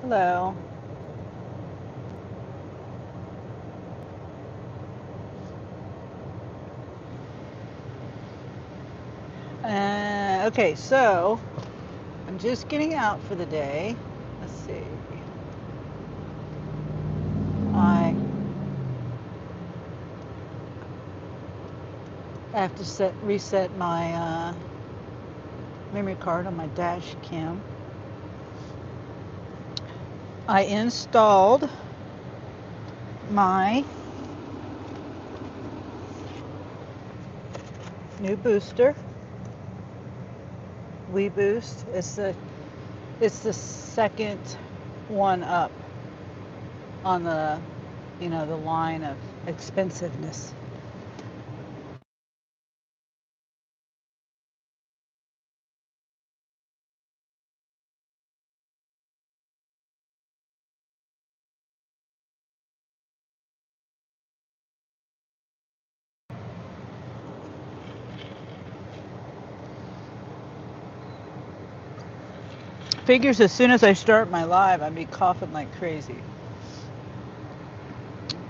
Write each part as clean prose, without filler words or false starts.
Hello. Okay, so I'm just getting out for the day. Let's see. I have to reset my memory card on my dash cam. I installed my new booster, WeBoost. It's the second one up on the line of expensiveness. Figures as soon as I start my live, I'd be coughing like crazy.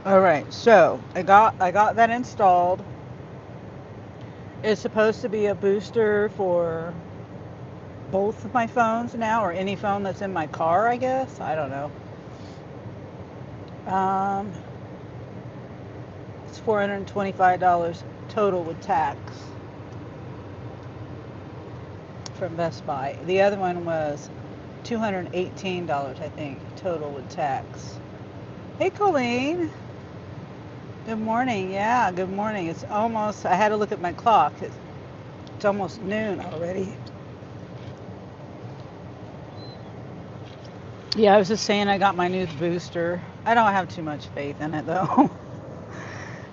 All right, so I got that installed. It's supposed to be a booster for both of my phones now, or any phone that's in my car, I guess. I don't know. Um, it's $425 total with tax from Best Buy. The other one was $218, I think, total with tax. Hey, Colleen. Good morning. Yeah, good morning. It's almost, I had to look at my clock. It's almost noon already. Yeah, I was just saying I got my new booster. I don't have too much faith in it though.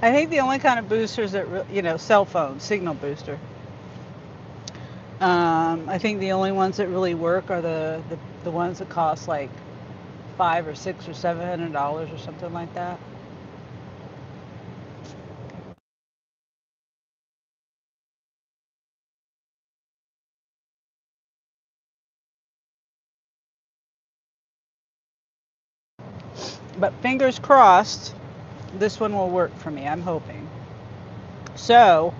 I think the only kind of boosters that, cell phone, signal booster. I think the only ones that really work are the ones that cost like $500 or $600 or something like that. But fingers crossed, this one will work for me. I'm hoping. So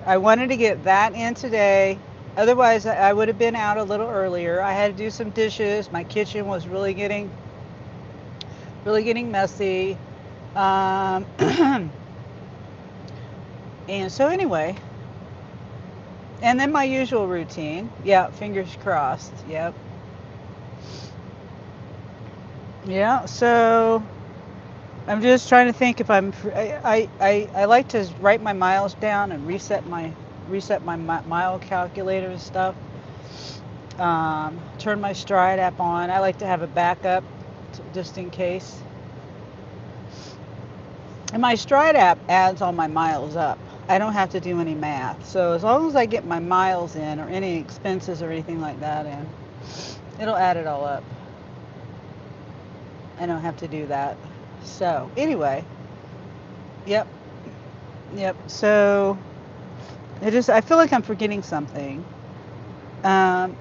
I wanted to get that in today. Otherwise, I would have been out a little earlier. I had to do some dishes. My kitchen was really getting messy. Um, and so anyway, and then my usual routine. Yeah, fingers crossed. Yep. Yeah. So I'm just trying to think if I like to write my miles down and reset my mile calculator and stuff. Turn my Stride app on. I like to have a backup just in case. And my Stride app adds all my miles up. I don't have to do any math. So as long as I get my miles in or any expenses or anything like that in, it'll add it all up. I don't have to do that. So anyway, yep, yep. So I feel like I'm forgetting something.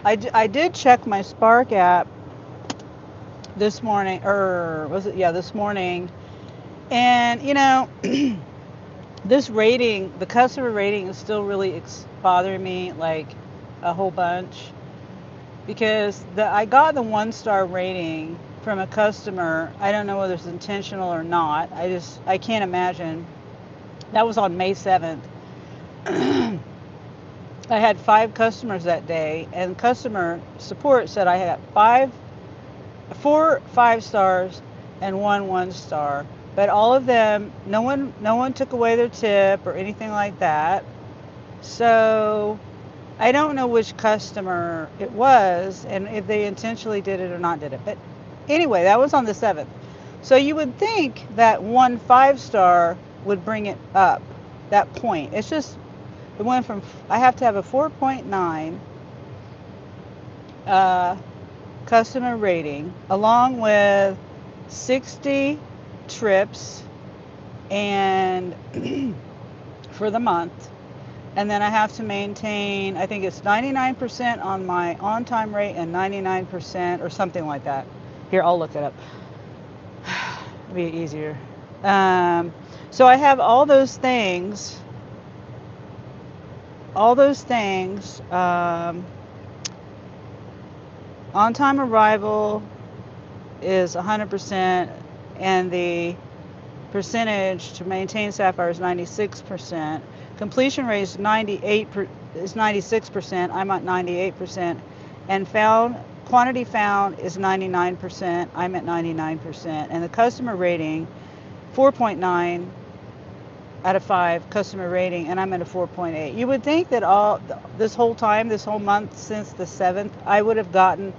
I did check my Spark app this morning, or was it? Yeah, this morning. And this rating, the customer rating is still really bothering me like a whole bunch because I got the 1-star rating from a customer. I don't know whether it's intentional or not. I can't imagine. That was on May 7th. I had 5 customers that day, and customer support said I had 4 5 stars and 1 1 star. But all of them, no one took away their tip or anything like that. So I don't know which customer it was and if they intentionally did it or not did it. But anyway, that was on the 7th. So you would think that 1 5 star would bring it up, that point. It's just, it went from, I have to have a 4.9 customer rating along with 60 trips and for the month And then I have to maintain, I think it's 99% on my on-time rate and 99% or something like that. Here, I'll look it up. It'll be easier. Um, so I have all those things. All those things. On-time arrival is 100%, and the percentage to maintain Sapphire is 96%. Completion rate is 96%. I'm at 98%, and quantity found is 99%. I'm at 99%, and the customer rating 4.9 out of 5 customer rating, and I'm at a 4.8. You would think that all this whole time, this whole month since the 7th, I would have gotten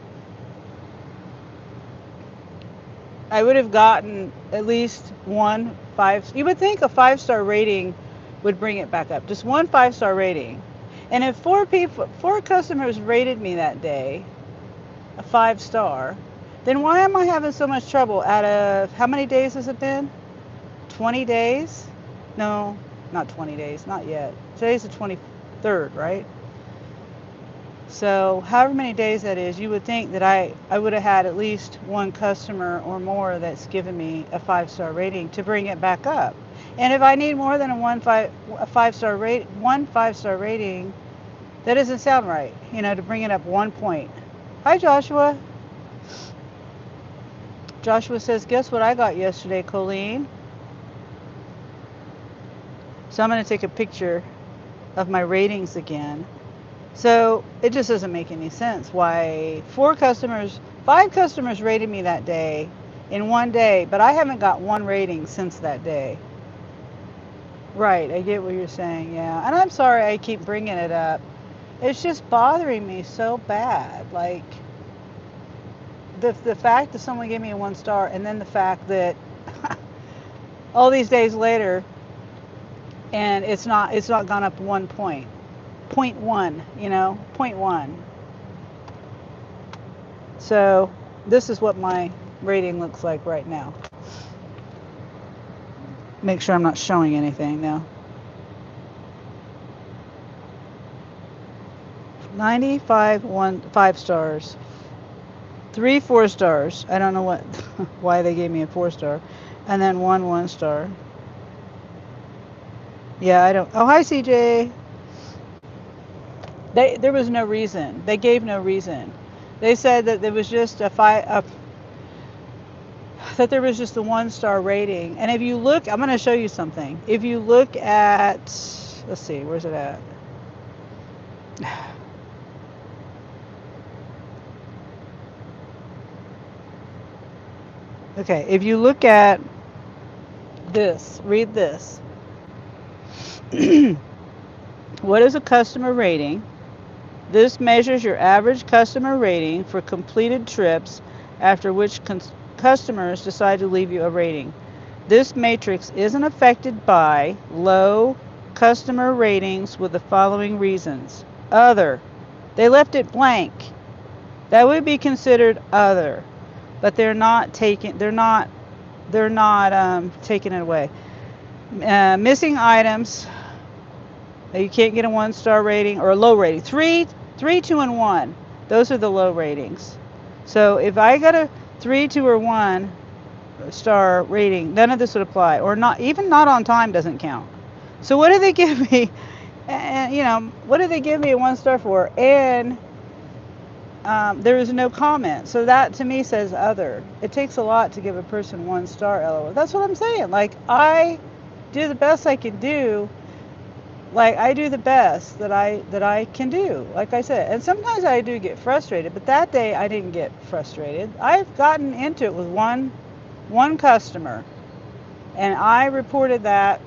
at least 1 5. You would think a 5-star rating would bring it back up. Just 1 5-star rating. And if 4 customers rated me that day, a 5-star, then why am I having so much trouble? Out of how many days has it been? 20 days? No, not 20 days, not yet. Today's the 23rd, right? So however many days that is, you would think that I would have had at least 1 customer or more that's given me a 5-star rating to bring it back up. And if I need more than a 5-star rating, that doesn't sound right, to bring it up 1 point. Hi, Joshua. Joshua says, guess what I got yesterday, Colleen? So I'm going to take a picture of my ratings again. So it just doesn't make any sense why 5 customers rated me that day in 1 day, but I haven't got 1 rating since that day. Right, I get what you're saying, yeah. And I'm sorry I keep bringing it up. It's just bothering me so bad. Like, the fact that someone gave me a 1 star, and then the fact that all these days later, and it's not gone up 1 point. 0.1, 0.1. So this is what my rating looks like right now. Make sure I'm not showing anything now. 95 5 stars, 3 4 stars. I don't know why they gave me a 4 star, and then 1 star. Yeah, I don't. Oh, hi, CJ. There was no reason. They gave no reason. They said that there was just that there was just a 1-star rating. And if you look, I'm going to show you something. If you look at, let's see, where's it at? Okay, if you look at this, read this. What is a customer rating? This measures your average customer rating for completed trips after which customers decide to leave you a rating. This matrix isn't affected by low customer ratings with the following reasons. Other. They left it blank. That would be considered other, but they're not taking it away. Missing items. You can't get a 1-star rating or a low rating. 3, 2, and 1. Those are the low ratings. So if I got a 3, 2, or 1 star rating, none of this would apply. Or not, even not on time doesn't count. So what do they give me? And what do they give me a 1 star for? And there is no comment. So that to me says other. It takes a lot to give a person 1 star. LOL. That's what I'm saying. Like, I do the best I can do. Like, I do the best that I can do, like I said. And sometimes I do get frustrated, but that day I didn't get frustrated. I've gotten into it with one customer, and I reported that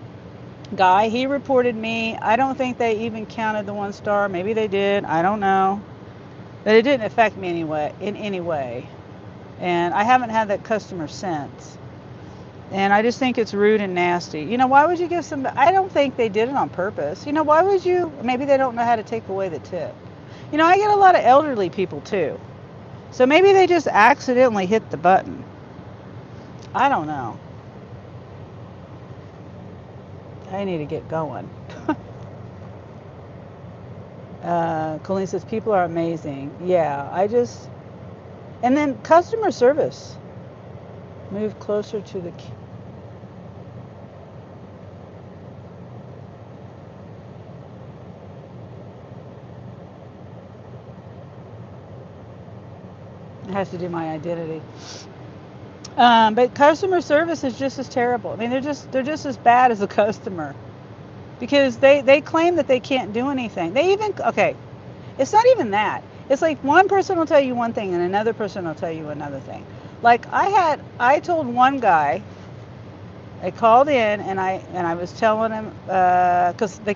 guy. He reported me. I don't think they even counted the 1 star. Maybe they did. I don't know. But it didn't affect me in any way. And I haven't had that customer since. And I just think it's rude and nasty. Why would you give somebody? I don't think they did it on purpose. Why would you? Maybe they don't know how to take away the tip. I get a lot of elderly people too. So maybe they just accidentally hit the button. I don't know. I need to get going. Colleen says, people are amazing. Yeah, and then customer service. Move closer to the, it has to do my identity. But customer service is just as terrible. I mean, they're just as bad as a customer because they claim that they can't do anything. Okay, it's not even that. It's like one person will tell you one thing and another person will tell you another thing. Like I told one guy, I called in and I was telling him because they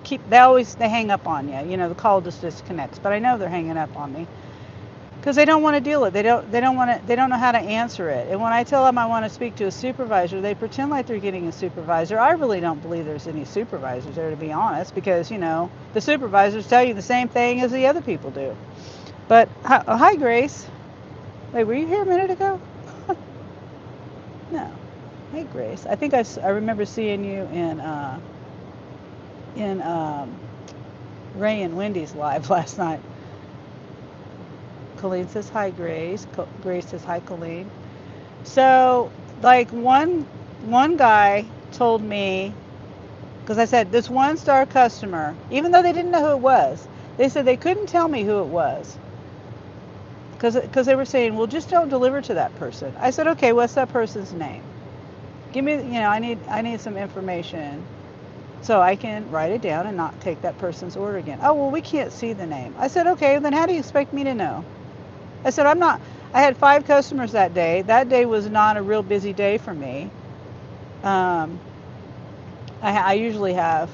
hang up on you. You know, the call just disconnects. But I know they're hanging up on me because they don't want to deal with it. They don't know how to answer it. And when I tell them I want to speak to a supervisor, they pretend like they're getting a supervisor. I really don't believe there's any supervisors there, to be honest, because the supervisors tell you the same thing as the other people do. But hi, Grace. Wait, were you here a minute ago? No. Hey, Grace. I think I remember seeing you in Ray and Wendy's live last night. Colleen says hi, Grace. Grace says hi, Colleen. So, like one guy told me, because I said this 1-star customer, even though they didn't know who it was, they said they couldn't tell me who it was. Because they were saying, well, just don't deliver to that person. I said, okay, what's that person's name? Give me, I need some information so I can write it down and not take that person's order again. Oh, well, we can't see the name. I said, okay, then how do you expect me to know? I said, I had 5 customers that day. That day was not a real busy day for me. I usually have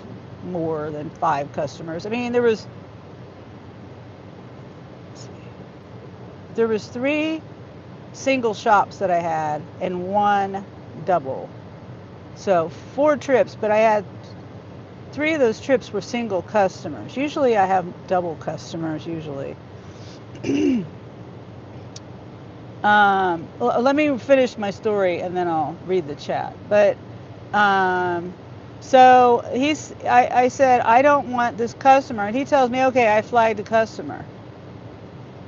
more than 5 customers. I mean, there was 3 single shops that I had and 1 double. So 4 trips, but I had 3 of those trips were single customers. Usually I have double customers usually. Let me finish my story and then I'll read the chat. But so I said, I don't want this customer. And he tells me, okay, I flagged the customer.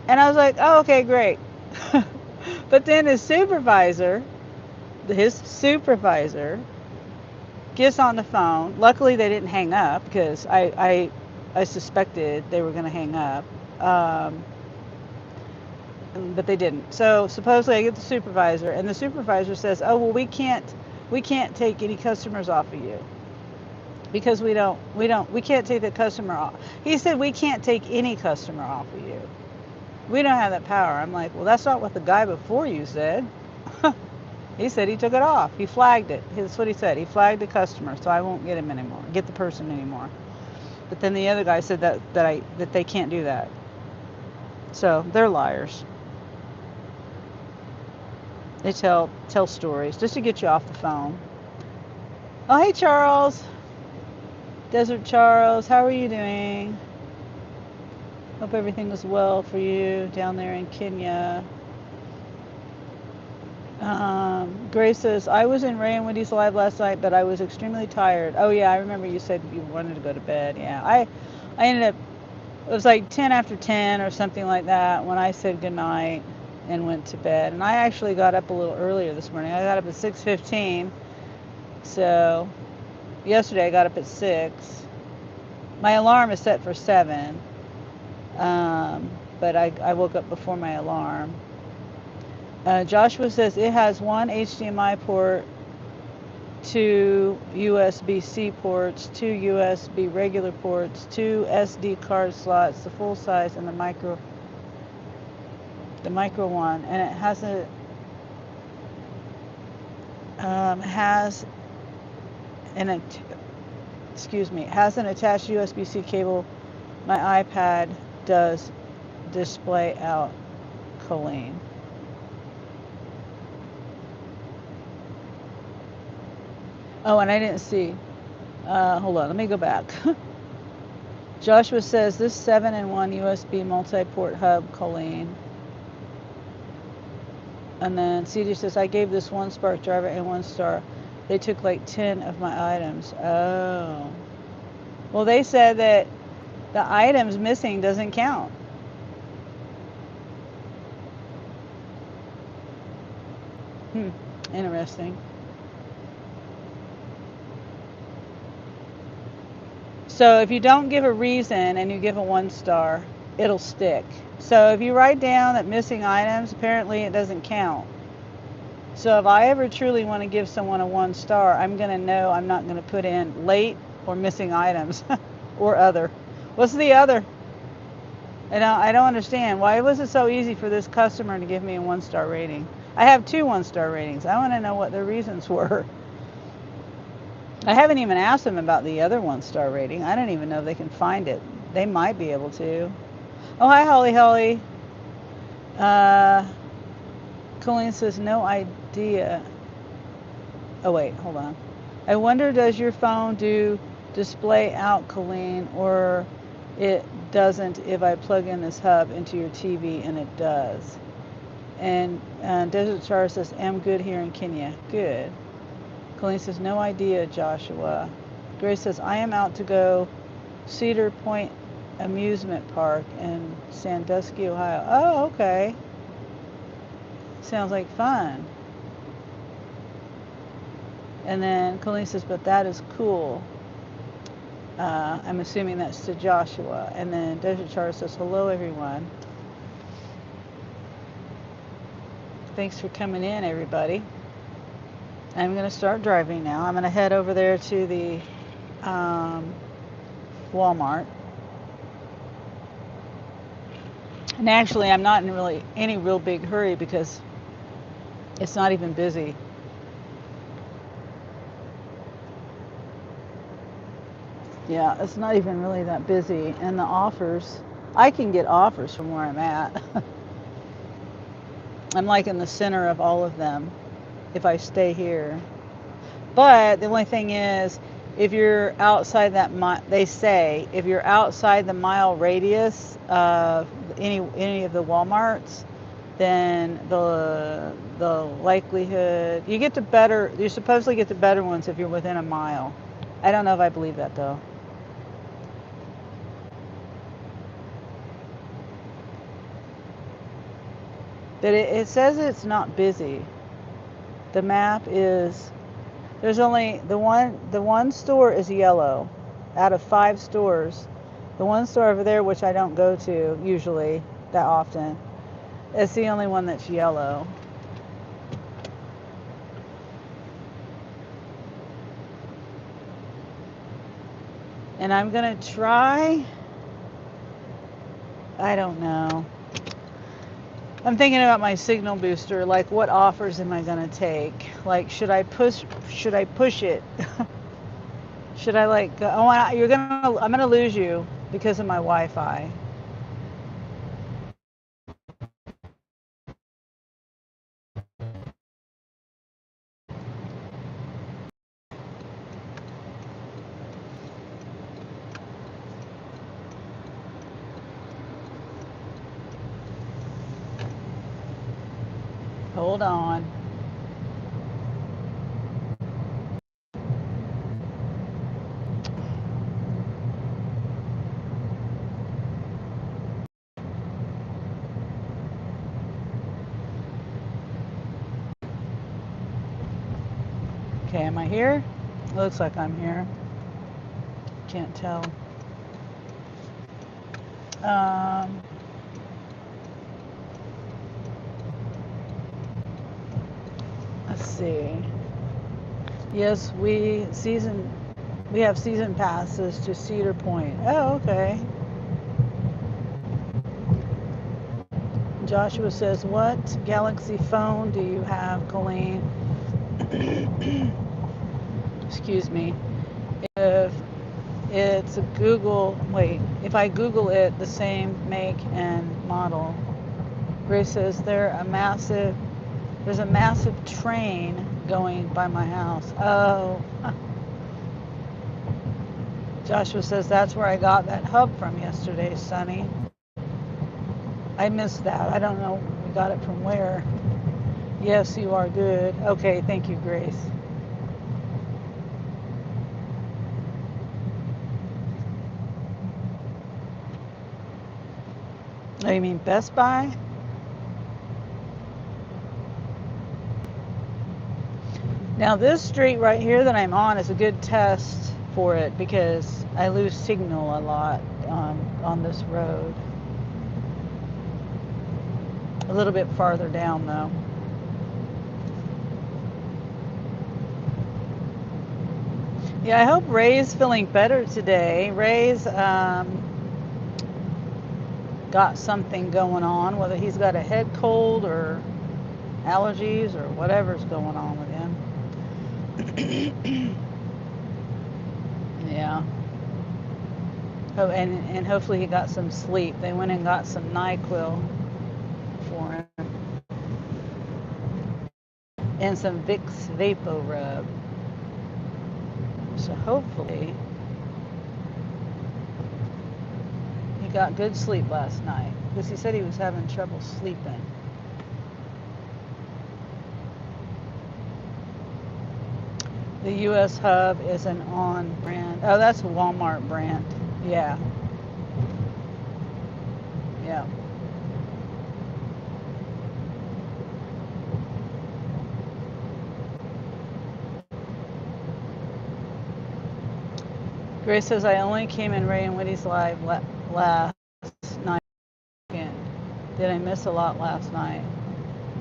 And I was like, oh, okay, great. But then his supervisor gets on the phone. Luckily, they didn't hang up because I suspected they were going to hang up. But they didn't. So supposedly I get the supervisor, and the supervisor says, oh, well, we can't take any customers off of you because we can't take the customer off. He said, we can't take any customer off of you. We don't have that power. I'm like, well, that's not what the guy before you said. He said he took it off. He flagged it. That's what he said. He flagged the customer, so I won't get him anymore, get the person anymore. But then the other guy said that they can't do that. So they're liars. They tell stories just to get you off the phone. Oh, hey, Charles. Desert Charles, how are you doing? Hope everything is well for you down there in Kenya. Grace says, I was in Ray and Wendy's live last night, but I was extremely tired. Oh, yeah, I remember you said you wanted to go to bed. Yeah, I ended up, it was like 10 after 10 or something like that when I said goodnight and went to bed. And I actually got up a little earlier this morning. I got up at 6:15. So yesterday I got up at 6. My alarm is set for 7. But I woke up before my alarm. Joshua says it has 1 HDMI port, 2 USB-C ports, 2 USB regular ports, 2 SD card slots, the full size and the micro one, and it has has an attached USB-C cable. My iPad does display out, Colleen. Oh, and I didn't see. Hold on, let me go back. Joshua says this 7-in-1 USB multi-port hub, Colleen. And then CJ says, I gave this 1 spark driver and 1 star. They took like 10 of my items. Oh. Well, they said that The items missing doesn't count. Interesting. So if you don't give a reason and you give a 1 star, it'll stick. So if you write down that missing items, apparently it doesn't count. So if I ever truly want to give someone a 1 star, I'm going to know I'm not going to put in late or missing items or other. What's the other? I don't understand. Why was it so easy for this customer to give me a 1 star rating? I have 2 1 star ratings. I want to know what their reasons were. I haven't even asked them about the other 1 star rating. I don't even know if they can find it. They might be able to. Oh, hi, Holly. Colleen says, no idea. Oh, wait, hold on. I wonder, does your phone do display out, Colleen, or it doesn't if I plug in this hub into your TV, and it does? And Desert Star says, I'm good here in Kenya. Good. Colleen says, no idea, Joshua. Grace says, I am out to go Cedar Point Amusement Park in Sandusky, Ohio. Oh, okay. Sounds like fun. And then Colleen says, but that is cool. I'm assuming that's to Joshua. And then Desert Star says, hello, everyone. Thanks for coming in, everybody. I'm going to start driving now. I'm going to head over there to the Walmart. And actually, I'm not in really any real big hurry because it's not even busy. Yeah, it's not even really that busy. And the offers, I can get offers from where I'm at. I'm like in the center of all of them if I stay here. But the only thing is, if you're outside that they say if you're outside the mile radius of any of the Walmarts, then the likelihood you supposedly get the better ones if you're within a mile. I don't know if I believe that though. But it says it's not busy. The map is, there's only the one store is yellow out of 5 stores. The one store over there, which I don't go to usually that often, it's the only one that's yellow. And I'm gonna try, I don't know. I'm thinking about my signal booster, like what offers am I gonna take? Like should I push it? Should I like go, I'm gonna lose you because of my Wi-Fi. Hold on. Okay, am I here? Looks like I'm here. Can't tell. Let's see. Yes, we have season passes to Cedar Point. Oh, okay. Joshua says, what Galaxy phone do you have, Colleen? Excuse me. If it's a Google, if I Google it, the same make and model. Grace says, there's a massive train going by my house. Oh. Joshua says, that's where I got that hub from yesterday, Sonny. I missed that. I don't know we got it from where. Yes, you are good. Okay, thank you, Grace. Oh, you mean Best Buy? Now this street right here that I'm on is a good test for it because I lose signal a lot on this road. A little bit farther down though. Yeah, I hope Ray's feeling better today. Ray's got something going on, whether he's got a head cold or allergies or whatever's going on with him. Yeah. Oh, and hopefully he got some sleep. They went and got some NyQuil for him and some Vicks Vapor Rub. So hopefully he got good sleep last night because he said he was having trouble sleeping. The US Hub is an on brand. Oh, that's a Walmart brand. Yeah. Yeah. Grace says I only came in Ray and Witty's live last night. Did I miss a lot last night?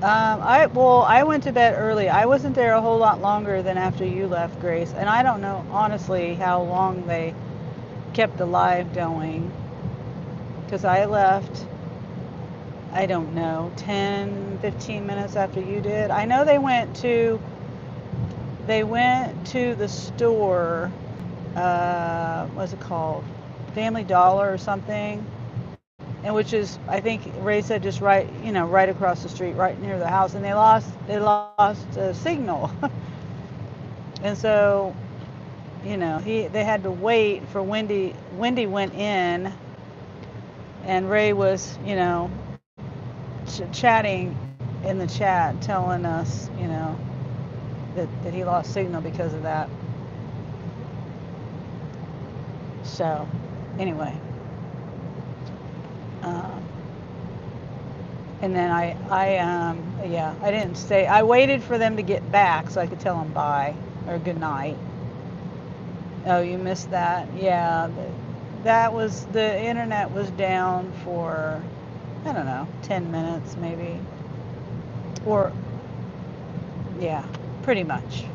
I went to bed early. I wasn't there a whole lot longer than after you left, Grace, and I don't know honestly how long they kept the live going because I left. I don't know, 10, 15 minutes after you did. I know they went to the store. What's it called? Family Dollar or something. And which is, I think Ray said, just right, right across the street, right near the house, and they lost signal, and so, they had to wait for Wendy. Wendy went in, and Ray was, chatting in the chat, telling us, that he lost signal because of that. So, anyway. And then I didn't stay. I waited for them to get back so I could tell them bye or good night. Oh, you missed that? Yeah, the internet was down for, I don't know, 10 minutes maybe. Or, yeah, pretty much.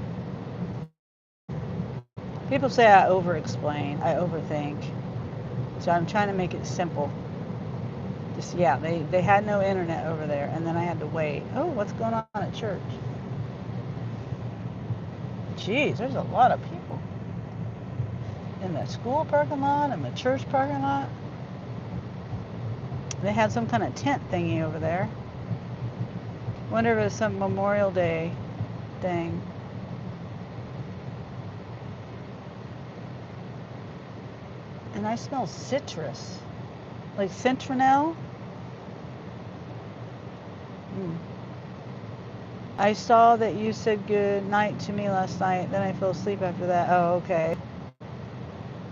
People say I over-explain, I overthink. So I'm trying to make it simple. Just, yeah, they had no internet over there, and then I had to wait. Oh, what's going on at church? Jeez, there's a lot of people in the school parking lot and the church parking lot. They had some kind of tent thingy over there. Wonder if it was some Memorial Day thing. And I smell citrus, like citronelle. I saw that you said good night to me last night, then I fell asleep after that. Oh, okay.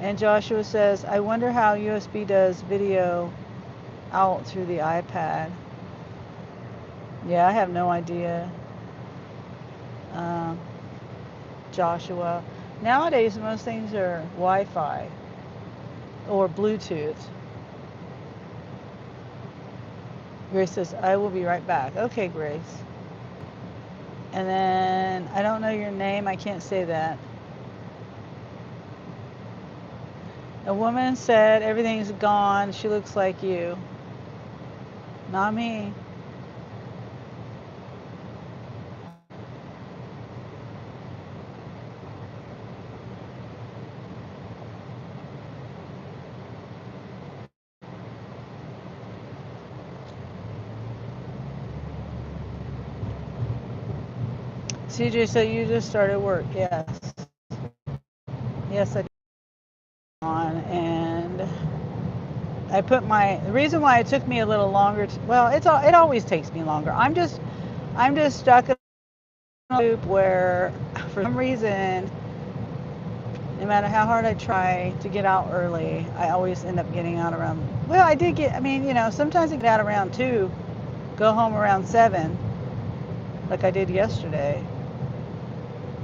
And Joshua says, I wonder how USB does video out through the iPad. Yeah, I have no idea. Joshua. Nowadays, most things are Wi-Fi or Bluetooth. Grace says, I will be right back. Okay, Grace. And then, I don't know your name. I can't say that. A woman said, everything's gone. She looks like you. Not me. CJ, so you just started work? Yes. Yes, I did. On, and I put the reason why it took me a little longer it always takes me longer. I'm just stuck in a loop where for some reason No matter how hard I try to get out early, I always end up getting out around, well, I did get, I mean, sometimes I get out around 2, go home around 7, like I did yesterday.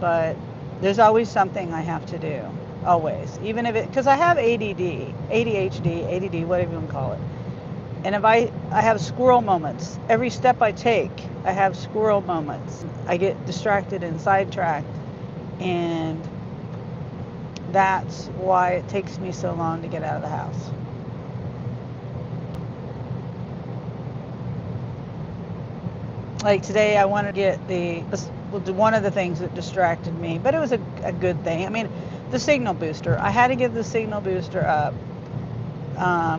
But there's always something I have to do. Always. Even if it, because I have ADD, ADHD, ADD, whatever you want to call it. And if I have squirrel moments. Every step I take, I have squirrel moments. I get distracted and sidetracked. And that's why it takes me so long to get out of the house. Like today, I wanted to get one of the things that distracted me, but it was a good thing. I mean, the signal booster. I had to give the signal booster up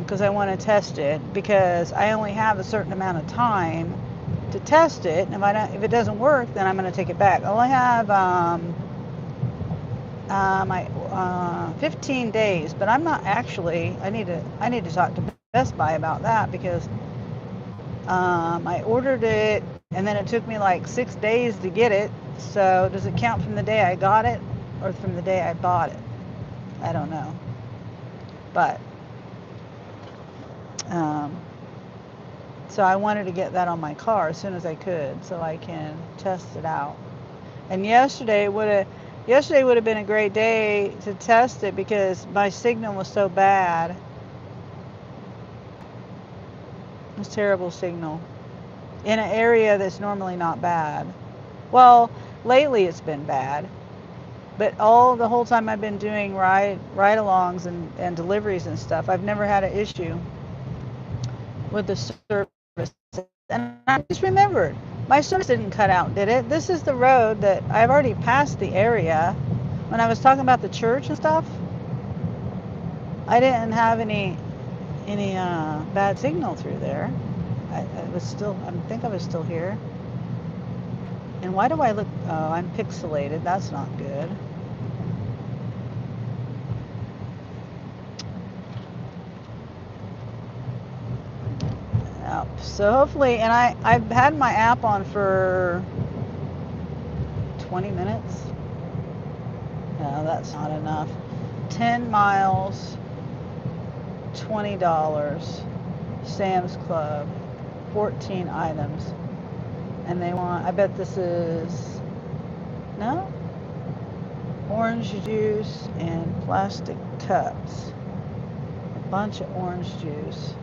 because I want to test it, because I only have a certain amount of time to test it. And if it doesn't work, then I'm going to take it back. I only have my 15 days, but I'm not actually. I need to talk to Best Buy about that, because I ordered it and then it took me like 6 days to get it. So does it count from the day I got it or from the day I bought it? I don't know. But um, so I wanted to get that on my car as soon as I could, so I can test it out. And yesterday would have been a great day to test it, because my signal was so bad. It was terrible signal in an area that's normally not bad. Well, lately it's been bad, but the whole time I've been doing ride-alongs and deliveries and stuff, I've never had an issue with the service. And I just remembered, my service didn't cut out, did it? This is the road that I've already passed the area. When I was talking about the church and stuff, I didn't have any bad signal through there. I think I was still here. And why do I look, oh, I'm pixelated. That's not good. Yep. So hopefully, and I've had my app on for 20 minutes. No, that's not enough. 10 miles, $20. Sam's Club, 14 items. And they want, I bet this is, no? Orange juice and plastic cups. A bunch of orange juice.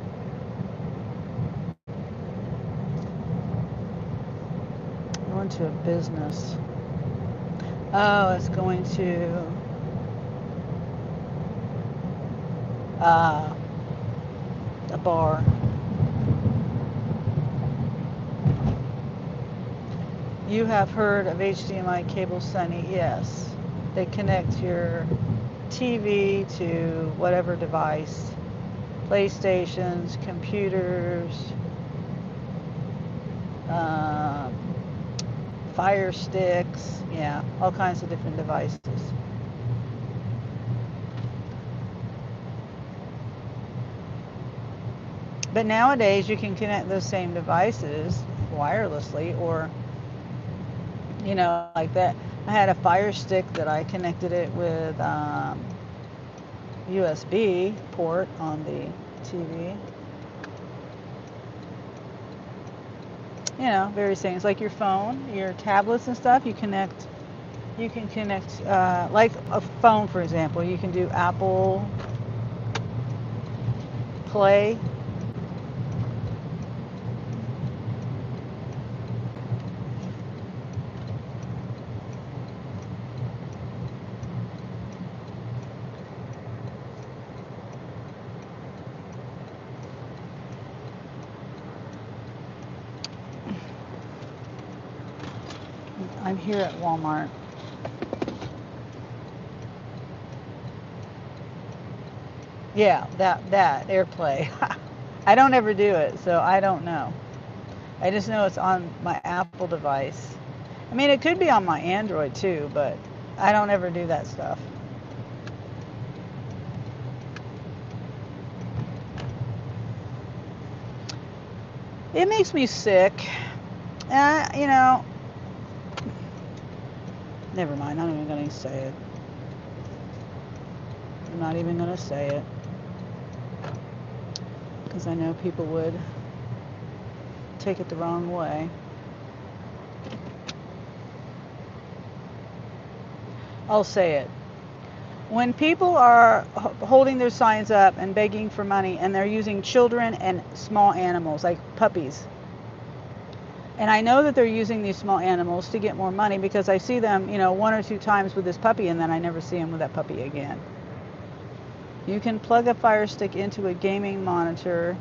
Going to a business. Oh, it's going to a bar. You have heard of HDMI cable, Sunny? Yes. They connect your TV to whatever device. PlayStations, computers, um, Fire sticks, yeah, all kinds of different devices. But nowadays you can connect those same devices wirelessly, or like that. I had a Fire Stick that I connected it with USB port on the TV. Various things like your phone, your tablets and stuff. You can connect, like a phone, for example. You can do Apple Play. I'm here at Walmart. Yeah, that AirPlay. I don't ever do it, so I don't know. I just know it's on my Apple device. I mean, it could be on my Android too, but I don't ever do that stuff. It makes me sick. Uh, you know, Never mind. I'm not even going to say it. I'm not even going to say it because I know people would take it the wrong way. I'll say it. When people are holding their signs up and begging for money and they're using children and small animals like puppies, and I know that they're using these small animals to get more money because I see them, one or two times with this puppy and then I never see them with that puppy again. You can plug a Fire Stick into a gaming monitor,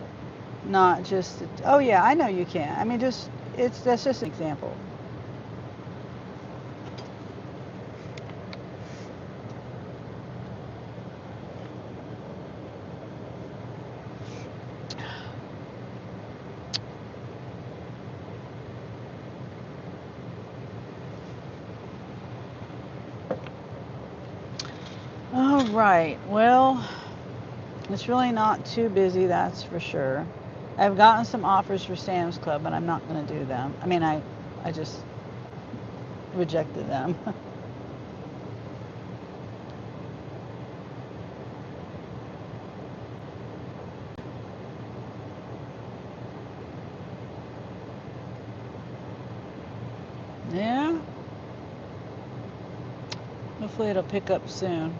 not just, oh yeah, I know you can. I mean, that's just an example. All right, well, it's really not too busy, that's for sure. I've gotten some offers for Sam's Club, but I'm not going to do them. I mean, I just rejected them. Yeah. Hopefully it'll pick up soon.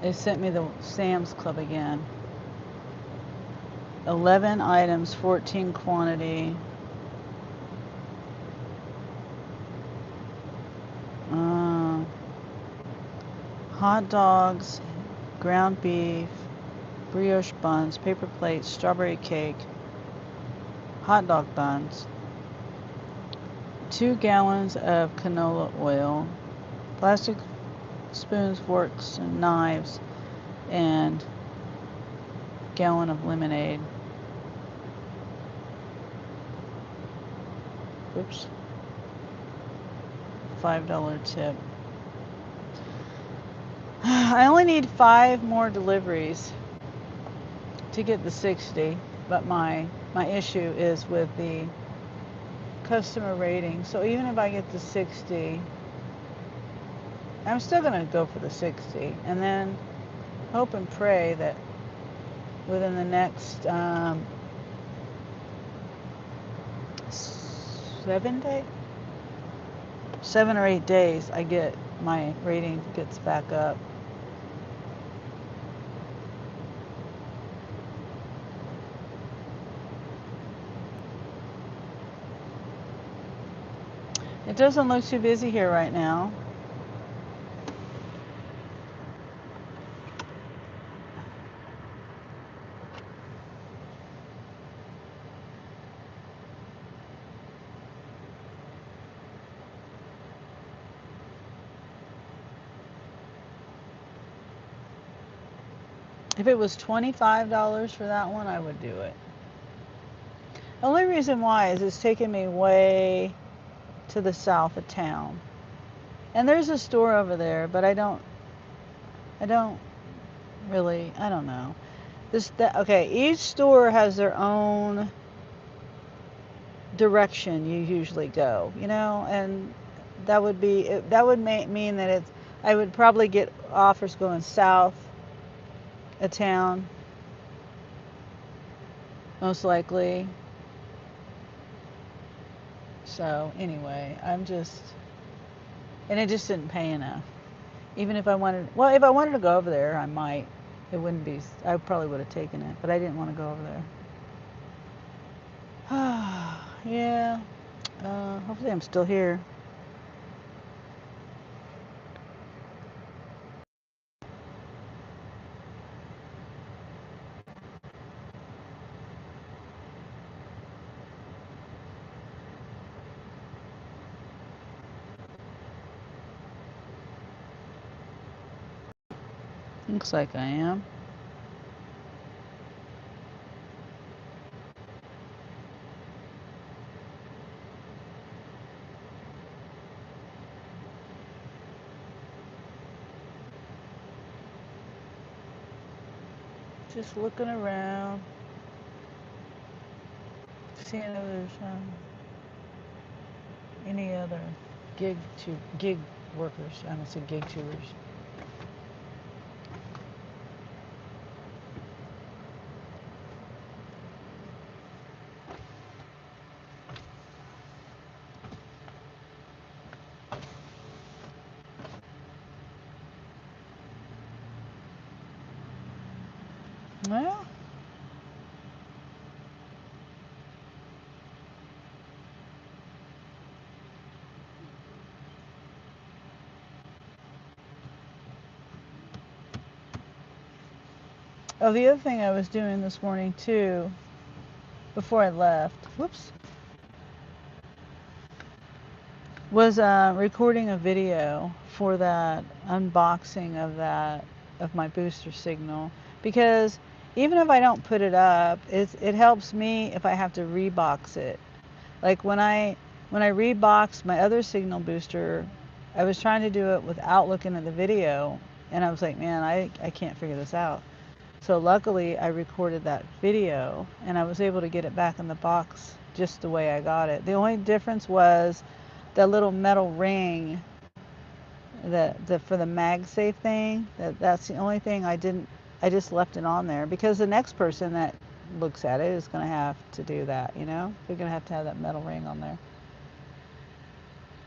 They sent me the Sam's Club again. 11 items, 14 quantity. Hot dogs, ground beef, brioche buns, paper plates, strawberry cake, hot dog buns, 2 gallons of canola oil, plastic spoons, forks, and knives, and gallon of lemonade. Oops. $5 tip. I only need 5 more deliveries to get the 60, but my issue is with the customer rating. So even if I get the 60, I'm still going to go for the 60 and then hope and pray that within the next 7 or 8 days, my rating gets back up. It doesn't look too busy here right now. If it was $25 for that one, I would do it. The only reason why is it's taking me way to the south of town. And there's a store over there, but I don't really, I don't know. Okay, each store has their own direction you usually go, and that would mean that I would probably get offers going south of town, most likely. So anyway, and it just didn't pay enough. Even if I wanted to go over there, I might. It wouldn't be, I probably would have taken it, but I didn't want to go over there. Yeah. Hopefully I'm still here. Looks like I am. Just looking around, seeing if there's any other gig workers. I don't see gig tubers. Well, oh, the other thing I was doing this morning too, before I left, whoops, was recording a video for that unboxing of my booster signal, because even if I don't put it up, it helps me if I have to rebox it. Like when I reboxed my other signal booster, I was trying to do it without looking at the video, and I was like, man, I can't figure this out. So luckily I recorded that video and I was able to get it back in the box just the way I got it. The only difference was that little metal ring that for the MagSafe thing. That's the only thing I just left it on there because the next person that looks at it is going to have to do that, you know? They're going to have that metal ring on there.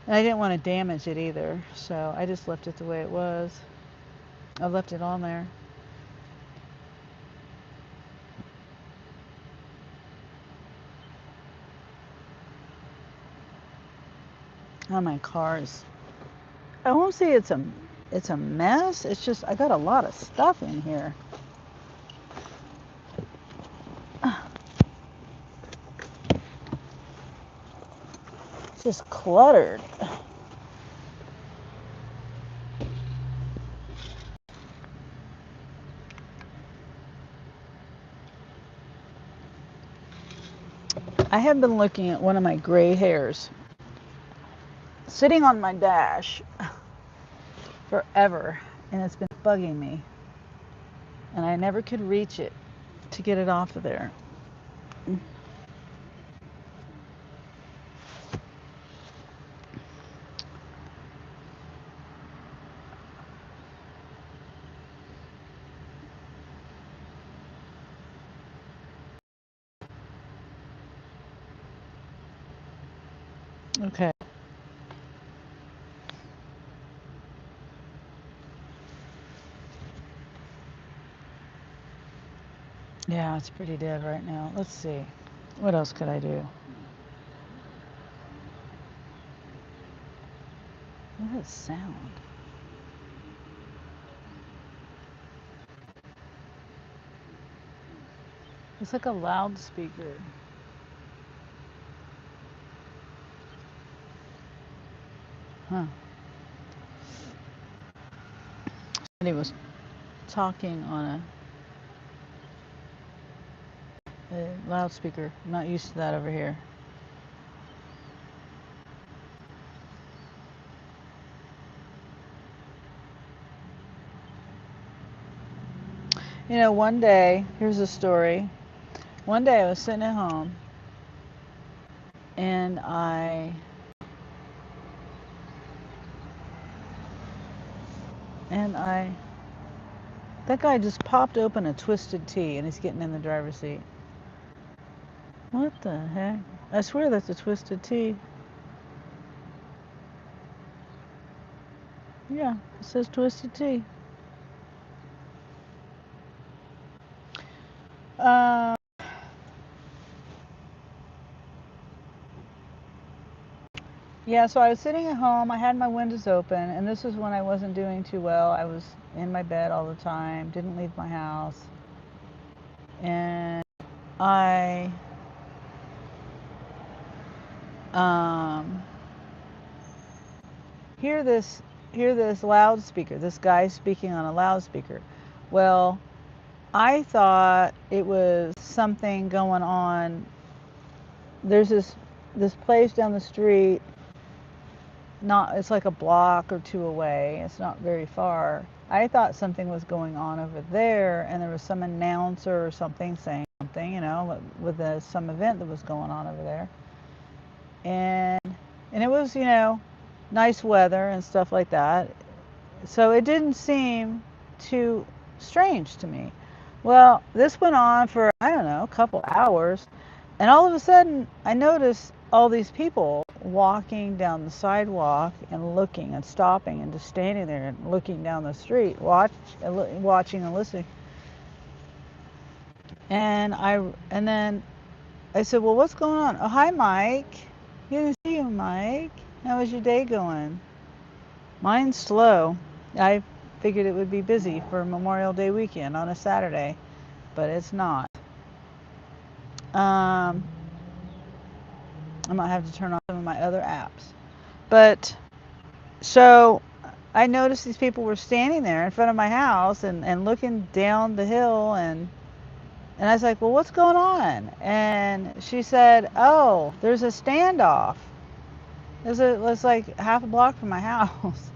And I didn't want to damage it either, so I just left it the way it was. I left it on there. Oh, my car's, I won't say it's a mess. It's just I got a lot of stuff in here. It's just cluttered. I have been looking at one of my gray hairs sitting on my dash forever, and it's been bugging me, and I never could reach it to get it off of there. Okay. Yeah, it's pretty dead right now. Let's see. What else could I do? What is sound? It's like a loudspeaker. Huh. Somebody was talking on a loudspeaker. I'm not used to that over here. You know, one day, here's a story. One day I was sitting at home and that guy just popped open a Twisted Tea and he's getting in the driver's seat. What the heck? I swear that's a Twisted Tea. Yeah, it says Twisted Tea. Yeah, so I was sitting at home. I had my windows open, and this is when I wasn't doing too well. I was in my bed all the time, didn't leave my house. And I hear this loudspeaker, this guy speaking on a loudspeaker. Well, I thought it was something going on. There's this place down the street, it's like a block or two away. It's not very far. I thought something was going on over there, and there was some announcer or something saying something, you know, with some event that was going on over there. And it was, you know, nice weather and stuff like that. So it didn't seem too strange to me. Well, this went on for, I don't know, a couple hours. And all of a sudden, I noticed all these people walking down the sidewalk and looking and stopping and just standing there and looking down the street, watching and listening. And then I said, "Well, what's going on?" "Oh, hi, Mike. Good to see you, Mike. How was your day going?" "Mine's slow. I figured it would be busy for Memorial Day weekend on a Saturday, but it's not. I might have to turn on some of my other apps. But so I noticed these people were standing there in front of my house and looking down the hill, and I was like, "Well, what's going on?" And she said, "Oh, there's a standoff. It's like half a block from my house."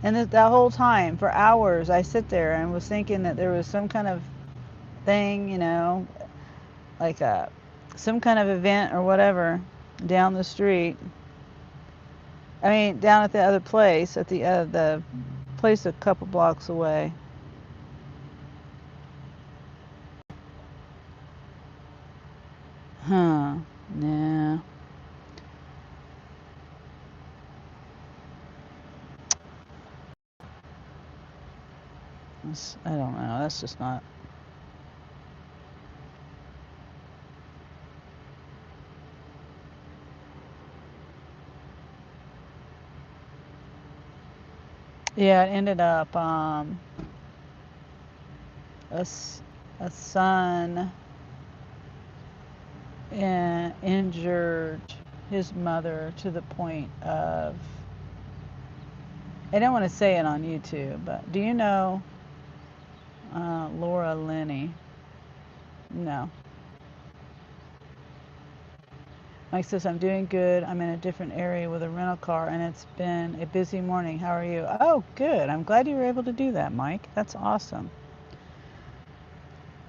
And that whole time, for hours, I sit there and was thinking that there was some kind of thing, like some kind of event or whatever down the street. I mean, down at the other place, at the place a couple blocks away. Huh. Yeah. I don't know. That's just not. Yeah, it ended up a, a son injured his mother to the point of, I don't want to say it on YouTube, but do you know Laura Linney? No. Mike says, "I'm doing good. I'm in a different area with a rental car, and it's been a busy morning. How are you?" "Oh, good. I'm glad you were able to do that, Mike. That's awesome."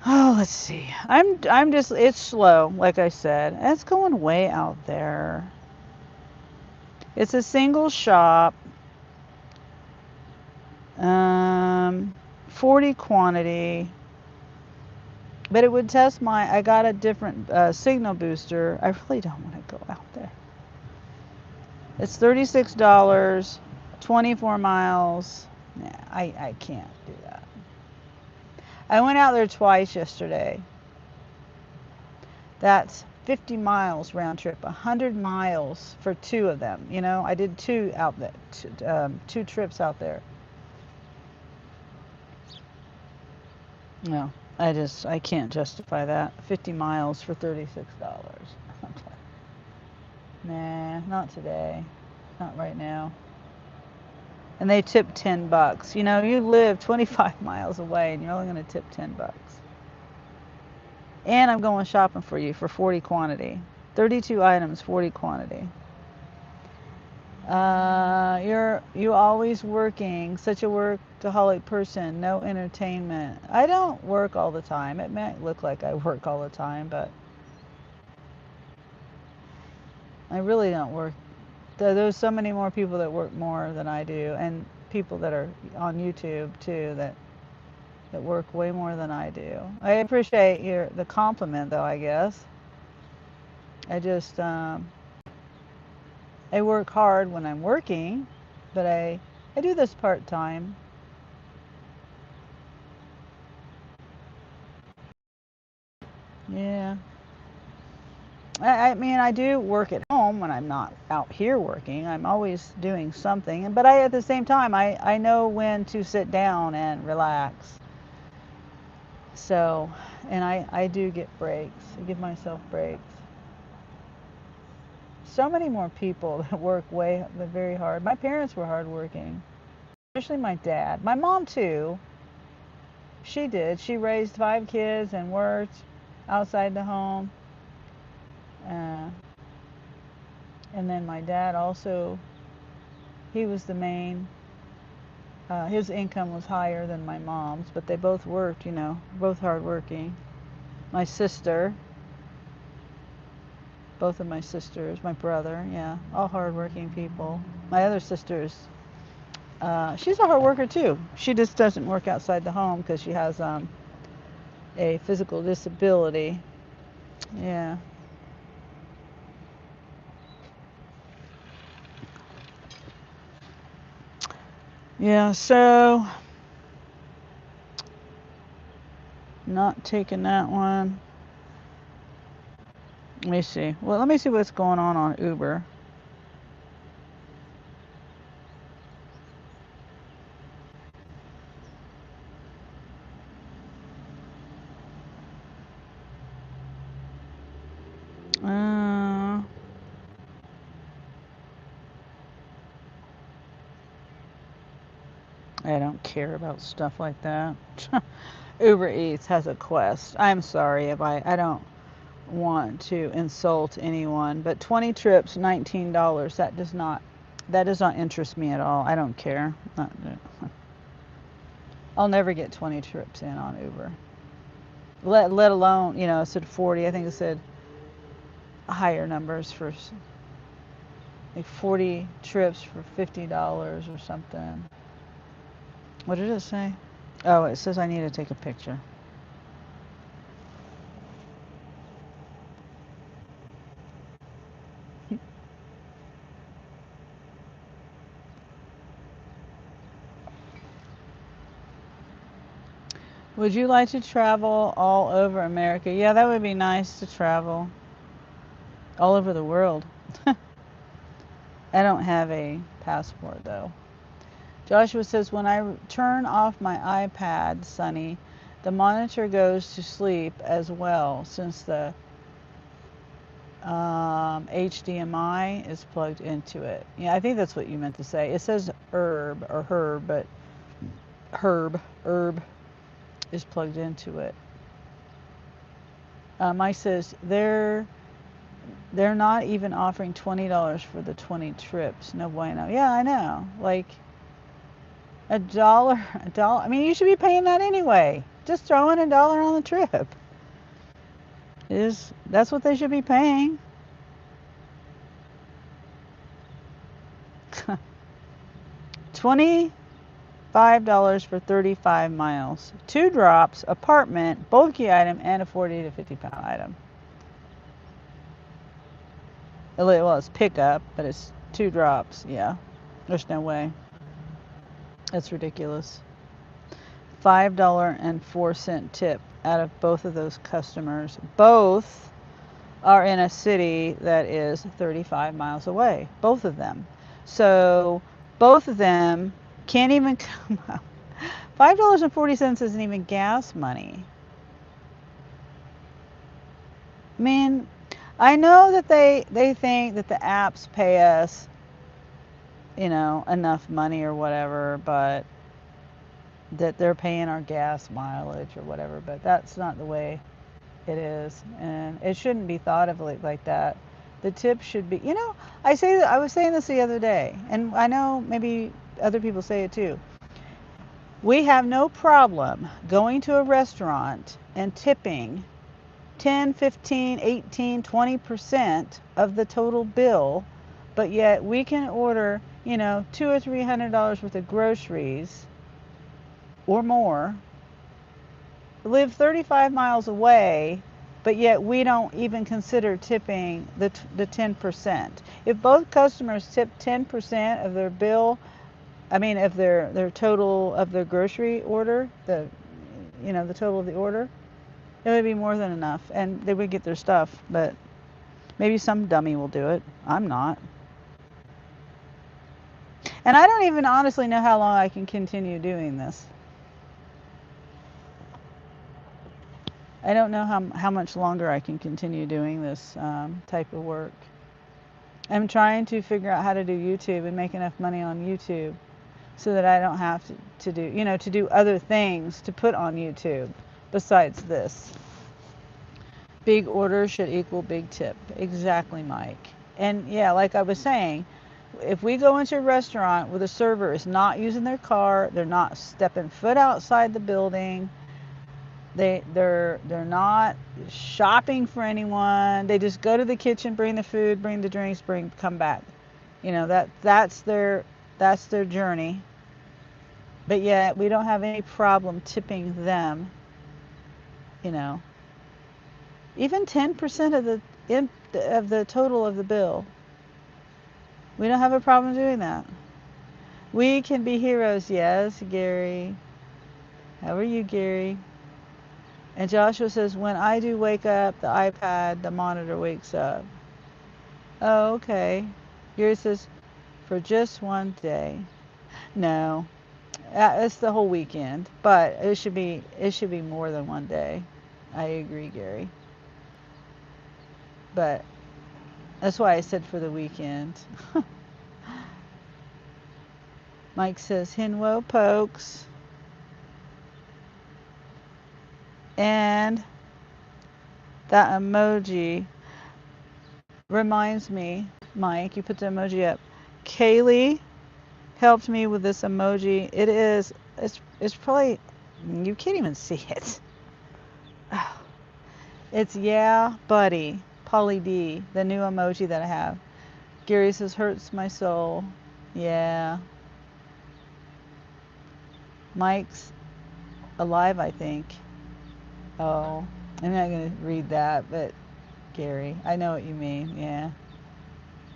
Oh, let's see. I'm just, it's slow, like I said. It's going way out there. It's a single shop. 40 quantity. But it would test I got a different signal booster. I really don't want to go out there. It's $36, 24 miles. Nah, I can't do that. I went out there twice yesterday. That's 50 miles round trip, 100 miles for two of them. I did two out there, two trips out there. No, I can't justify that. 50 miles for $36. Nah, not today. Not right now. And they tip $10. You live 25 miles away and you're only going to tip $10. And I'm going shopping for you for 40 quantity. 32 items, 40 quantity. You always working, such a workaholic person, no entertainment. I don't work all the time. It might look like I work all the time, but I really don't work. There's so many more people that work more than I do, and people that are on YouTube too that work way more than I do. I appreciate the compliment though, I guess. I just I work hard when I'm working, but I do this part time. Yeah. I mean, I do work at home when I'm not out here working. I'm always doing something, but at the same time, I know when to sit down and relax. So, and I do get breaks. I give myself breaks. So many more people that work very hard. My parents were hardworking, especially my dad. My mom too. She did. She raised 5 kids and worked outside the home. Uh, and then my dad also, he was the main. His income was higher than my mom's, but they both worked, both hardworking. My sister, Both of my sisters, my brother, yeah, all hardworking people. My other sister's, she's a hard worker too. She just doesn't work outside the home because she has a physical disability. Yeah. Yeah, so not taking that one. Let me see. Well, let me see what's going on Uber. Uh, I don't care about stuff like that. Uber Eats has a quest. I'm sorry if I don't want to insult anyone, but 20 trips, $19. That does not interest me at all. I don't care. I'll never get 20 trips in on Uber. Let alone, it said 40. I think it said higher numbers for like 40 trips for $50 or something. What did it say? Oh, it says I need to take a picture. Would you like to travel all over America? Yeah, that would be nice to travel all over the world. I don't have a passport though. Joshua says, when I turn off my iPad, Sonny, the monitor goes to sleep as well since the HDMI is plugged into it. Yeah, I think that's what you meant to say. It says herb, but herb is plugged into it. Mike says they're not even offering $20 for the 20 trips. No bueno. Yeah, I know. Like a dollar. I mean, you should be paying that anyway. Just throw in $1 on the trip. That's what they should be paying. $25 for 35 miles. 2 drops, apartment, bulky item, and a 40 to 50 pound item. Well, it's pickup, but it's 2 drops. Yeah, there's no way. That's ridiculous. $5.04 tip out of both of those customers. Both are in a city that is 35 miles away. Both of them. So both of them can't even come up. $5.40 isn't even gas money. I mean, I know that they think that the apps pay us, enough money or whatever, but that they're paying our gas mileage or whatever, but that's not the way it is, and it shouldn't be thought of like that. The tip should be, I was saying this the other day, and I know maybe other people say it too. We have no problem going to a restaurant and tipping 10, 15, 18, 20% of the total bill, but yet we can order, $200 or $300 worth of groceries or more, live 35 miles away, but yet we don't even consider tipping the 10%. If both customers tip 10% of their bill, of their total of their grocery order, the total of the order, it would be more than enough, and they would get their stuff. But maybe some dummy will do it. I'm not. And I don't even honestly know how long I can continue doing this. I don't know how much longer I can continue doing this type of work. I'm trying to figure out how to do YouTube and make enough money on YouTube so that I don't have to do other things to put on YouTube besides this. Big order should equal big tip. Exactly, Mike. And yeah, like I was saying, if we go into a restaurant where the server is not using their car, they're not stepping foot outside the building, They're not shopping for anyone. They just go to the kitchen, bring the food, bring the drinks, come back. You know, that's their journey. But yet we don't have any problem tipping them, you know. Even 10% of the total of the bill. We don't have a problem doing that. We can be heroes. Yes, Gary. How are you, Gary? And Joshua says, when I do wake up, the iPad, the monitor wakes up. Oh, okay. Gary says, for just one day. No, it's the whole weekend, but it should be more than one day. I agree, Gary. But that's why I said for the weekend. Mike says, Hinwo pokes. And that emoji reminds me, Mike, you put the emoji up. Kaylee helped me with this emoji. It's probably, you can't even see it. It's yeah, buddy, Polly D, the new emoji that I have. Gary says, hurts my soul. Yeah. Mike's alive, I think. Oh, I'm not going to read that, but Gary, I know what you mean. Yeah.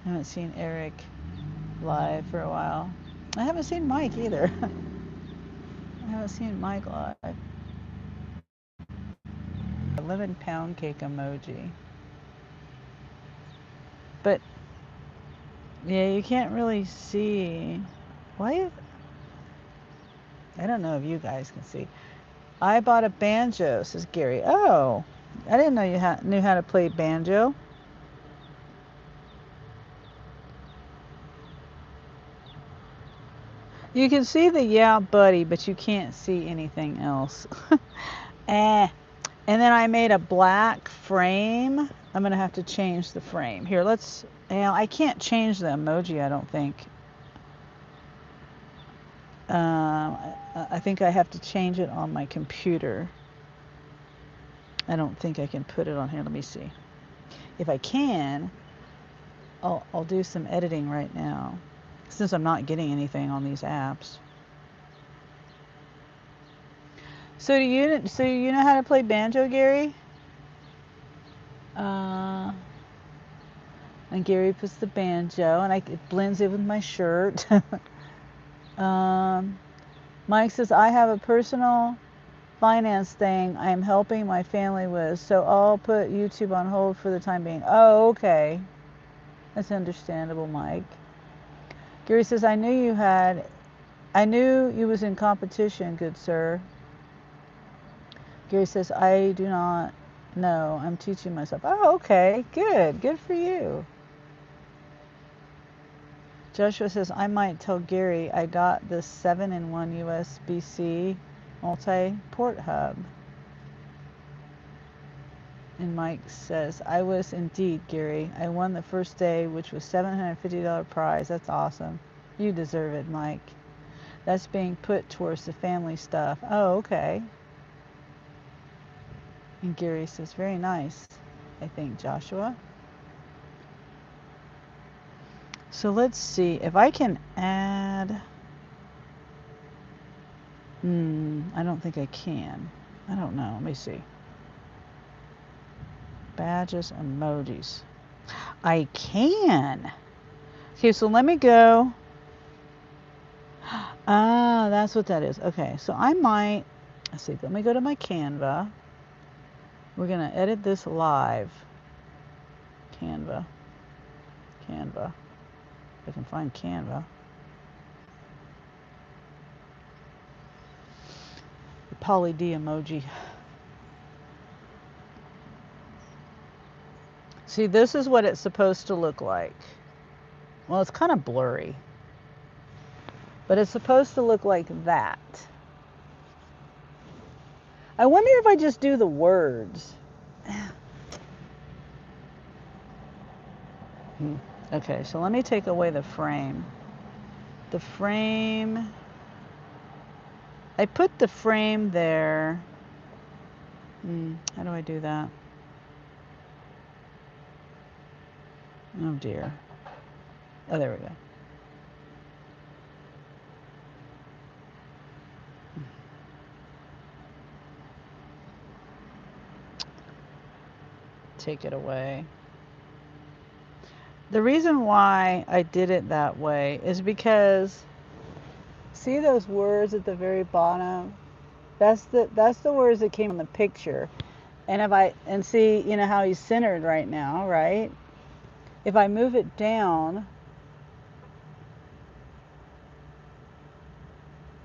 I haven't seen Eric live for a while. I haven't seen Mike either. I haven't seen Mike live. 11 pound cake emoji. But yeah, you can't really see. Why? I don't know if you guys can see. I bought a banjo, says Gary. Oh, I didn't know you knew how to play banjo. You can see the yeah, buddy, but you can't see anything else. eh. And then I made a black frame. I'm going to have to change the frame. Here, I can't change the emoji, I don't think. I think I have to change it on my computer. I don't think I can put it on here. Let me see. If I can, I'll do some editing right now, since I'm not getting anything on these apps. So you know how to play banjo, Gary? And Gary puts the banjo, and it blends in with my shirt. Mike says, I have a personal finance thing I am helping my family with, so I'll put YouTube on hold for the time being. Oh, okay. That's understandable, Mike. Gary says, I knew you was in competition, good sir. Gary says, I do not know. I'm teaching myself. Oh, okay. Good. Good for you. Joshua says, I might tell Gary I got this 7-in-1 USB-C multi-port hub. And Mike says, I was indeed, Gary. I won the first day, which was $750 prize. That's awesome. You deserve it, Mike. That's being put towards the family stuff. Oh, okay. And Gary says, very nice, I think, Joshua. So let's see if I can add. I don't think I can. I don't know. Let me see. Badges, emojis. I can. Okay, so let me go. Ah, that's what that is. Okay, so I might, let's see, let me go to my Canva. We're going to edit this live. Canva. If I can find Canva. The Polly D emoji. See, this is what it's supposed to look like. Well, it's kind of blurry. But it's supposed to look like that. I wonder if I just do the words. Okay, so let me take away the frame. The frame, I put the frame there. How do I do that? Oh dear. Oh, there we go. Take it away. The reason why I did it that way is because see those words at the very bottom? That's the words that came on the picture. And if I and see, you know how he's centered right now, right? If I move it down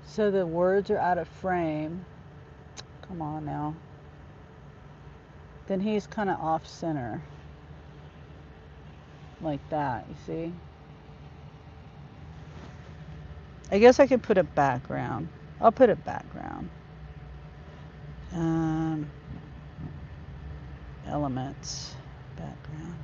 so the words are out of frame, come on now, then he's kind of off center. Like that, you see? I guess I could put a background. I'll put a background. Elements, background.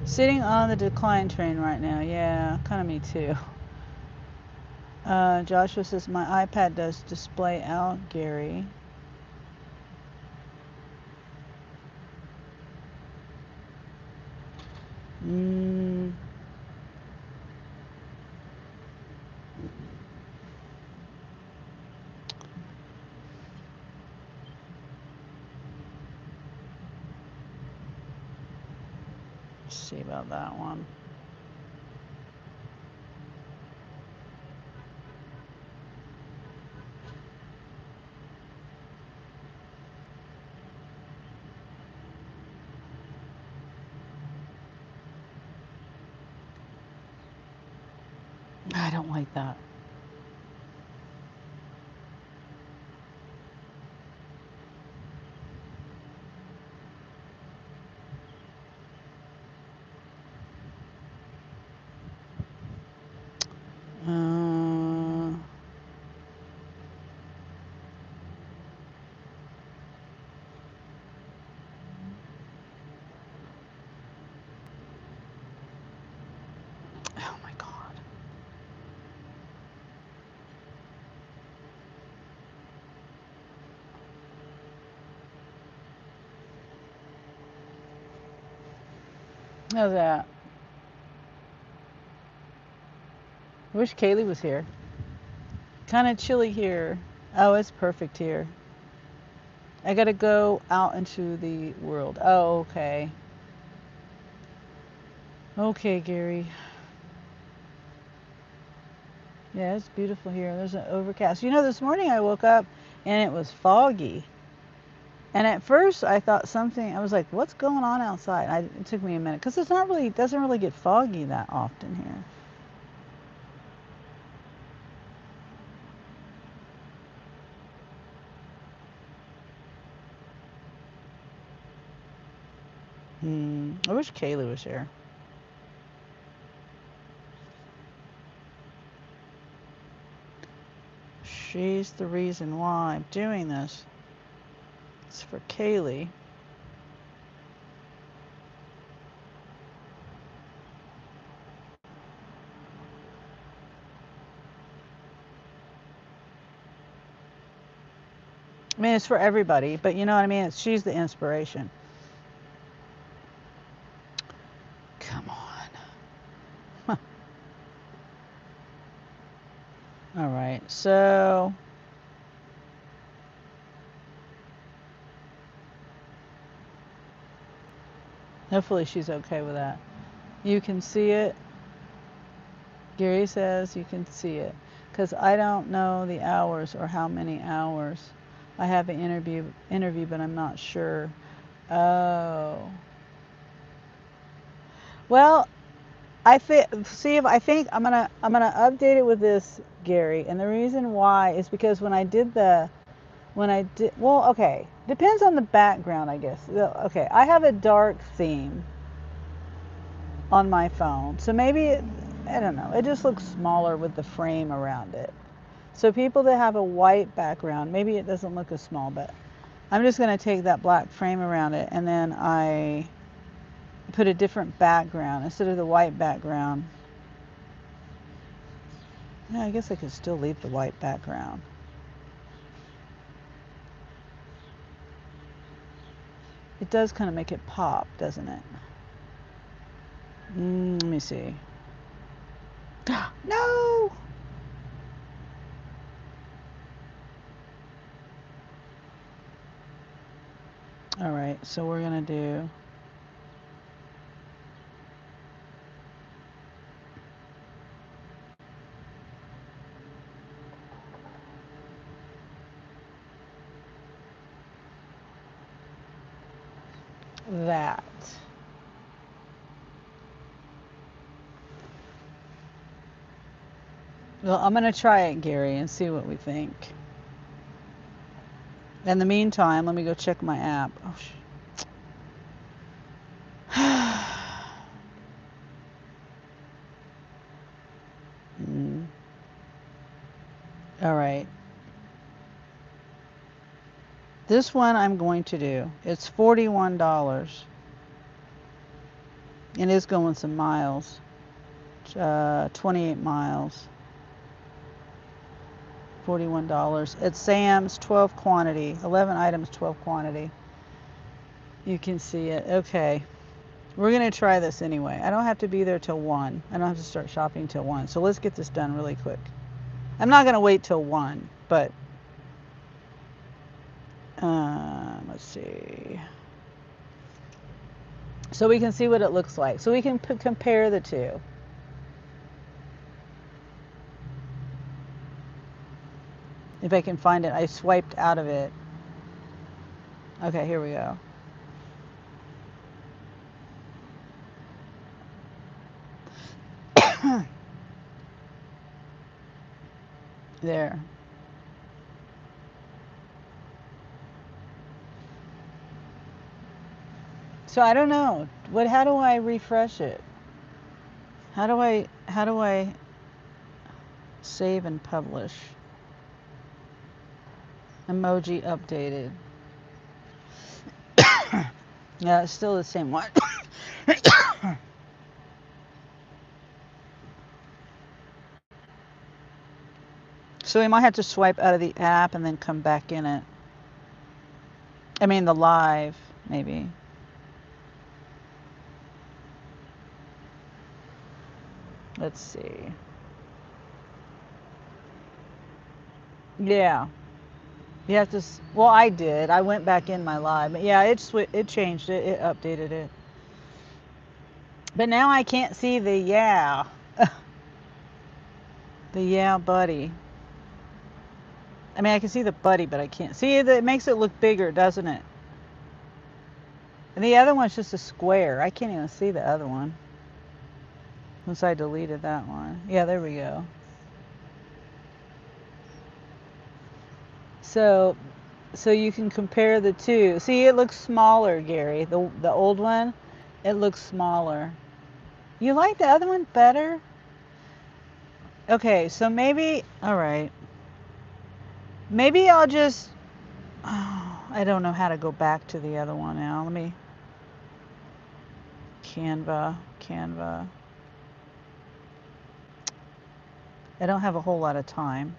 Sitting on the decline train right now. Yeah, kind of me too. Joshua says, my iPad does display out, Gary. Let's see about that one. I don't like that. Oh my God. How's that? I wish Kaylee was here. Kind of chilly here. Oh, it's perfect here. I gotta go out into the world. Oh, okay. Okay, Gary. Yeah, it's beautiful here. There's an overcast. You know, this morning I woke up and it was foggy. And at first I thought something, I was like, what's going on outside? It took me a minute because it doesn't really get foggy that often here. I wish Kaylee was here. She's the reason why I'm doing this. It's for Kaylee. I mean, it's for everybody, but you know what I mean? She's the inspiration. Come on. Huh. All right, so hopefully she's okay with that. You can see it. Gary says you can see it. Because I don't know the hours or how many hours. I have an interview, but I'm not sure. Oh. Well, I think I'm gonna update it with this, Gary. And the reason why is because when I did well, okay, depends on the background, I guess. Okay, I have a dark theme on my phone, so maybe I don't know. It just looks smaller with the frame around it. So people that have a white background, maybe it doesn't look as small, but I'm just going to take that black frame around it, and then put a different background instead of the white background. Yeah, I guess I could still leave the white background. It does kind of make it pop, doesn't it? Let me see. No! All right, so we're going to do that. Well, I'm going to try it, Gary, and see what we think. In the meantime, let me go check my app. Oh, All right. This one I'm going to do. It's $41. It is going some miles. 28 miles. $41. It's Sam's 12 quantity. 11 items, 12 quantity. You can see it. Okay. We're going to try this anyway. I don't have to be there till 1. I don't have to start shopping till 1. So let's get this done really quick. I'm not going to wait till 1, but let's see. So we can see what it looks like. So we can compare the two. If I can find it. I swiped out of it. Okay, here we go. There. So I don't know. How do I refresh it? How do I save and publish? Emoji updated. Yeah, it's still the same one. So we might have to swipe out of the app and then come back in it. I mean the live, maybe. Let's see. Yeah. You have to, well, I did. I went back in my live. But yeah, it changed it. It updated it. But now I can't see the yeah. The yeah buddy. I mean, I can see the buddy, but I can't. See, it makes it look bigger, doesn't it? And the other one's just a square. I can't even see the other one. Once I deleted that one. Yeah, there we go. So you can compare the two. See, it looks smaller, Gary. The old one, it looks smaller. You like the other one better? Okay, so maybe, all right. Maybe I'll just, oh, I don't know how to go back to the other one now. Let me, Canva. I don't have a whole lot of time.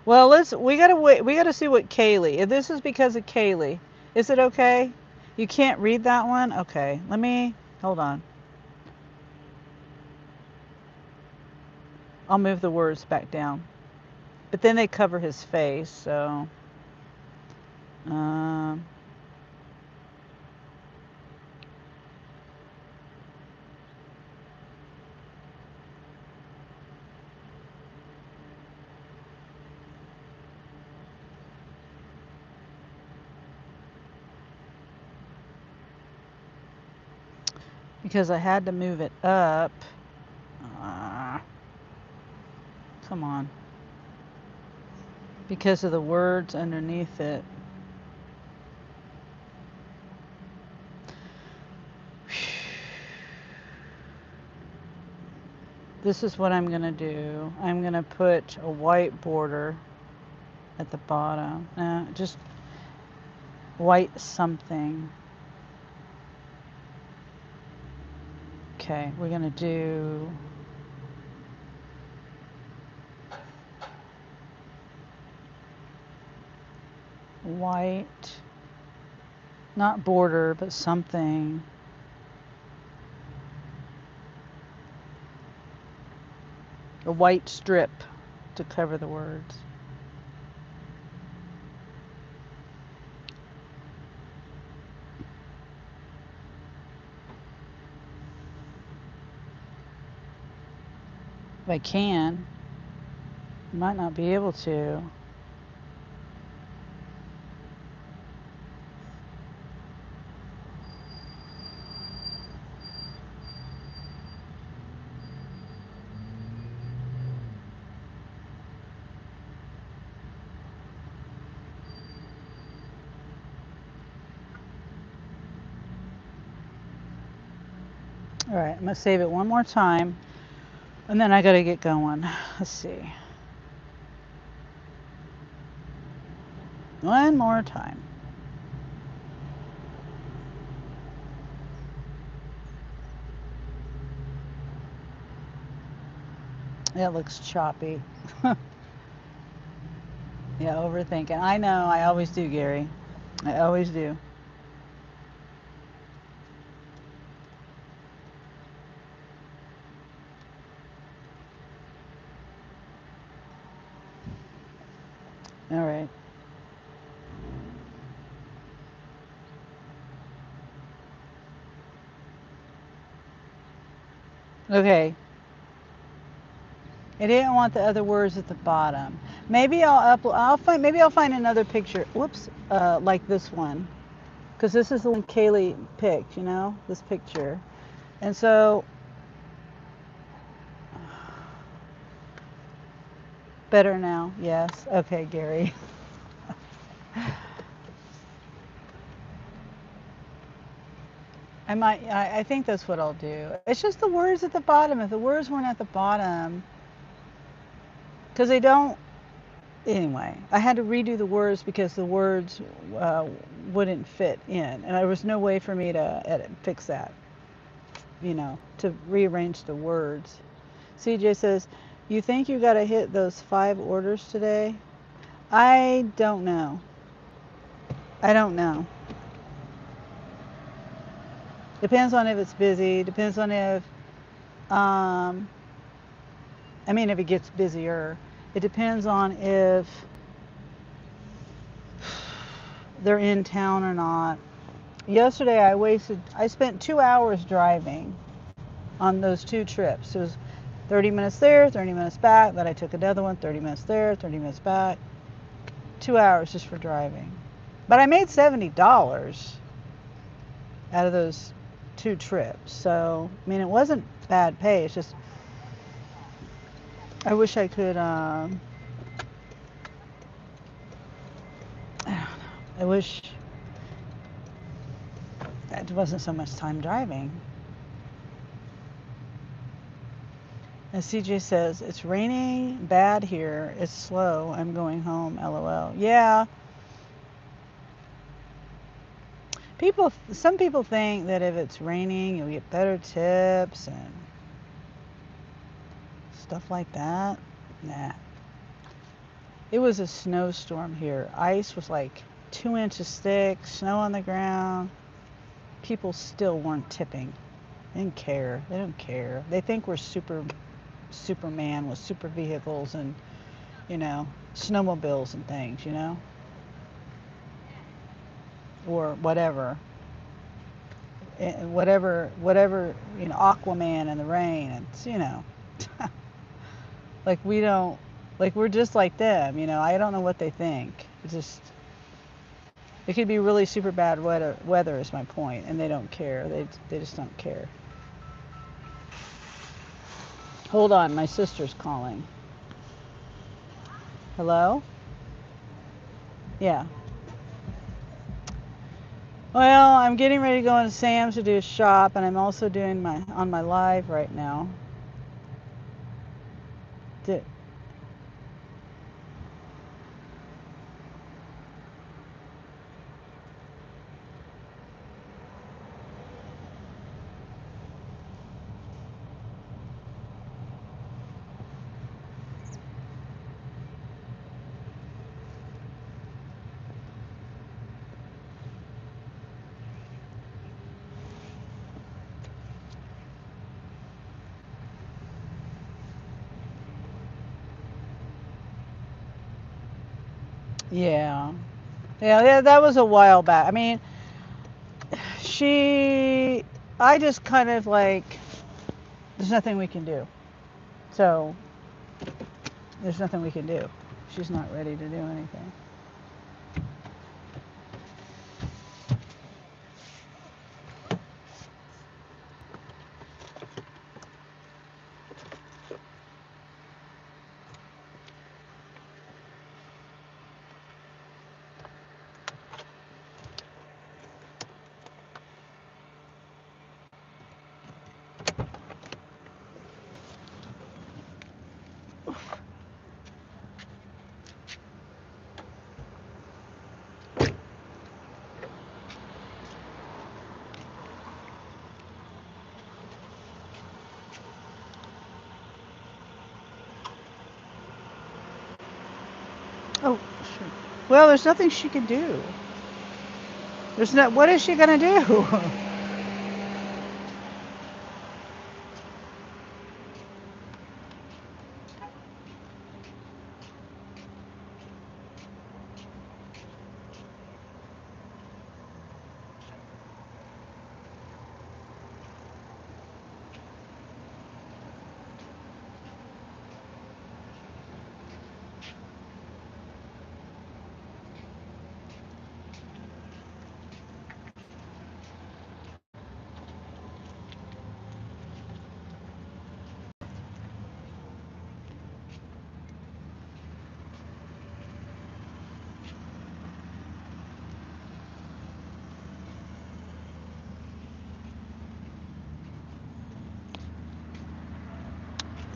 Well, we gotta wait. We gotta see what Kaylee. If this is because of Kaylee, is it okay? You can't read that one? Okay, hold on. I'll move the words back down. But then they cover his face, so. Because I had to move it up. Come on. Because of the words underneath it. This is what I'm going to do. I'm going to put a white border at the bottom. Just white something. Okay, we're going to do white, not border, but something. A white strip to cover the words. If I can, might not be able to. All right, I'm going to save it one more time, and then I got to get going. Let's see. One more time. It looks choppy. Yeah, overthinking. I know, I always do, Gary. I always do. All right. Okay. I didn't want the other words at the bottom. Maybe I'll find another picture. Whoops. Like this one. Because this is the one Kaylee picked, you know, this picture. And so, better now, yes. Okay, Gary. I think that's what I'll do. It's just the words at the bottom. If the words weren't at the bottom, because they don't, anyway, I had to redo the words because the words wouldn't fit in. And there was no way for me to fix that, you know, to rearrange the words. CJ says, you think you got to hit those 5 orders today? I don't know. I don't know. Depends on if it's busy. Depends on if, if it gets busier. It depends on if they're in town or not. Yesterday I spent 2 hours driving on those 2 trips. It was 30 minutes there, 30 minutes back. Then I took another one, 30 minutes there, 30 minutes back. 2 hours just for driving. But I made $70 out of those 2 trips. So, I mean, it wasn't bad pay. It's just, I wish I could, I don't know. I wish it wasn't so much time driving. As CJ says, it's raining bad here. It's slow. I'm going home. LOL. Yeah. Some people think that if it's raining, you'll get better tips and stuff like that. Nah. It was a snowstorm here. Ice was like 2 inches thick, snow on the ground. People still weren't tipping. They didn't care. They don't care. They think we're Superman with super vehicles and, you know, snowmobiles and things, you know? Or whatever. Whatever, you know, Aquaman in the rain. It's, you know, like we don't, like we're just like them, you know? I don't know what they think. It's just, it could be really super bad weather is my point, and they don't care. They just don't care. Hold on, my sister's calling. Hello? Yeah. Well, I'm getting ready to go into Sam's to do a shop, and I'm also doing on my live right now. Yeah. Yeah, that was a while back. I mean, I just kind of like, there's nothing we can do. So, there's nothing we can do. She's not ready to do anything. Oh, sure. Well, there's nothing she can do. What is she going to do?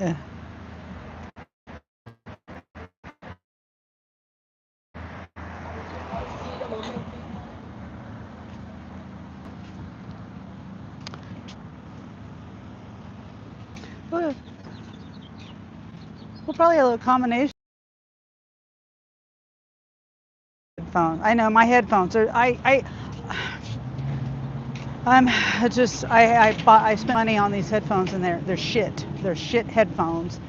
Eh. Well, probably a little combination of headphones. I know my headphones are. I'm just. I spent money on these headphones and they're shit. They're shit headphones.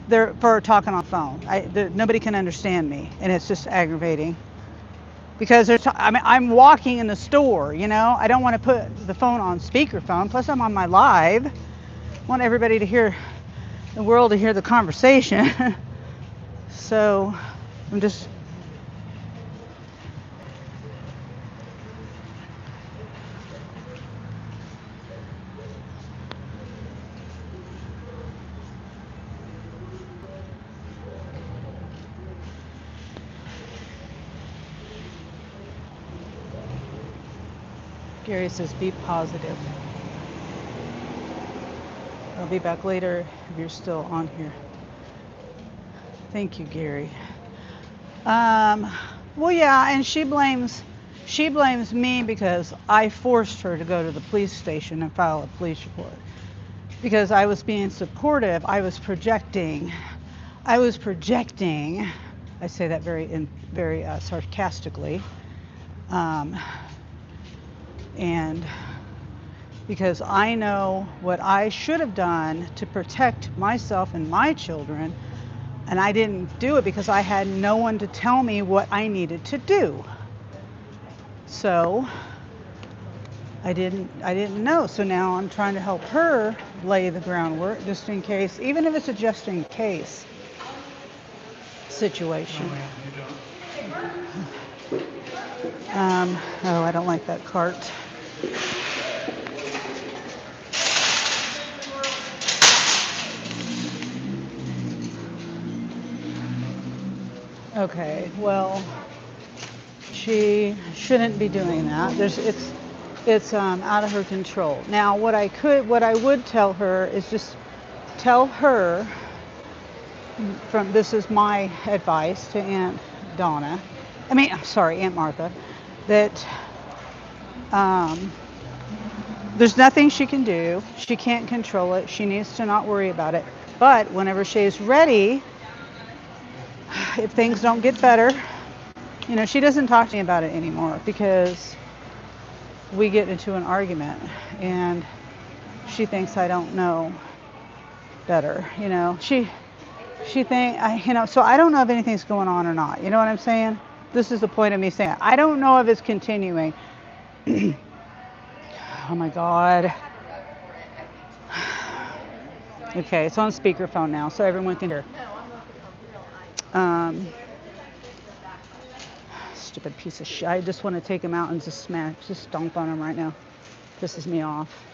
They're for talking on the phone. Nobody can understand me, and it's just aggravating. Because I'm walking in the store, you know. I don't want to put the phone on speakerphone. Plus, I'm on my live. I want everybody to hear, the world to hear the conversation. So, I'm just. Gary says, be positive. I'll be back later if you're still on here. Thank you, Gary. Um, well, yeah, and she blames me because I forced her to go to the police station and file a police report. Because I was being supportive, I was projecting. I say that very sarcastically, um, and because I know what I should have done to protect myself and my children, and I didn't do it because I had no one to tell me what I needed to do. So I didn't know. So now I'm trying to help her lay the groundwork just in case, even if it's a just in case situation. Oh, I don't like that cart. Okay, well, she shouldn't be doing that. It's out of her control. Now, what I would tell her is just tell her this is my advice to Aunt Donna. Sorry, Aunt Martha, that um, there's nothing she can do. She can't control it. She needs to not worry about it. But whenever she's ready, if things don't get better, she doesn't talk to me about it anymore because we get into an argument and she thinks I don't know better. She think so I don't know if anything's going on or not. You know what I'm saying? This is the point of me saying it. I don't know if it's continuing. Oh my God. Okay, it's on speakerphone now, so everyone can hear. Um, Stupid piece of shit. I just want to take him out and just stomp on him right now. Pisses me off.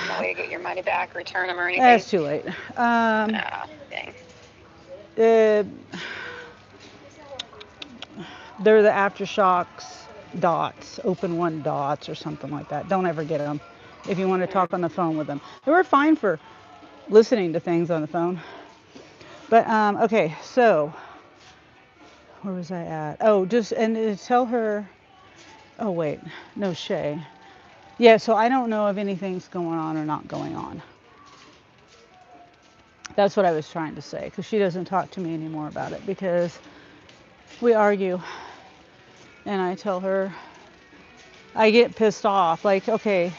No way to get your money back, return them or anything? It's too late. Dang. They're the Aftershocks dots, open one dots or something like that. Don't ever get them if you want to talk on the phone with them. They were fine for listening to things on the phone. But okay, so where was I at? Oh, just and tell her. Oh wait, no, Shay. Yeah, so I don't know if anything's going on or not going on. That's what I was trying to say, because she doesn't talk to me anymore about it because we argue, and I tell her I get pissed off. Like, okay,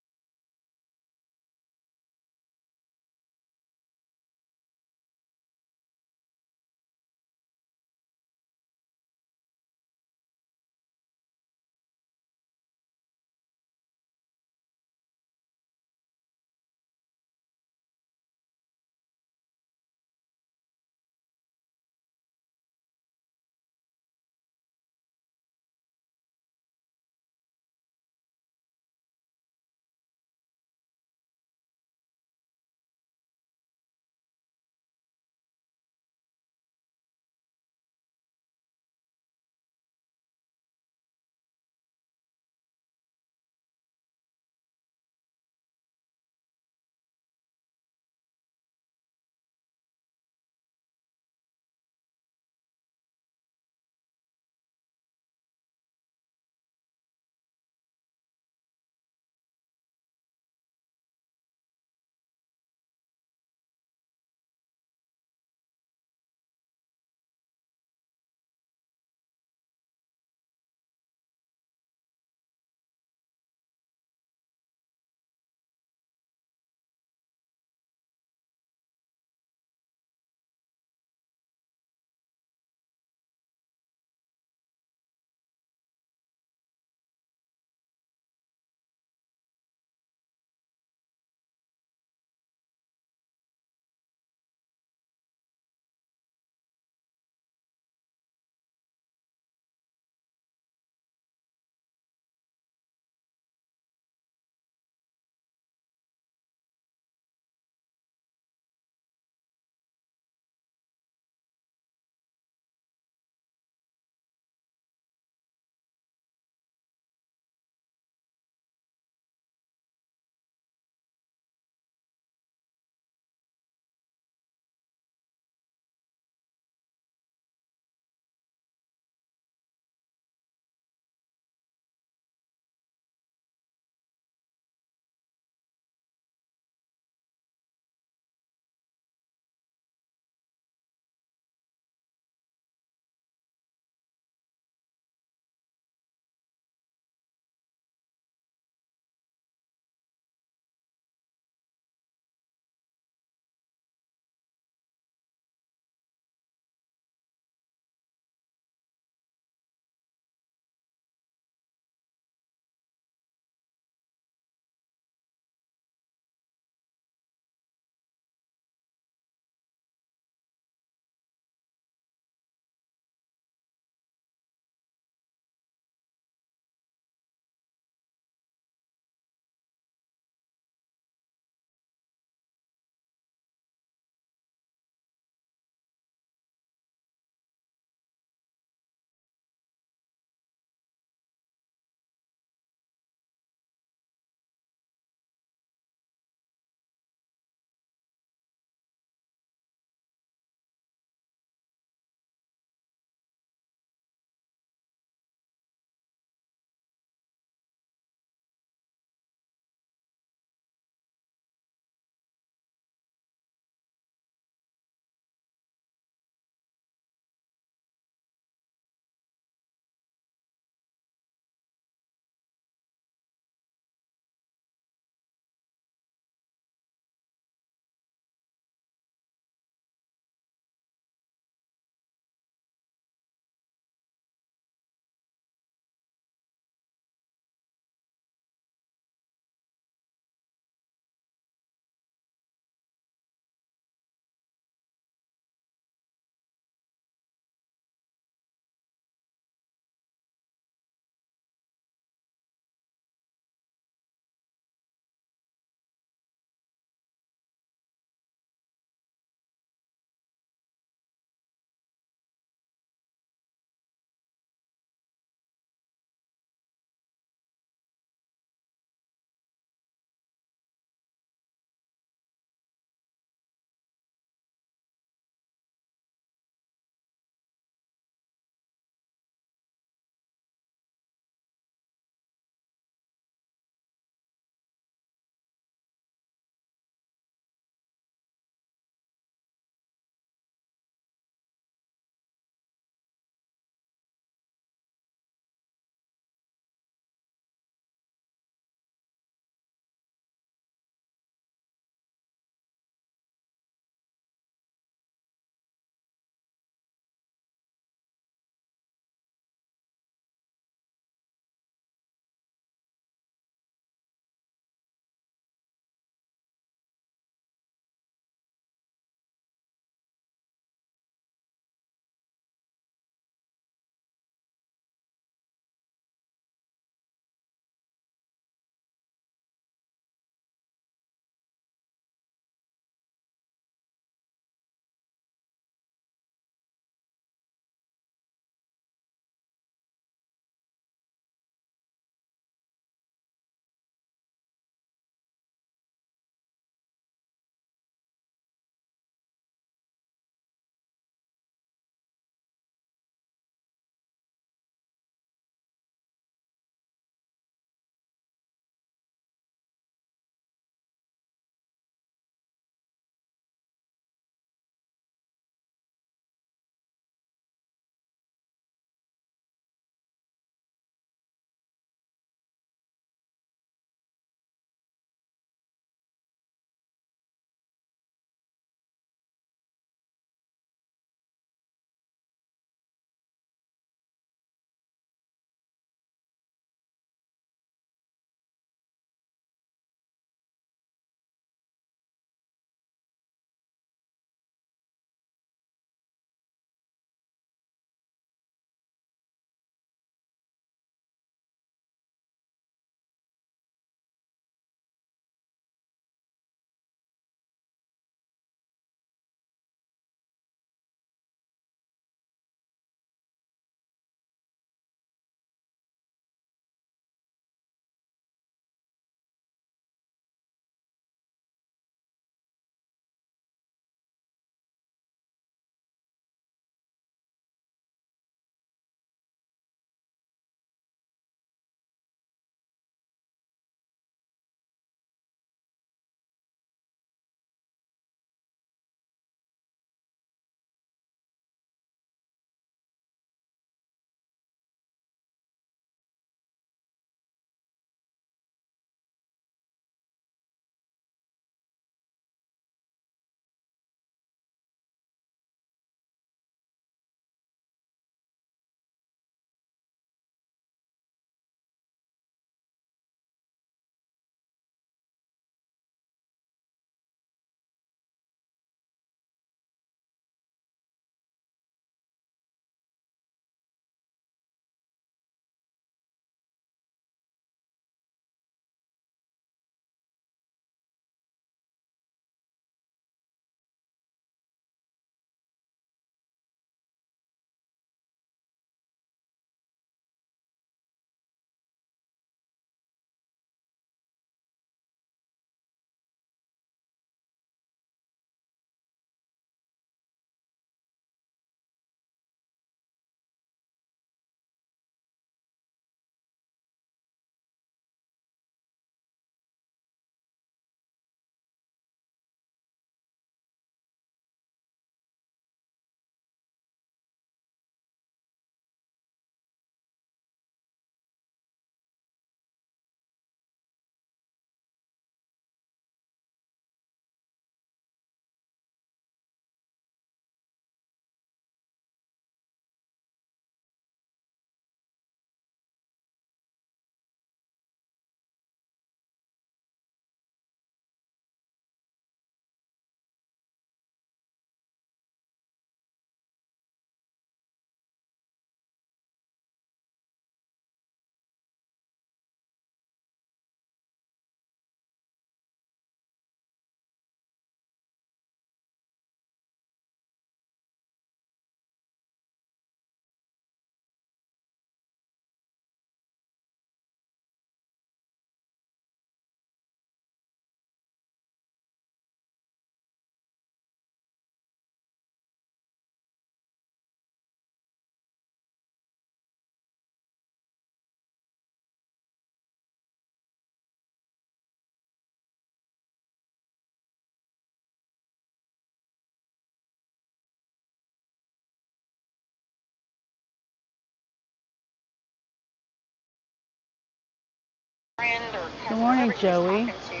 friend or Good cousin, morning, whoever he was Joey. talking to,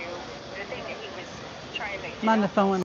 the thing that he was trying to I'm on the phone with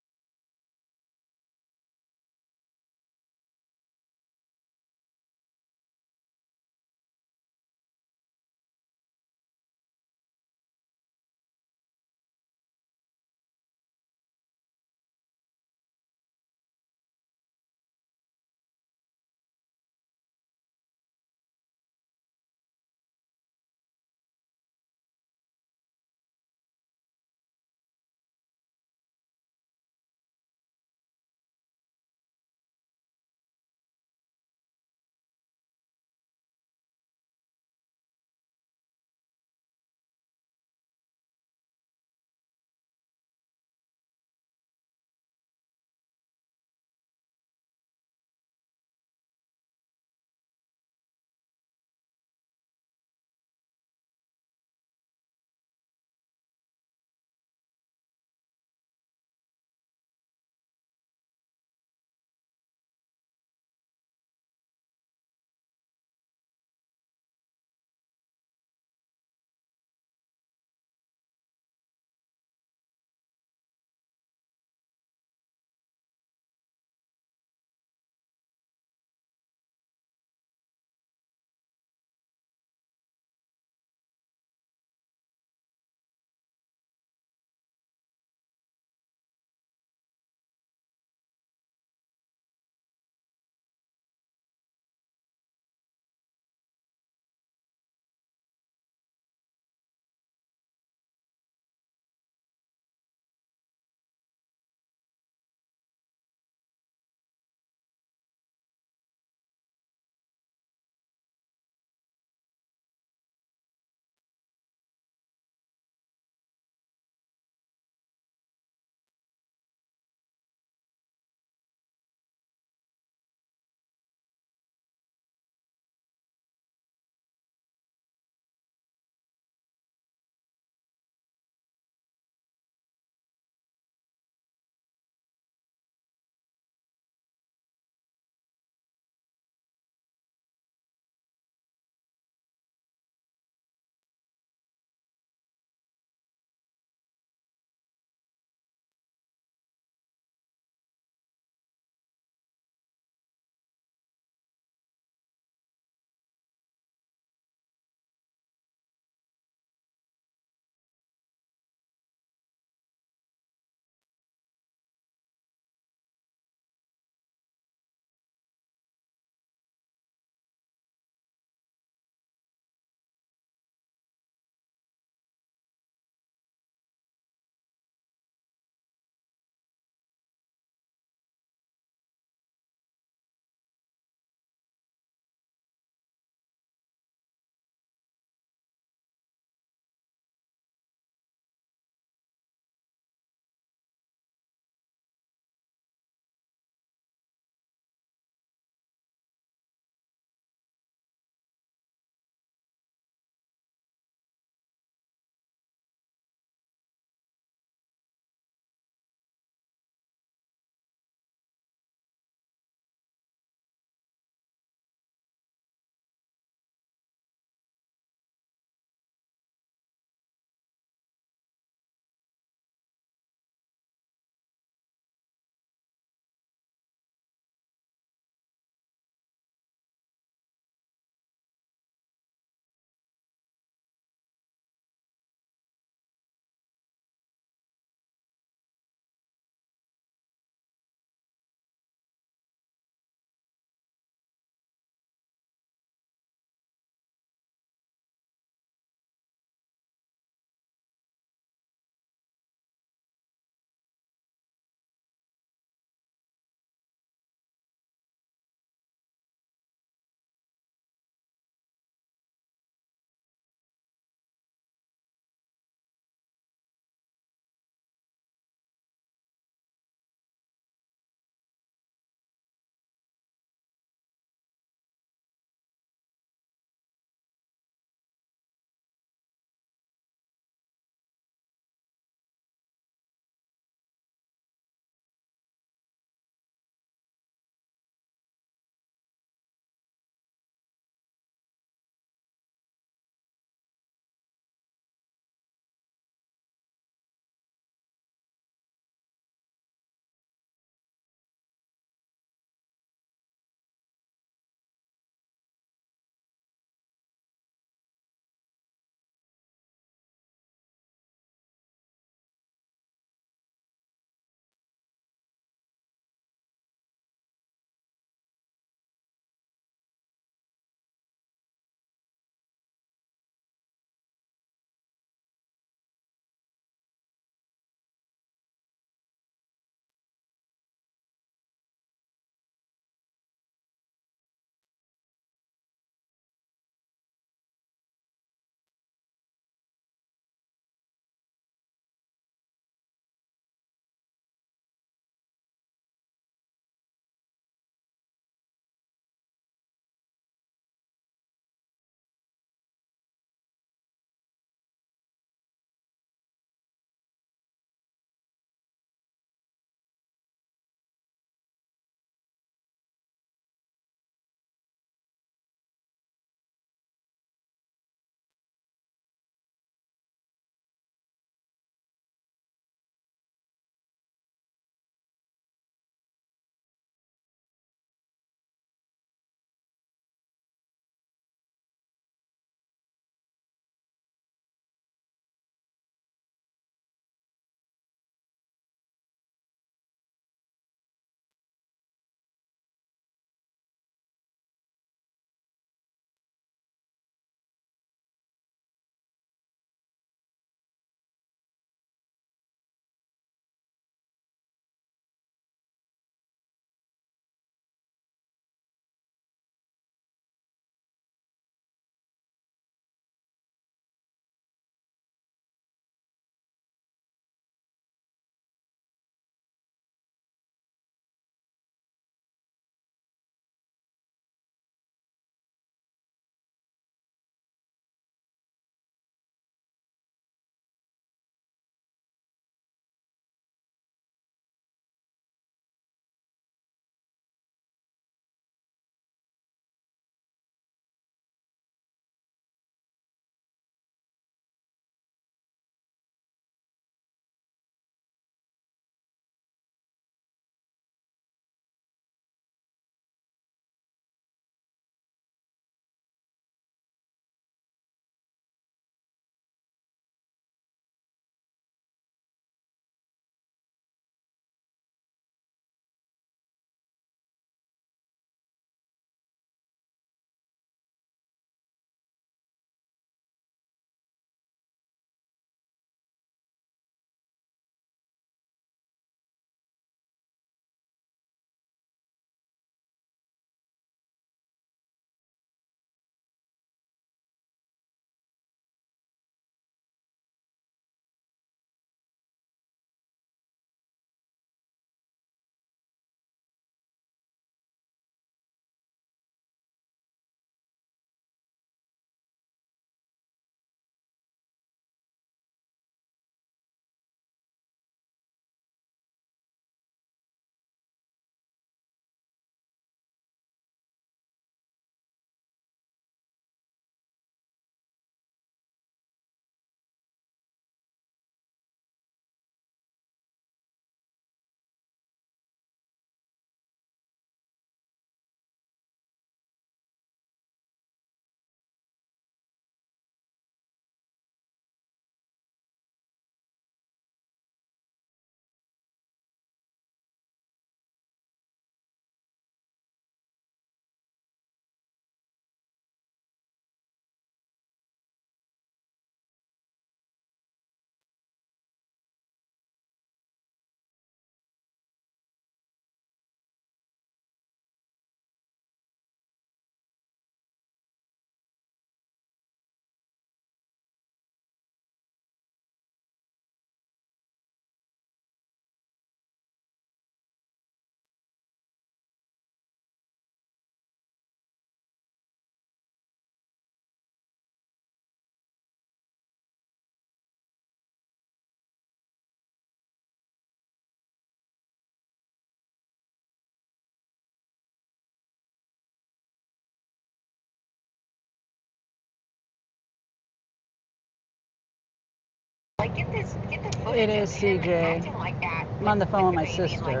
Like, get the It footage is of him CJ. acting like that. I'm on the phone with my the baby and, sister. like,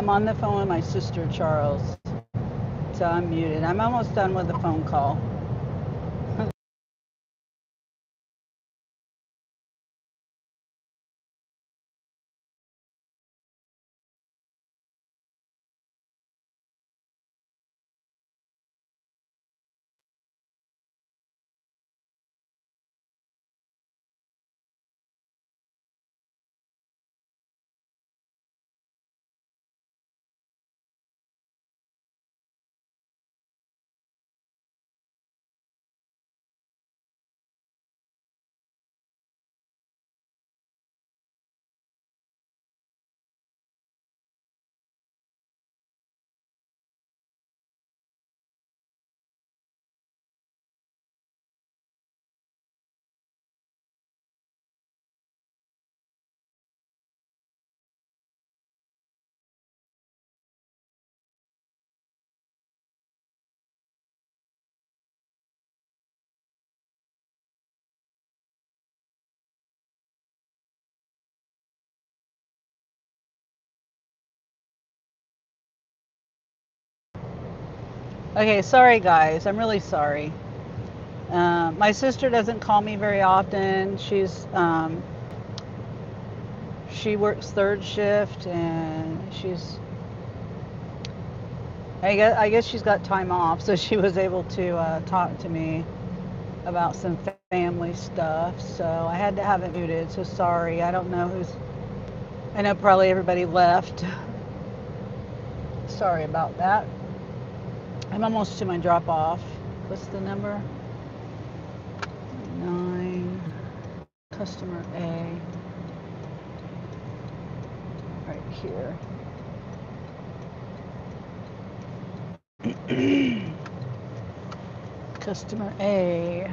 I'm on the phone with my sister, Charles. So I'm muted. I'm almost done with the phone call. Okay, sorry guys. I'm really sorry. My sister doesn't call me very often. She works third shift, and I guess she's got time off, so she was able to talk to me about some family stuff. So I had to have it muted. So sorry. I don't know who's. I know probably everybody left. Sorry about that. I'm almost to my drop off. What's the number? 9. Customer A. Right here. Customer A.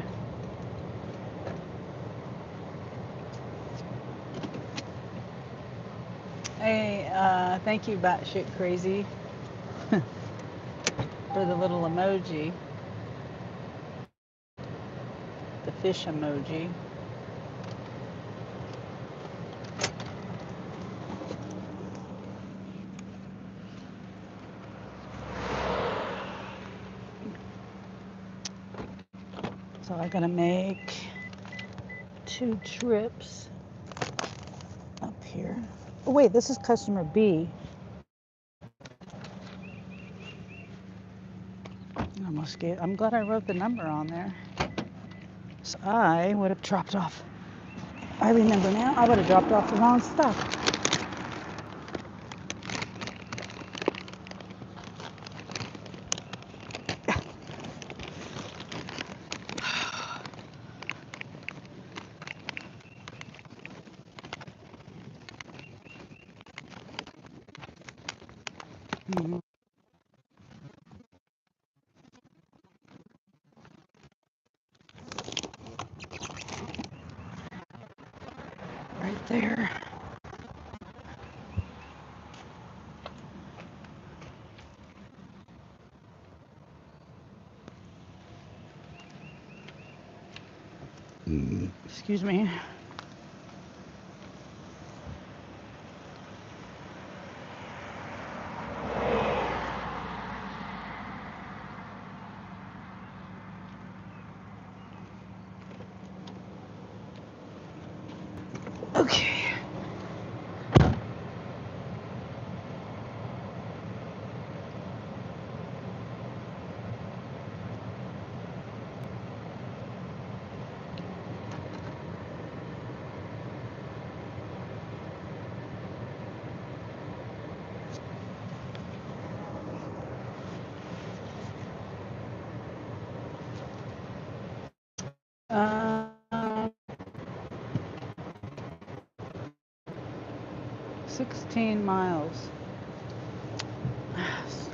Hey, thank you, batshit crazy, for the little emoji, the fish emoji. So I gotta make 2 trips up here. Oh wait, this is customer B. I'm glad I wrote the number on there. So I would have dropped off. I remember now, I would have dropped off the wrong stuff. Right there. Excuse me. Okay. Um, 16 miles.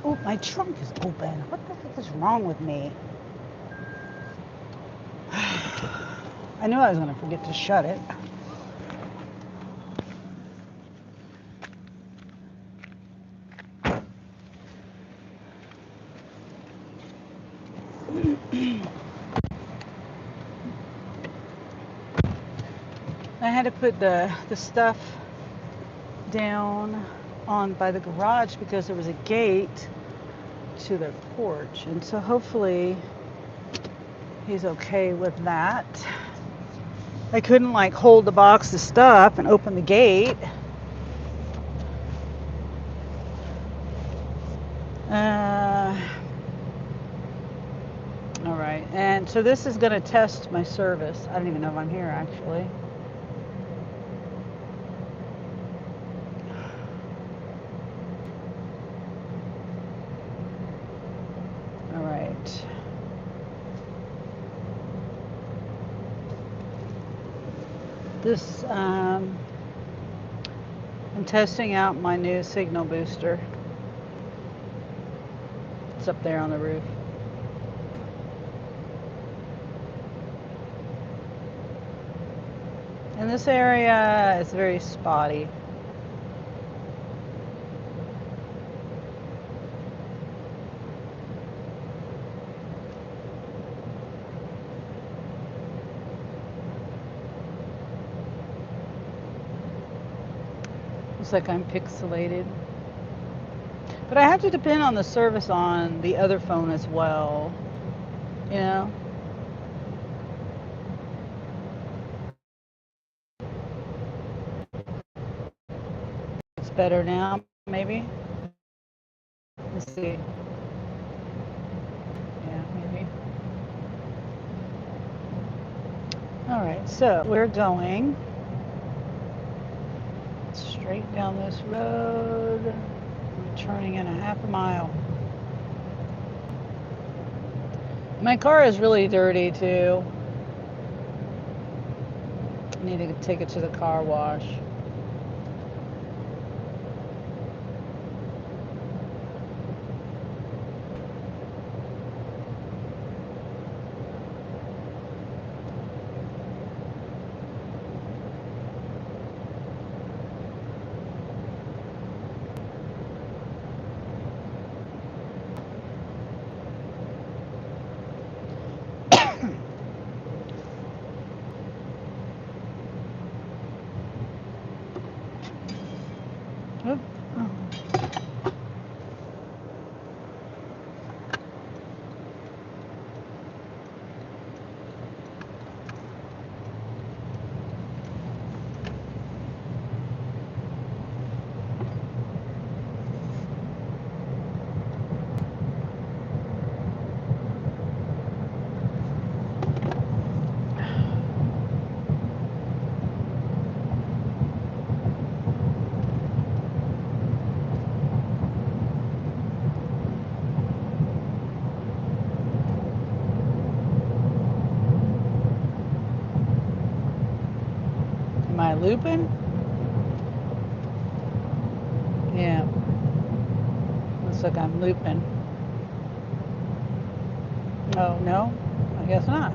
Oh, my trunk is open. What the heck is wrong with me? I knew I was going to forget to shut it. I had to put the stuff down on by the garage because there was a gate to their porch. And so hopefully he's okay with that. I couldn't like hold the box of stuff and open the gate. All right, and so this is going to test my service. I don't even know if I'm here actually. All right. This, I'm testing out my new signal booster. It's up there on the roof. And this area is very spotty. Looks like I'm pixelated. But I have to depend on the service on the other phone as well. You know? It's better now, maybe? Let's see. Yeah, maybe. All right, so we're going straight down this road. We're turning in a half a mile. My car is really dirty too. I need to take it to the car wash. Oop. Oh. Am I looping? Yeah. Looks like I'm looping. Oh, no? I guess not.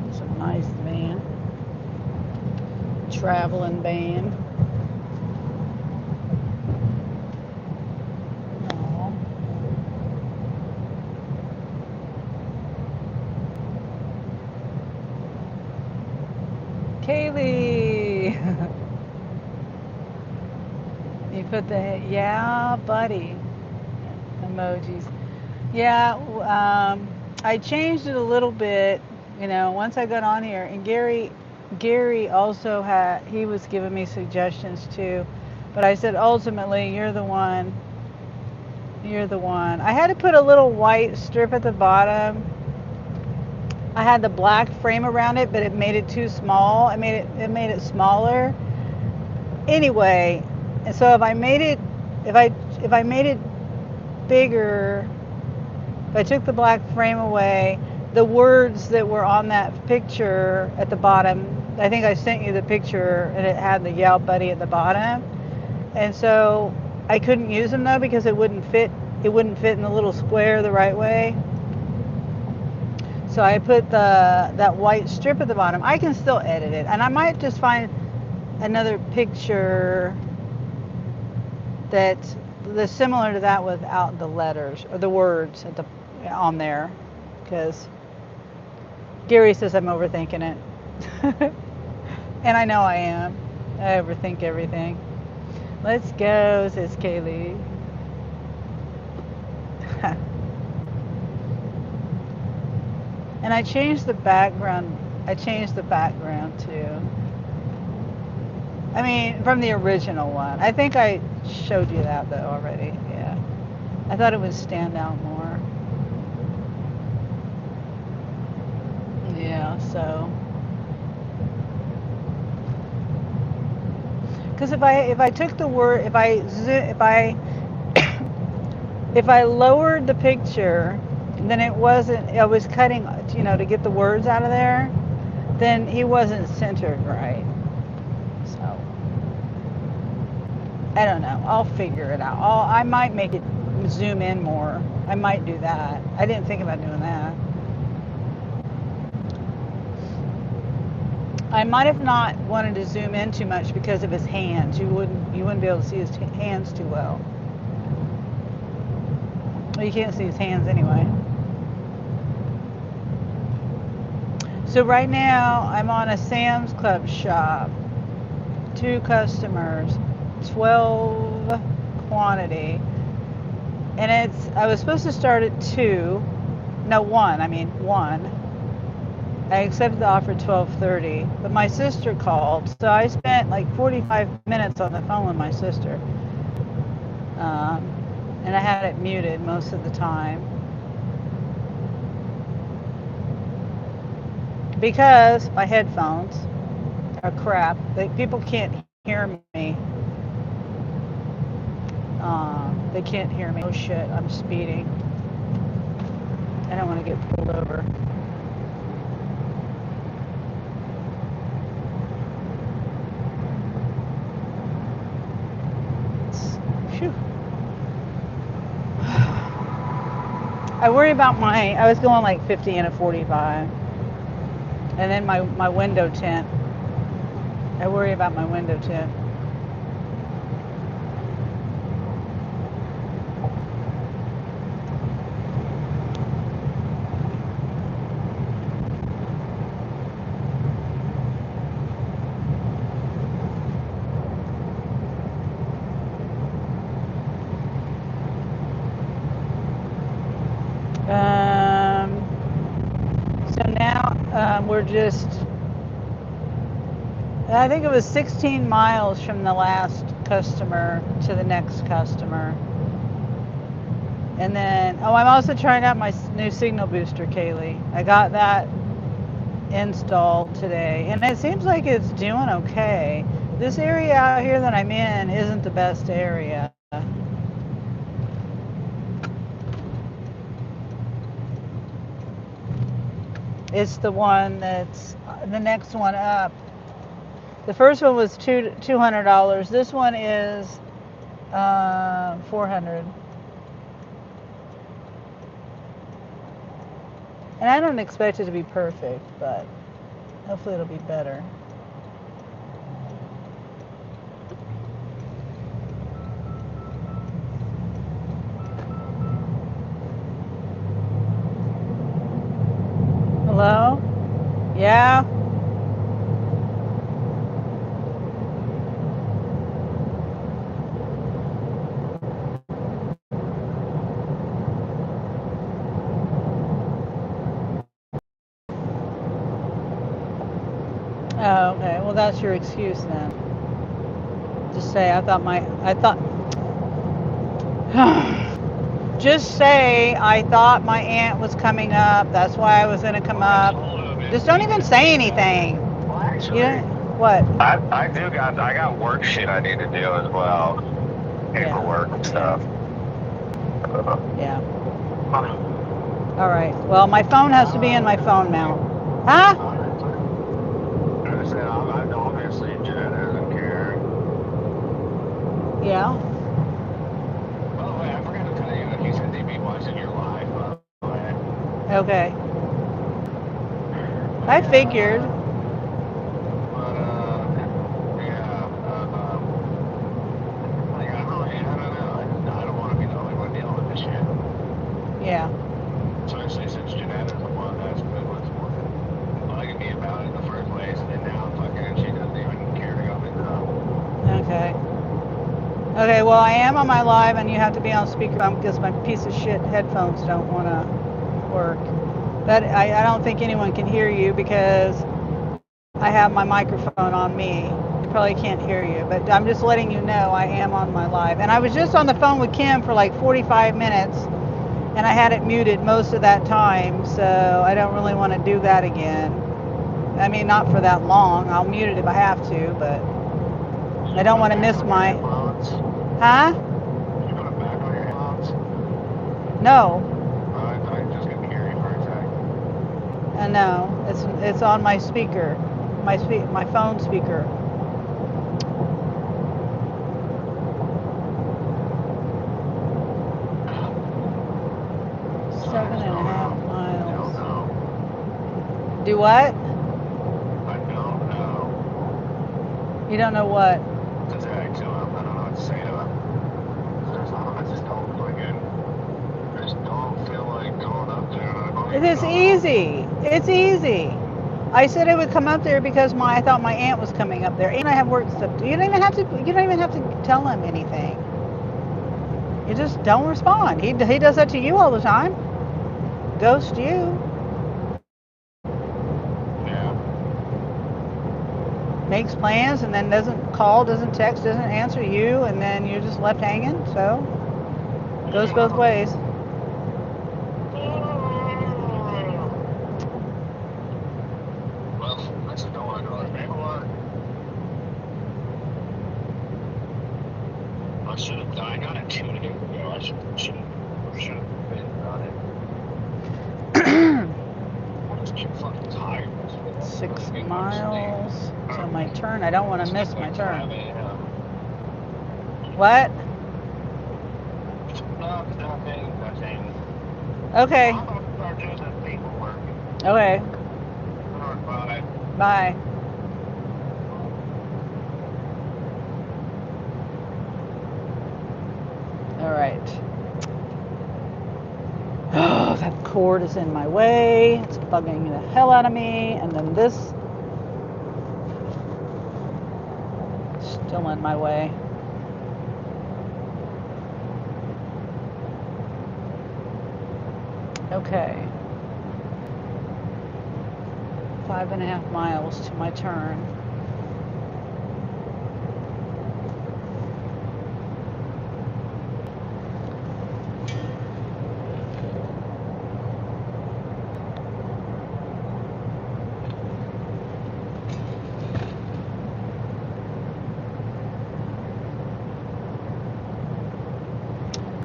It's a nice van. Traveling van. Aw. Kaylee! You put the, yeah, buddy, emojis. Yeah, I changed it a little bit, once I got on here. And Gary also he was giving me suggestions too. But I said, ultimately, you're the one. You're the one. I had to put a little white strip at the bottom. I had the black frame around it, but it made it too small. It made it smaller. Anyway, and so if I made it bigger, if I took the black frame away, the words that were on that picture at the bottom, I think I sent you the picture and it had the Yelp buddy at the bottom. And so I couldn't use them though because it wouldn't fit in the little square the right way. So I put that white strip at the bottom. I can still edit it, and I might just find another picture That the similar to that without the letters or the words at the on there, because Gary says I'm overthinking it, and I know I am. I overthink everything. Let's go, says Kaylee. And I changed the background. I changed the background too. I mean, from the original one. I think I showed you that though already. Yeah. I thought it would stand out more. Yeah, so because if I took the word if I lowered the picture, then it wasn't. I was cutting, to get the words out of there. Then he wasn't centered right. So I don't know. I'll figure it out. I might make it zoom in more. I might do that. I didn't think about doing that. I might have not wanted to zoom in too much because of his hands. You wouldn't be able to see his hands too well. Well, you can't see his hands anyway. So right now I'm on a Sam's Club shop. 2 customers, 12 quantity. And I was supposed to start at 2. No, 1. I mean 1. I accepted the offer at 12:30, but my sister called, so I spent like 45 minutes on the phone with my sister, um, and I had it muted most of the time because my headphones are crap. People can't hear me. They can't hear me. Oh shit! I'm speeding. I don't want to get pulled over. Phew. I worry about I was going like 50 and a 45. And then my window tint. I worry about my window tint. So now we're just, I think it was 16 miles from the last customer to the next customer. And then, I'm also trying out my new signal booster, Kaylee. I got that installed today, and it seems like it's doing okay. This area out here that I'm in isn't the best area. It's the one that's the next one up. The first one was $200. This one is 400. And I don't expect it to be perfect, but hopefully it'll be better. Hello? Yeah? Oh, okay. Well, that's your excuse then. Just say I thought just say I thought my aunt was coming up. That's why I was going to come up. Just don't even say anything. Well, actually, What? I got work shit I need to do as well. Paperwork and stuff. Yeah. All right. Well, my phone has to be in my phone mount. Huh? I said, obviously, Jen doesn't care. Yeah. By the way, I forgot to tell you that he said they'd be watching your live, by the way. Okay. I figured. But, yeah, like, I really had well, I am on my live, and you have to be on speakerphone because my piece of shit headphones don't want to work. But I don't think anyone can hear you because I have my microphone on me. They probably can't hear you, but I'm just letting you know I am on my live. And I was just on the phone with Kim for like 45 minutes, and I had it muted most of that time, so I don't really want to do that again. I mean, not for that long. I'll mute it if I have to, but I don't want to miss my... Huh? You put it back on your headphones? No. I thought you just couldn't hear you for a second. No, it's on my speaker, my phone speaker. Seven and a half miles. Do what? I don't know. You don't know what? To say to him, I don't know what to say to him. I just don't I just don't feel like going up there. It is easy. It's easy. I said I would come up there because I thought my aunt was coming up there, and I have work stuff. You don't even have to tell him anything. You just don't respond. He does that to you all the time. Ghost you. Yeah. Makes plans and then doesn't call, doesn't text, doesn't answer you, and then you're just left hanging. So goes both ways. Well, I just don't want to go to paperwork. I should have. I got it 2 days ago. I should have been on it. I just get fucking tired. 6 miles to my turn. I don't want to miss my turn. What? Nothing. Okay. I'm about to start doing this paperwork. Okay. Bye. Bye. All right. Oh, that cord is in my way. It's bugging the hell out of me. And then this still in my way. Okay. 5.5 miles to my turn.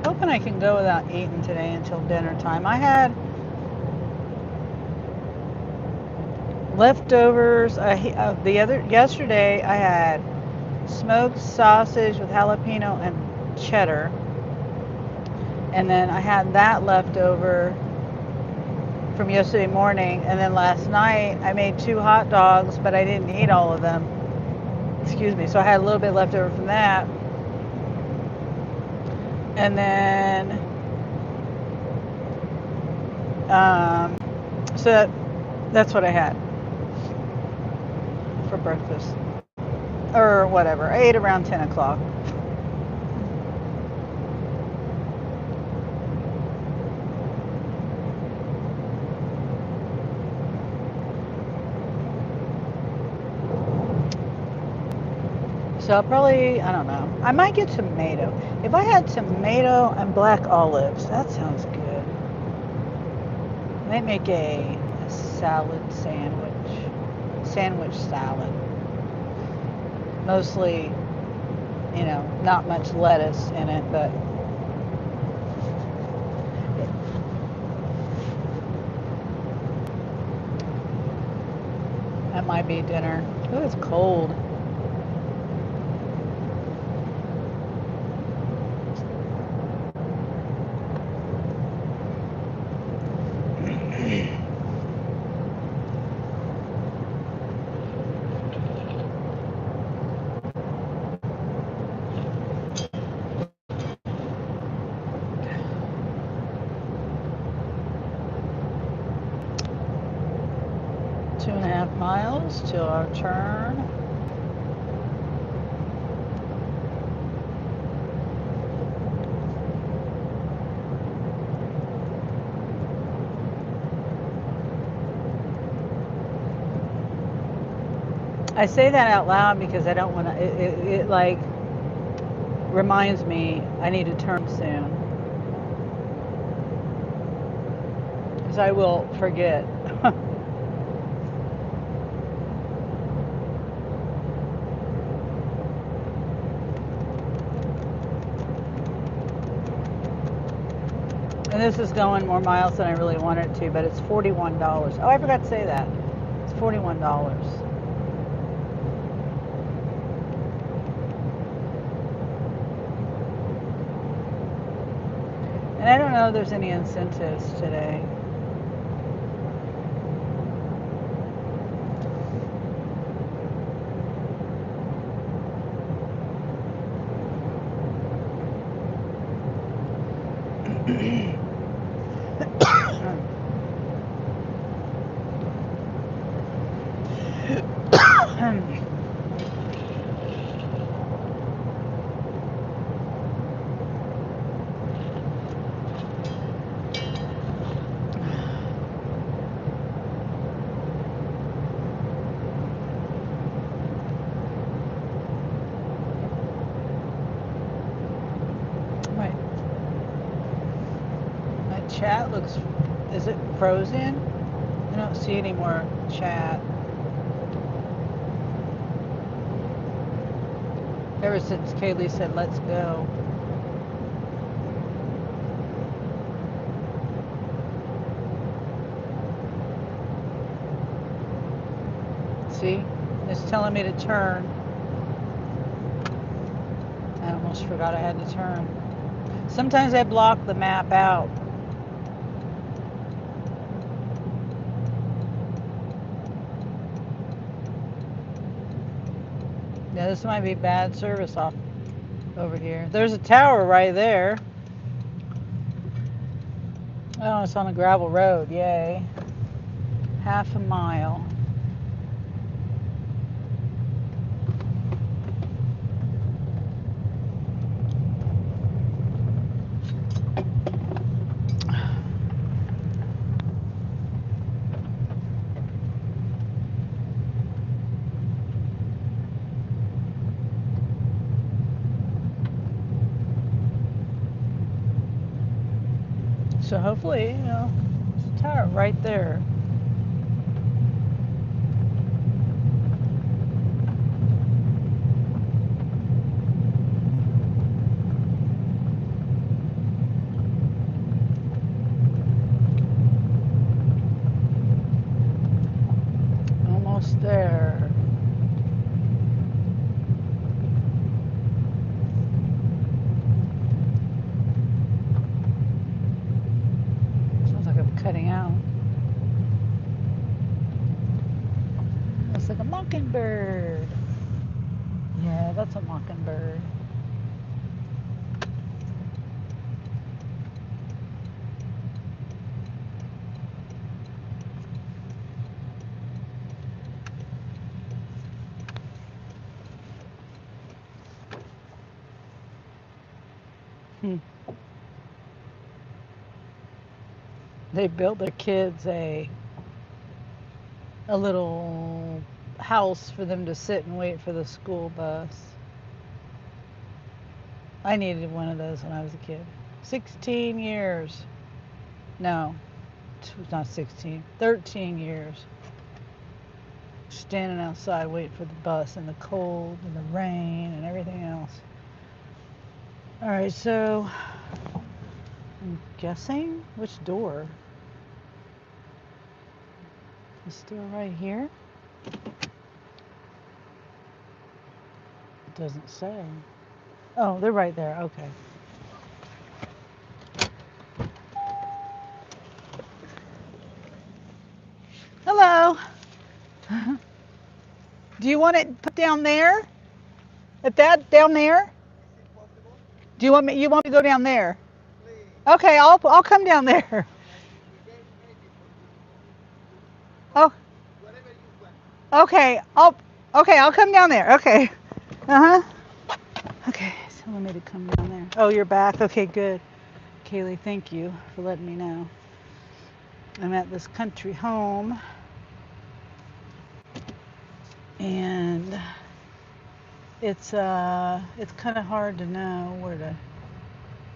Hoping I can go without eating today until dinner time. I had leftovers. Yesterday I had smoked sausage with jalapeno and cheddar, and then I had that left over from yesterday morning, and then last night I made 2 hot dogs, but I didn't eat all of them. Excuse me. So I had a little bit left over from that, and then so that's what I had for breakfast or whatever. I ate around 10 o'clock. So I'll probably, I don't know. I might get tomato. If I had tomato and black olives, that sounds good. I might make a salad sandwich salad. Mostly, not much lettuce in it, but that might be dinner. Ooh, it's cold. Two and a half miles till our turn. I say that out loud because I don't want to. It like reminds me I need to turn soon because I will forget. And this is going more miles than I really want it to, but it's $41. Oh, I forgot to say that. It's $41. And I don't know if there's any incentives today. My chat looks, is it frozen? I don't see any more chat. Ever since Kaylee said, let's go. See, it's telling me to turn. I almost forgot I had to turn. Sometimes I block the map out. Yeah, this might be bad service off over here. There's a tower right there. Oh, it's on a gravel road. Yay. Half a mile. So hopefully, you know, there's a tower right there. Almost there. Sounds like I'm cutting out. Looks like a mockingbird. Yeah, that's a mockingbird. They built their kids a little house for them to sit and wait for the school bus. I needed one of those when I was a kid. 16 years. No, it's not 16. 13 years. Standing outside waiting for the bus in the cold and the rain and everything else. All right, so I'm guessing which door? Is still right here? It doesn't say. Oh, they're right there. Okay. Hello. Do you want it put down there? At that down there? Do you want me? You want me to go down there? Okay, I'll come down there. Oh. Okay, I'll come down there. Okay. Uh-huh. Okay, so let me to come down there. Oh, you're back. Okay, good. Kaylee, thank you for letting me know. I'm at this country home and it's kind of hard to know where to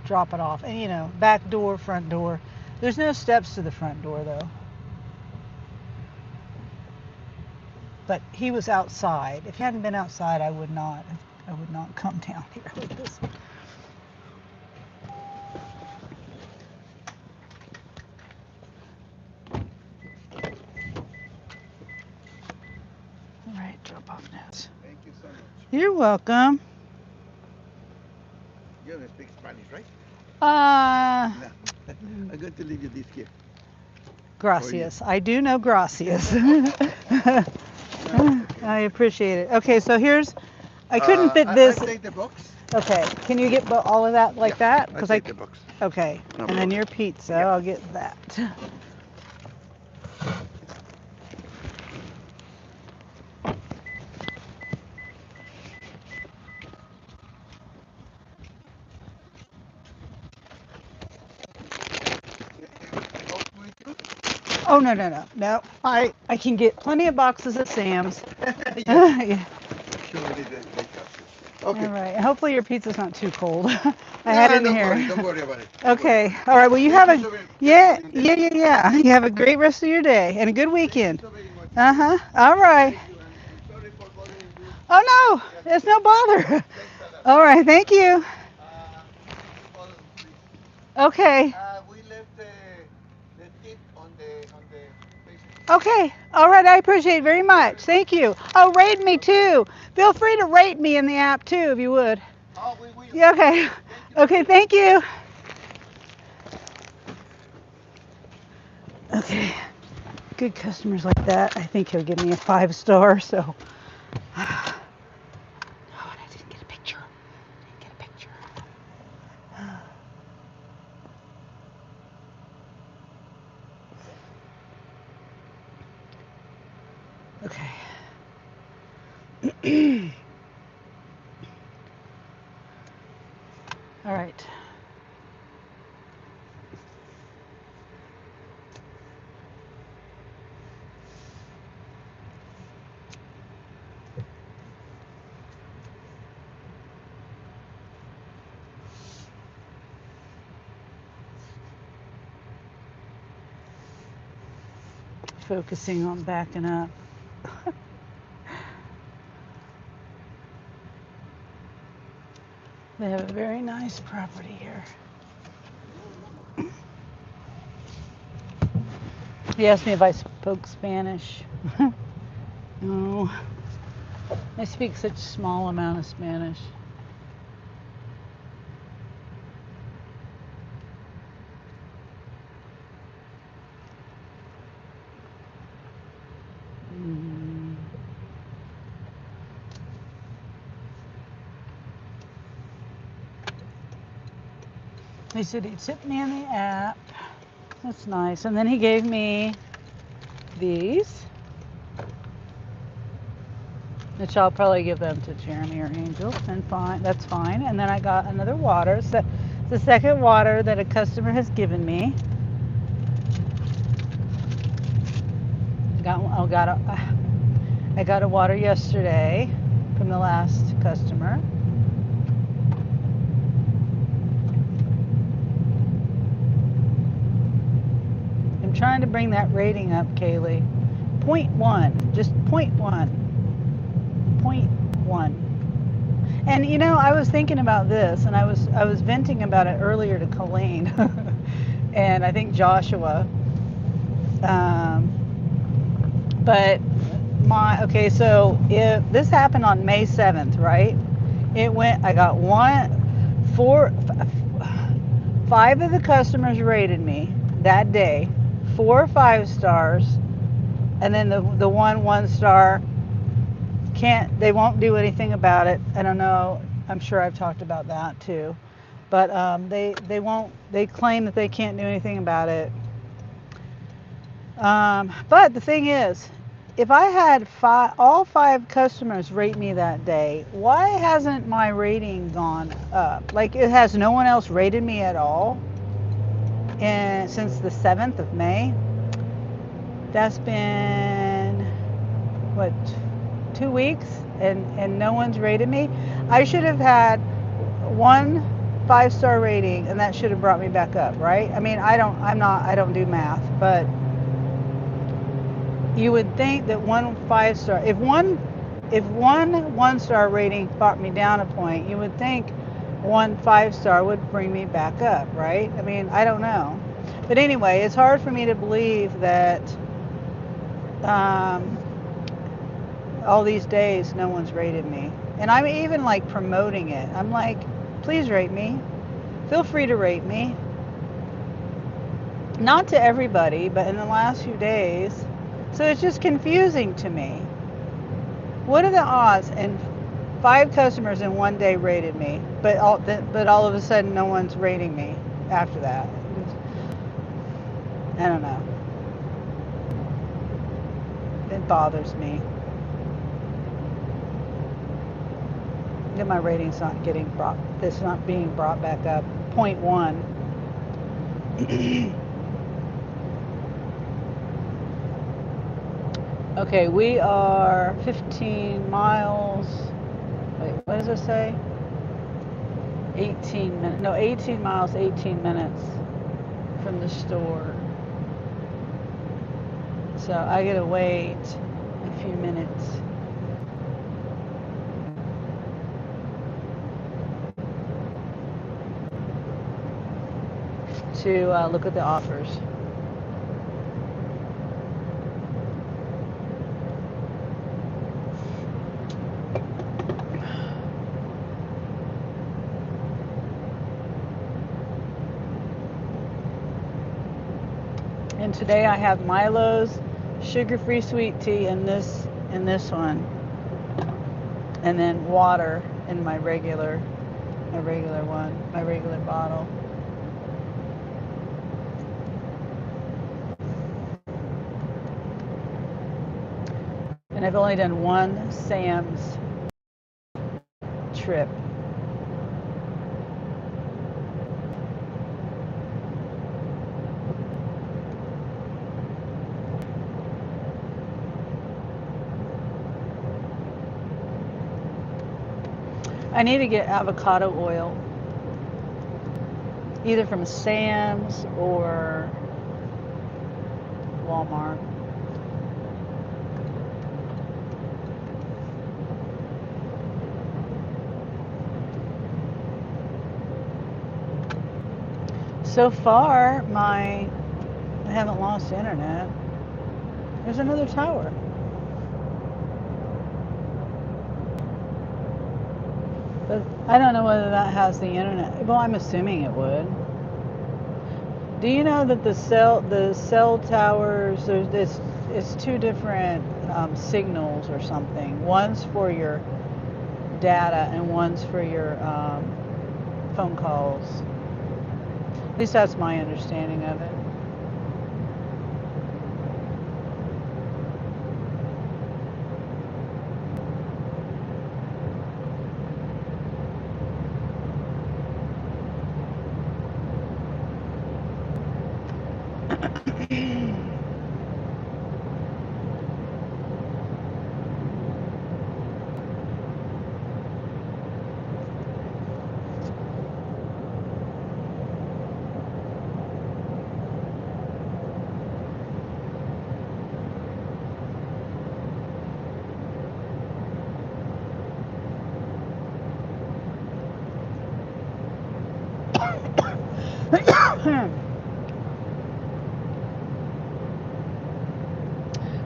drop it off. And back door, front door. There's no steps to the front door though. But he was outside. If he hadn't been outside, I would not come down here with this. All right, drop off notes. Thank you so much. You're welcome. You don't speak Spanish, right? No. I'm going to leave you this gift. Gracias. I do know gracias. I appreciate it. Okay, so I couldn't fit this. I take the box. Okay, can you get all of that like that? I take the box. Okay, No and then problem. your pizza, Yeah. I'll get that. Oh, no. I can get plenty of boxes at Sam's. Yeah. Sure, we need the cup. Okay. All right. Hopefully your pizza's not too cold. I had it in here. Don't worry about it. Okay. All right. Well, you have yeah. You have a great rest of your day and a good weekend. Uh-huh. All right. Sorry for bothering you. Oh no, it's no bother. All right. Thank you. Hold on, please. Okay. We left the tip on the patient. Okay. All right. I appreciate it very much. Thank you. Oh, rate me too. Feel free to rate me in the app too, if you would. Oh, we will. Yeah. Okay. Okay. Thank you. Okay. Good customers like that. I think he'll give me a 5-star. So. Oh, and I didn't get a picture. Okay. All right. Focusing on backing up. They have a very nice property here. He asked me if I spoke Spanish. No. I speak such a small amount of Spanish. He said he'd tip me in the app. That's nice. And then he gave me these, which I'll probably give them to Jeremy or Angel, and fine, that's fine. And then I got another water. So the second water that a customer has given me. I got a water yesterday from the last customer. I'm trying to bring that rating up, Kaylee. 0.1, just 0.1. 0.1. And I was thinking about this, and I was venting about it earlier to Colleen, and I think Joshua. But so if this happened on May 7th, right? I got 5 of the customers rated me that day, 4 or 5 stars, and then the 1 star they won't do anything about it. I don't know. I'm sure I've talked about that too, but they claim that they can't do anything about it. But the thing is, if I had all 5 customers rate me that day, why hasn't my rating gone up? Like, it has no one else rated me at all since the 7th of May. That's been, what, 2 weeks and no one's rated me. I should have had one 5-star rating and that should have brought me back up, right? I mean, I don't do math, but you would think that one 5-star, if one 1-star rating brought me down a point, you would think one 5-star would bring me back up, right? I mean, I don't know. But anyway, it's hard for me to believe that um, all these days no one's rated me. And I'm even like promoting it. I'm like, please rate me. Feel free to rate me. Not to everybody, but in the last few days. So it's just confusing to me. What are the odds? And 5 customers in one day rated me, but all of a sudden no one's rating me after that. I don't know. It bothers me that my rating's not getting brought. It's not being brought back up. Point 1. Okay, we are 15 miles. Wait, what does it say? 18 minutes. No, 18 miles, 18 minutes from the store. So I gotta wait a few minutes. To look at the offers. And today I have Milo's sugar-free sweet tea in this one, and then water in my regular one, my regular bottle. And I've only done one Sam's trip. I need to get avocado oil, either from Sam's or Walmart. So far, I haven't lost internet. There's another tower. But I don't know whether that has the internet. Well, I'm assuming it would. Do you know that the cell towers, it's 2 different signals or something. One's for your data and one's for your phone calls. At least that's my understanding of it.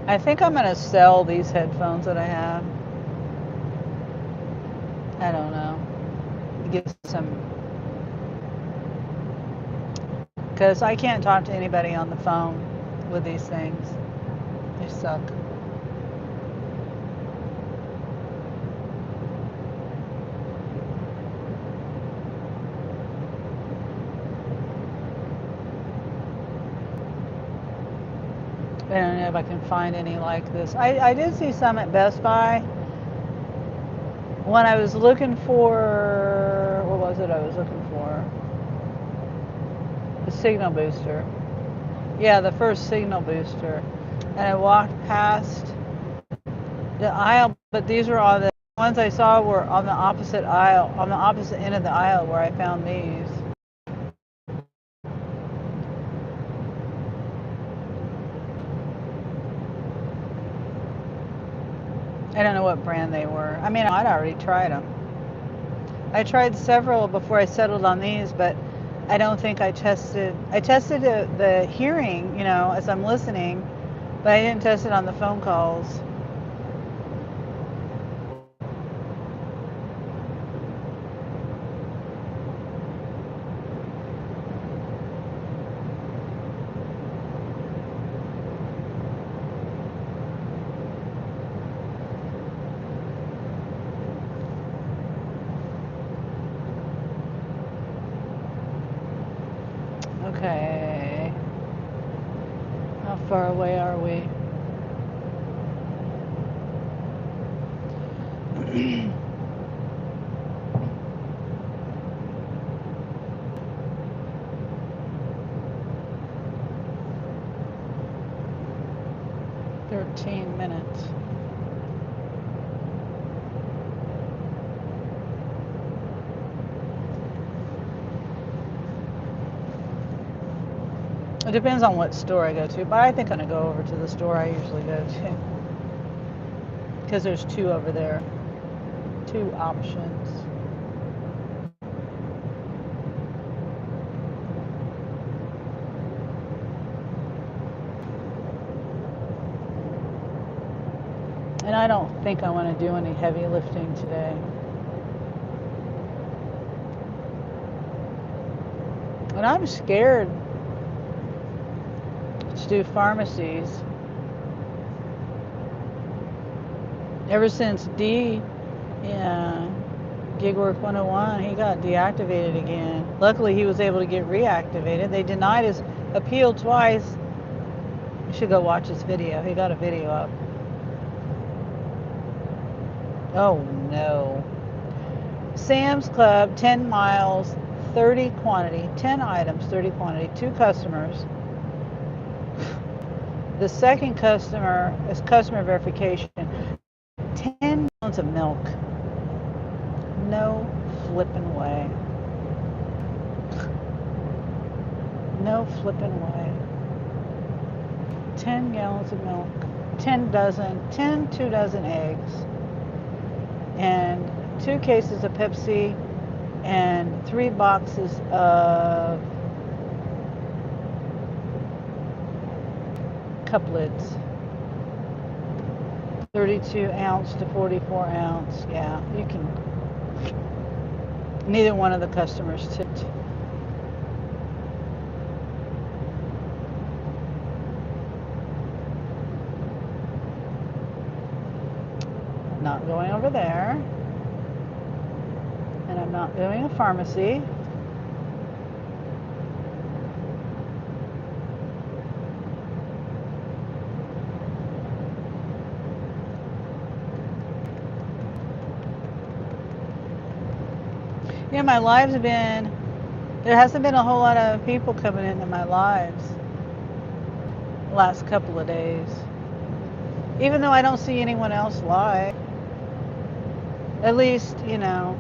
I think I'm going to sell these headphones that I have. I don't know. Get some, because I can't talk to anybody on the phone with these things. They suck. I don't know if I can find any like this. I did see some at Best Buy. When I was looking for, what was it I was looking for? The signal booster. Yeah, the first signal booster. And I walked past the aisle But these were all the ones I saw were on the opposite aisle, on the opposite end of the aisle where I found these. I don't know what brand they were. I mean, I'd already tried them. I tried several before I settled on these, but I don't think I tested. I tested the hearing, you know, as I'm listening, but I didn't test it on the phone calls. Okay. How far away are we? Thirteen minutes. It depends on what store I go to, but I think I'm gonna go over to the store I usually go to because there's two over there, two options. And I don't think I want to do any heavy lifting today. And I'm scared to do pharmacies. Ever since Gigwork 101, he got deactivated again. Luckily, he was able to get reactivated. They denied his appeal twice. You should go watch his video. He got a video up. Oh no. Sam's Club, 10 miles, 30 quantity, 10 items, 30 quantity, 2 customers. The second customer is customer verification. 10 gallons of milk. No flippin' way. No flippin' way. 10 gallons of milk, 2 dozen eggs, and 2 cases of Pepsi, and 3 boxes of cup lids. 32 ounce to 44 ounce. Yeah, you can. Neither one of the customers tipped. Not going over there. And I'm not doing a pharmacy. Yeah, my lives have been, there hasn't been a whole lot of people coming into my lives the last couple of days. Even though I don't see anyone else live. At least, you know,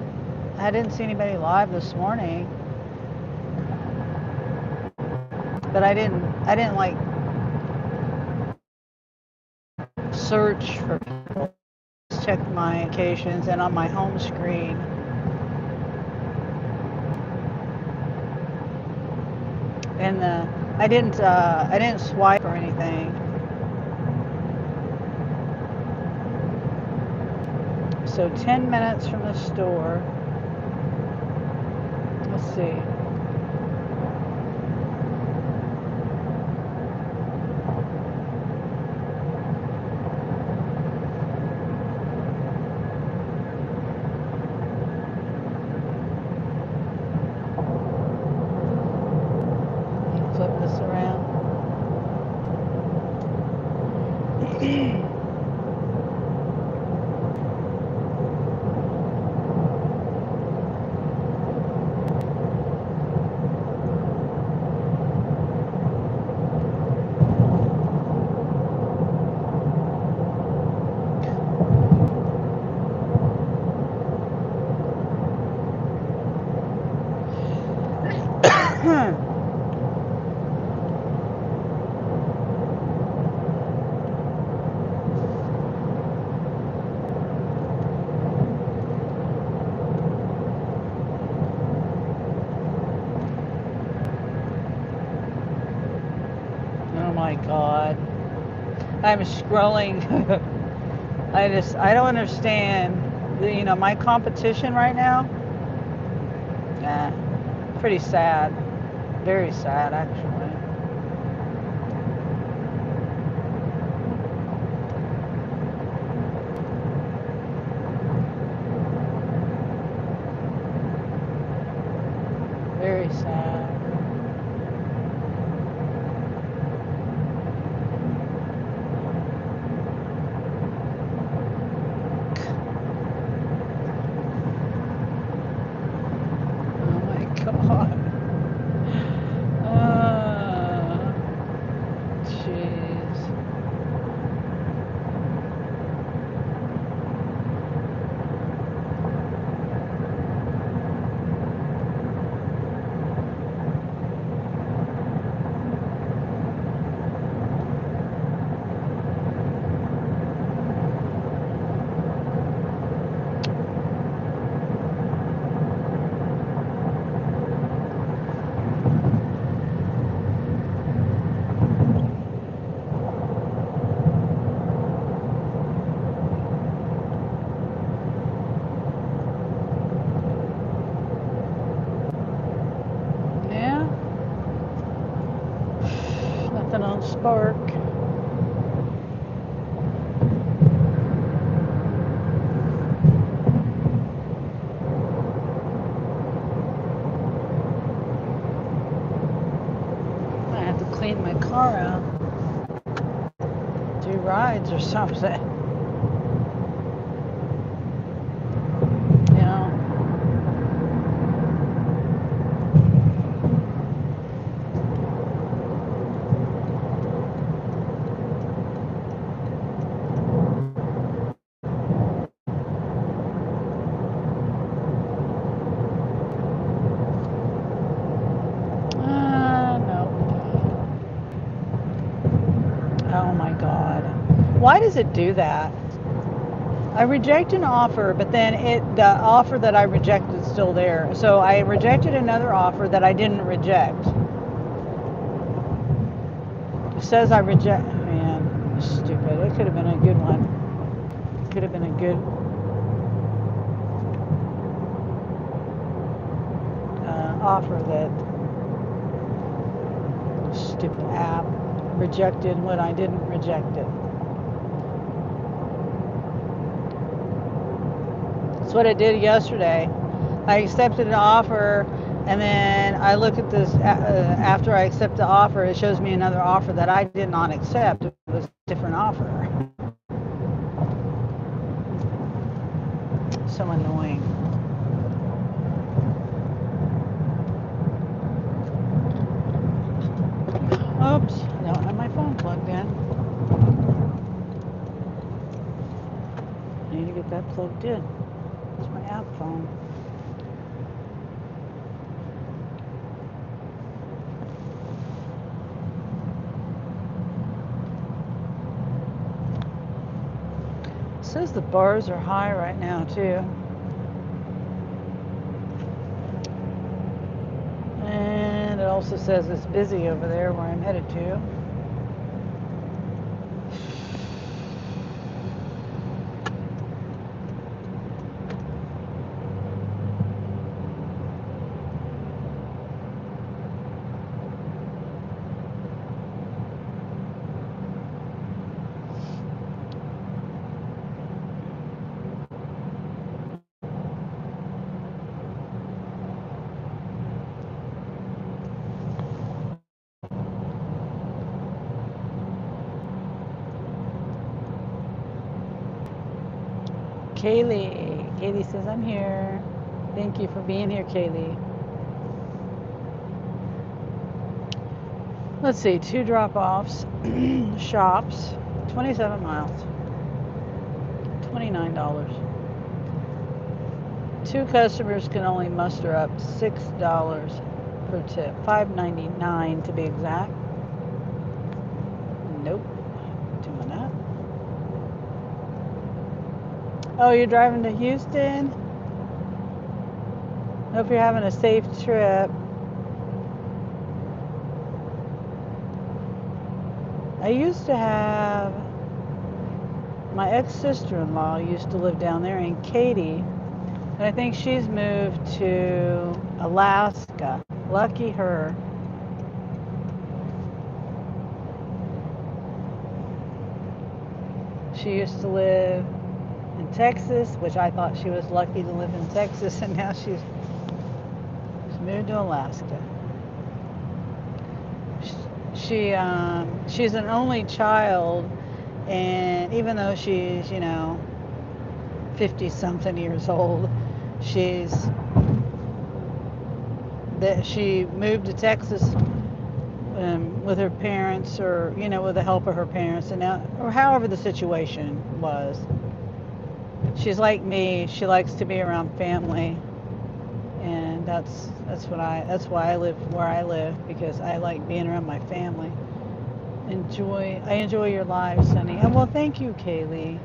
I didn't see anybody live this morning. But I didn't like search for people. Check my notifications and on my home screen. And I didn't swipe or anything. So 10 minutes from the store. Let's see. Flip this around. Oh my God. I'm scrolling. I don't understand. My competition right now. Nah, pretty sad. Very sad, actually. Very sad. Oh my God. Jeez. Yeah. Nothing on Spark. I have to clean my car out. Do rides or something. You know. No. Oh my God. Why does it do that? I reject an offer, but then the offer that I rejected is still there. So I rejected another offer that I didn't reject. It says I reject. Man, stupid. It could have been a good one. It could have been a good offer that stupid app rejected when I didn't reject it. That's what I did yesterday. I accepted an offer, and then I look at this after I accept the offer. It shows me another offer that I did not accept. It was a different offer. So annoying. Oops, I don't have my phone plugged in. I need to get that plugged in. It's my app phone. It says the bars are high right now too. And it also says it's busy over there where I'm headed to. Kaylee says I'm here. Thank you for being here, Kaylee. Let's see, 2 drop-offs, shops, 27 miles, $29. 2 customers can only muster up $6. per tip. $5.99 to be exact. Nope. Doing that. Oh, you're driving to Houston? Hope you're having a safe trip. I used to have, my ex-sister-in-law used to live down there in Katy, and I think she's moved to Alaska. Lucky her. She used to live in Texas, which I thought she was lucky to live in Texas, and now she's moved to Alaska. She's an only child, and even though she's 50 something years old, she moved to Texas with her parents, or with the help of her parents, and now, or however the situation was. She's like me. She likes to be around family, and that's why I live where I live, because I like being around my family. I enjoy your live, Sunny. And well, thank you, Kaylee.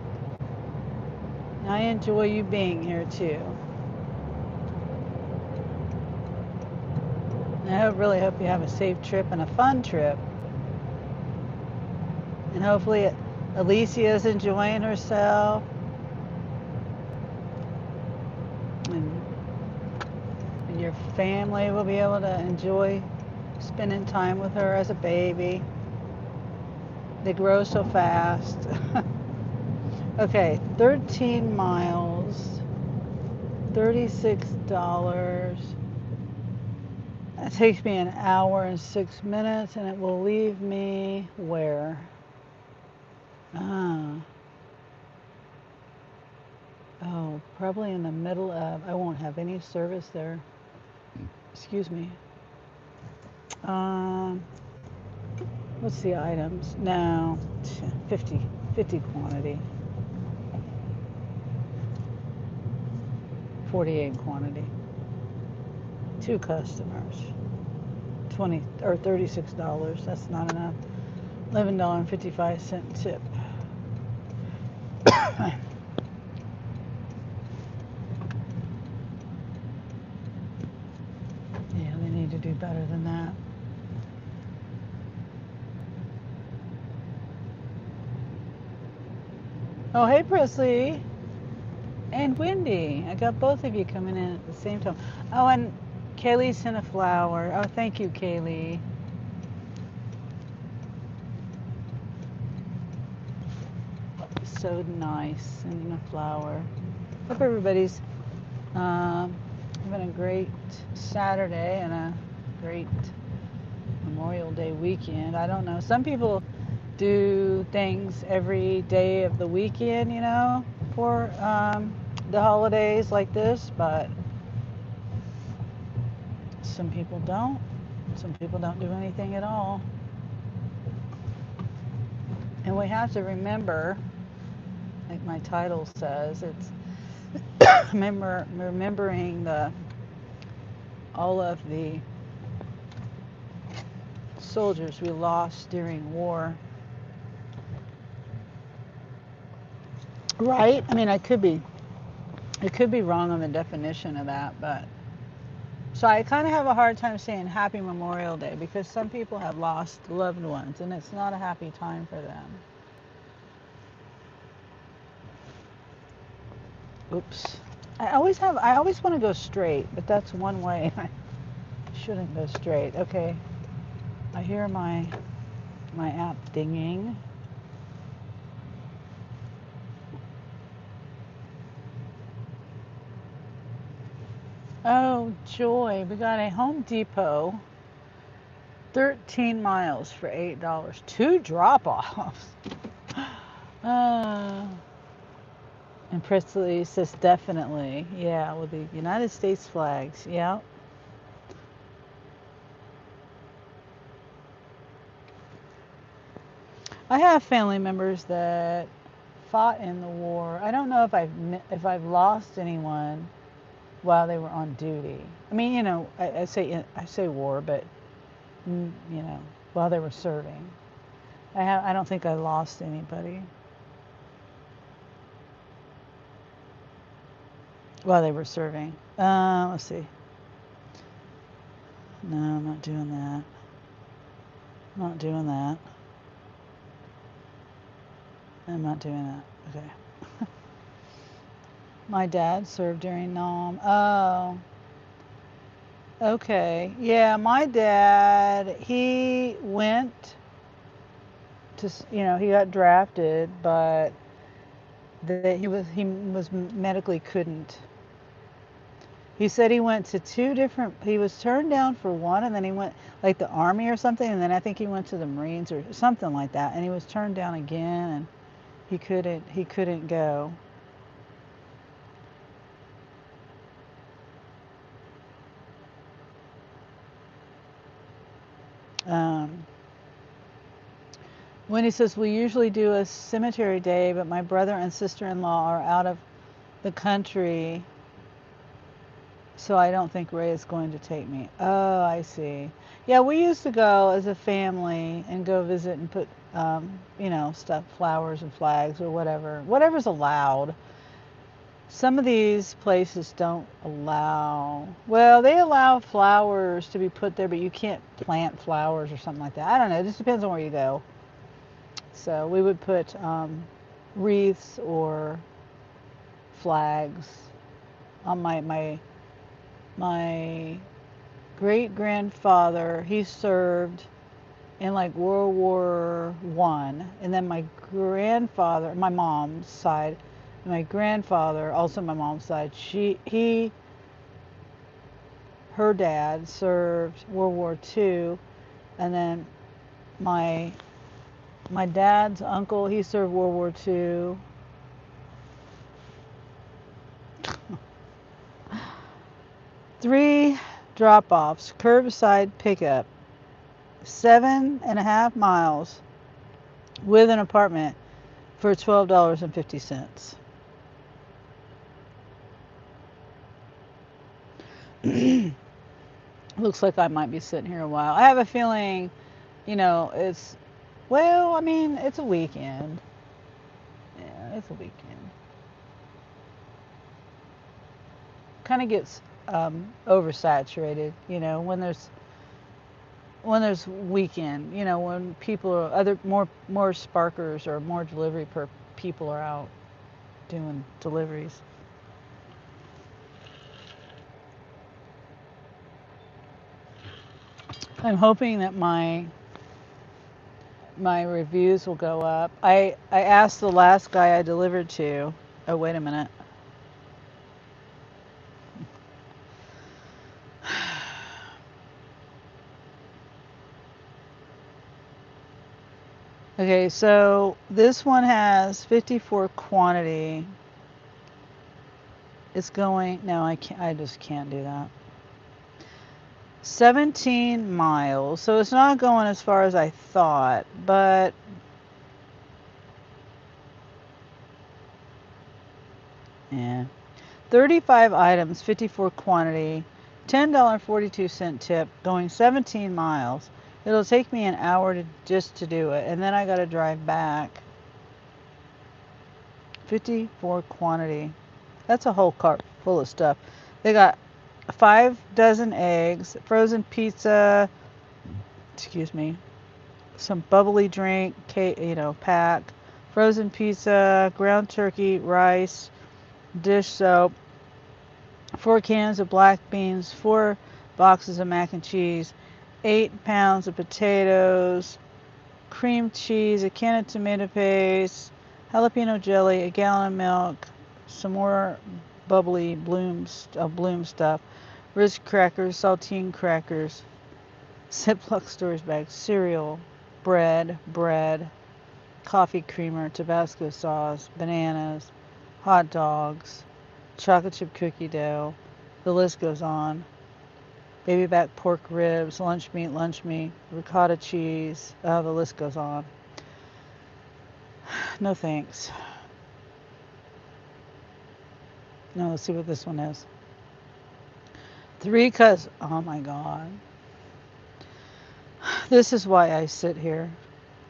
I enjoy you being here too. And I really hope you have a safe trip and a fun trip. And hopefully Alicia's enjoying herself. And your family will be able to enjoy spending time with her as a baby. They grow so fast. Okay, 13 miles, $36. That takes me an hour and 6 minutes, and it will leave me where? Oh, probably in the middle of, I won't have any service there. Excuse me. What's the items? No, 50 quantity. 48 quantity. 2 customers. $36. That's not enough. $11.55 tip. Yeah, they need to do better than that. Oh, hey, Presley and Wendy. I got both of you coming in at the same time. Oh, and Kaylee sent a flower. Oh, thank you, Kaylee. So nice, sending a flower. Hope everybody's having a great Saturday and a great Memorial Day weekend. I don't know. Some people do things every day of the weekend, for the holidays like this, but some people don't. Some people don't do anything at all. And we have to remember, like my title says, it's remembering all of the soldiers we lost during war. Right? I mean, it could be wrong on the definition of that, but so I kind of have a hard time saying Happy Memorial Day, because some people have lost loved ones, and it's not a happy time for them. Oops. I always want to go straight, but that's one way I shouldn't go straight. Okay. I hear my app dinging. Oh, joy. We got a Home Depot, 13 miles for $8. 2 drop-offs. And Presley says definitely. Yeah, with the United States flags. Yeah. I have family members that fought in the war. I don't know if I've lost anyone while they were on duty. I mean, you know, I say war, but you know, while they were serving. I don't think I lost anybody while they were serving. Let's see. No, I'm not doing that. Not doing that. I'm not doing that. Okay. My dad served during Nam. Oh, okay. Yeah, my dad, he went to, you know, he got drafted, but that he was medically couldn't. He said he went to two different, he was turned down for one, and then he went like the army or something, and then I think he went to the Marines or something like that, and he was turned down again, and he couldn't go. Um, Wendy says we usually do a cemetery day, but my brother and sister-in-law are out of the country, so I don't think Ray is going to take me. Oh, I see. Yeah, we used to go as a family and go visit and put, you know, stuff, flowers and flags or whatever, whatever's allowed. Some of these places don't allow, well, they allow flowers to be put there, but you can't plant flowers or something like that. I don't know. It just depends on where you go. So we would put wreaths or flags on my great grandfather. He served in like World War I, and then my grandfather, my mom's side, my grandfather, also my mom's side, her dad served World War II, and then my my dad's uncle, he served World War II. Three drop-offs, curbside pickup, 7.5 miles with an apartment for $12.50. Looks like I might be sitting here a while. I have a feeling, you know, well, I mean, it's a weekend. Yeah, it's a weekend. Kind of gets oversaturated, you know, when there's weekend, you know, when people are more sparkers or more delivery people are out doing deliveries. I'm hoping that my reviews will go up. I asked the last guy I delivered to. Oh, wait a minute. Okay, so this one has 54 quantity. It's going, no, I just can't do that. 17 miles. So it's not going as far as I thought, but yeah. 35 items, 54 quantity, $10.42 tip, going 17 miles. It'll take me an hour just to do it, and then I got to drive back. 54 quantity. That's a whole cart full of stuff. They got 5 dozen eggs, frozen pizza, excuse me, some bubbly drink, pack, frozen pizza, ground turkey, rice, dish soap, 4 cans of black beans, 4 boxes of mac and cheese, 8 pounds of potatoes, cream cheese, a can of tomato paste, jalapeno jelly, a gallon of milk, some more bubbly bloom stuff, Ritz crackers, saltine crackers, Ziploc storage bags, cereal, bread, coffee creamer, Tabasco sauce, bananas, hot dogs, chocolate chip cookie dough. The list goes on. Baby back pork ribs, lunch meat, ricotta cheese. Oh, the list goes on. No thanks. No, let's see what this one is. Oh my God. This is why I sit here.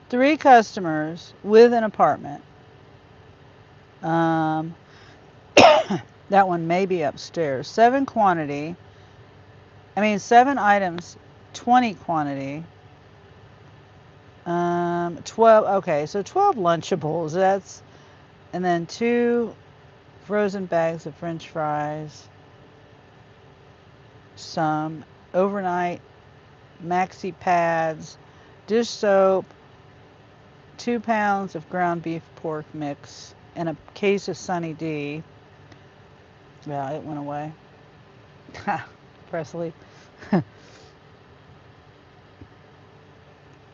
3 customers with an apartment. Um, that one may be upstairs. 7 quantity. 7 items, 20 quantity. 12. Okay, so 12 Lunchables. And then 2 frozen bags of French fries. Some overnight maxi pads, dish soap, 2 pounds of ground beef pork mix, and a case of Sunny D. Yeah, it went away. Presley.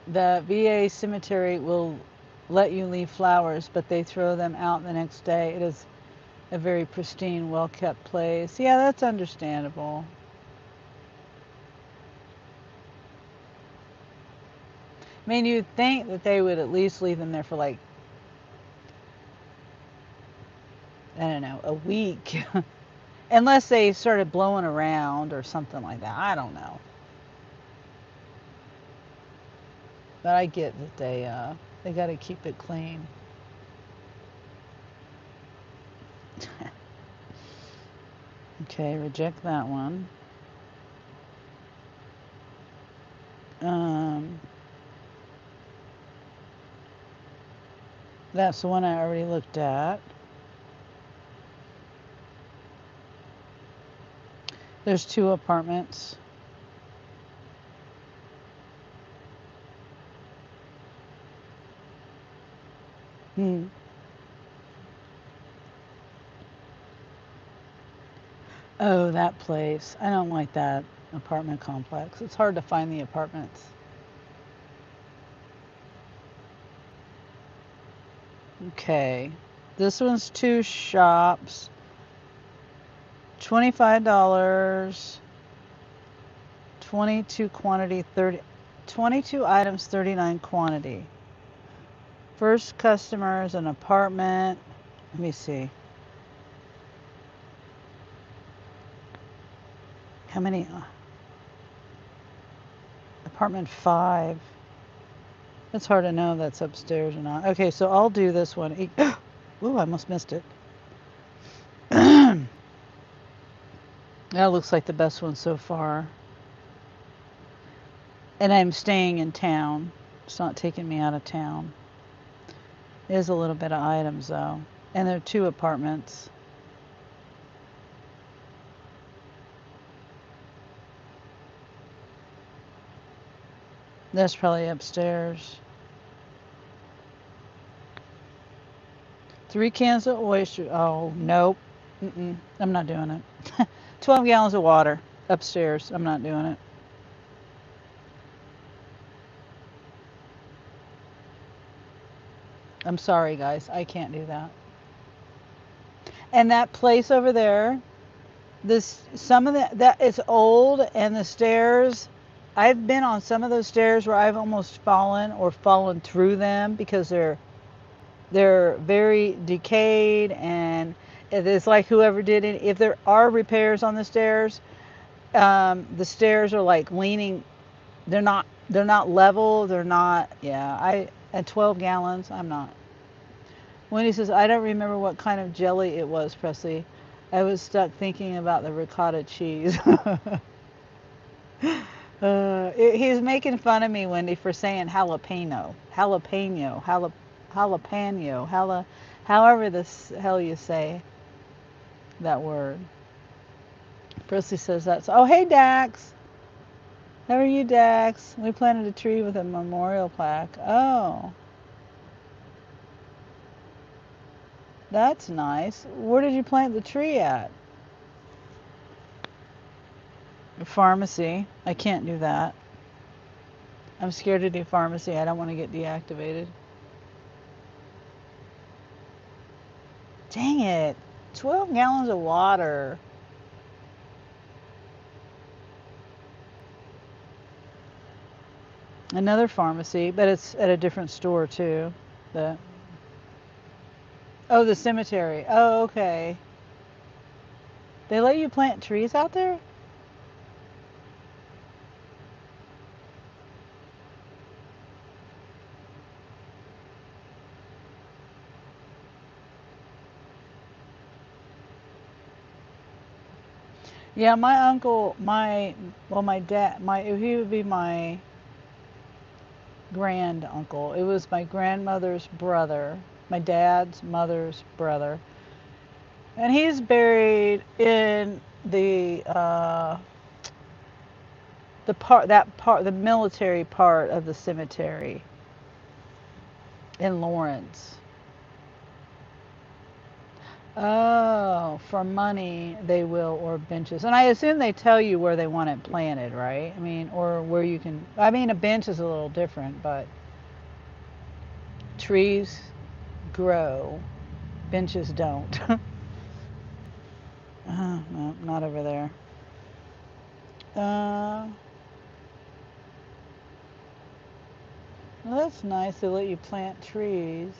The VA cemetery will let you leave flowers, but they throw them out the next day. It is a very pristine, well-kept place. Yeah, that's understandable. You'd think that they would at least leave them there for like, I don't know, a week. Unless they started blowing around or something like that. I don't know. But I get that they got to keep it clean. Okay, reject that one. That's the one I already looked at. There's 2 apartments. Oh, that place. I don't like that apartment complex. It's hard to find the apartments. Okay. This one's 2 shops. $25. 22 quantity, 22 items, 39 quantity. First customer is an apartment. Let me see. How many? Apartment 5. It's hard to know if that's upstairs or not. Okay, so I'll do this one. Ooh, I almost missed it. That looks like the best one so far. And I'm staying in town. It's not taking me out of town. There's a little bit of items though. And there are 2 apartments. That's probably upstairs. 3 cans of oysters. Oh, nope. I'm not doing it. 12 gallons of water upstairs. I'm not doing it. I'm sorry, guys. I can't do that. And that place over there, some of that is old, and the stairs. I've been on some of those stairs where I've almost fallen or fallen through them because they're very decayed, and it's like whoever did it. If there are repairs on the stairs are like leaning. They're not level. They're not. Yeah, at 12 gallons, I'm not. Wendy says, I don't remember what kind of jelly it was, Presley. I was stuck thinking about the ricotta cheese. He's making fun of me, Wendy, for saying jalapeno. However the hell you say that word. Presley says that's. Oh, hey, Dax. How are you, Dax? We planted a tree with a memorial plaque. Oh, that's nice. Where did you plant the tree at? Pharmacy. I can't do that. I'm scared to do pharmacy. I don't want to get deactivated. Dang it. 12 gallons of water. Another pharmacy, but it's at a different store too. The Oh, the cemetery. Oh, okay. They let you plant trees out there? Yeah, my uncle, my dad, he would be my grand uncle. It was my grandmother's brother, my dad's mother's brother, and he's buried in the military part of the cemetery in Lawrence. Oh, for money they will, or benches. And I assume they tell you where they want it planted, right? I mean, or where you can. I mean, a bench is a little different, but trees grow, benches don't. No, not over there. Uh, well, that's nice. They let you plant trees.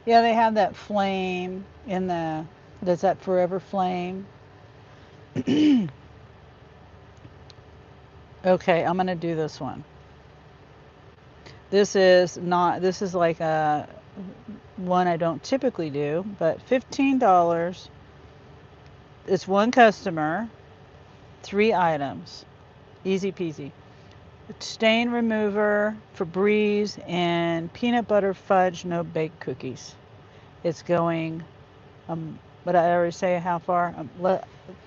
Yeah, they have that flame in the. Does that forever flame? Okay, I'm gonna do this one. This is not. This is like a one I don't typically do, but $15. It's one customer, 3 items, easy peasy. Stain remover, Febreze, and peanut butter fudge no bake cookies. It's going, but I already say how far?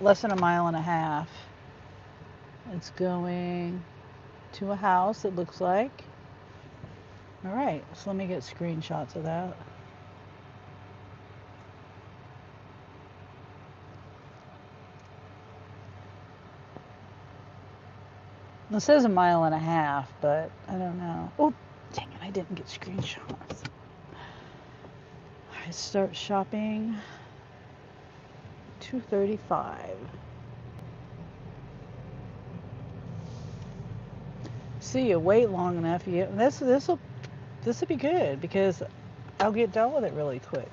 Less than a mile and a half. It's going to a house, it looks like. All right, so let me get screenshots of that. It says a mile and a half, but I don't know. Oh, dang it, I didn't get screenshots. All right, start shopping. 235. See, you wait long enough, this will be good because I'll get done with it really quick.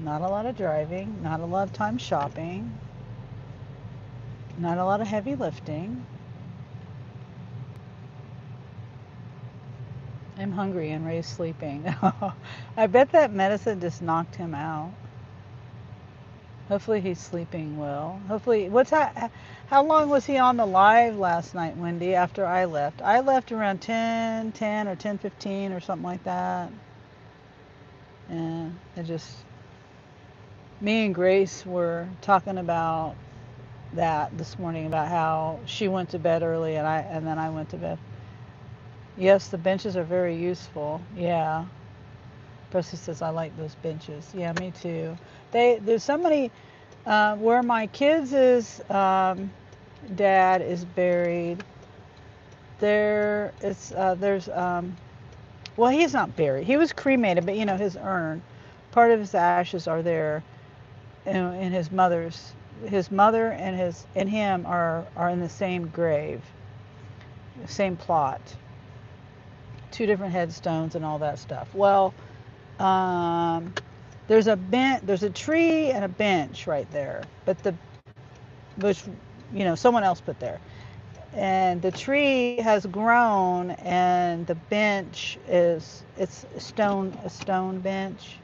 Not a lot of driving, not a lot of time shopping, not a lot of heavy lifting. I'm hungry and Ray's sleeping. I bet that medicine just knocked him out. Hopefully he's sleeping well. Hopefully, how long was he on the live last night, Wendy, after I left? I left around 10 or 10:15 or something like that. And me and Grace were talking about that this morning, about how she went to bed early and then I went to bed. Yes, the benches are very useful. Yeah. Percy says I like those benches. Yeah, me too. There's somebody where my kids' dad is buried. Well, he's not buried. He was cremated, but his urn, part of his ashes are there. In his mother and him are in the same grave, same plot, 2 different headstones and all that stuff. Well, um, there's a tree and a bench right there, but which someone else put there, and the tree has grown, and the bench it's a stone bench.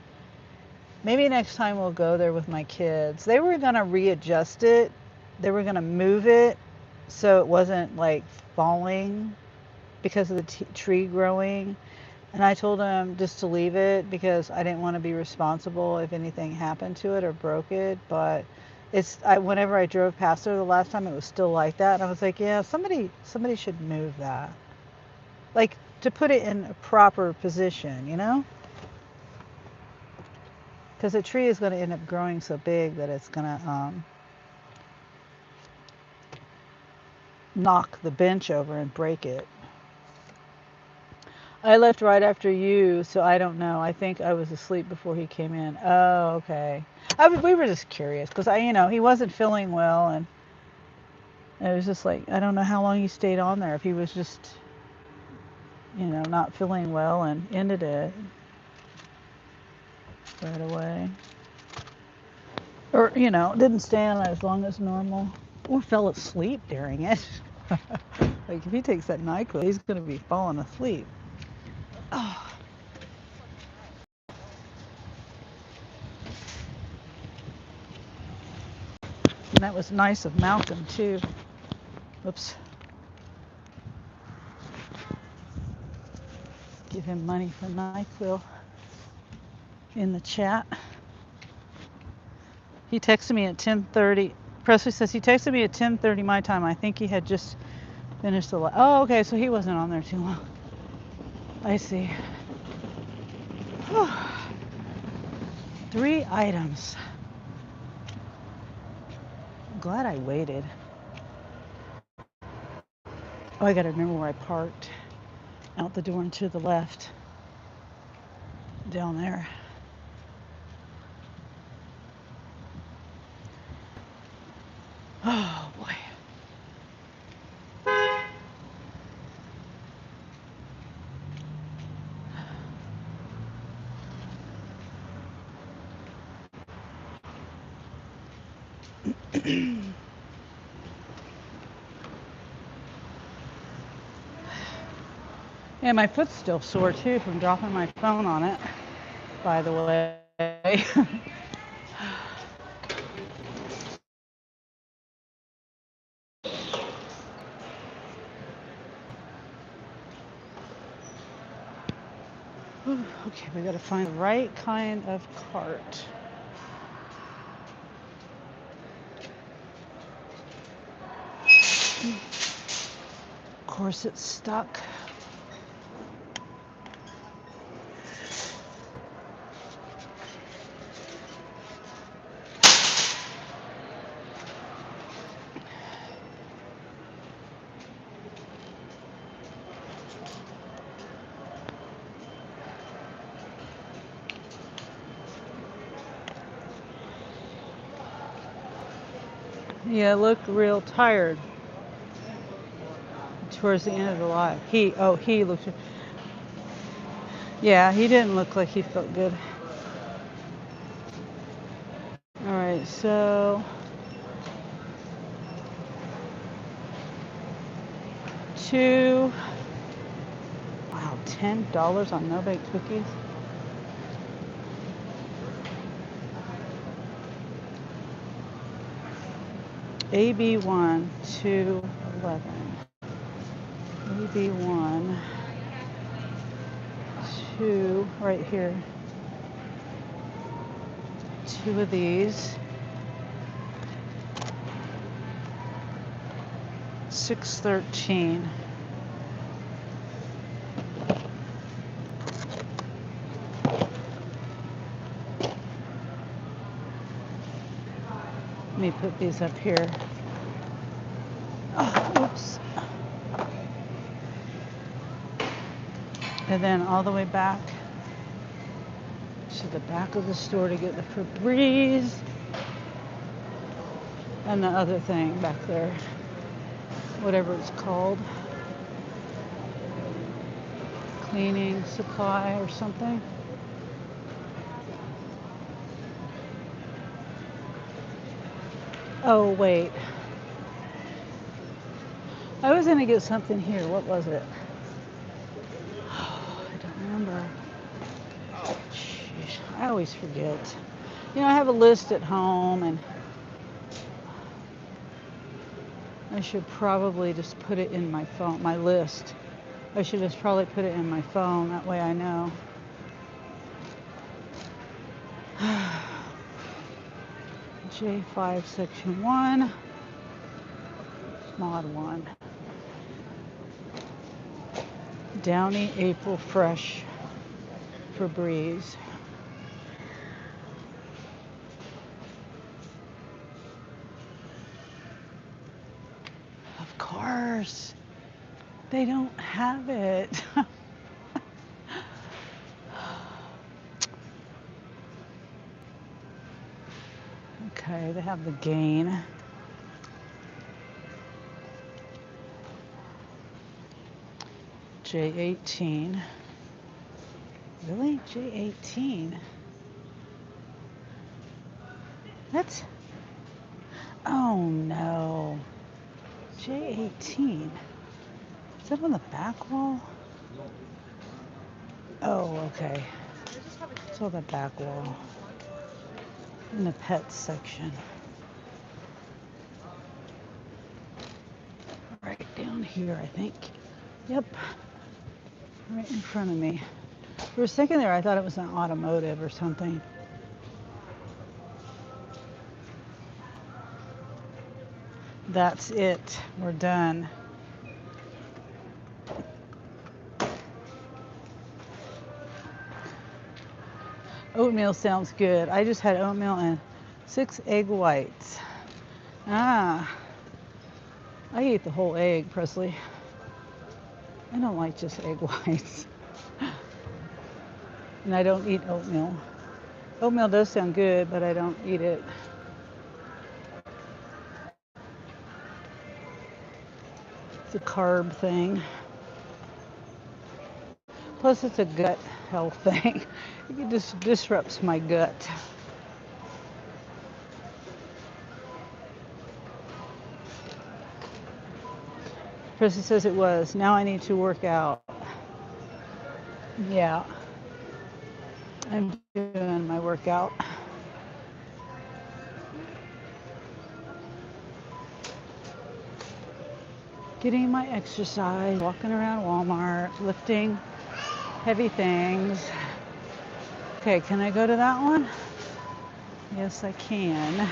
Maybe next time we'll go there with my kids. They were gonna readjust it. They were gonna move it so it wasn't like falling because of the tree growing. And I told them just to leave it because I didn't want to be responsible if anything happened to it or broke it. But whenever I drove past there the last time, it was still like that. And I was like, yeah, somebody should move that, like to put it in a proper position. Because the tree is going to end up growing so big that it's going to knock the bench over and break it. I left right after you, so I don't know. I think I was asleep before he came in. Oh, okay. We were just curious because he wasn't feeling well, and it was just like I don't know how long he stayed on there. If he was just, not feeling well and ended it right away, or didn't stay on as long as normal, or fell asleep during it. Like if he takes that NyQuil, he's gonna be falling asleep. Oh. And that was nice of Malcolm too. Oops. Give him money for NyQuil in the chat. He texted me at 10:30. Presley says he texted me at 10:30 my time. I think he had just finished the. Oh, okay, so he wasn't on there too long. I see. 3 items. I'm glad I waited. Oh, I gotta remember where I parked. Out the door and to the left. Down there. Oh boy. Yeah, my foot's still sore too from dropping my phone on it, by the way. Okay, we gotta find the right kind of cart. Of course, it's stuck. Yeah, look real tired towards the end of the live. He looked. Yeah, he didn't look like he felt good. All right, so 2. Wow, $10 on no bake cookies. AB1 211. AB1 2 right here. 2 of these. 613. Let me put these up here. Oh, oops. And then all the way back to the back of the store to get the Febreze and the other thing back there, whatever it's called, cleaning supply or something. Oh wait, I was gonna get something here. What was it? I don't remember. Jeez, I always forget. You know, I have a list at home and I should probably just put it in my phone, my list. I should just probably put it in my phone, that way I know. J5 section 1, mod 1. Downy April Fresh Febreze. Of course, they don't have it. Okay, they have the gain. J18. Really? J18? That's... Oh no. J18. Is that on the back wall? Oh, okay. It's on the back wall. In the pet section. down here, I think. Yep, right in front of me. For a second there, I thought it was an automotive or something. That's it. We're done. Oatmeal sounds good. I just had oatmeal and 6 egg whites. Ah, I ate the whole egg, Presley. I don't like just egg whites. And I don't eat oatmeal. Oatmeal does sound good, but I don't eat it. It's a carb thing. Plus, it's a gut health thing. It just disrupts my gut. Presley says it was. Now I need to work out. Yeah, I'm doing my workout. Getting my exercise, walking around Walmart, lifting heavy things. Okay, can I go to that one? Yes, I can.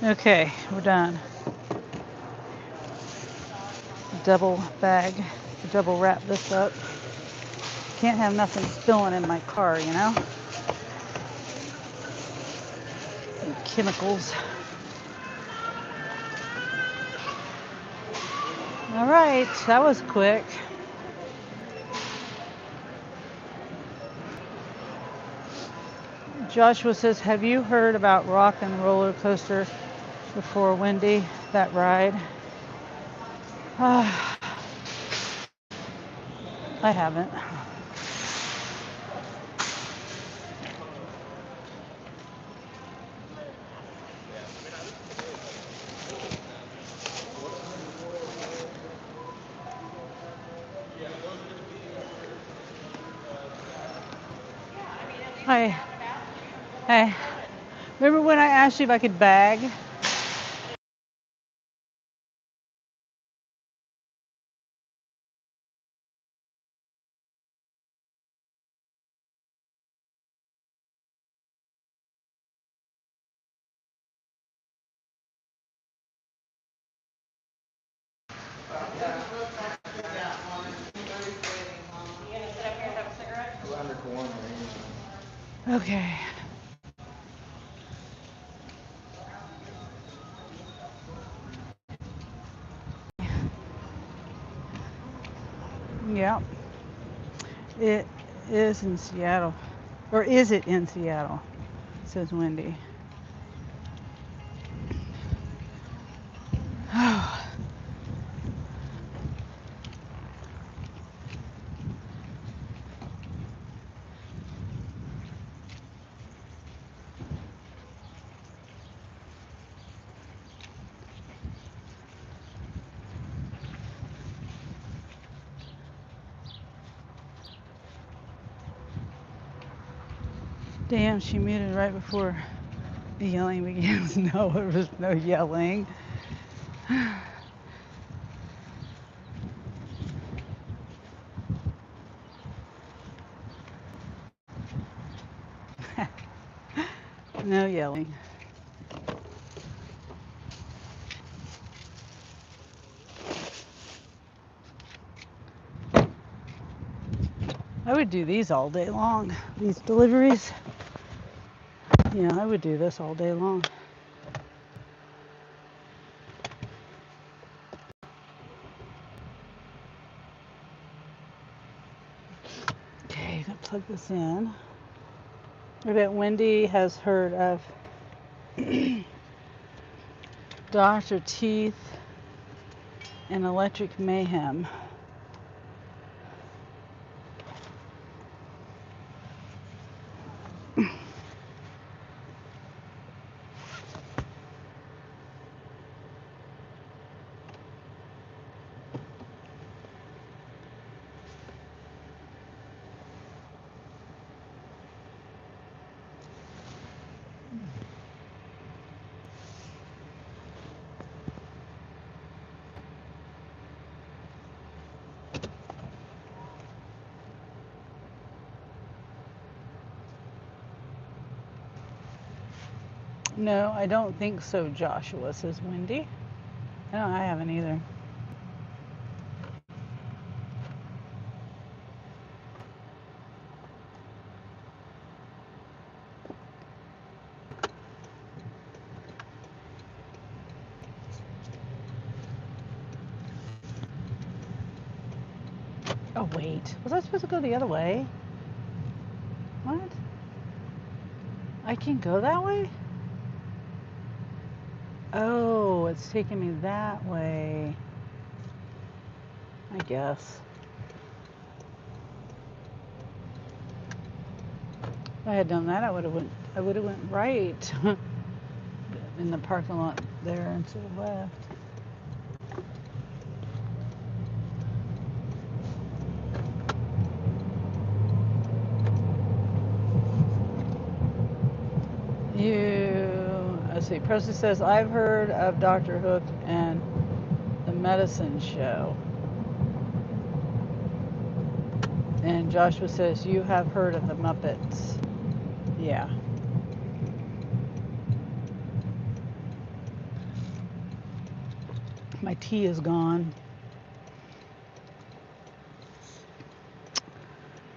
Okay, we're done. Double bag, double wrap this up. Can't have nothing spilling in my car, you know? And chemicals. All right, that was quick. Joshua says, have you heard about Rock and Roller Coaster before, Wendy? That ride? I haven't. Hi. Hey. Remember when I asked you if I could bag? Okay. Yeah. It is in Seattle. Or is it in Seattle? Says Wendy. Damn, she muted right before the yelling begins. No, there was no yelling. No yelling. I would do these all day long. These deliveries. Yeah, I would do this all day long. Okay, gonna plug plug this in. I bet Wendy has heard of Dr. Teeth and Electric Mayhem. No, I don't think so, Joshua, says Wendy. No, I haven't either. Oh, wait. Was I supposed to go the other way? What? I can go that way? Oh, it's taking me that way. I guess. If I had done that, I would have went right in the parking lot there instead of left. Let's see, Presley says, I've heard of Dr. Hook and the Medicine Show. And Joshua says, you have heard of the Muppets. Yeah. My tea is gone.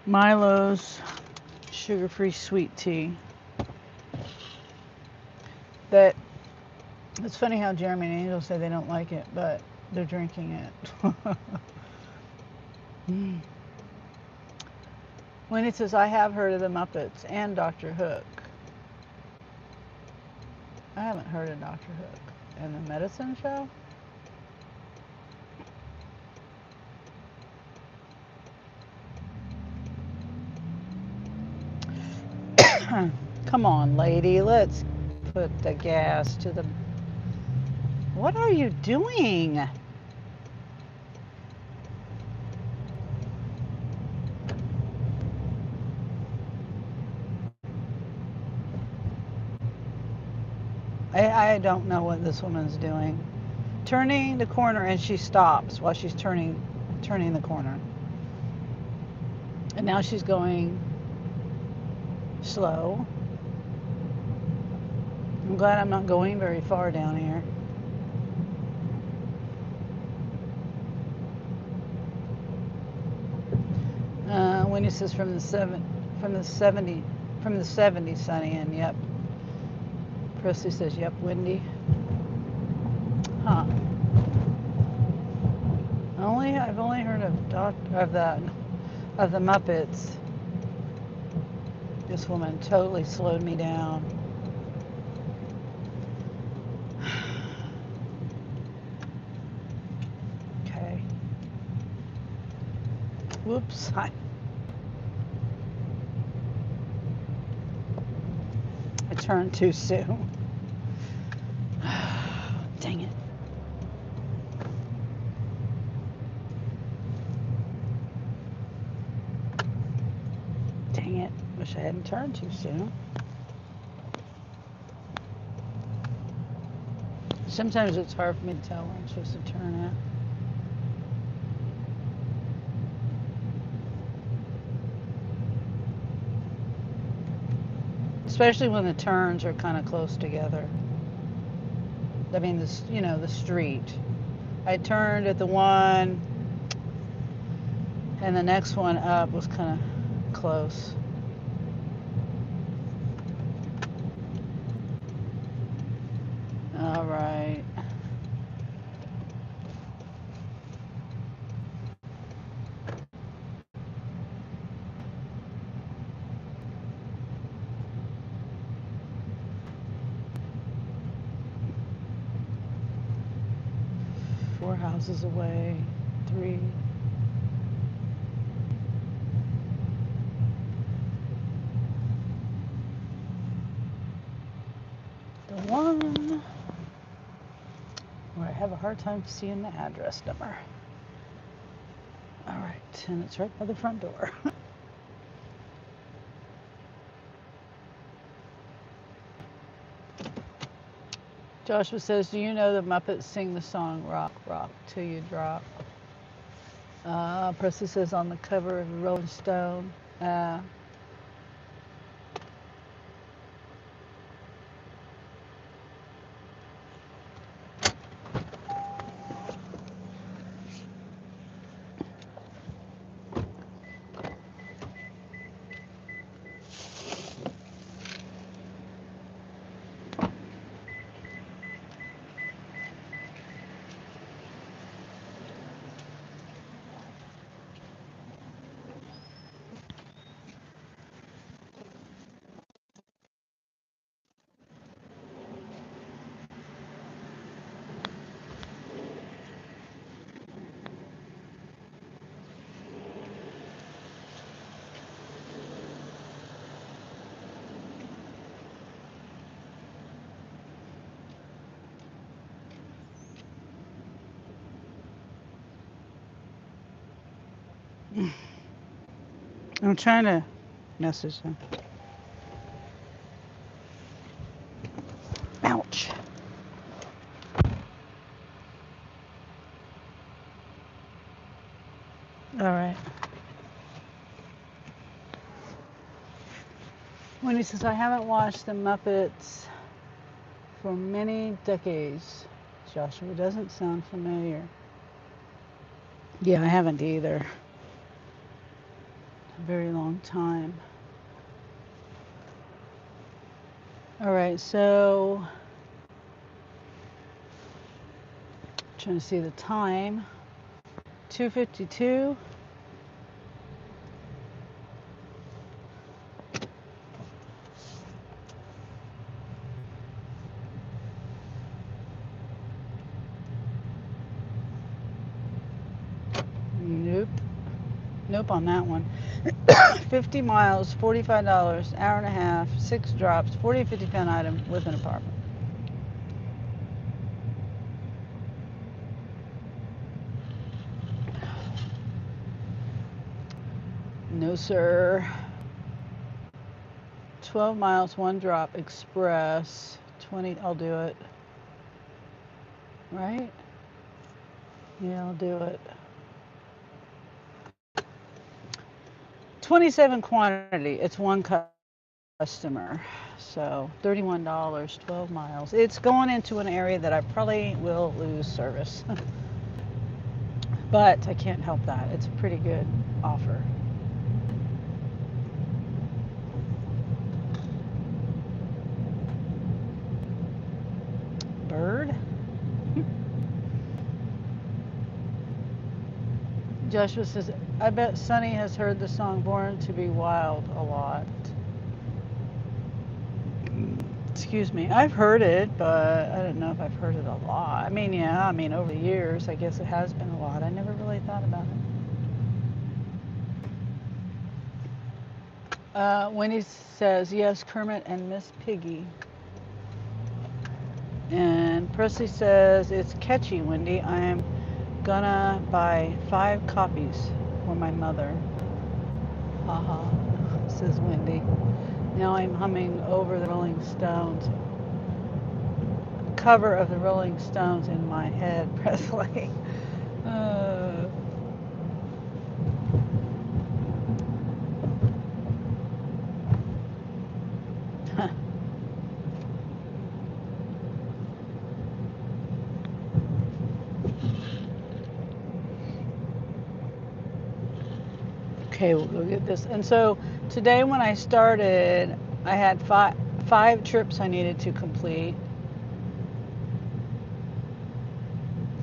Milo's sugar-free sweet tea. That it's funny how Jeremy and Angel say they don't like it, but they're drinking it. When it says, I have heard of the Muppets and Dr. Hook. I haven't heard of Dr. Hook. And the Medicine Show? Come on, lady, let's put the gas to the... What are you doing? I don't know what this woman's doing. Turning the corner and she stops while she's turning the corner. And now she's going slow. I'm glad I'm not going very far down here. Winnie says from the 70s, Sunny, and yep. Presley says, yep, Wendy. Huh. I've only heard of the Muppets. This woman totally slowed me down. Okay. Whoops. I turned too soon. Dang it. Dang it. Wish I hadn't turned too soon. Sometimes it's hard for me to tell where I'm supposed to turn at. Especially when the turns are kind of close together. I mean, the street. I turned at the one, and the next one up was kind of close. All right. houses away. 3. The one where I have a hard time seeing the address number. All right, and it's right by the front door. Joshua says, do you know the Muppets sing the song Rock, Rock Till You Drop? Presley says on the cover of the Rolling Stone. I'm trying to message him. Ouch. All right. Wendy says, I haven't watched the Muppets for many decades. Joshua, doesn't sound familiar. Yeah, I haven't either. A very long time. All right, so trying to see the time. 2:52. Nope. Nope on that one. 50 miles, $45, hour and a half, 6 drops, 40 to 50 pound item with an apartment. No, sir. 12 miles, 1 drop, express. 20, I'll do it. Right? Yeah, I'll do it. 27 quantity. It's 1 customer. So $31, 12 miles. It's going into an area that I probably will lose service. But I can't help that. It's a pretty good offer. Bird? Joshua says, I bet Sonny has heard the song Born to be Wild a lot. Excuse me. I've heard it, but I don't know if I've heard it a lot. I mean, yeah, over the years, I guess it has been a lot. I never really thought about it. Wendy says, yes, Kermit and Miss Piggy. And Presley says, it's catchy, Wendy. I am gonna buy 5 copies for my mother. Haha, says Wendy. Now I'm humming over the Rolling Stones, cover of the Rolling Stones in my head, Presley. Okay, we'll go get this. And so today when I started, I had five trips I needed to complete.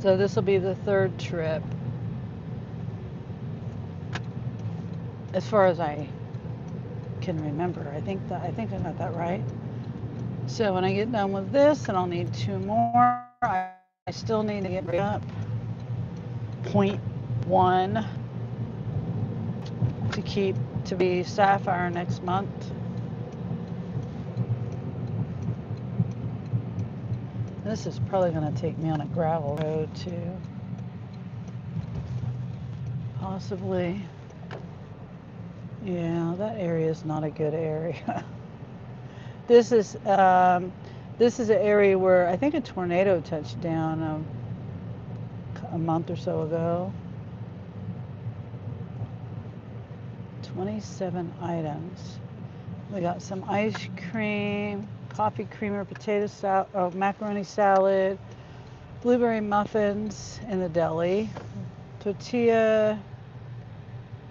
So this will be the 3rd trip, as far as I can remember. I think I got that right. So when I get done with this, and I'll need 2 more, I still need to get up. 0.1 to be sapphire next month. This is probably going to take me on a gravel road too. Possibly. Yeah, that area is not a good area. This is an area where I think a tornado touched down a month or so ago. 27 items. We got some ice cream, coffee creamer, potato salad, macaroni salad, blueberry muffins in the deli,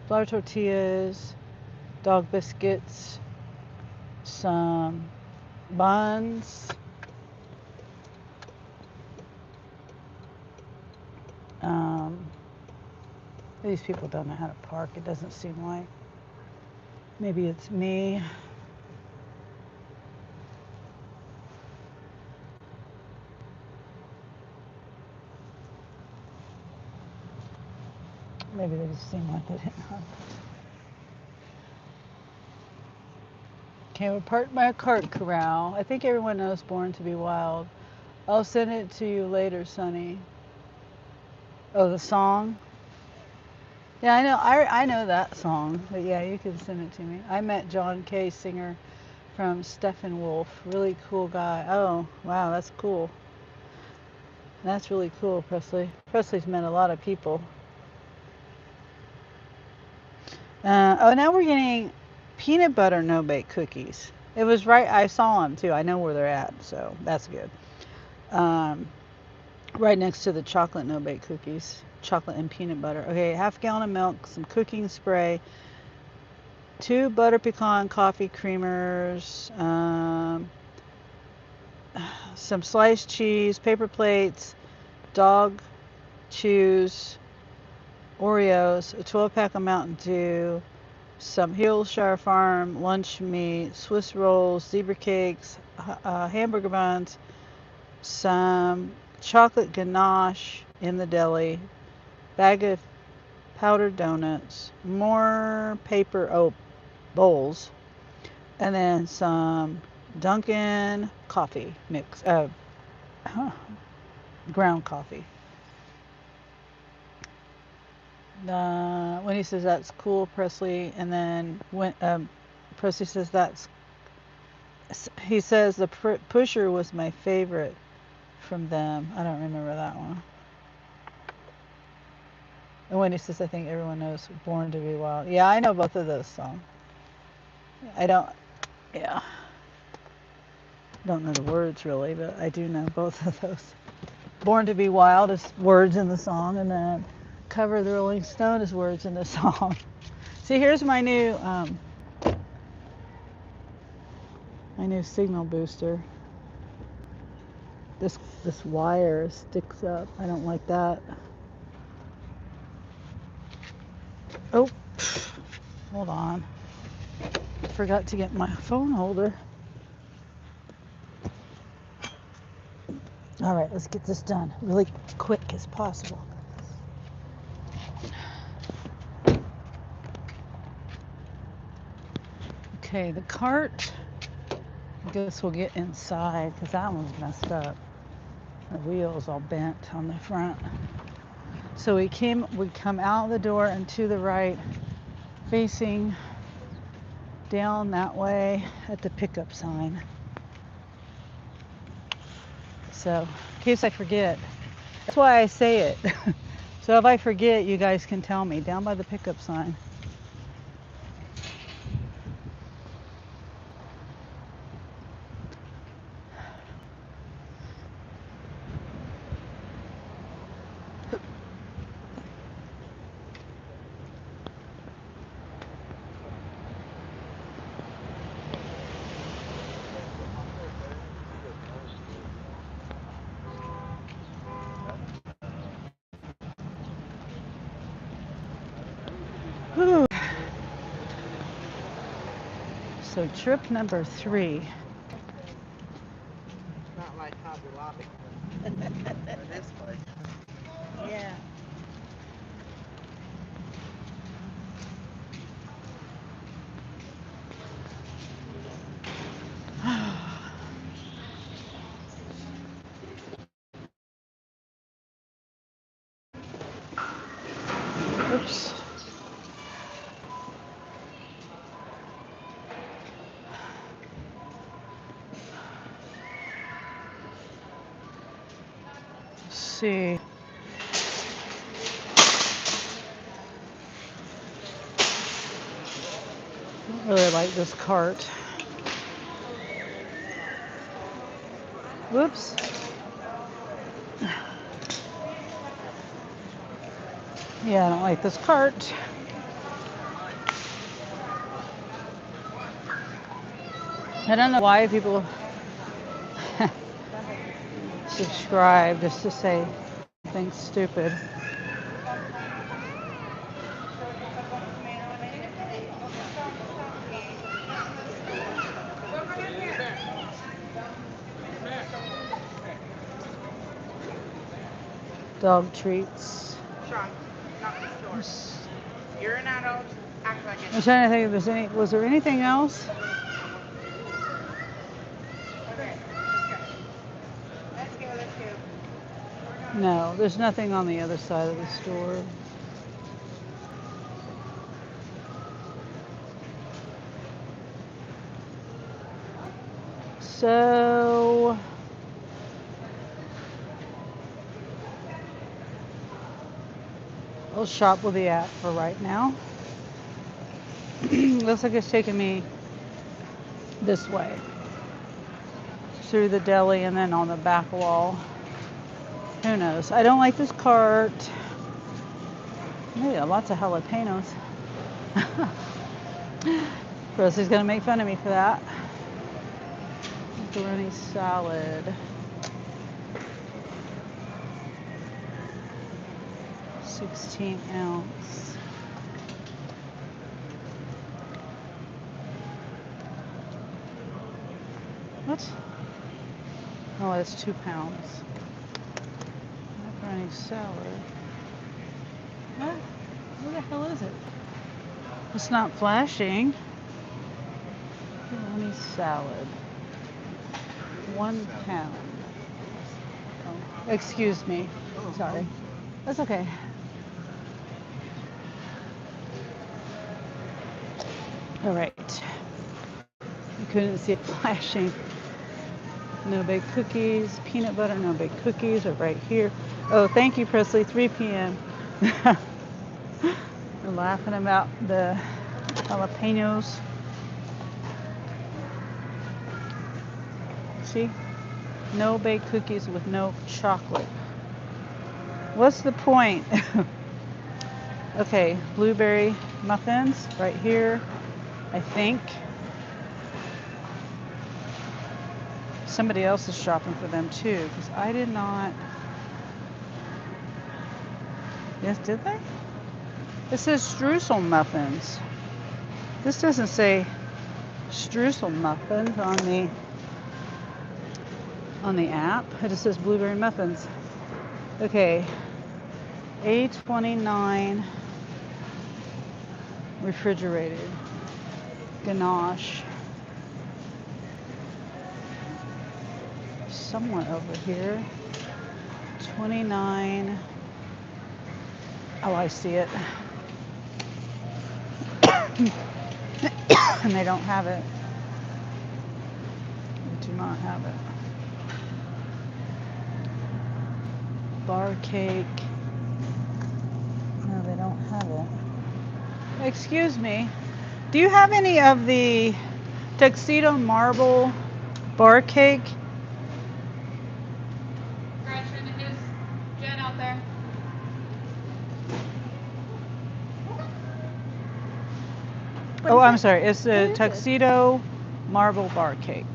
flour tortillas, dog biscuits, some buns, these people don't know how to park, it doesn't seem like. Maybe it's me. Maybe they just seem like they didn't know. Okay, we're parked by a cart corral. I think everyone knows Born to be Wild. I'll send it to you later, Sonny. Oh, the song? Yeah, I know. I know that song, but yeah, you can send it to me. I met John Kay, singer from Steppenwolf. Really cool guy. Oh, wow, that's cool. That's really cool, Presley. Presley's met a lot of people. Oh, now we're getting peanut butter no-bake cookies. It was right. I saw them too. I know where they're at, so that's good. Right next to the chocolate no-bake cookies. Chocolate and peanut butter. Okay, half gallon of milk, some cooking spray, 2 butter pecan coffee creamers, some sliced cheese, paper plates, dog chews, Oreos, a 12-pack of Mountain Dew, some Hillshire Farm lunch meat, Swiss rolls, zebra cakes, hamburger buns, some chocolate ganache in the deli, bag of powdered donuts, more paper bowls, and then some Dunkin' coffee mix, ground coffee. When he says that's cool, Presley, and then when Presley says he says the pusher was my favorite from them. I don't remember that one. And when he says, I think everyone knows Born to be Wild. Yeah, I know both of those songs. I don't know the words really, but I do know both of those. Born to be Wild is words in the song, and then Cover the Rolling Stone is words in the song. See, here's my new signal booster. This wire sticks up. I don't like that. Oh, hold on. I forgot to get my phone holder. All right, let's get this done really quick as possible. Okay, the cart, I guess we'll get inside because that one's messed up. The wheel's all bent on the front. So we come out the door and to the right, facing down that way at the pickup sign. So, in case I forget, that's why I say it. So if I forget, you guys can tell me, down by the pickup sign. Whew. So trip number 3. Not like Hobby Lobby. Or this place. Yeah. Oops. Let's see. I don't really like this cart. Whoops. Yeah, I don't like this cart. I don't know why people subscribe just to say something stupid. Dog treats. Sean, not the store. You're an adult. Act like it. I'm trying to think if there's any. Was there anything else? Okay. Let's go. Let's go. No, there's nothing on the other side of the store. So I'll shop with the app for right now. Looks like it's taking me this way through the deli and then on the back wall. Who knows? I don't like this cart. Maybe lots of jalapenos. Rosie's gonna make fun of me for that. Macaroni salad. 16-ounce. What? Oh, that's 2 pounds. Macaroni salad. What? Where the hell is it? It's not flashing. Macaroni salad. 1 pound. Oh, excuse me. Sorry. That's okay. All right. You couldn't see it flashing. No baked cookies, peanut butter, no baked cookies are right here. Oh, thank you, Presley, 3 p.m. We're laughing about the jalapenos. See? No baked cookies with no chocolate. What's the point? Okay, blueberry muffins right here, I think. Somebody else is shopping for them too, because I did not. Yes, did they? It says streusel muffins. This doesn't say streusel muffins on the app. It just says blueberry muffins. Okay, $8.29 refrigerated ganache. Someone over here. 29. Oh, I see it. And they don't have it. They do not have it. Bar cake. No, they don't have it. Excuse me. Do you have any of the tuxedo marble bar cake? Gretchen, is Jen out there? Oh, I'm sorry. It's the tuxedo marble bar cake.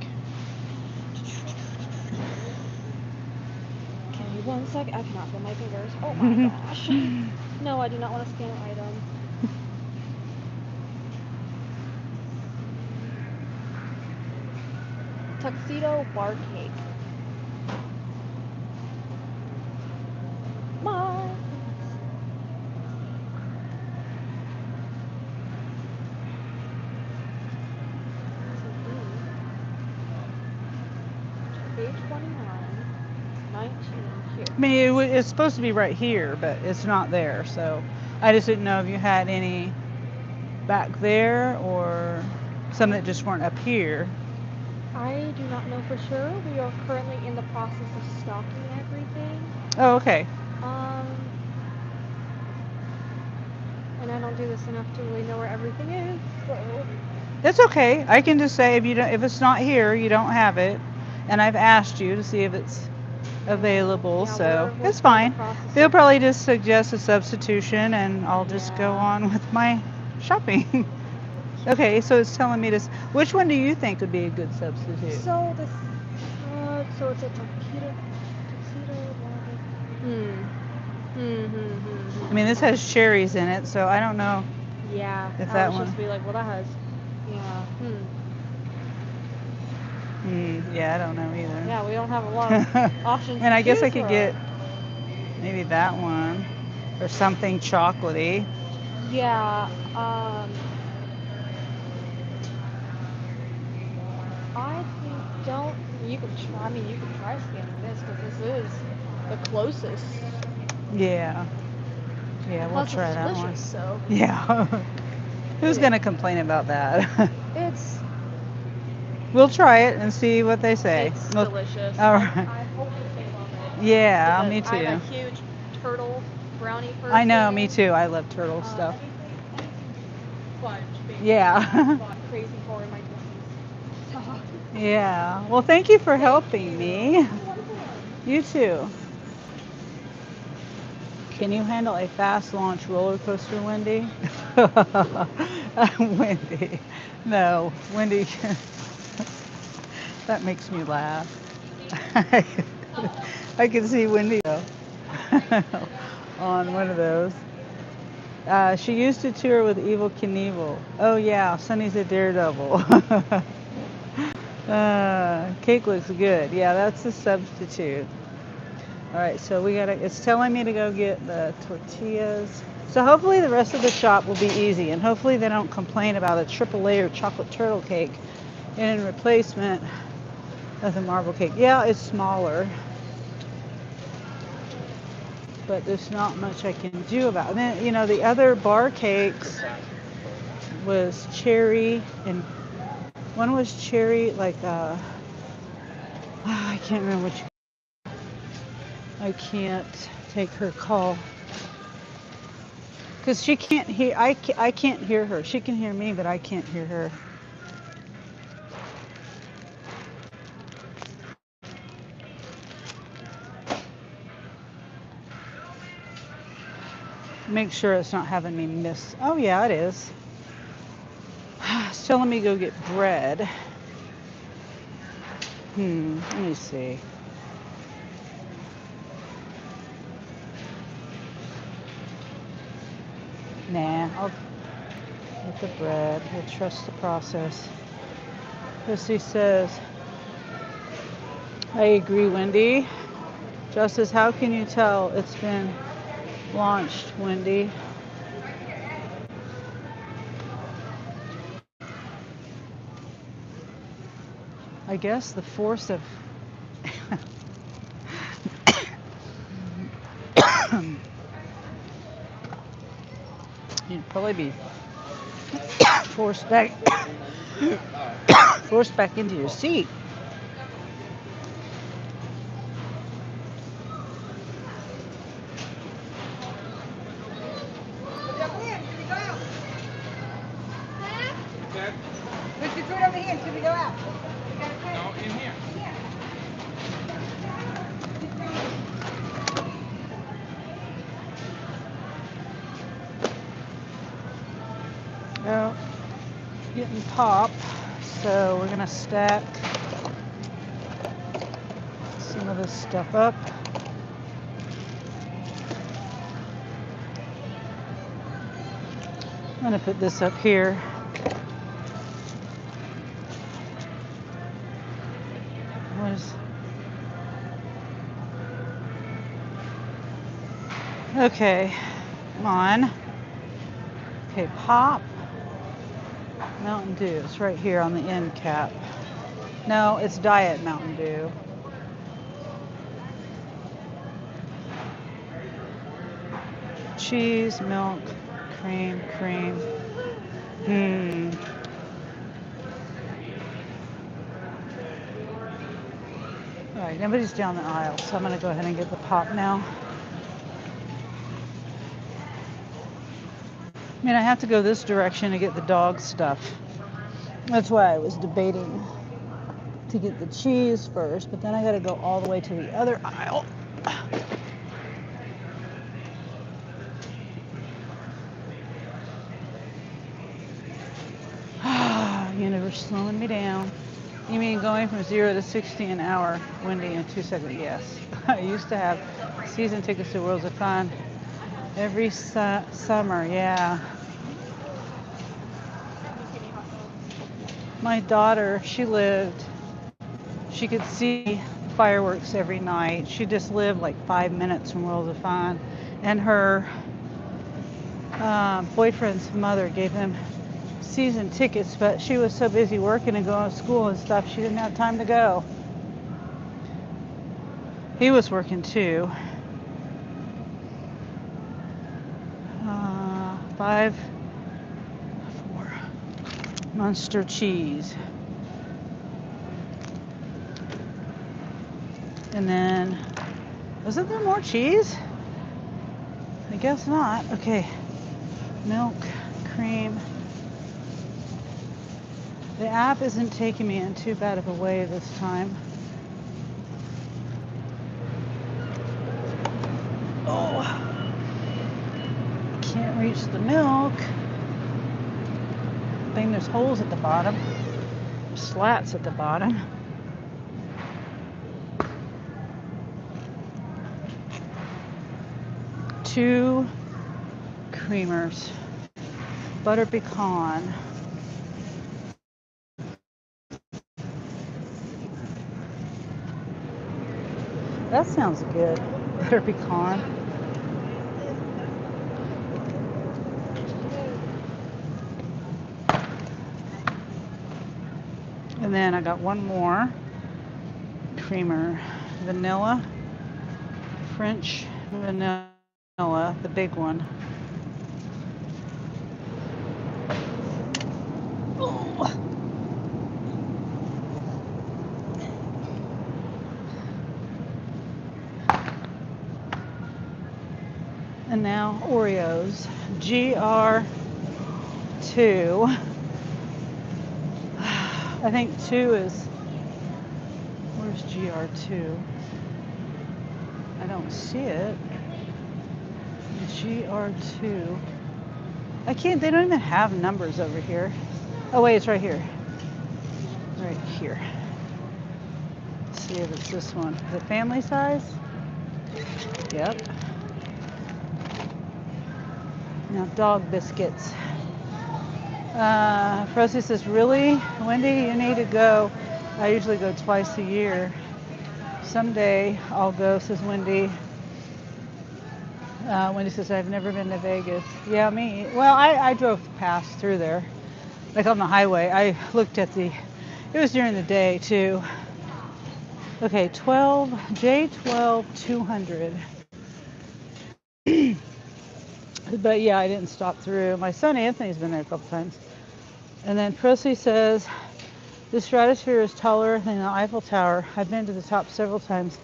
Okay, 1 sec. I cannot feel my fingers. Oh my gosh. No, I do not want to scan an item. Tuxedo bar cake. Mom. Page 29, 19. Here. I mean, it's supposed to be right here, but it's not there. So I just didn't know if you had any back there or some that just weren't up here. I do not know for sure. We are currently in the process of stocking everything. Oh, okay. And I don't do this enough to really know where everything is. So That's okay. I can just say if it's not here, you don't have it, and I've asked you to see if it's available. Yeah, So we're it's still in fine. the process They'll of- probably just suggest a substitution, and I'll just go Yeah. on with my shopping. Okay, so it's telling me this. Which one do you think would be a good substitute? So this, so it's a tuxedo. I mean, this has cherries in it, so I don't know. Yeah, If I that was one- just be like, well, that has, yeah, Yeah, I don't know either. Yeah, we don't have a lot of options. And to I guess I choose could from. get maybe that one or something chocolatey. Yeah, I think don't. You can try. I mean, you can try scanning this because this is the closest. Yeah. Yeah, we'll Plus, try it's that delicious. one. So Yeah. Who's gonna complain about that? it's We'll try it and see what they say. it's We'll- delicious. All I right. hope that they love it. Yeah, me Because I'm a too. huge turtle brownie person. I know, me too. I love turtle stuff. Anything fudge, basically. Yeah. I'm crazy for in my 20s. Yeah. Well, thank you for helping me. You too. Can you handle a fast launch roller coaster, Wendy? Wendy. No, Wendy. That makes me laugh. I can see Wendy on one of those. She used to tour with Evil Knievel. Oh yeah, Sonny's a daredevil. Cake looks good. Yeah, that's the substitute. All right, so it's telling me to go get the tortillas. So hopefully the rest of the shop will be easy, and hopefully they don't complain about a triple layer chocolate turtle cake in replacement of the marble cake. Yeah, it's smaller, but there's not much I can do about it. And then, the other bar cakes was cherry, and one was cherry, like, I can't remember which. I can't take her call because she can't hear. I can't hear her. She can hear me, but I can't hear her. Make sure it's not having me miss. Oh yeah, it is. It's telling me to go get bread. Let me see. Nah, I'll get the bread. We'll trust the process. Chrissy says, I agree, Wendy. Justice, how can you tell it's been launched, Wendy? I guess the force of you'd probably be forced back forced back into your seat. Put your foot over here until we go out. No, in here. Oh, getting pop. So we're gonna stack some of this stuff up. I'm gonna put this up here. Okay, come on. Okay, pop. Mountain Dew. It's right here on the end cap. No, it's Diet Mountain Dew. Cheese, milk, cream, cream. All right, nobody's down the aisle, so I'm gonna go ahead and get the pop now. I mean, I have to go this direction to get the dog stuff. That's why I was debating to get the cheese first, but then I gotta go all the way to the other aisle. Universe slowing me down. You mean going from 0 to 60 an hour, Wendy, in 2 seconds? Yes. I used to have season tickets to Worlds of Fun every summer, yeah. My daughter, she could see fireworks every night. She just lived like 5 minutes from Worlds of Fun. And her boyfriend's mother gave them season tickets, but she was so busy working and going to school and stuff, she didn't have time to go. He was working too. 5, 4, Munster cheese. And then, wasn't there more cheese? I guess not. Okay, milk, cream. The app isn't taking me in too bad of a way this time. Oh, can't reach the milk. I think there's holes at the bottom, slats at the bottom. Two creamers, butter pecan. That sounds good, butter pecan. And then I got one more creamer, vanilla, French vanilla, the big one. Oh. And now Oreos, GR2. I think 2 is, where's GR2? I don't see it. GR2. I can't, they don't even have numbers over here. Oh wait, it's right here. Right here. Let's see if it's this one. Is it family size? Yep. Now dog biscuits. Rosie says, really? Wendy, you need to go. I usually go twice a year. Someday I'll go, says Wendy. Wendy says, I've never been to Vegas. Yeah, me. Well, I drove past through there, like on the highway. I looked at it was during the day too. Okay, J12 200. But yeah, I didn't stop through. My son Anthony's been there a couple times. And then Presley says, the stratosphere is taller than the Eiffel Tower. I've been to the top several times,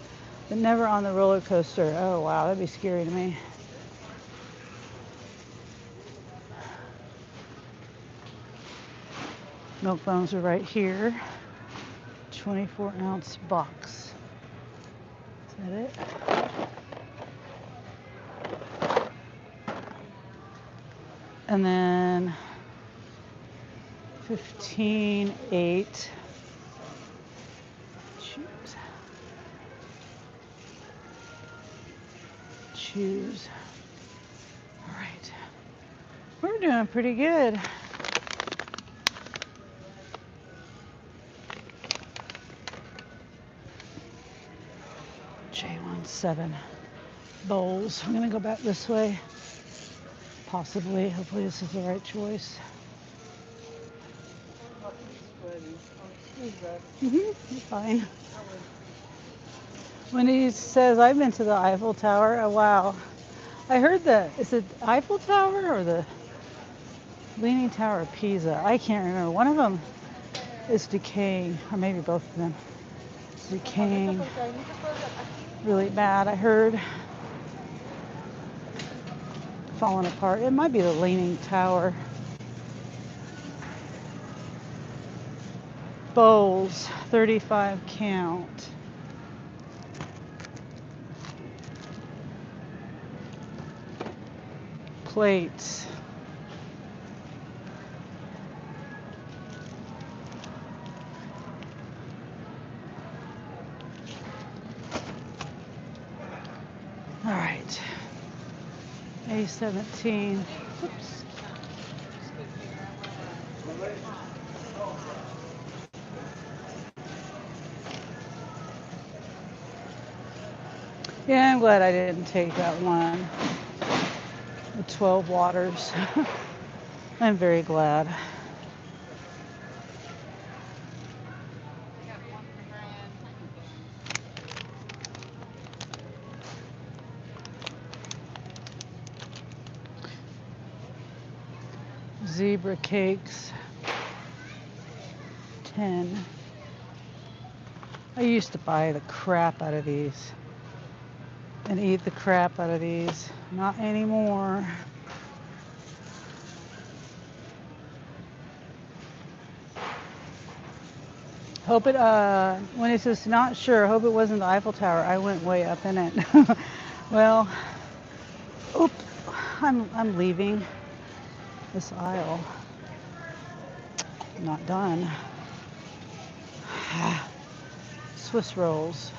but never on the roller coaster. Oh wow, that'd be scary to me. Milk bones are right here. 24-ounce box. Is that it? And then 15.8. Choose. All right. We're doing pretty good. J17 bowls. I'm gonna go back this way. Possibly. Hopefully this is the right choice. You're fine. Wendy says, I've been to the Eiffel Tower. Oh, wow. I heard is it Eiffel Tower or the Leaning Tower of Pisa? I can't remember. One of them is decaying, or maybe both of them. It's decaying really bad. I heard falling apart. It might be the Leaning Tower. Bowls, 35 count. Plates. All right. A17. Oops. Yeah, I'm glad I didn't take that one. The 12 waters. I'm very glad. Zebra cakes, 10. I used to buy the crap out of these and eat the crap out of these. Not anymore. Hope it, when it says not sure, hope it wasn't the Eiffel Tower. I went way up in it. Well, oops, I'm leaving this aisle. I'm not done. Swiss rolls.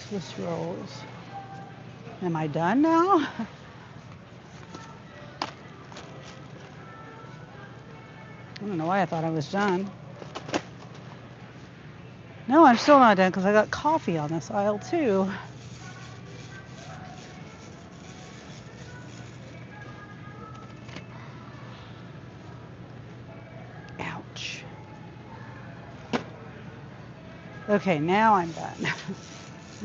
Swiss rolls. Am I done now? I don't know why I thought I was done. No, I'm still not done because I got coffee on this aisle too. Ouch. Okay, now I'm done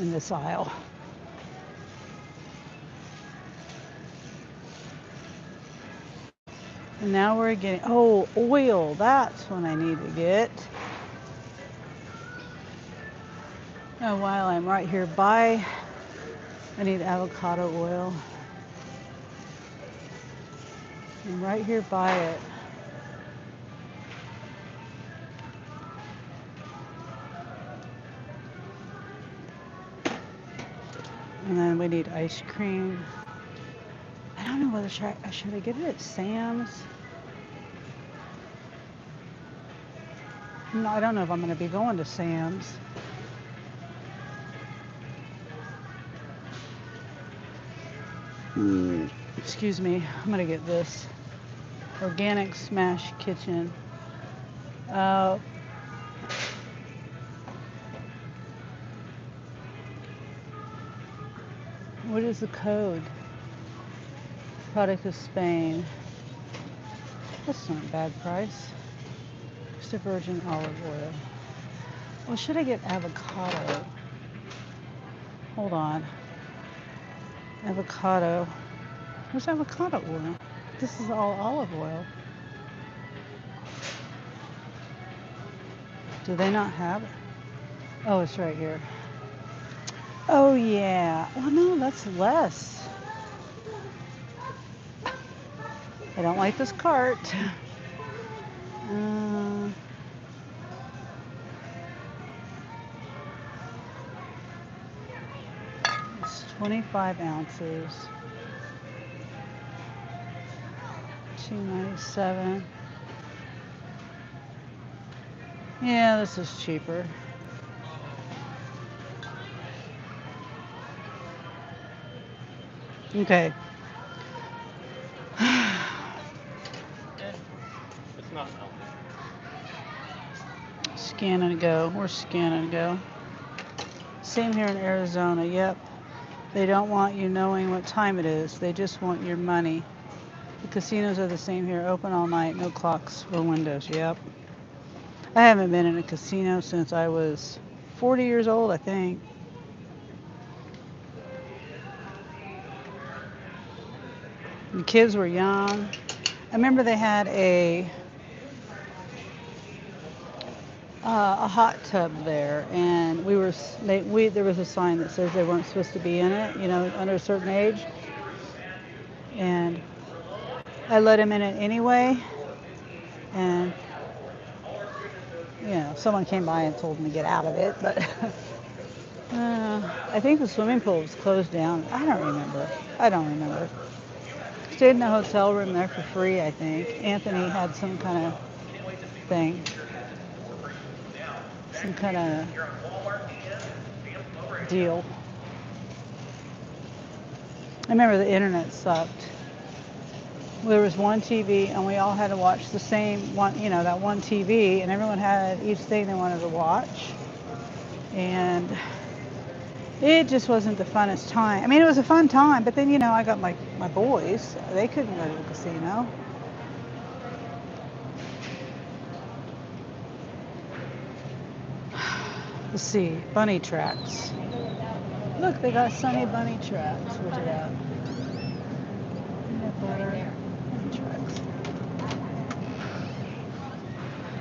in this aisle. And now we're getting, oh, oil. That's what I need to get. And while I'm right here by, I need avocado oil. I'm right here by it. And then we need ice cream. I don't know whether should I get it at Sam's? No, I don't know if I'm going to be going to Sam's. Excuse me, I'm going to get this. Organic Smash Kitchen. What is the code? Product of Spain. That's not a bad price. Extra virgin olive oil. Well, should I get avocado? Hold on. Avocado. Where's avocado oil? This is all olive oil. Do they not have it? Oh, it's right here. Oh, yeah. Well, no, that's less. I don't like this cart. It's 25 ounces. $2.97. Yeah, this is cheaper. Okay. It's not melting. Scan and go. We're scanning and go. Same here in Arizona. Yep. They don't want you knowing what time it is. They just want your money. The casinos are the same here. Open all night. No clocks or windows. Yep. I haven't been in a casino since I was 40 years old, I think. The kids were young. I remember they had a hot tub there, and there was a sign that says they weren't supposed to be in it, under a certain age. And I let him in it anyway, and someone came by and told him to get out of it, but I think the swimming pool was closed down. I don't remember. Stayed in a hotel room there for free, I think. Anthony had some kind of thing, some kind of deal. I remember the internet sucked. There was one TV, and we all had to watch the same one, that one TV, and everyone had each thing they wanted to watch. And it just wasn't the funnest time. I mean, it was a fun time, but then, I got my boys. They couldn't go to the casino. Let's see, bunny tracks. Look, they got Sunny bunny tracks. Where's it at? Peanut butter bunny tracks.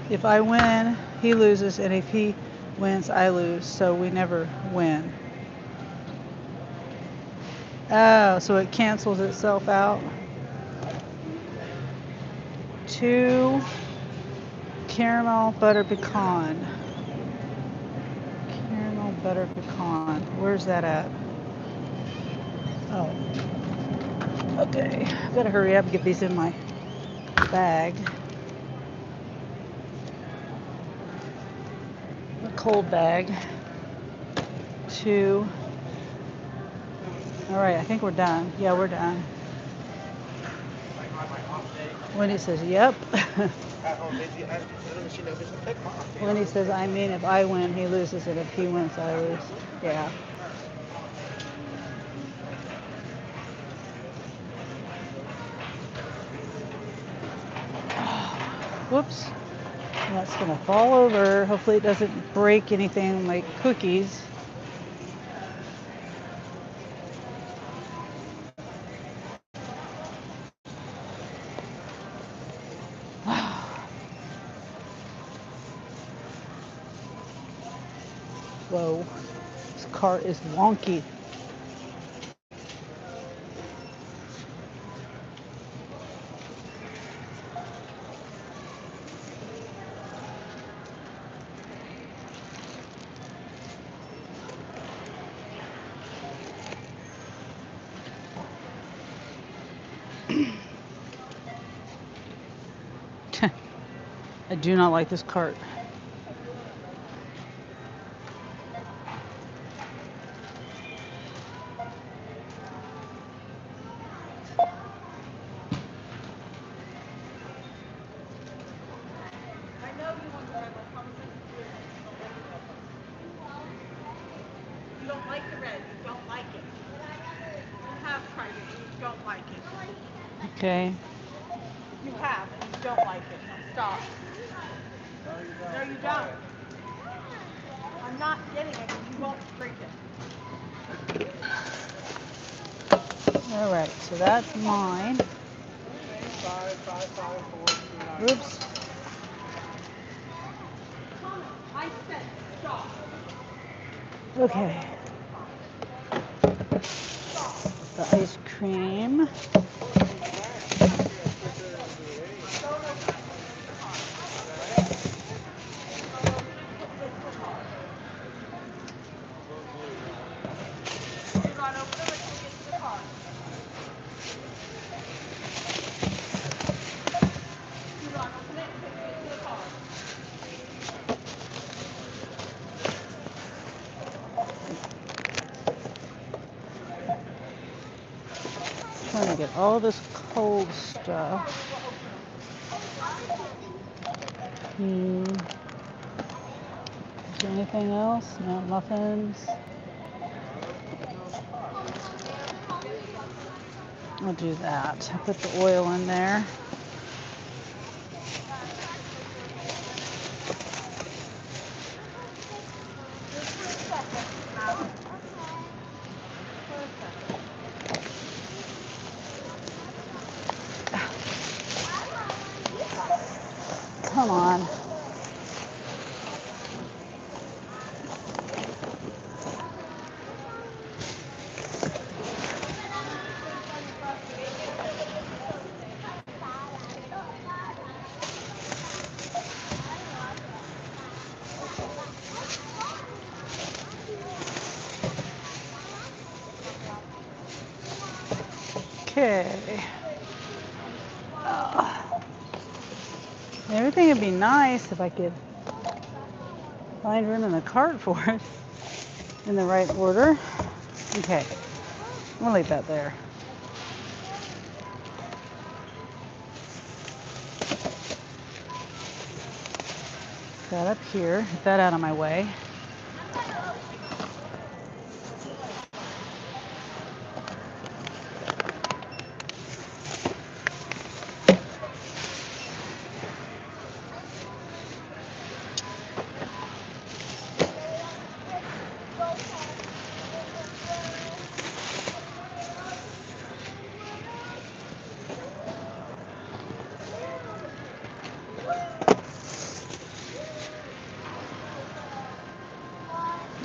If I win, he loses, and if he wins, I lose. So we never win. Oh, so it cancels itself out. 2 caramel butter pecan. Caramel butter pecan. Where's that at? Oh. Okay. Gotta hurry up and get these in my bag. A cold bag. 2. All right, I think we're done. Yeah, we're done. Wendy says, yep. Wendy says, I mean, if I win, he loses, and if he wins, I lose. Yeah. Whoops. That's going to fall over. Hopefully it doesn't break anything like cookies. Whoa. This cart is wonky. I do not like this cart. You don't like the red. You don't like it. You have tried it. You don't like it. Okay. You have, and you don't like it. Now stop. No, you don't. I'm not getting it, and you won't drink it. All right, so that's mine. Oops. I said stop. Okay. The ice cream. Trying to get all this cold stuff. Is there anything else? No, muffins. I'll do that. I'll put the oil in there. Come on. Okay. Everything would be nice if I could find room in the cart for us in the right order. Okay, we'll leave that there. That up here, get that out of my way.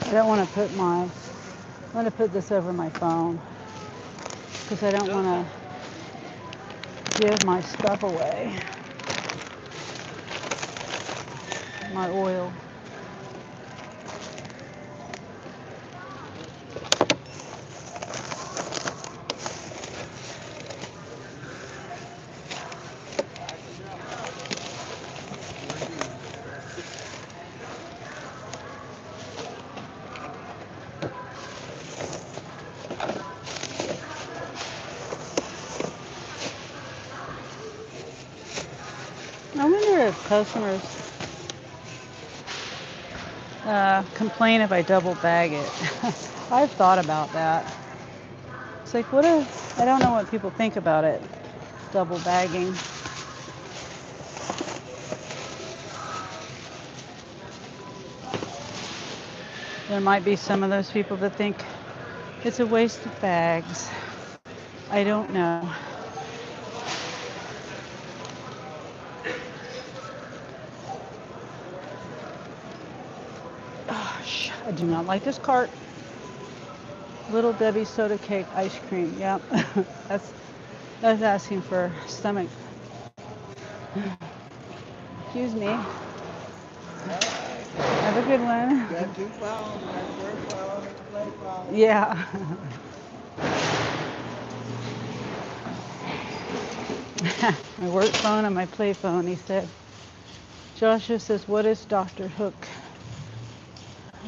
I don't want to put I'm going to put this over my phone because I don't want to give my stuff away. My oil. I wonder if customers complain if I double bag it. I've thought about that. It's like, what if, I don't know what people think about it, double bagging. There might be some of those people that think it's a waste of bags. I don't know. Gosh, I do not like this cart. Little Debbie soda cake ice cream. Yep, that's asking for stomach. Excuse me. Have a good one. Got 2 phones, got a work phone and a play phone. Yeah. My work phone and my play phone, he said. Joshua says, what is Dr. Hook?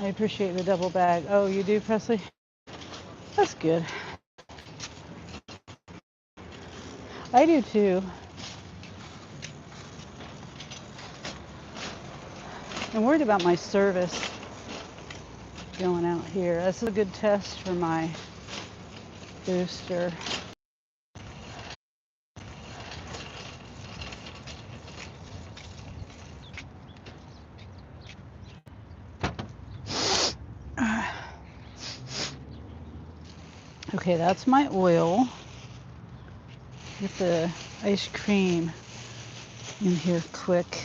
I appreciate the double bag. Oh, you do, Presley? That's good. I do too. I'm worried about my service going out here. That's a good test for my booster. Okay, that's my oil. Get the ice cream in here quick.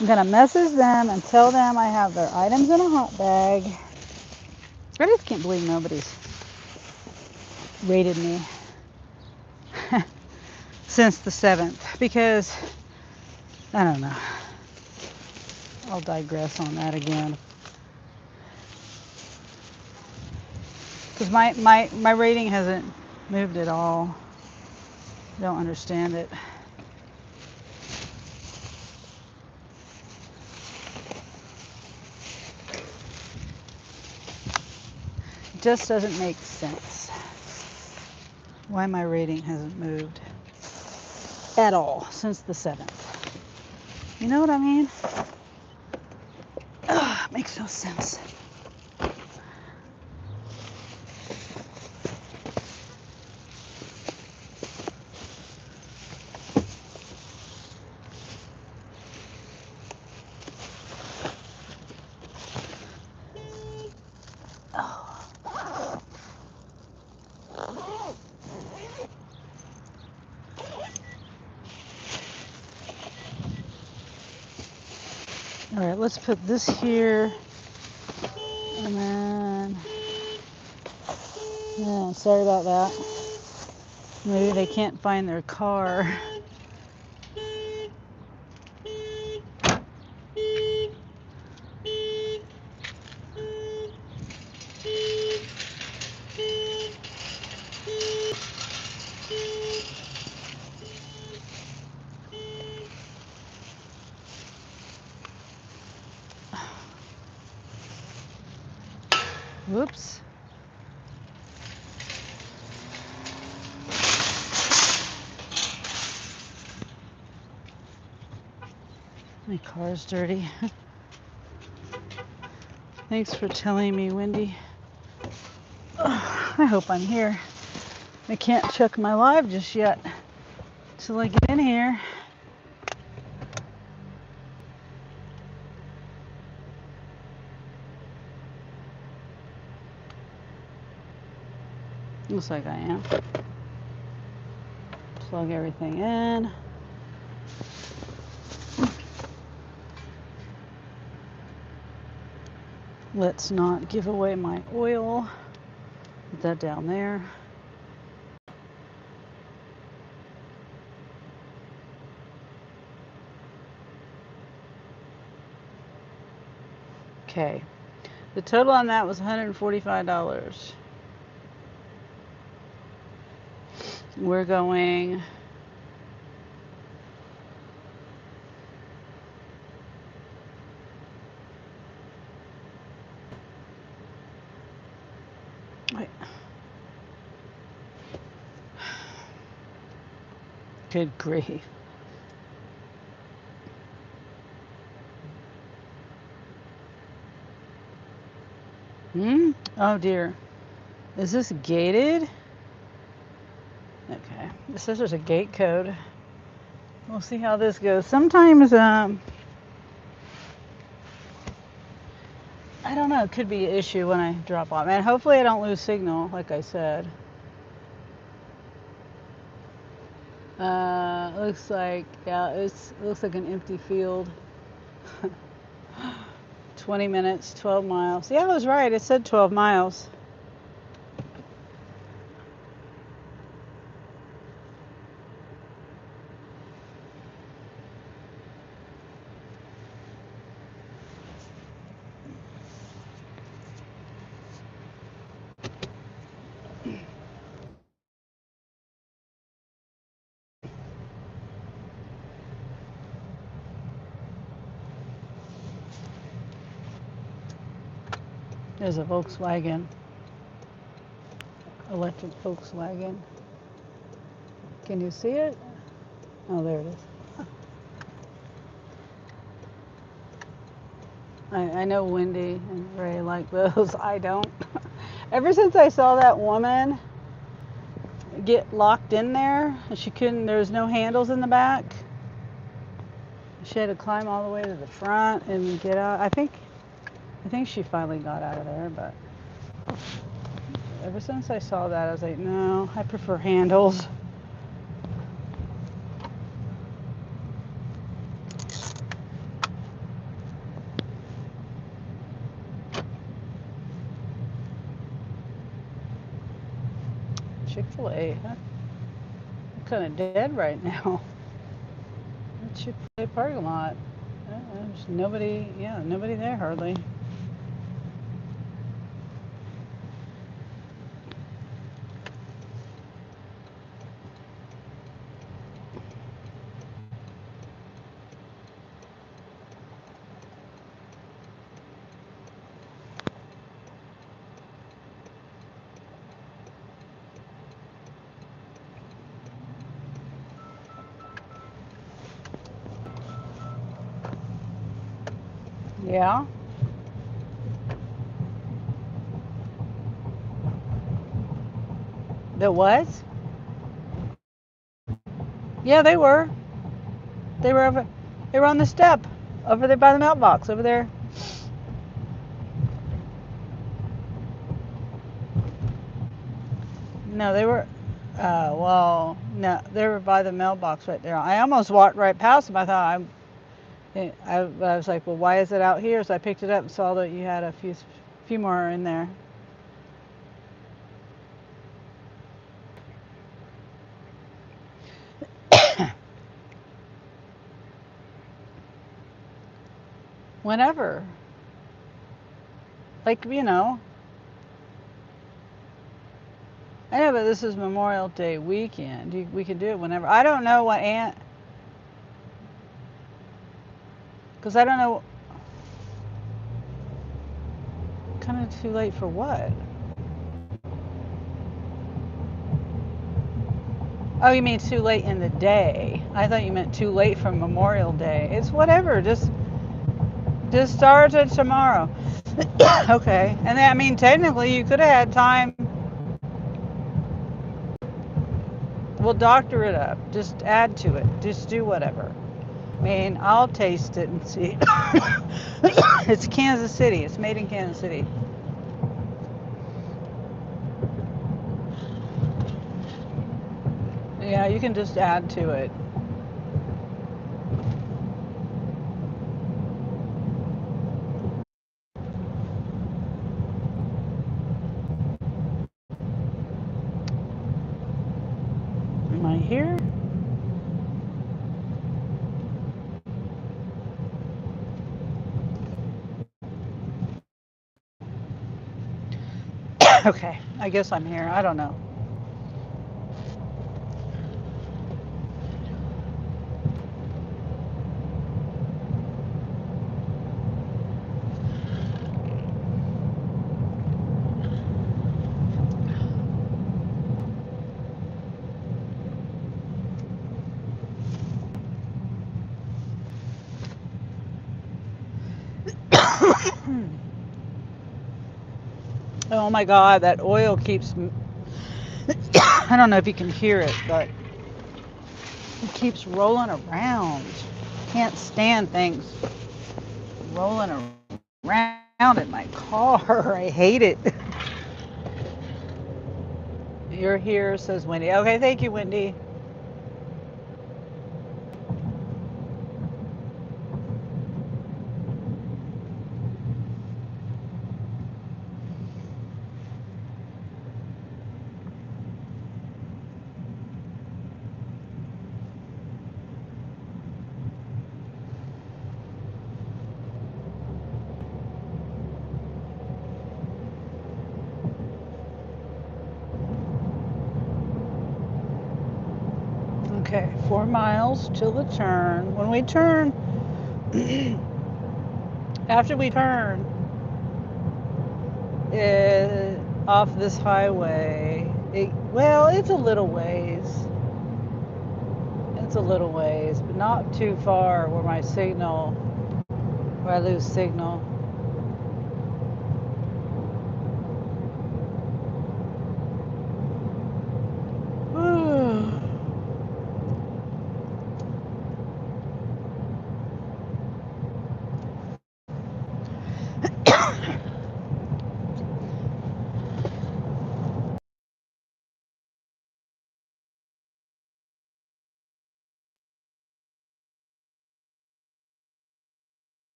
I'm gonna message them and tell them I have their items in a hot bag. I just can't believe nobody's rated me since the 7th because I don't know. I'll digress on that again. Because my rating hasn't moved at all. I don't understand it. It just doesn't make sense why my rating hasn't moved at all since the 7th. You know what I mean? Ugh, makes no sense. All right, let's put this here. And then, yeah, sorry about that. Maybe they can't find their car. Whoops. My car's dirty. Thanks for telling me, Wendy. I hope I'm here. I can't check my live just yet till I get in here. Looks like I am. Plug everything in. Let's not give away my oil. Put that down there. Okay. The total on that was $145. We're going wait. Good grief. Oh dear. Is this gated? Okay. It says there's a gate code. We'll see how this goes. Sometimes, I don't know, it could be an issue when I drop off. And hopefully I don't lose signal, like I said. Looks like, yeah, it looks like an empty field. 20 minutes, 12 miles. Yeah, I was right. It said 12 miles. There's a Volkswagen, electric Volkswagen. Can you see it? Oh, there it is. I know Wendy and Ray like those. I don't. Ever since I saw that woman get locked in there, she couldn't, there was no handles in the back. She had to climb all the way to the front and get out. I think she finally got out of there, but ever since I saw that, I was like, no, I prefer handles. Chick-fil-A, huh? I'm kind of dead right now. Chick-fil-A parking lot. There's nobody, yeah, nobody there hardly. Yeah. The what? Yeah, they were. They were over. They were on the step over there by the mailbox over there. No, they were. Well, no, they were by the mailbox right there. I almost walked right past them. I thought I was like, well, why is it out here? So I picked it up and saw that you had a few more in there. Whenever, like I know, but this is Memorial Day weekend. We can do it whenever. I don't know what Aunt, because I don't know. Kind of too late for what? Oh, you mean too late in the day? I thought you meant too late from Memorial Day. It's whatever. Just start it tomorrow. Okay. And then, I mean, technically, you could have had time. We'll doctor it up. Just add to it. Just do whatever. I mean, I'll taste it and see. It's Kansas City. It's made in Kansas City. Yeah, you can just add to it. Am I here? Okay. I guess I'm here. I don't know. Oh my God, that oil keeps. I don't know if you can hear it, but it keeps rolling around. Can't stand things rolling around in my car. I hate it. You're here, says Wendy. Okay, thank you, Wendy. Okay, 4 miles till the turn. When we turn, after we turn off this highway, well, it's a little ways. It's a little ways, but not too far where where I lose signal.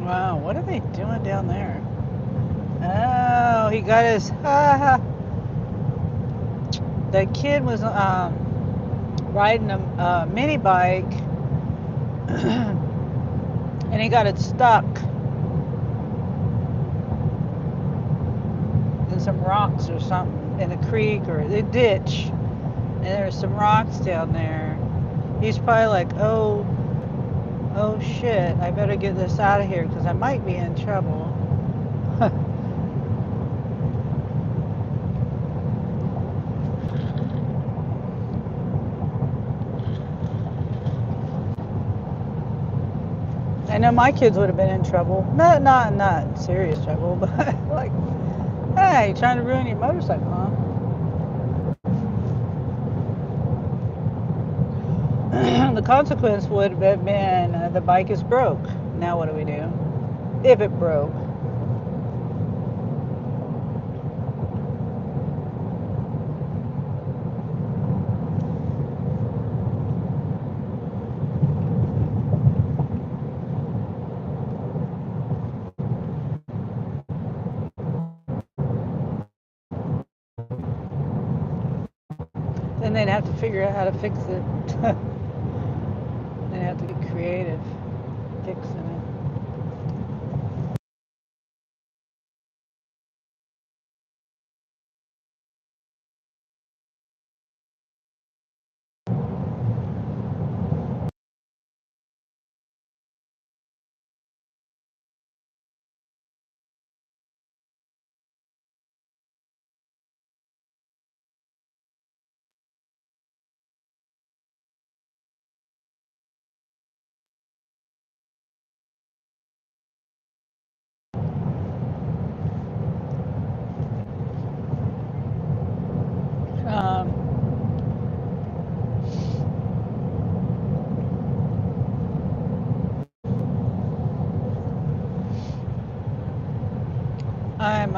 Wow, what are they doing down there? Oh, he got his. The kid was riding a mini bike, and he got it stuck in some rocks or something in a creek or a ditch, and there's some rocks down there. He's probably like, oh shit, I better get this out of here because I might be in trouble. I know my kids would have been in trouble. Not serious trouble, but like, hey, trying to ruin your motorcycle, huh? The consequence would have been the bike is broke. Now what do we do? if it broke. Then they'd have to figure out how to fix it. They'd have to get creative fixing it. Um, I'm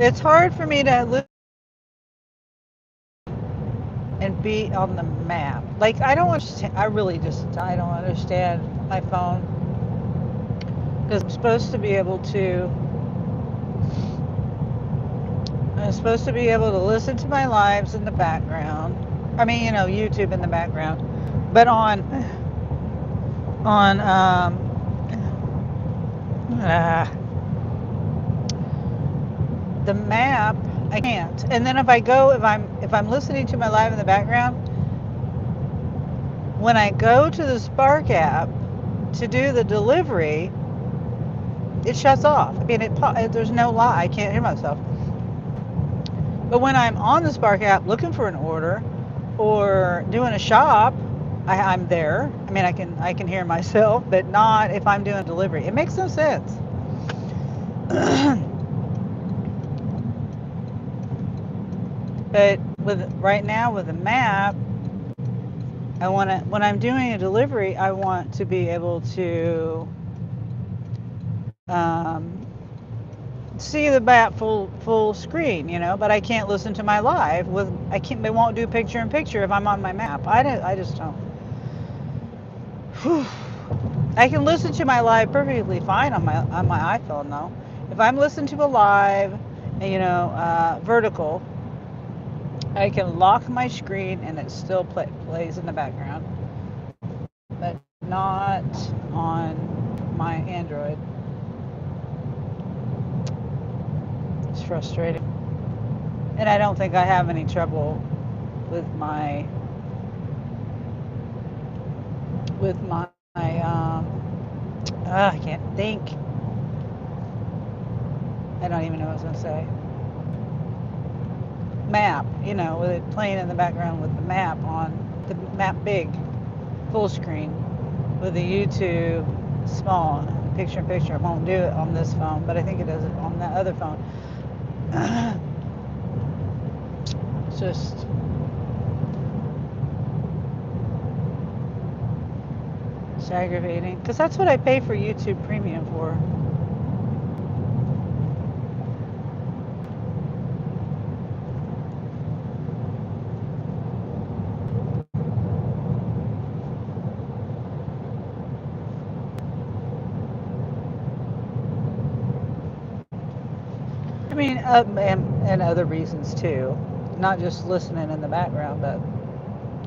it's hard for me to live and be on the map. Like I don't understand. I don't understand my phone because I'm supposed to be able to listen to my lives in the background. I mean, YouTube in the background, but on uh, the map I can't. And then if I'm listening to my live in the background, when I go to the Spark app to do the delivery, it shuts off. I mean, there's no lie. I can't hear myself. But when I'm on the Spark app looking for an order or doing a shop, I'm there. I mean, I can hear myself, but not if I'm doing delivery. It makes no sense. But right now with the map, when I'm doing a delivery, I want to be able to um, see the map full screen, but I can't listen to my live I can't. They won't do picture in picture if I'm on my map. I just don't. Whew. I can listen to my live perfectly fine on my iPhone though. If I'm listening to a live, vertical, I can lock my screen and it still plays in the background, but not on my Android. It's frustrating, and I don't think I have any trouble with my I can't think. I don't even know what I was gonna say. Map, with it playing in the background with the map on the map big, full screen, with the YouTube small, picture in picture. It won't do it on this phone, but I think it does it on that other phone. It's just it's aggravating because that's what I pay for YouTube Premium for. I mean, and other reasons too. Not just listening in the background, but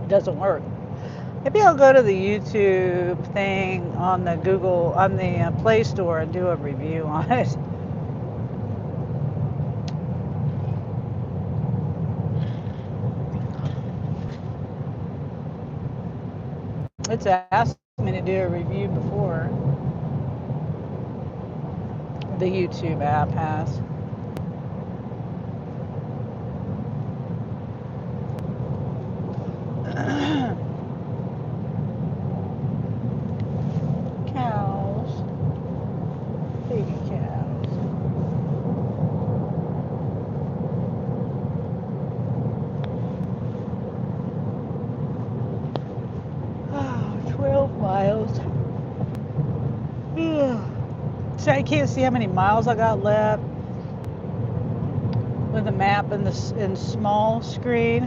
it doesn't work. Maybe I'll go to the YouTube thing on the Play Store and do a review on it. It's asked me to do a review before. The YouTube app has. Cows. Baby cows. So I can't see how many miles I got left with the map in small screen.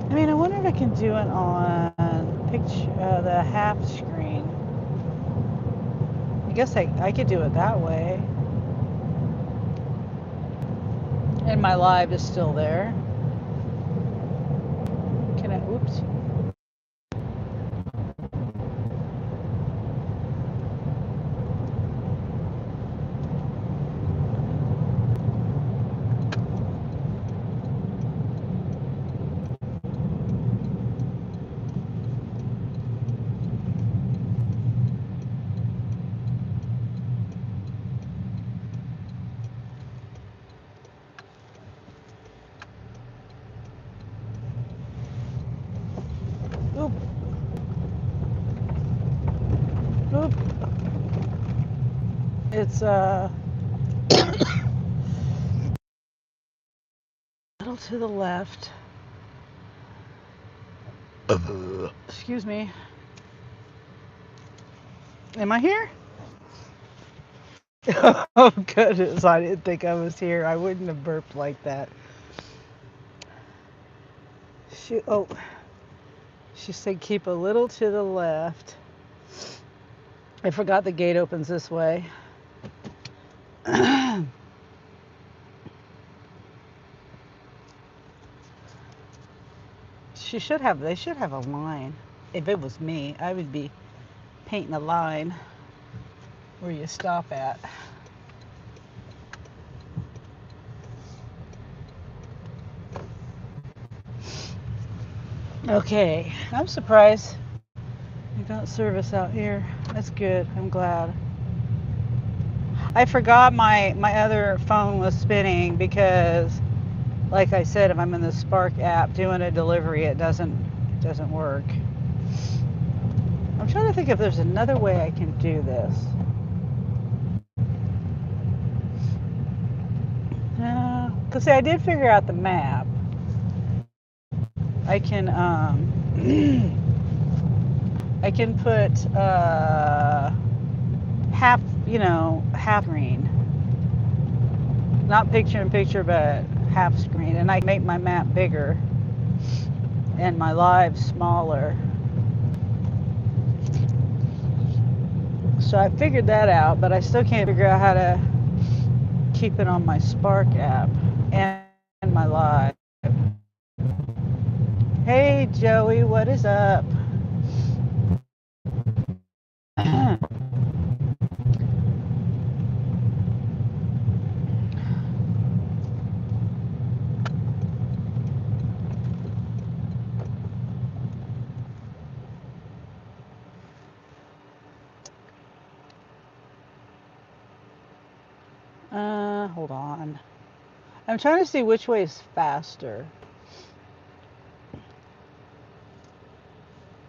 I mean, I wonder if I can do it on the half screen. I guess I could do it that way. And my live is still there. Can I, oops. Oop. Oop. It's a little to the left. Excuse me. Am I here? Oh goodness, I didn't think I was here. I wouldn't have burped like that. She said keep a little to the left. I forgot the gate opens this way. They should have a line. If it was me, I would be painting a line where you stop at. Okay, I'm surprised we got service out here. That's good. I'm glad. I forgot my other phone was spinning because, like I said, if I'm in the Spark app doing a delivery, it doesn't work. I'm trying to think if there's another way I can do this. Because see, I did figure out the map. I can I can put half screen, not picture in picture, but half screen, and I can make my map bigger and my live smaller. So I figured that out, but I still can't figure out how to keep it on my Spark app and my live. Hey Joey, what is up? Hold on. I'm trying to see which way is faster.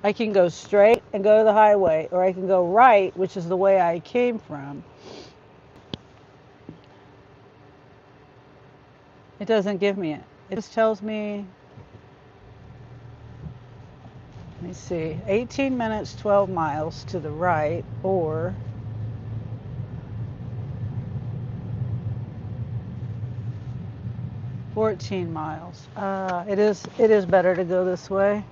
I can go straight and go to the highway, or I can go right, which is the way I came from. It doesn't give me it. It just tells me, let me see, 18 minutes, 12 miles to the right, or 14 miles. It is better to go this way.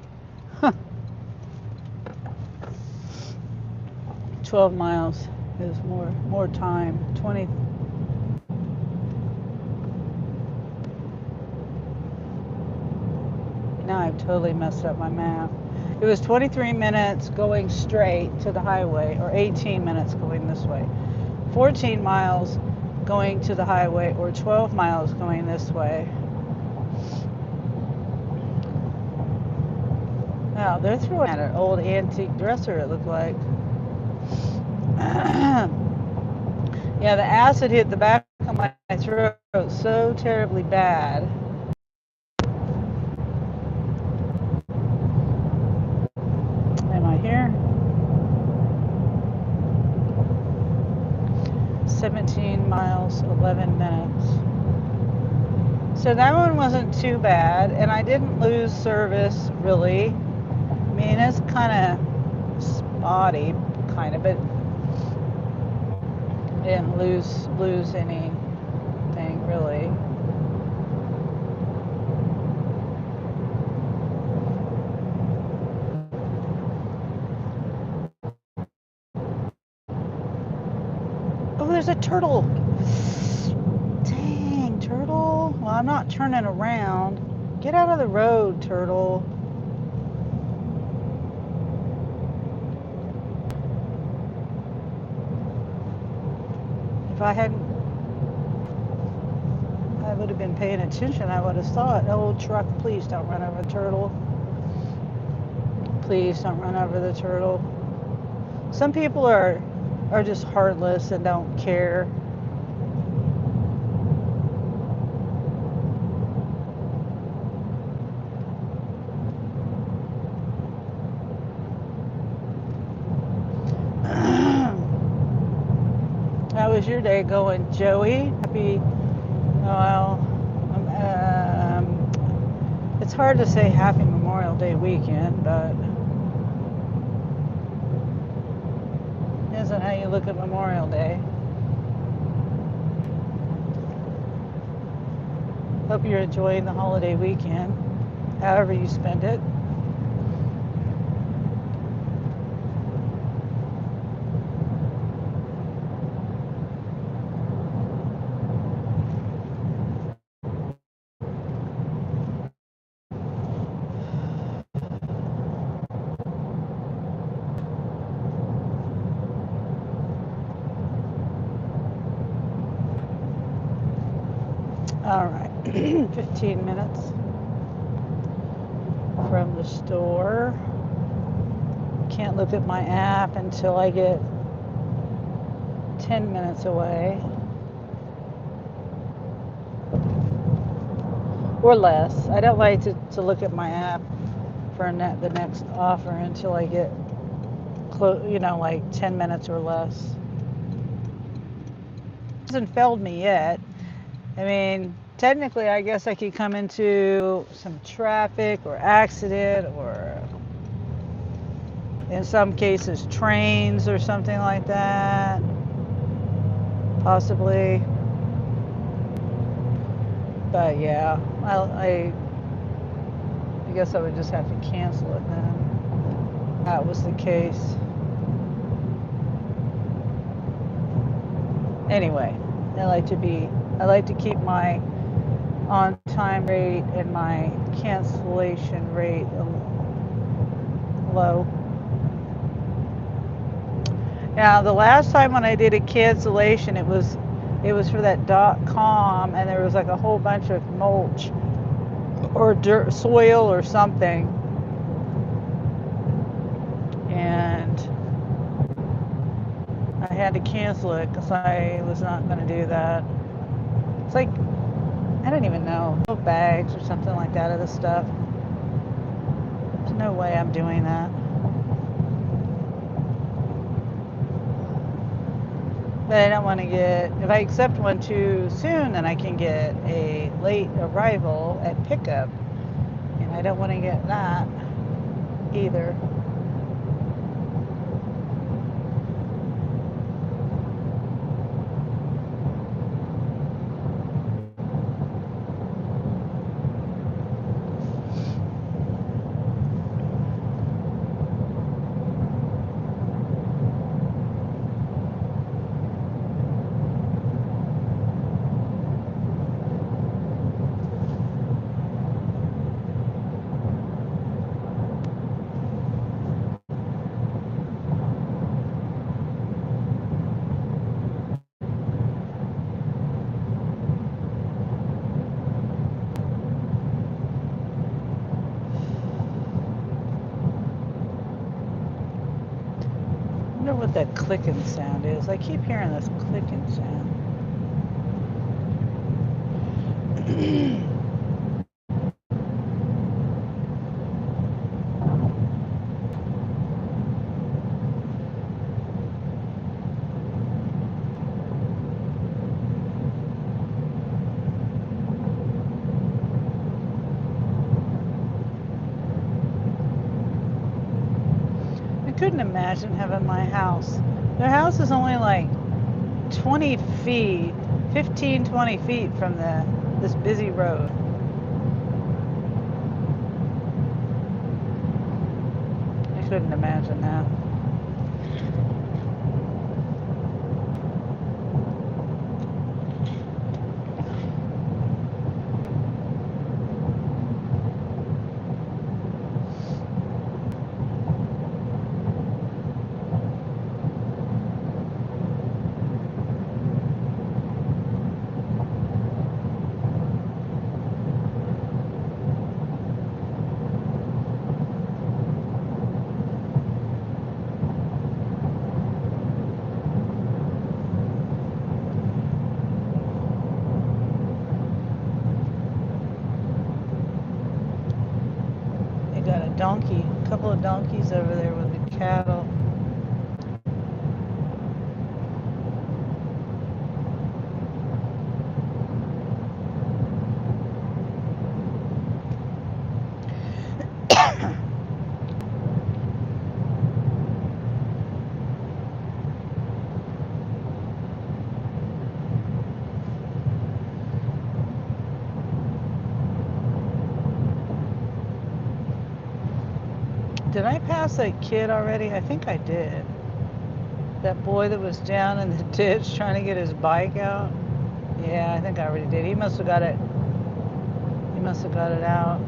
12 miles is more time. 20. Now I've totally messed up my map. It was 23 minutes going straight to the highway, or 18 minutes going this way. 14 miles going to the highway, or 12 miles going this way. Wow, they're throwing at an old antique dresser, it looked like. Yeah, the acid hit the back of my throat so terribly bad. Am I here? 17 miles, 11 minutes. So that one wasn't too bad, and I didn't lose service, really. I mean, it's kind of spotty, but didn't lose anything really. Oh, there's a turtle. Dang, turtle. Well, I'm not turning around. Get out of the road, turtle. If I would have been paying attention, I would have saw it. Oh, truck, please don't run over the turtle. Please don't run over the turtle. Some people are just heartless and don't care. How was your day going, Joey? Happy, well, it's hard to say happy Memorial Day weekend, but isn't how you look at Memorial Day. Hope you're enjoying the holiday weekend, however you spend it. All right, 15 minutes from the store. Can't look at my app until I get 10 minutes away or less. I don't like to look at my app for the next offer until I get like 10 minutes or less. It hasn't failed me yet. I mean, technically, I guess I could come into some traffic or accident or in some cases trains or something like that, possibly. But yeah, I guess I would just have to cancel it then. That was the case. Anyway, I like to keep my on-time rate and my cancellation rate low. Now, the last time when I did a cancellation, it was for that .com, and there was like a whole bunch of mulch or dirt, soil or something, and I had to cancel it because I was not going to do that. It's like, I don't even know, bags or something like that of this stuff. There's no way I'm doing that. But I don't want to if I accept one too soon, then I can get a late arrival at pickup. And I don't want to get that either. I wonder what that clicking sound is. I keep hearing this clicking sound. I couldn't imagine having my house. Their house is only like 20 feet, 15, 20 feet from this busy road. I couldn't imagine that. They got a donkey, a couple of donkeys over there with the cattle. Did I pass that kid already? I think I did. That boy that was down in the ditch trying to get his bike out. Yeah, I think I already did. He must have got it. He must have got it out.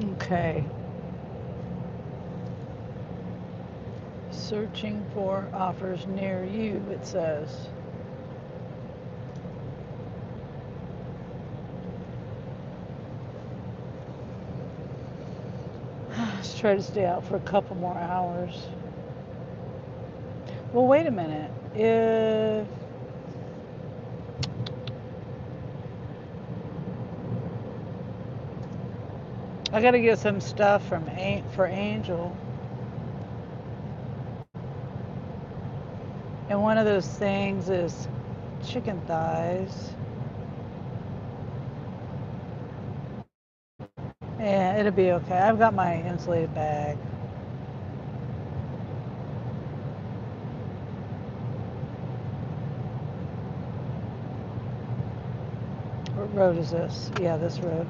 Okay. Searching for offers near you, it says. Let's try to stay out for a couple more hours. Well, wait a minute. If I got to get some stuff from for Angel, and one of those things is chicken thighs. Yeah, it'll be okay. I've got my insulated bag. What road is this? Yeah, this road.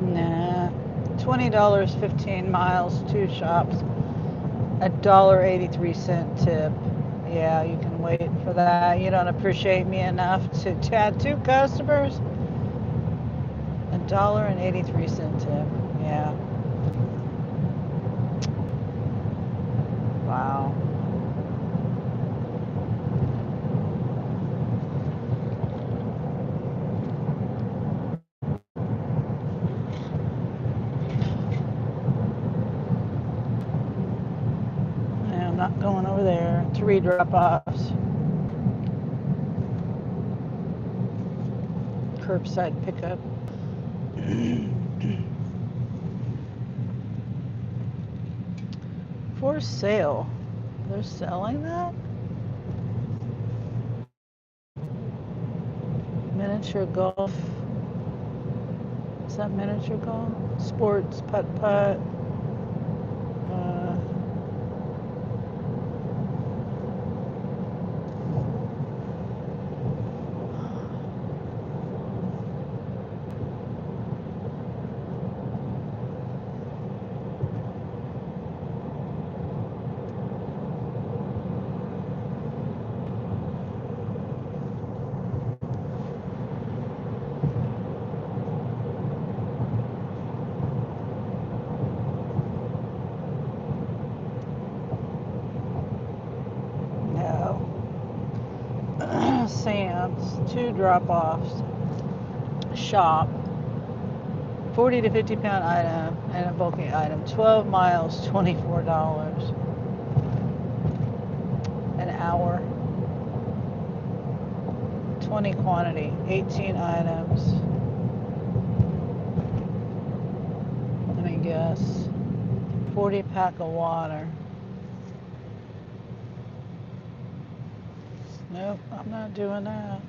Nah. $20, 15 miles, 2 shops, $1.83 tip. Yeah, you can wait for that. You don't appreciate me enough to add 2 customers. $1.83 tip. Yeah. Wow. Yeah, I'm not going over there. 3 drop-offs. Curbside pickup. For sale. They're selling that? Miniature golf. Is that miniature golf? Sports putt-putt. Uh, no. Sam's, 2 drop-offs. Shop. 40 to 50 pound item and a bulky item. 12 miles, $24. An hour. 20 quantity, 18 items. Let me guess. 40 pack of water. Nope, I'm not doing that.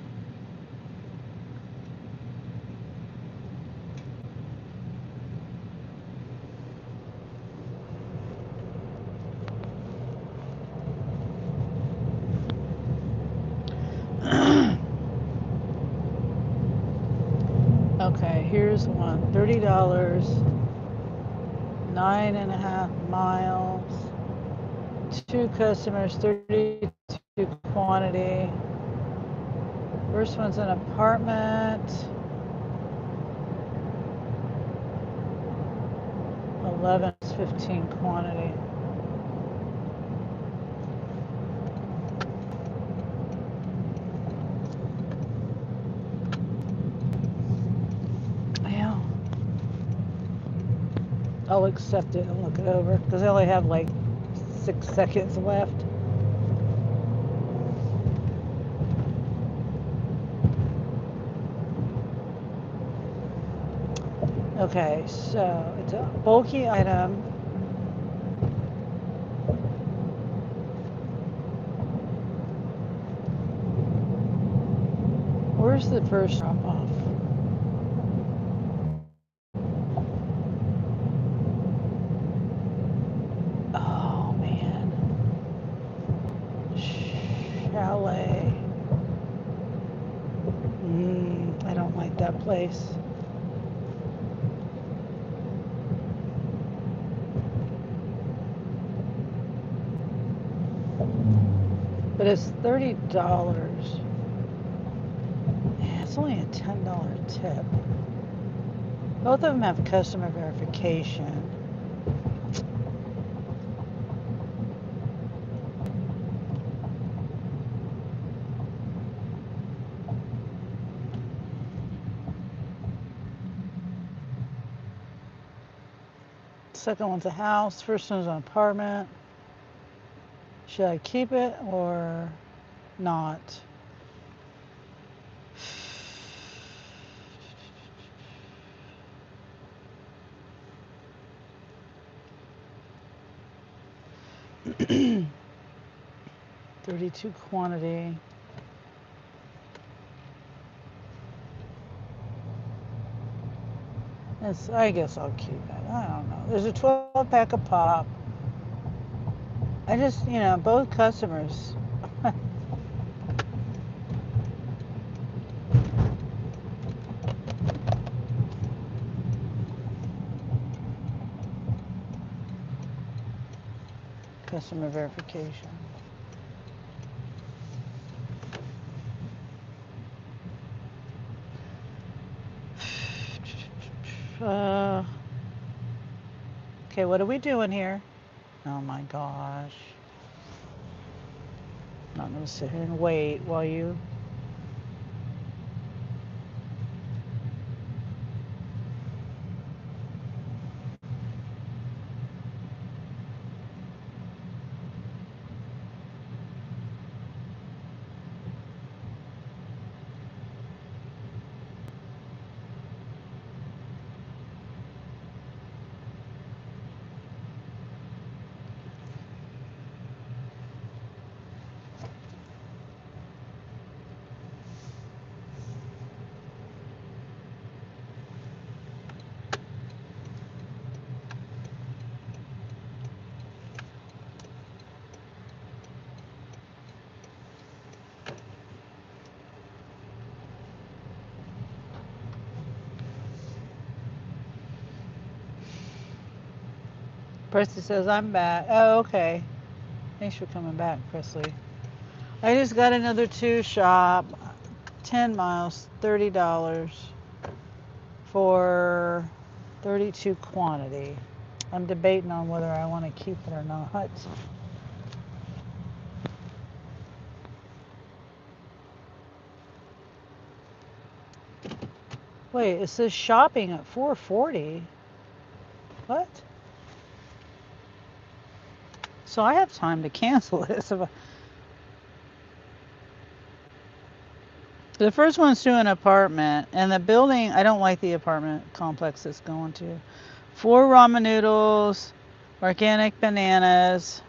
Okay, here's one. $30, 9.5 miles. 2 customers, 32 quantity. First one's an apartment. 11 is 15 quantity. Yeah. I'll accept it and look it over because I only have like 6 seconds left. Okay, so it's a bulky item. Where's the first drop off? Oh man. Chalet. I don't like that place. But it's $30. Yeah, it's only a $10 tip. Both of them have customer verification. Second one's a house. First one's an apartment. Should I keep it or not? $32 quantity. I guess I'll keep it. I don't know. There's a 12 pack of pop. I just, both customers. Customer verification. Okay, what are we doing here? Oh my gosh. I'm not going to sit here and wait while you. Presley says I'm back. Oh, okay. Thanks for coming back, Presley. I just got another 2-shop, 10 miles, $30 for 32 quantity. I'm debating on whether I want to keep it or not. Wait, it says shopping at 4:40. What? So I have time to cancel this. The first one's to an apartment, and the building, I don't like the apartment complex it's going to. 4 ramen noodles, organic bananas,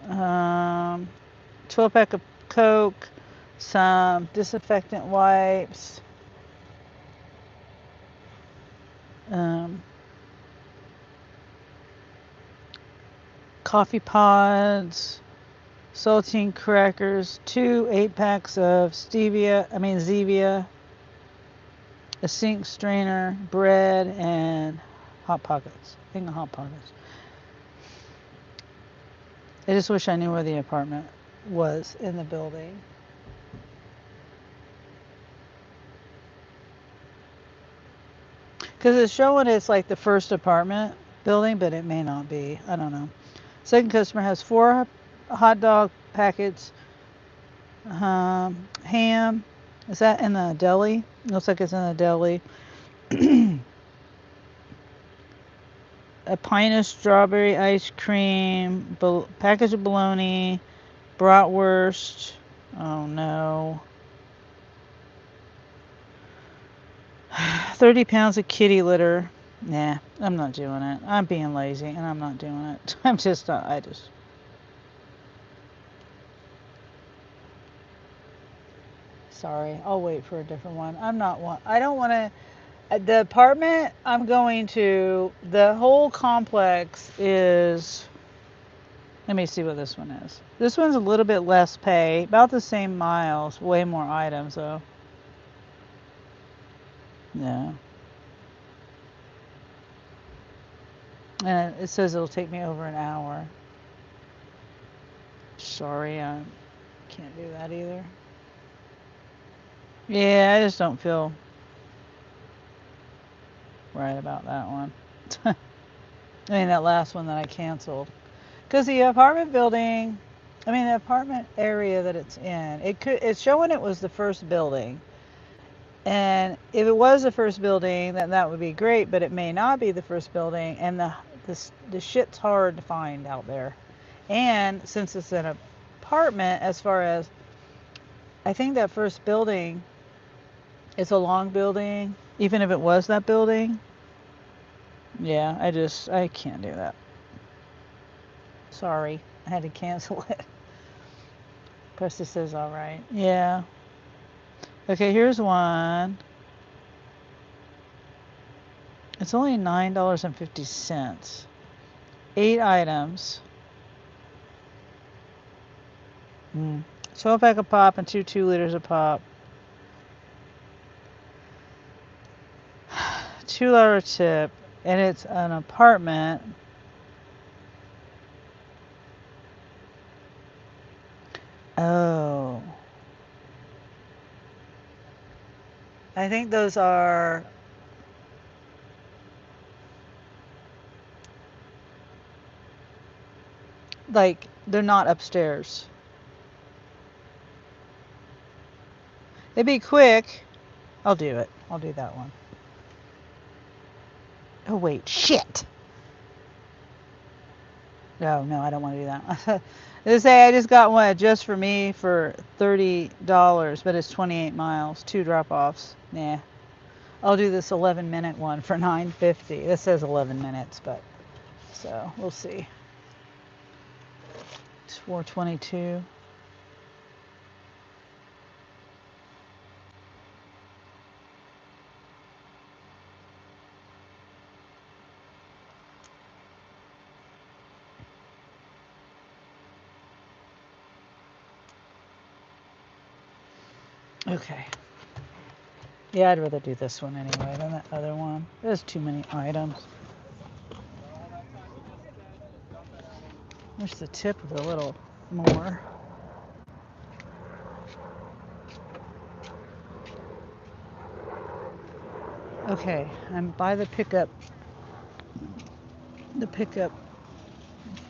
12-pack of Coke, some disinfectant wipes, coffee pods, saltine crackers, 2 8-packs of Zevia, a sink strainer, bread, and Hot Pockets. I think the Hot Pockets. I just wish I knew where the apartment was in the building. Because it's showing it's like the first apartment building, but it may not be. I don't know. Second customer has 4 hot dog packets, ham. Is that in the deli? Looks like it's in the deli. A pint of strawberry ice cream, package of bologna, bratwurst. Oh no. 30 pounds of kitty litter. Nah, I'm not doing it. I'm being lazy and I'm not doing it. I'm just not, sorry, I'll wait for a different one. I don't want to, the apartment I'm going to, the whole complex is, let me see what this one is. This one's a little bit less pay, about the same miles, way more items though. Yeah. And it says it'll take me over an hour. Sorry, I can't do that either. Yeah, I just don't feel right about that one. I mean, that last one that I canceled. Because the apartment building, the apartment area that it's in, it's showing it was the first building. And if it was the first building, then that would be great, but it may not be the first building, and the shit's hard to find out there. And since it's an apartment, as far as, I think that first building, it's a long building, even if it was that building. Yeah, I can't do that. Sorry, I had to cancel it. Preston says all right. Yeah. Okay, here's one. It's only $9.50. 8 items. 12-pack of pop and 2 liters of pop. $2 tip, and it's an apartment. Oh. I think those are, like, they're not upstairs. It'd be quick. I'll do it. I'll do that one. Oh, wait. Shit. No, I don't want to do that. I just got one just for me for $30, but it's 28 miles, 2 drop-offs. Nah. I'll do this 11-minute one for $9.50. This says 11 minutes, but so we'll see. It's $4.22. Okay. Yeah, I'd rather do this one anyway than that other one. There's too many items. Wish the tip was a little more. Okay, I'm by the pickup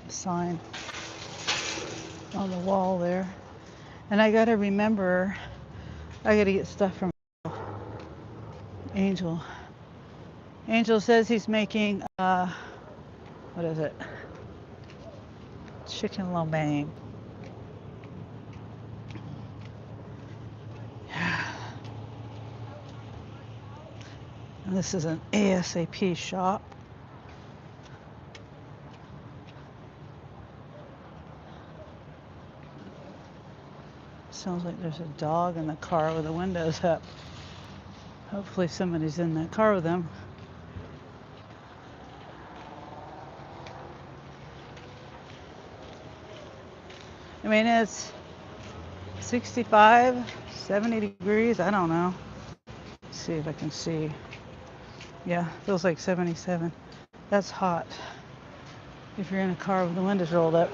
sign on the wall there. And I gotta remember, I gotta get stuff from Angel. Angel says he's making, what is it? Chicken lo mein. And this is an ASAP shop. Sounds like there's a dog in the car with the windows up. Hopefully somebody's in that car with them. I mean, it's 65, 70 degrees. I don't know. Let's see if I can see. Yeah, feels like 77. That's hot if you're in a car with the windows rolled up.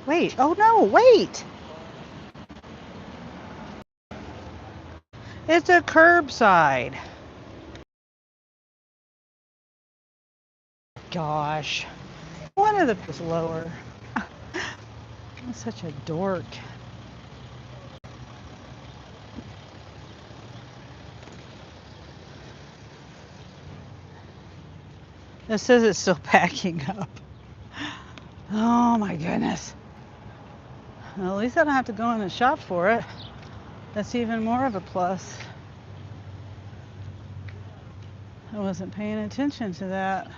Wait, oh no, wait! It's a curbside. Gosh. One of the is lower. I'm such a dork. It says it's still packing up. Oh my goodness. Well, at least I don't have to go in the shop for it. That's even more of a plus. I wasn't paying attention to that.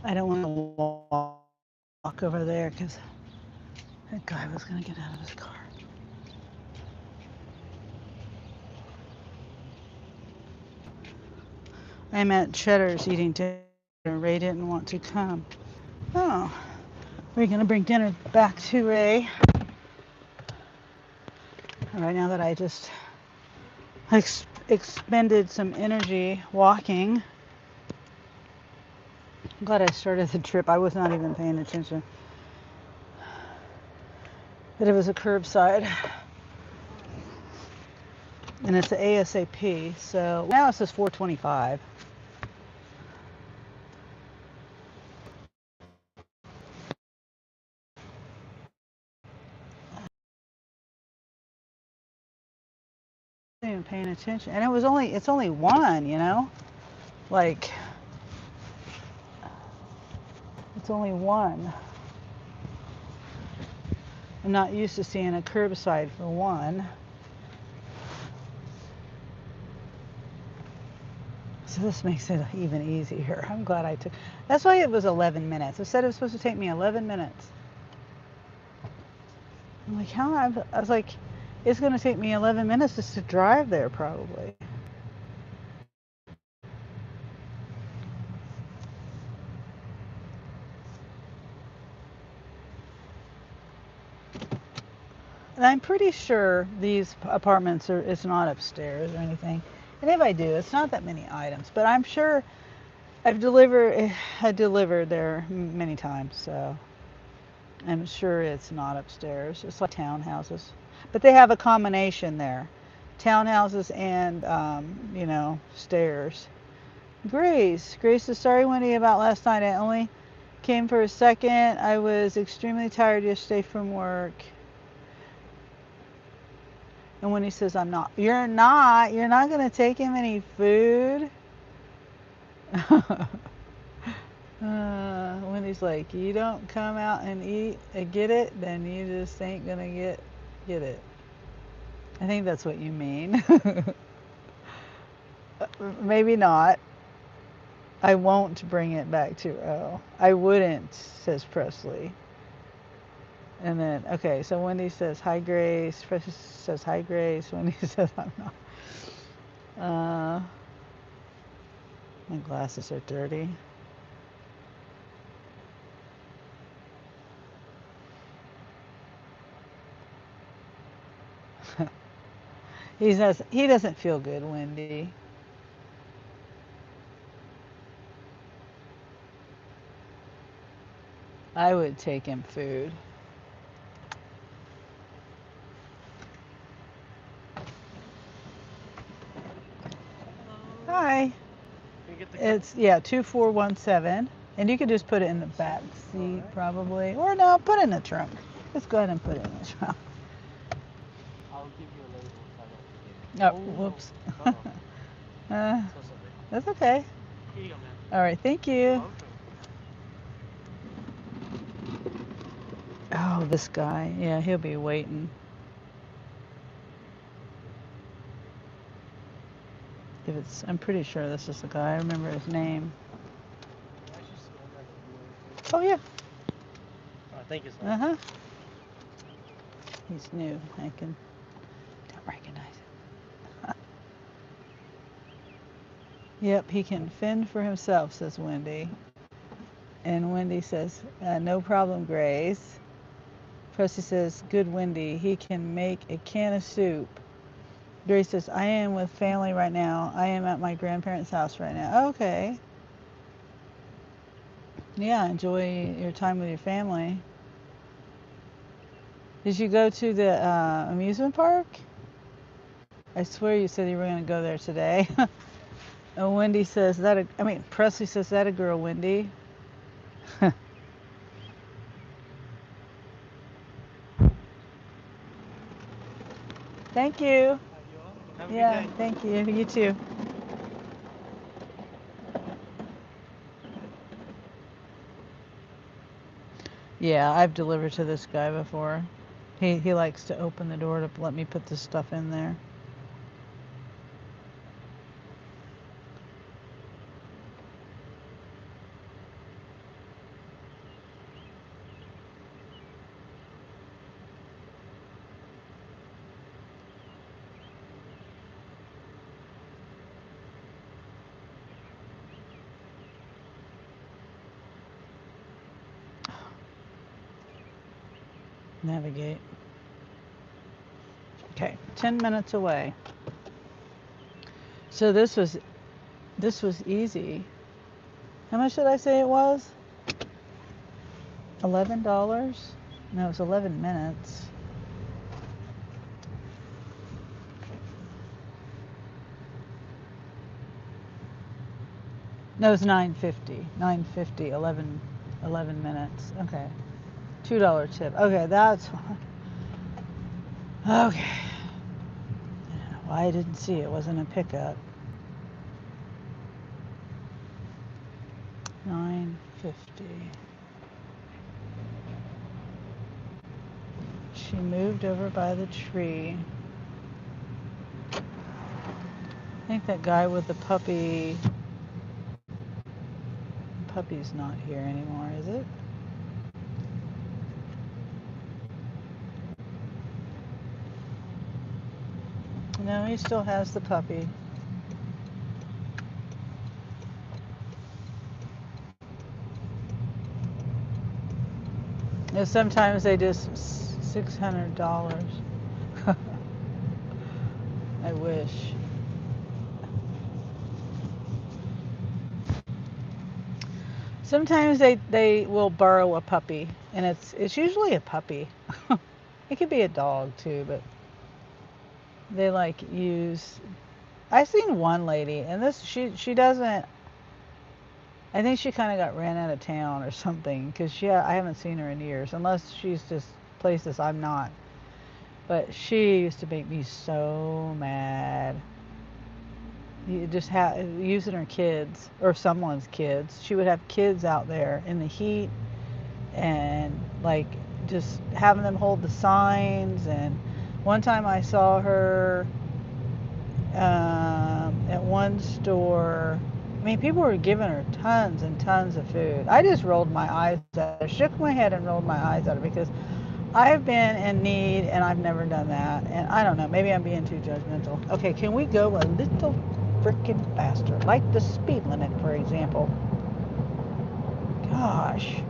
I don't want to walk over there because that guy was going to get out of his car. I'm at Cheddar's eating dinner. Ray didn't want to come. Oh, we're going to bring dinner back to Ray. All right, now that I just expended some energy walking. I'm glad I started the trip. I was not even paying attention. But it was a curbside. And it's the ASAP. So now it says 425. I wasn't even paying attention. And it's only one, you know? Like, it's only one. I'm not used to seeing a curbside for one. So this makes it even easier. I'm glad I took. That's why it was 11 minutes. It said it was supposed to take me 11 minutes. I'm like, how? I was like, it's going to take me 11 minutes just to drive there, probably. And I'm pretty sure these apartments it's not upstairs or anything. And if I do, it's not that many items. But I'm sure I delivered there many times, so I'm sure it's not upstairs. It's like townhouses. But they have a combination there. Townhouses and, stairs. Grace is sorry, Wendy, about last night. I only came for a second. I was extremely tired yesterday from work. And when he says, you're not going to take him any food? When he's like, you don't come out and eat and get it, then you just ain't going to get it. I think that's what you mean. Maybe not. I won't bring it back to I wouldn't, says Presley. And then, okay, so Wendy says, hi, Grace. Precious says, hi, Grace. Wendy says, I'm not. My glasses are dirty. He doesn't feel good, Wendy. I would take him food. Hi. It's, yeah, 2417. And you could just put it in the back seat, probably. Or no, put it in the trunk. Just go ahead and put it in the trunk. I'll give you a label so I don't forget. Oh, whoops. So sorry. That's okay. Here you go, man. All right, thank You're you. welcome. Oh, this guy. Yeah, he'll be waiting. If it's, I'm pretty sure this is the guy. I remember his name. Oh, yeah. Thank you, sir. Uh-huh. He's new. I don't recognize him. Yep, he can fend for himself, says Wendy. And Wendy says, no problem, Grace. Presley says, good Wendy. He can make a can of soup. Grace says, I am with family right now. I am at my grandparents' house right now. Okay. Yeah, enjoy your time with your family. Did you go to the amusement park? I swear you said you were going to go there today. And Wendy says, Presley says, that a girl, Wendy? Thank you. Have a Yeah, good day. thank you. You too. Yeah, I've delivered to this guy before. He likes to open the door to let me put this stuff in there. Navigate. Okay, 10 minutes away. So this was easy. How much did I say it was? $11? No, it's 11 minutes. No, it's 9.50. 9.50, 11 minutes. Okay. $2 tip. Okay, that's okay. I don't know why I didn't see it. It wasn't a pickup. 9.50. She moved over by the tree. I think that guy with the puppy. The puppy's not here anymore, is it? No, he still has the puppy. You know, sometimes they just $600. I wish. Sometimes they will borrow a puppy, and it's usually a puppy. It could be a dog too, but they like use. I seen one lady, and this she doesn't. I think she kind of got ran out of town or something because I haven't seen her in years, unless she's just places I'm not. But she used to make me so mad. You just using her kids or someone's kids. She would have kids out there in the heat and like just having them hold the signs. And one time I saw her at one store. I mean, people were giving her tons and tons of food. I just rolled my eyes at her, shook my head and rolled my eyes at her because I've been in need and I've never done that. And I don't know, maybe I'm being too judgmental. Okay, can we go a little freaking faster? Like the speed limit, for example. Gosh.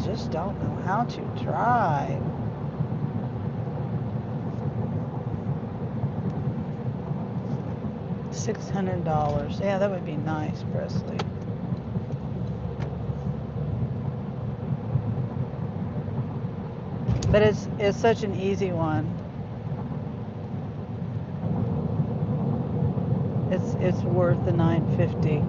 Just don't know how to drive. $600. Yeah, that would be nice, Presley. But it's such an easy one. It's worth the $9.50.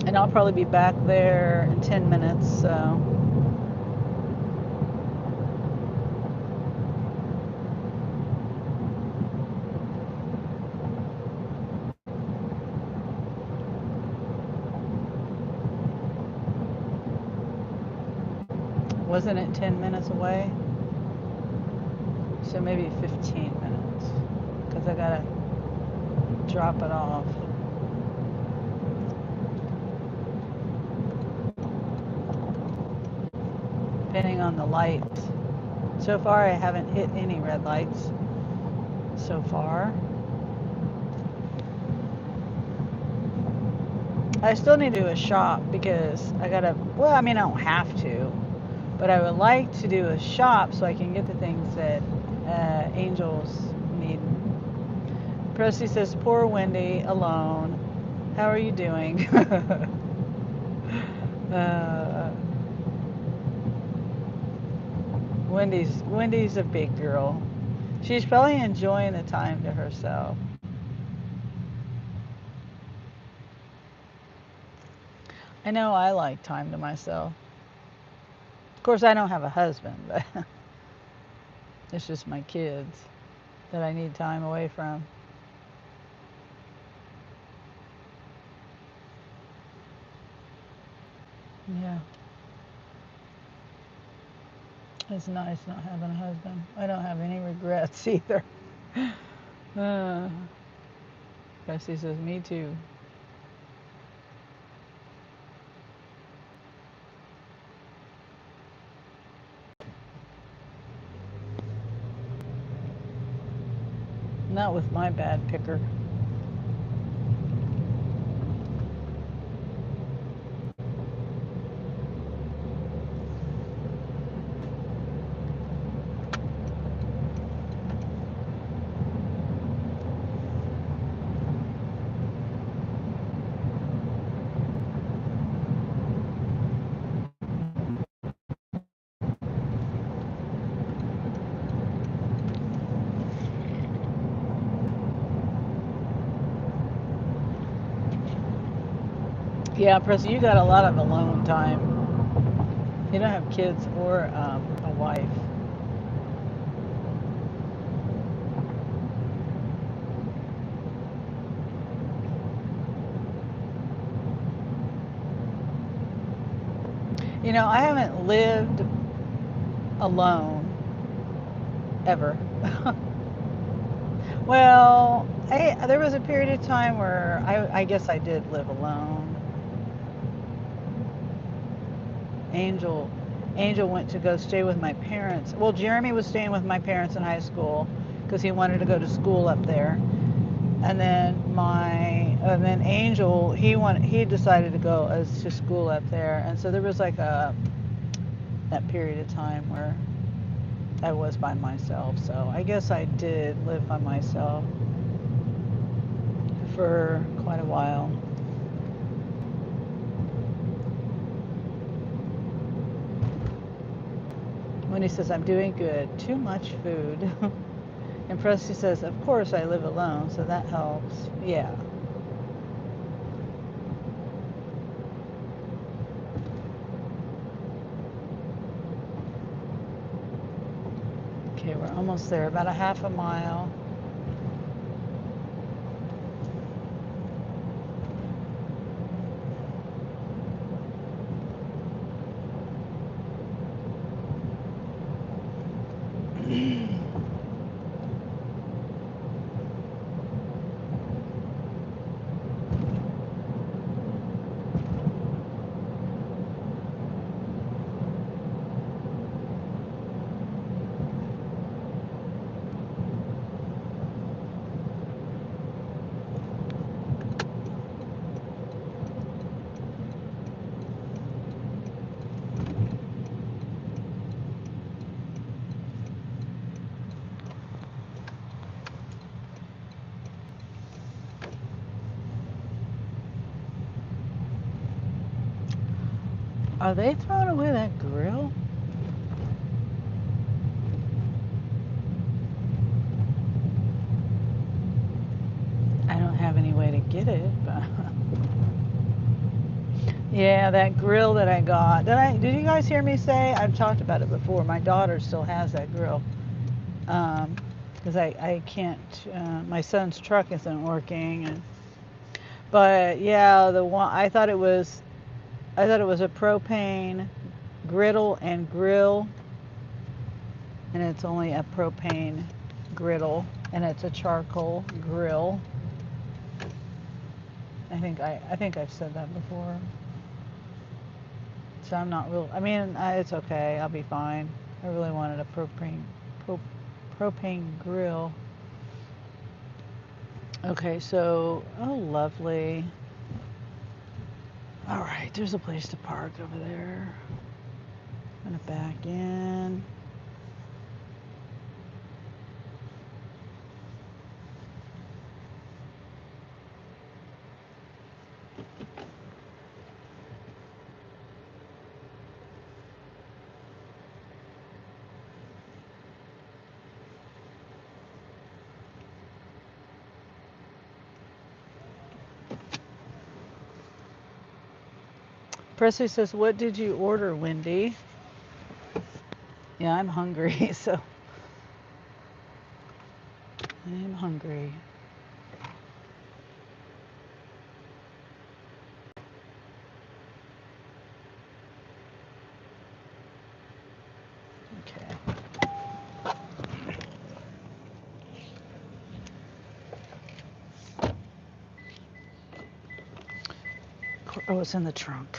And I'll probably be back there in 10 minutes, so. Wasn't it 10 minutes away? So maybe 15 minutes, because I gotta drop it off. Depending on the light. So far, I haven't hit any red lights so far. I still need to do a shop because I gotta, well, I mean, I don't have to, but I would like to do a shop so I can get the things that angels need. Presley says, poor Wendy, alone. How are you doing? Wendy's a big girl. She's probably enjoying the time to herself. I know I like time to myself. Of course, I don't have a husband, but it's just my kids that I need time away from. Yeah. It's nice not having a husband. I don't have any regrets either. Bessie says, me too. Not with my bad picker. Yeah, Presley, you got a lot of alone time. You don't have kids or a wife. You know, I haven't lived alone ever. Well, there was a period of time where I guess I did live alone. Angel, Angel went to go stay with my parents. Well, Jeremy was staying with my parents in high school because he wanted to go to school up there. And then Angel, he decided to go to school up there. And so there was like that period of time where I was by myself. So I guess I did live by myself for quite a while. Wendy says, I'm doing good. Too much food. And Presley says, of course I live alone, so that helps. Yeah. Okay, we're almost there. About a half a mile. Are they throwing away that grill? I don't have any way to get it, but yeah, that grill that I got. Did you guys hear me say? I've talked about it before. My daughter still has that grill. Because I can't, my son's truck isn't working. But yeah, the one, I thought it was a propane griddle and grill, and it's only a propane griddle, and it's a charcoal grill. I think I've said that before. So I'm not real. I mean, it's okay. I'll be fine. I really wanted a propane grill. Okay, so oh lovely. All right, there's a place to park over there. I'm gonna back in. Presley says, "What did you order, Wendy?" Yeah, I'm hungry, so I'm hungry. Okay. Oh, it's in the trunk.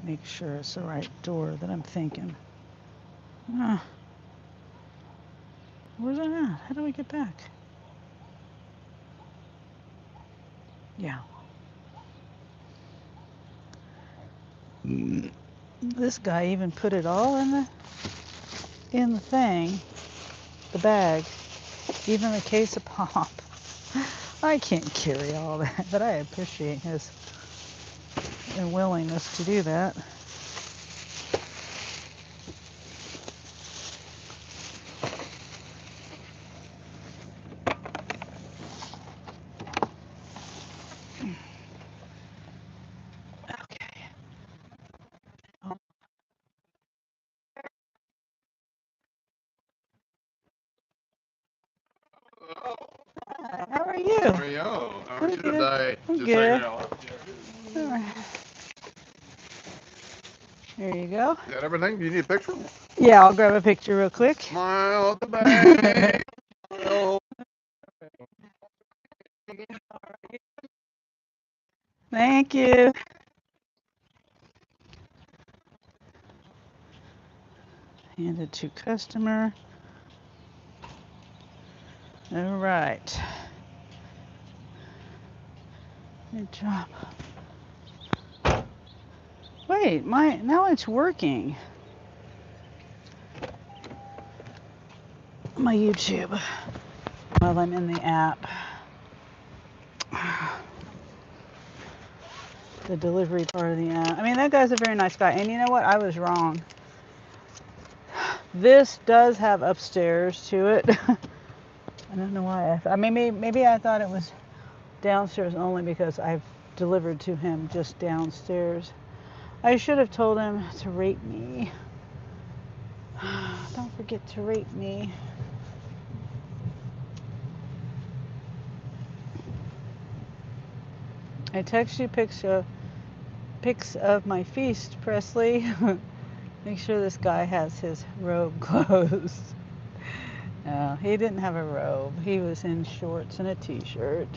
Make sure it's the right door that I'm thinking. Where's it at? How do we get back? Yeah. This guy even put it all in the thing, the bag, even the case of pop. I can't carry all that, but I appreciate his willingness to do that. Okay. How are you? How are you? How are you today? I'm Just good. hanging out. All right. There you go. Is that everything? Do you need a picture? Yeah, I'll grab a picture real quick. Smile at the bank. Smile. Thank you. Handed to customer. All right. Good job. Wait, now it's working. My YouTube while I'm in the app. The delivery part of the app. I mean, that guy's a very nice guy. And you know what? I was wrong. This does have upstairs to it. I don't know why. I mean, maybe I thought it was downstairs only because I've delivered to him just downstairs. I should have told him to rate me. Don't forget to rate me. I text you pics of my feast, Presley. Make sure this guy has his robe closed. No, he didn't have a robe. He was in shorts and a t-shirt.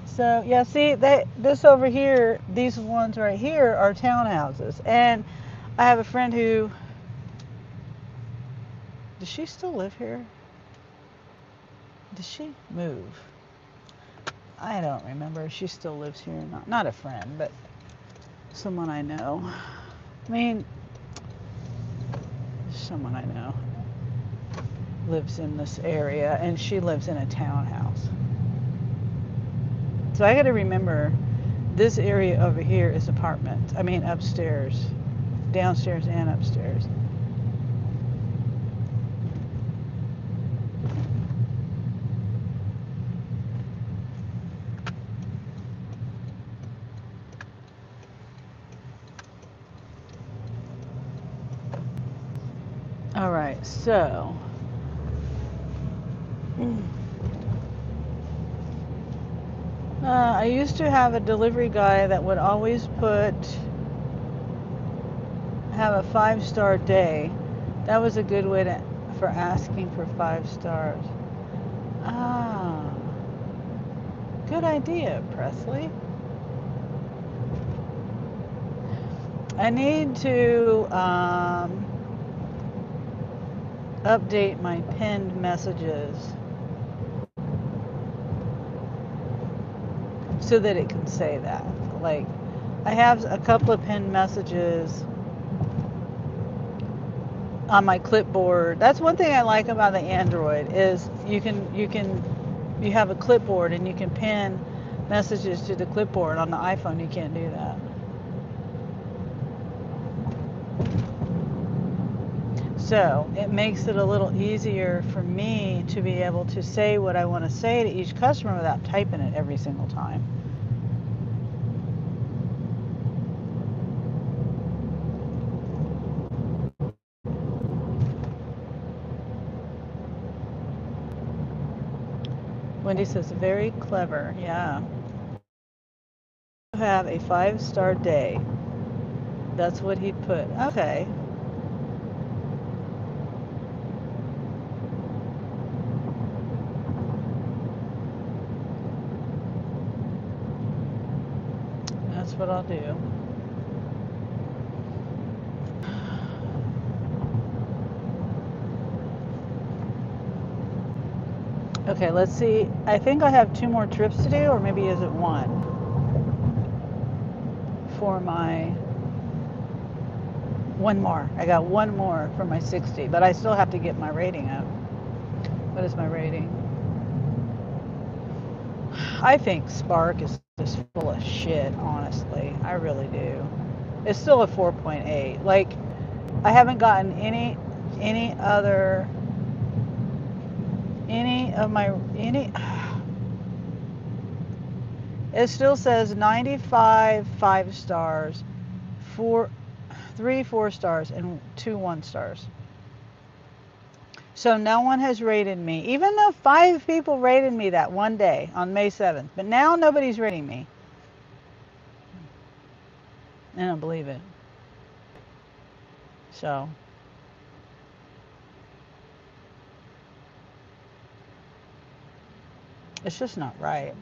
So yeah, see this over here, these ones right here are townhouses. And I have a friend who, does she still live here? Does she move? I don't remember. She still lives here. Not a friend, but someone I know. I mean, someone I know lives in this area, and she lives in a townhouse. So I got to remember this area over here is apartment. I mean upstairs, downstairs and upstairs. All right, so I used to have a delivery guy that would always have a 5-star day. That was a good way for asking for 5 stars. Ah, good idea, Presley. I need to update my pinned messages so that it can say that. Like, I have a couple of pinned messages on my clipboard. That's one thing I like about the Android is you have a clipboard and you can pin messages to the clipboard. On the iPhone you can't do that. So it makes it a little easier for me to be able to say what I want to say to each customer without typing it every single time. Wendy says, very clever. Yeah. Have a 5-star day. That's what he put. Okay. That's what I'll do. Okay, let's see. I think I have 2 more trips to do, or maybe is it 1? For my 1 more. I got 1 more for my 60, but I still have to get my rating up. What is my rating? I think Spark is just full of shit, honestly. I really do. It's still a 4.8. Like, I haven't gotten any other it still says 95 5 stars, 3 4 stars, and 2 1 stars. So no one has rated me, even though 5 people rated me that one day on May 7th. But now nobody's rating me. I don't believe it. So it's just not right.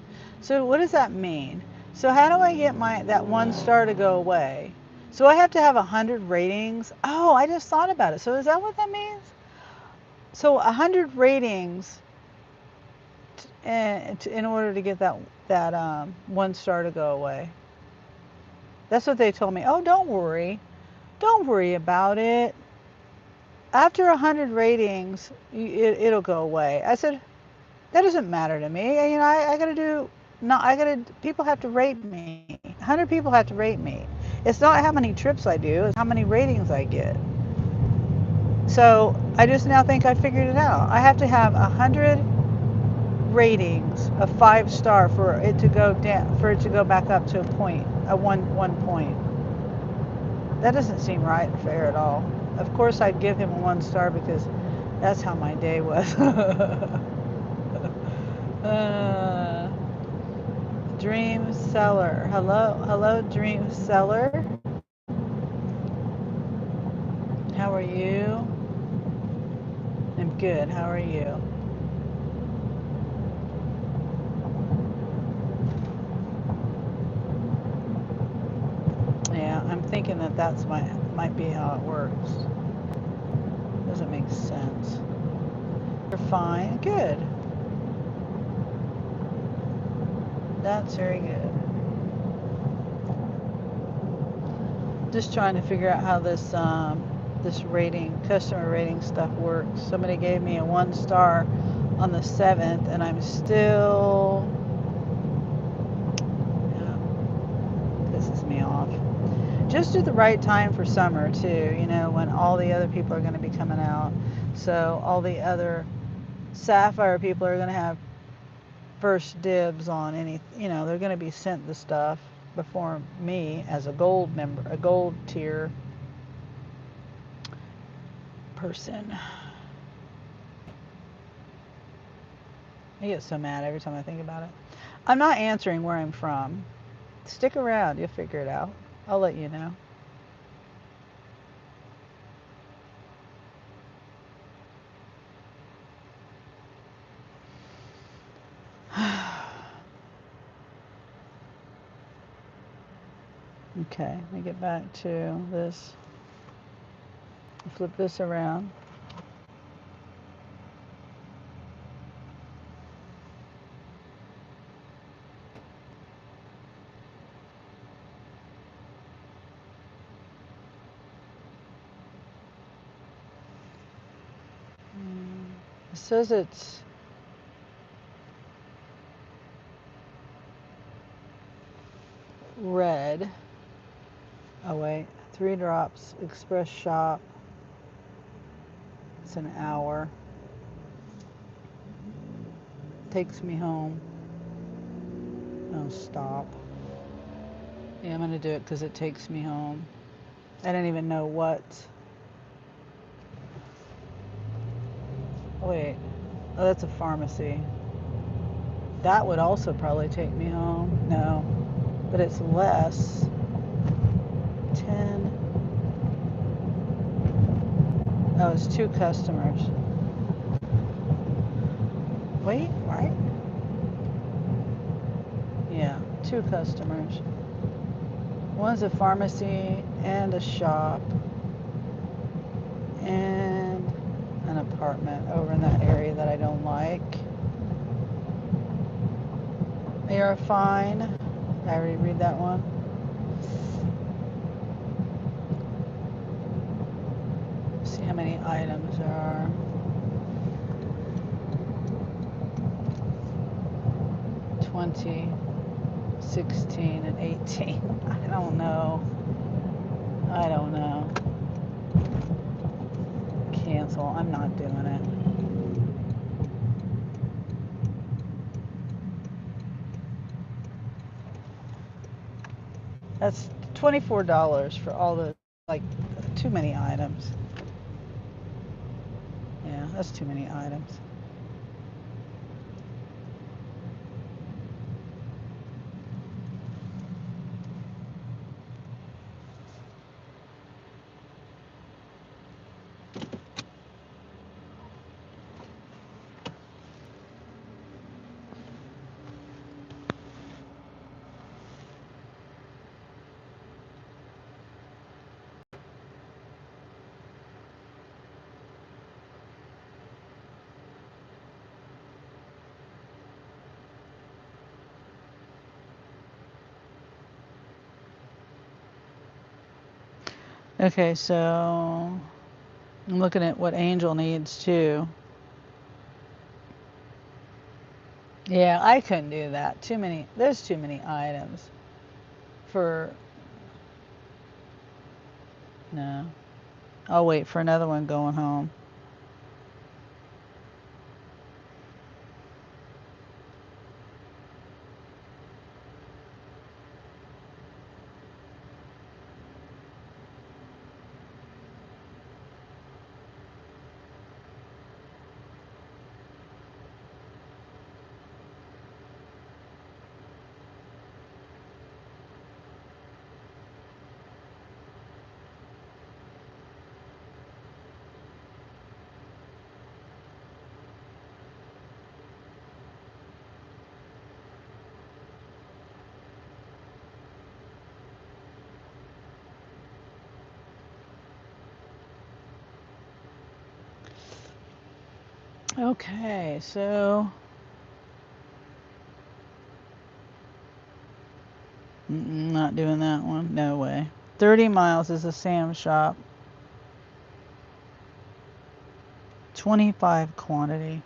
So what does that mean? So how do I get that 1 star to go away? So I have to have 100 ratings. Oh, I just thought about it. So is that what that means? So 100 ratings in order to get that 1 star to go away. That's what they told me. Oh, don't worry about it. After 100 ratings, it'll go away. I said, that doesn't matter to me. You know, I gotta do. No, people have to rate me. 100 people have to rate me. It's not how many trips I do, it's how many ratings I get. So I just now think I figured it out. I have to have 100 ratings of 5 star for it to go down, for it to go back up to a one point. That doesn't seem right or fair at all. Of course I'd give him a 1 star because that's how my day was. Dream Seller. Hello, Dream Seller. How are you? I'm good. How are you? Yeah, I'm thinking that might be how it works. Doesn't make sense. You're fine. Good. That's very good. Just trying to figure out how this customer rating stuff works. Somebody gave me a 1 star on the 7th, and I'm still ticks me off. Just at the right time for summer too, you know, when all the other people are going to be coming out. So all the other Sapphire people are going to have first dibs on any, you know, they're going to be sent the stuff before me as a gold member, a gold tier person. I get so mad every time I think about it. I'm not answering where I'm from. Stick around, you'll figure it out. I'll let you know. Okay, let me get back to this. Flip this around. It says it's red. Oh wait, 3 drops, express shop. It's an hour. Takes me home. Oh, stop. Yeah, I'm gonna do it because it takes me home. I don't even know what. Oh, wait. Oh, that's a pharmacy. That would also probably take me home. No, but it's less. 10. Oh, it's 2 customers. Wait, right? Yeah, 2 customers. One's a pharmacy and a shop and an apartment over in that area that I don't like. They are fine. Did I already read that one? See how many items there are. 20, 16, and 18. I don't know. I don't know. Cancel. I'm not doing it. That's $24 for all the, like, too many items. Yeah, that's too many items. Okay, so I'm looking at what Angel needs too. Yeah, I couldn't do that. Too many. There's too many items for. No. I'll wait for another one going home. Okay, so not doing that one. No way. 30 miles is a Sam shop. 25 quantity.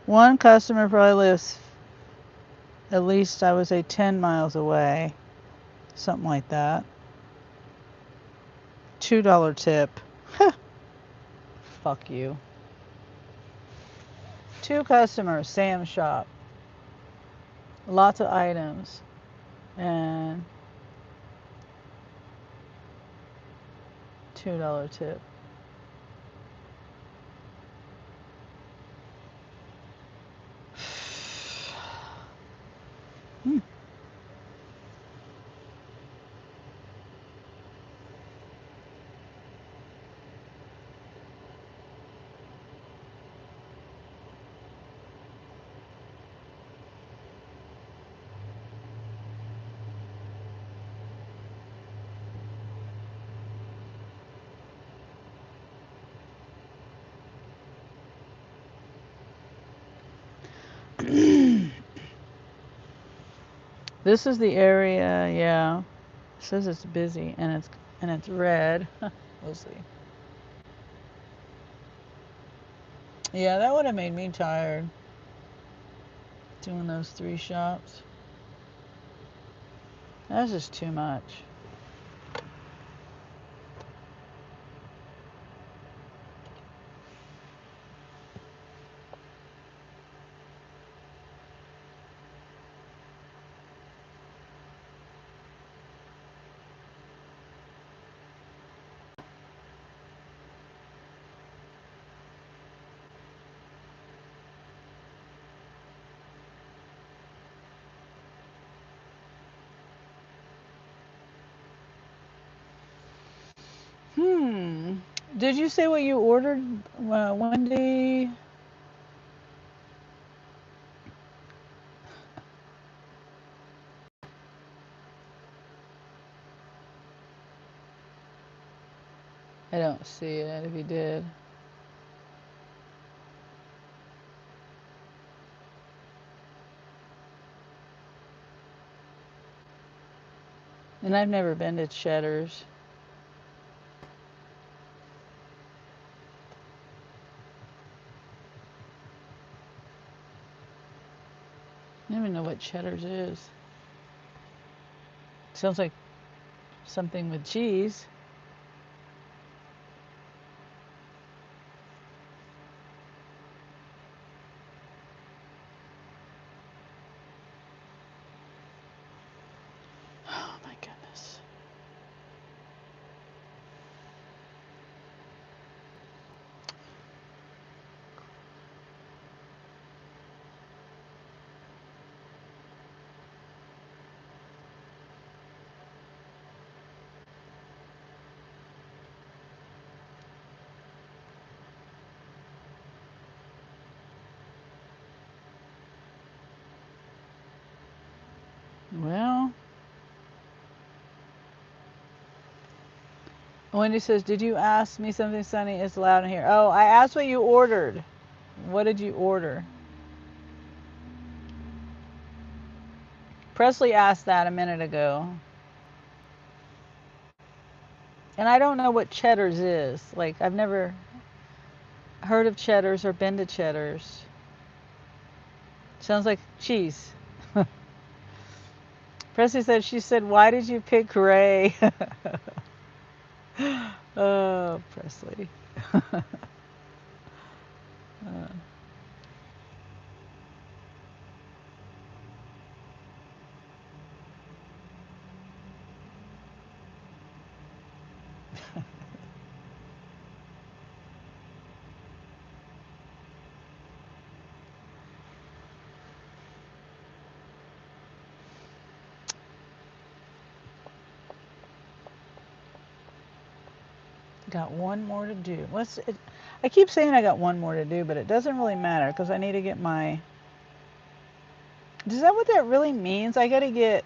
One customer probably lives at least I would say 10 miles away. Something like that. $2 tip. Fuck you. 2 customers, Sam's shop. Lots of items. And $2 tip. Hmm. This is the area, yeah. It says it's busy and it's red. We'll see. Yeah, that would have made me tired doing those 3 shops. That's just too much. Did you say what you ordered, Wendy? I don't see it if you did. And I've never been to Cheddar's. I don't even know what Cheddar's is. Sounds like something with cheese. Oh my goodness. Well, Wendy says, did you ask me something, Sunny? It's loud in here. Oh, I asked what you ordered. What did you order? Presley asked that a minute ago. And I don't know what Cheddar's is. Like, I've never heard of Cheddar's or been to Cheddar's. Sounds like cheese. Presley said, she said, why did you pick Ray? Oh, Presley. Got one more to do. I keep saying I got one more to do, but it doesn't really matter because I need to get my. Is that what that really means? I gotta get.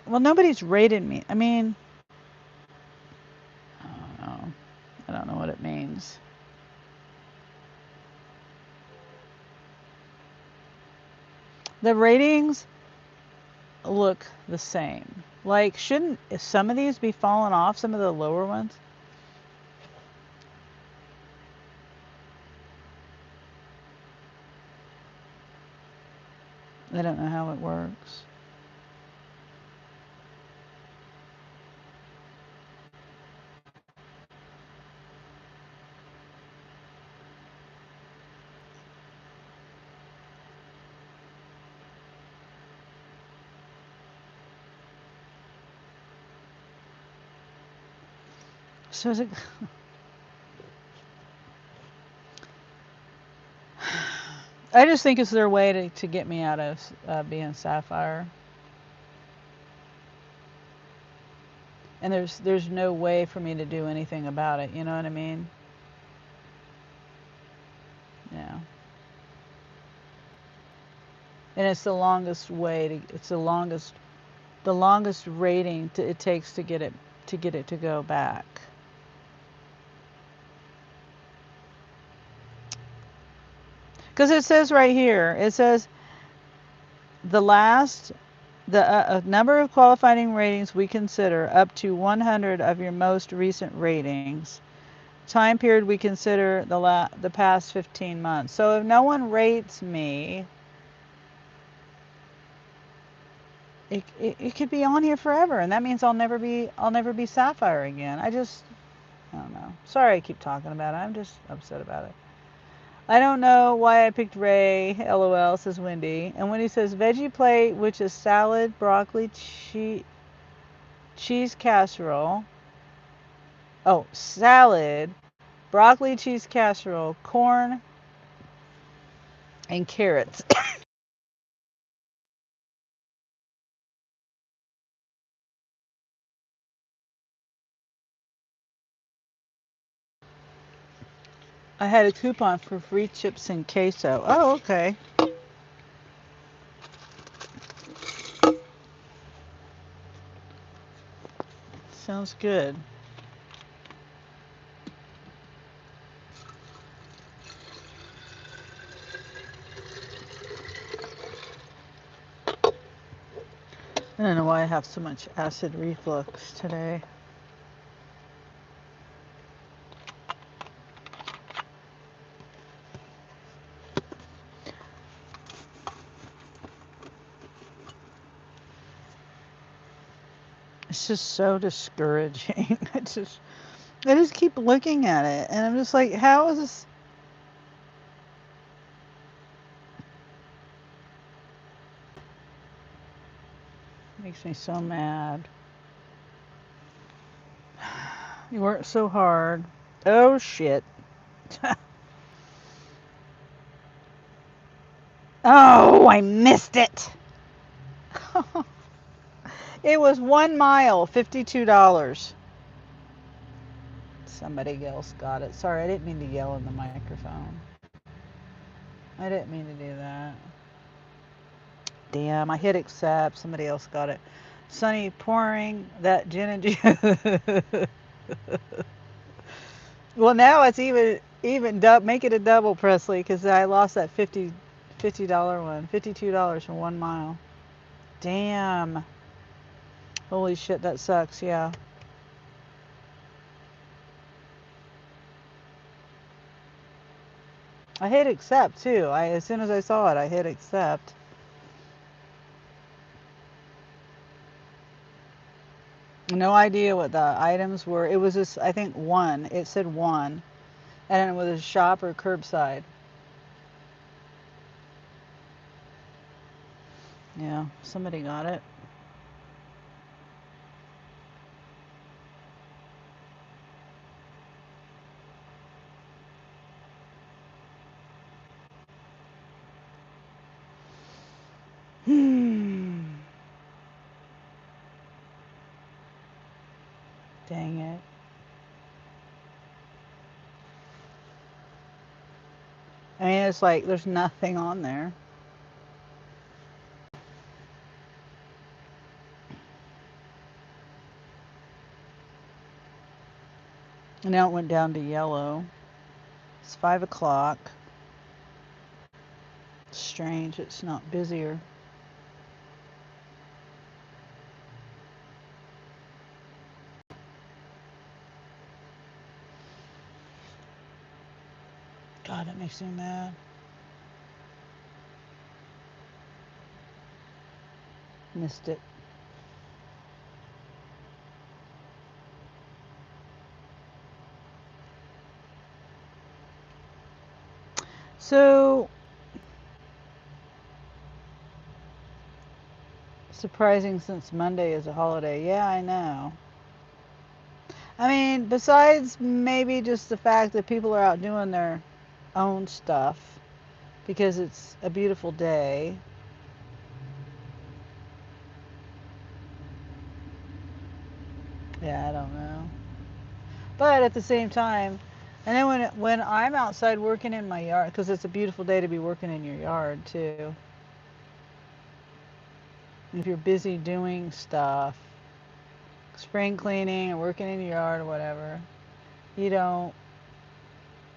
Well, nobody's rated me. I mean, I don't know. I don't know what it means. The ratings look the same. Like, shouldn't some of these be falling off? Some of the lower ones? I don't know how it works. So is it? I just think it's their way to get me out of being Sapphire. And there's no way for me to do anything about it. You know what I mean? Yeah. And it's the longest way to. It's the longest rating it takes to get it to go back. Because it says right here, it says the number of qualifying ratings we consider up to 100 of your most recent ratings. Time period we consider the past 15 months. So if no one rates me, it could be on here forever, and that means I'll never be Sapphire again. I don't know. Sorry I keep talking about it. I'm just upset about it. I don't know why I picked Ray, LOL, says Wendy. And Wendy says veggie plate, which is salad, broccoli, cheese casserole. Oh, salad, broccoli, cheese casserole, corn, and carrots. I had a coupon for free chips and queso. Oh, okay. Sounds good. I don't know why I have so much acid reflux today. It's just so discouraging. I just keep looking at it and I'm just like, how is this? Makes me so mad. You work so hard. Oh shit. Oh, I missed it. It was 1 mile, $52. Somebody else got it. Sorry, I didn't mean to yell in the microphone. I didn't mean to do that. Damn, I hit accept. Somebody else got it. Sunny pouring that gin and juice. Well, now it's even make it a double, Presley, because I lost that $50 one. $52 for 1 mile. Damn. Holy shit, that sucks. Yeah. I hit accept too. As soon as I saw it, I hit accept. No idea what the items were. It was just, I think, one. It said one. And it was a shop or curbside. Yeah, somebody got it. Dang it. I mean, it's like there's nothing on there. And now it went down to yellow. It's 5 o'clock. Strange, it's not busier. God, that makes me mad. Missed it. So surprising since Monday is a holiday. Yeah, I know. I mean, besides maybe just the fact that people are out doing their own stuff because it's a beautiful day. Yeah, I don't know. But at the same time, and then when I'm outside working in my yard, because it's a beautiful day to be working in your yard too. If you're busy doing stuff, spring cleaning or working in your yard or whatever, you don't.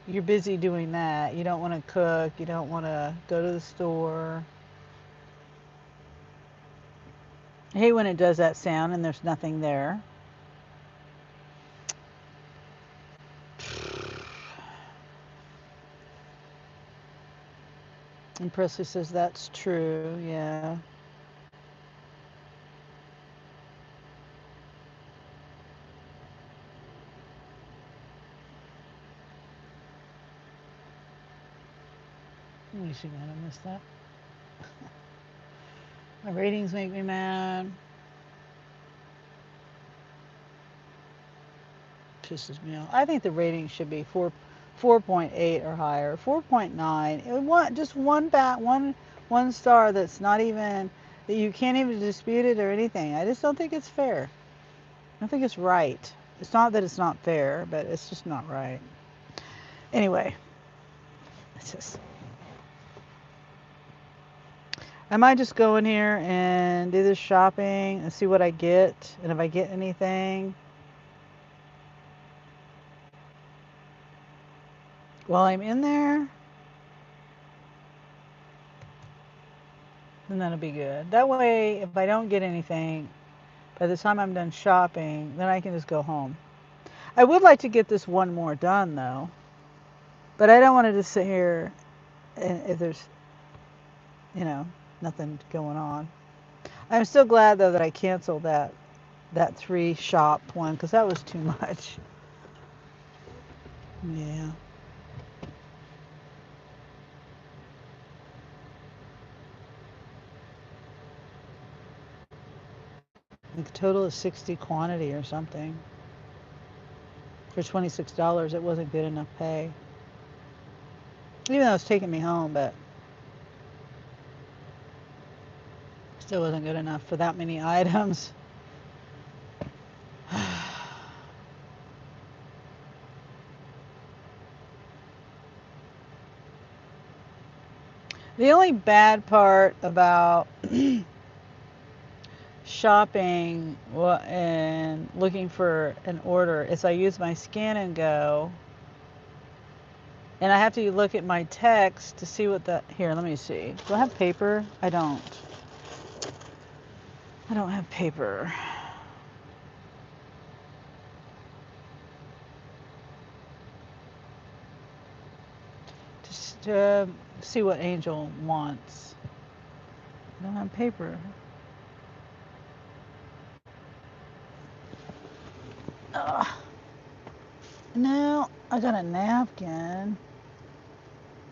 You're busy doing that. You don't want to cook. You don't want to go to the store. I hate when it does that sound and there's nothing there. And Presley says that's true. Yeah. You should have missed that. My ratings make me mad. Pisses me off. I think the rating should be 4.8 or higher. 4.9. It want just one star that's not even that you can't even dispute it or anything. I just don't think it's fair. I don't think it's right. It's not that it's not fair, but it's just not right. Anyway, it's just I might just go in here and do this shopping and see what I get, and if I get anything while I'm in there, then that'll be good. That way, if I don't get anything, by the time I'm done shopping, then I can just go home. I would like to get this one more done, though. But I don't want to just sit here and if there's, you know, nothing going on. I'm still glad, though, that I canceled that 3 shop one because that was too much. Yeah. The total is 60 quantity or something. For $26, it wasn't good enough pay. Even though it's taking me home, but still wasn't good enough for that many items. The only bad part about shopping and looking for an order is I use my scan and go, and I have to look at my text to see what the here. Let me see. Do I have paper? I don't. I don't have paper. Just to see what Angel wants. I don't have paper. Ugh. No, I got a napkin.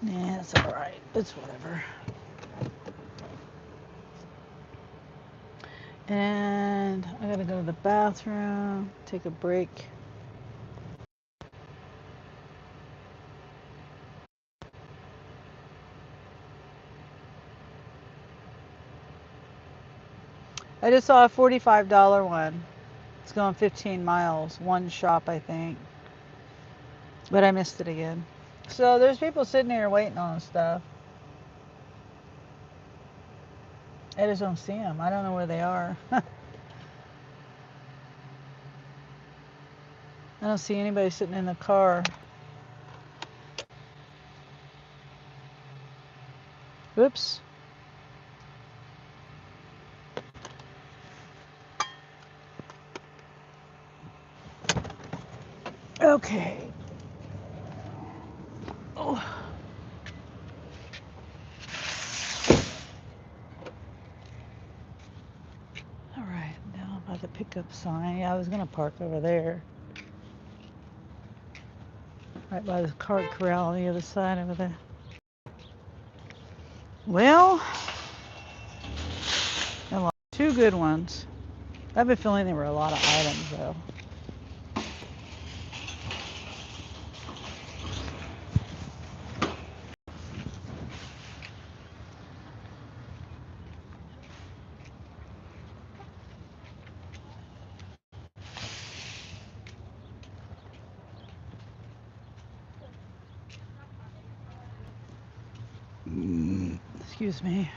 Nah, it's alright. It's whatever. And I gotta go to the bathroom, take a break. I just saw a $45 one. It's going 15 miles. One shop, I think. But I missed it again. So there's people sitting here waiting on stuff. I just don't see them. I don't know where they are. I don't see anybody sitting in the car. Whoops. Okay. Oh. pickup sign. Yeah, I was gonna park over there. Right by the cart corral on the other side over there. Well, I lost 2 good ones. I have a feeling there were a lot of items though. Excuse me.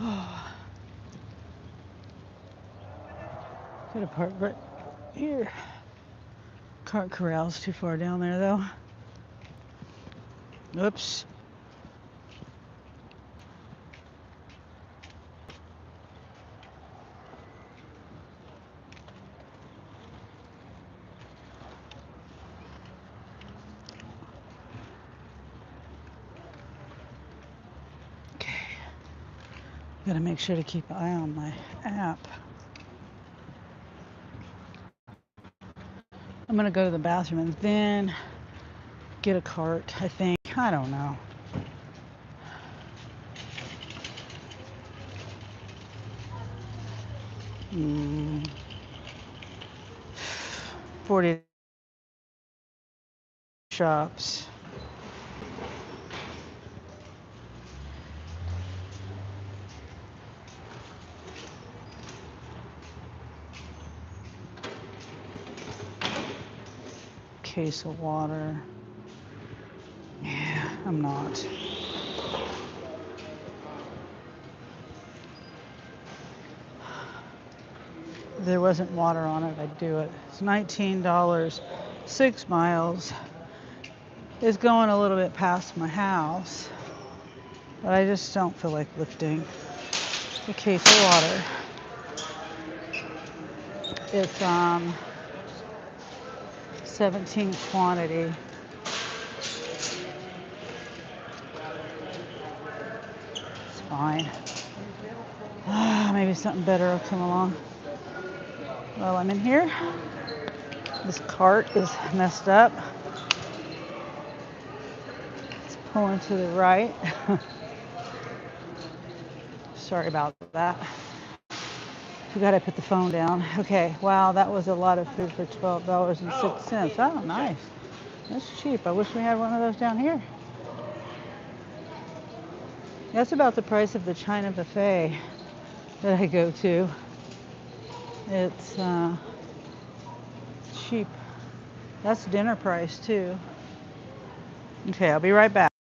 Oh, could have parked right here. Cart corral's too far down there though. Oops. Okay. Gotta make sure to keep an eye on my app. I'm gonna go to the bathroom and then get a cart, I think. I don't know. Hmm. 40 shops. Case of water. Yeah, I'm not. If there wasn't water on it, I'd do it. It's $19, 6 miles. It's going a little bit past my house, but I just don't feel like lifting a case of water. It's 17 quantity. It's fine. Maybe something better will come along. While I'm in here, this cart is messed up. It's pulling to the right. Sorry about that. Forgot I put the phone down. Okay, wow, that was a lot of food for $12.06. Oh, nice. That's cheap. I wish we had one of those down here. That's about the price of the China buffet that I go to. It's cheap. That's dinner price too. Okay, I'll be right back.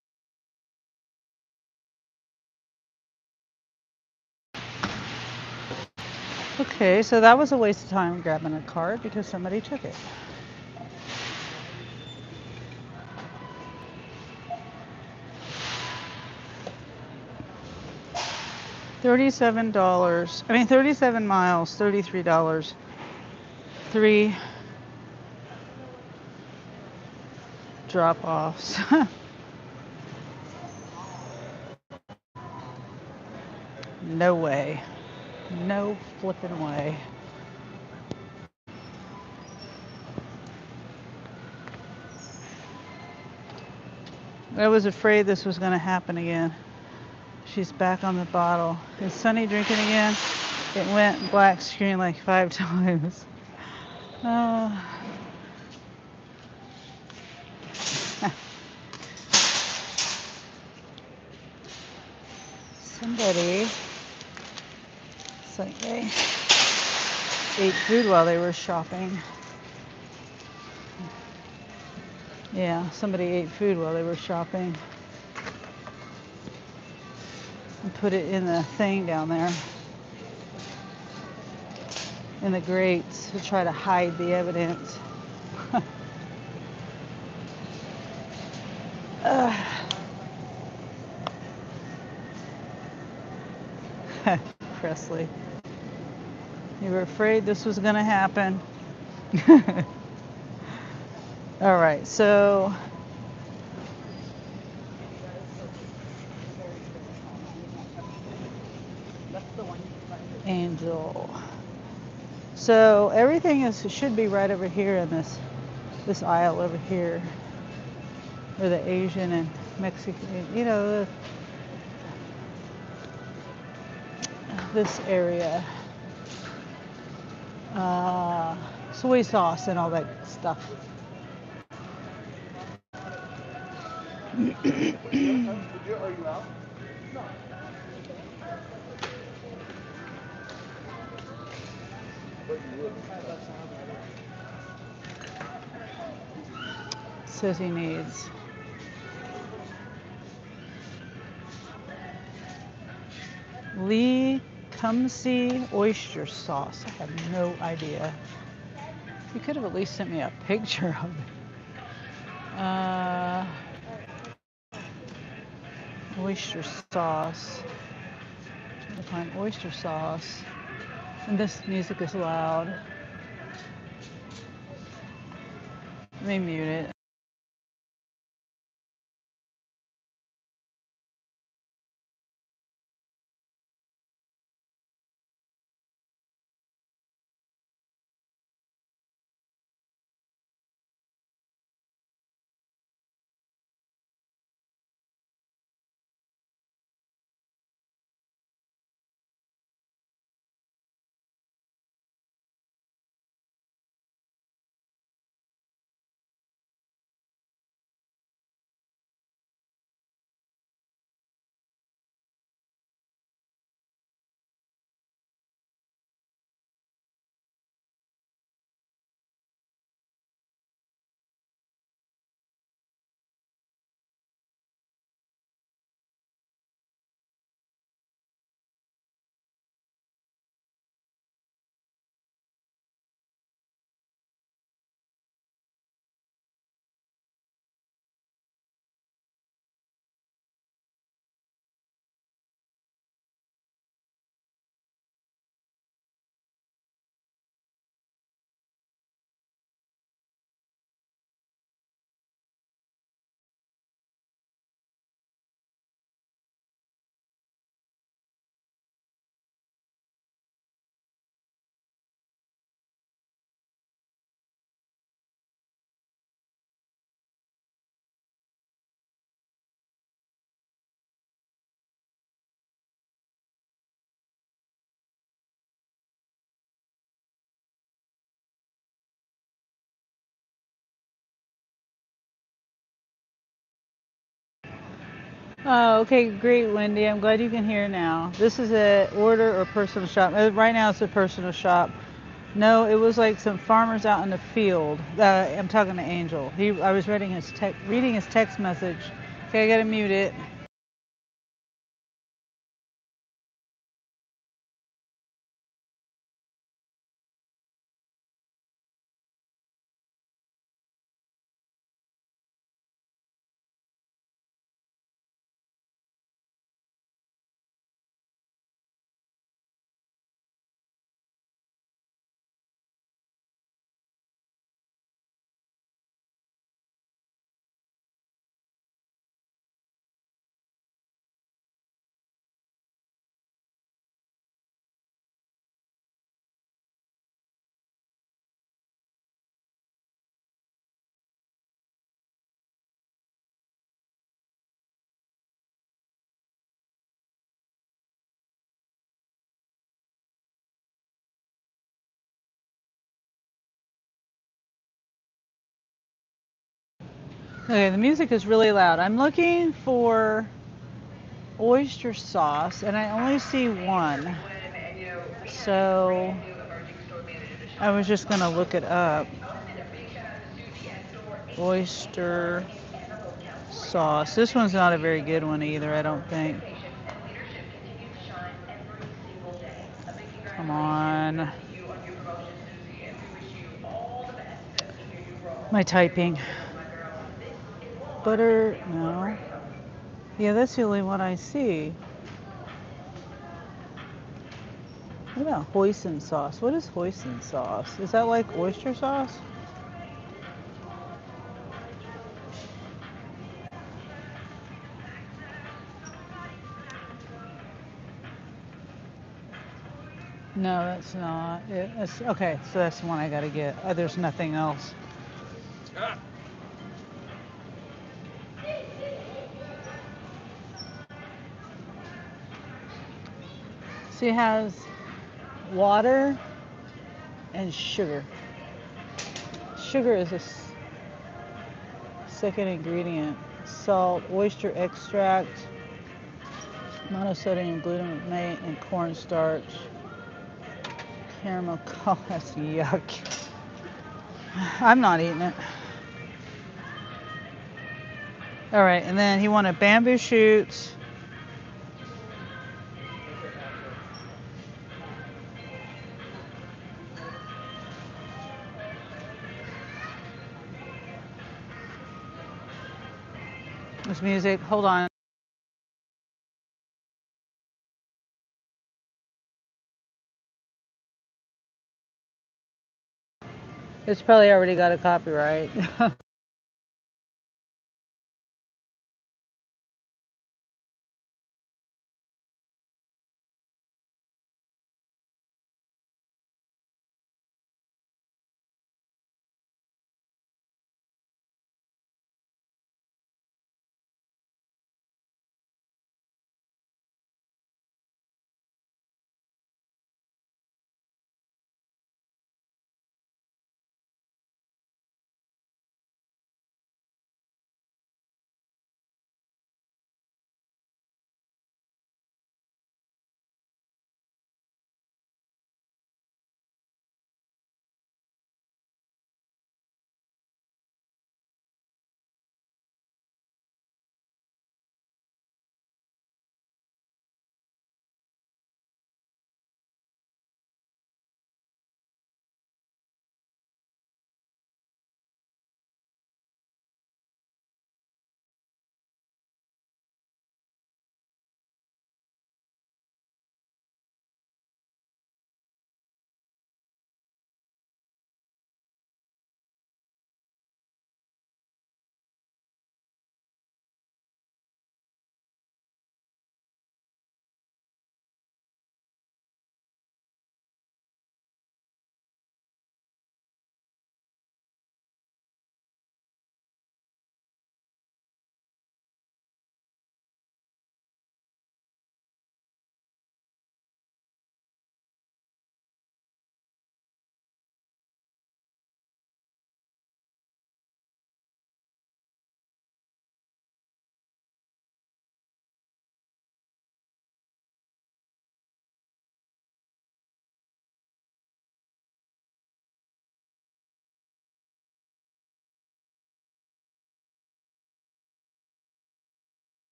Okay, so that was a waste of time grabbing a cart because somebody took it. $37 miles, $33. 3 drop-offs. No way. No flipping way. I was afraid this was going to happen again. She's back on the bottle. Is Sunny drinking again? It went black screen like 5 times. Somebody, it's like they ate food while they were shopping. Yeah, somebody ate food while they were shopping and put it in the thing down there, in the grates, to try to hide the evidence. Presley, you were afraid this was going to happen. All right, so Angel. So everything should be right over here in this aisle over here, where the Asian and Mexican, this area, soy sauce and all that stuff. Are you out? Says he needs Lee Cumsey oyster sauce. I have no idea. You could have at least sent me a picture of it. Oyster sauce. Trying to find oyster sauce. And this music is loud. Let me mute it. Oh, okay, great, Wendy. I'm glad you can hear now. This is a order or personal shop. Right now it's a personal shop. No, it was like some farmers out in the field. I'm talking to Angel. I was reading his text message. Okay, I gotta mute it. Okay, the music is really loud. I'm looking for oyster sauce, and I only see one. So I was just gonna look it up. Oyster sauce. This one's not a very good one either, I don't think. Come on. My typing. Butter, no. Yeah, that's the only one I see. What about hoisin sauce? What is hoisin sauce? Is that like oyster sauce? No, that's not. It's, okay, so that's the one I gotta get. There's nothing else. So it has water and sugar. Sugar is a second ingredient. Salt, oyster extract, monosodium glutamate, and cornstarch. Caramel, oh, that's yuck. I'm not eating it. All right, and then he wanted bamboo shoots. This music, hold on. It's probably already got a copyright.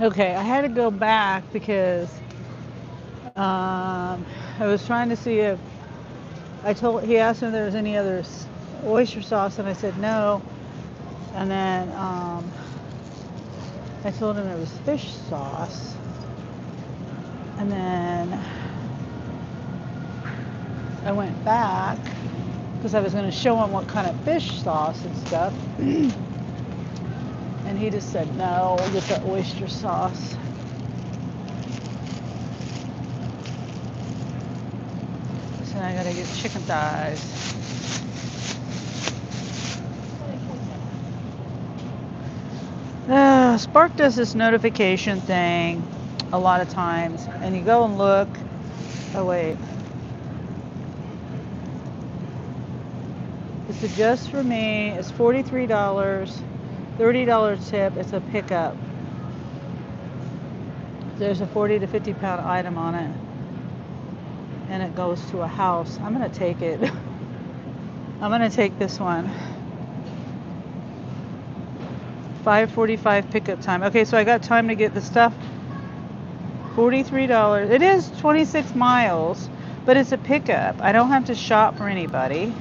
Okay, I had to go back because I was trying to see if he asked me if there was any other oyster sauce, and I said no. And then I told him it was fish sauce. And then I went back because I was going to show him what kind of fish sauce and stuff. And he just said, no, we'll get the oyster sauce. So I gotta get chicken thighs. Spark does this notification thing a lot of times, and you go and look. Oh wait, it's a just for me. It's $43, $30 tip. It's a pickup. There's a 40 to 50 pound item on it, and it goes to a house. I'm gonna take it. I'm gonna take this one. 5:45 pickup time. Okay, so I got time to get the stuff. $43. It is 26 miles, but it's a pickup. I don't have to shop for anybody.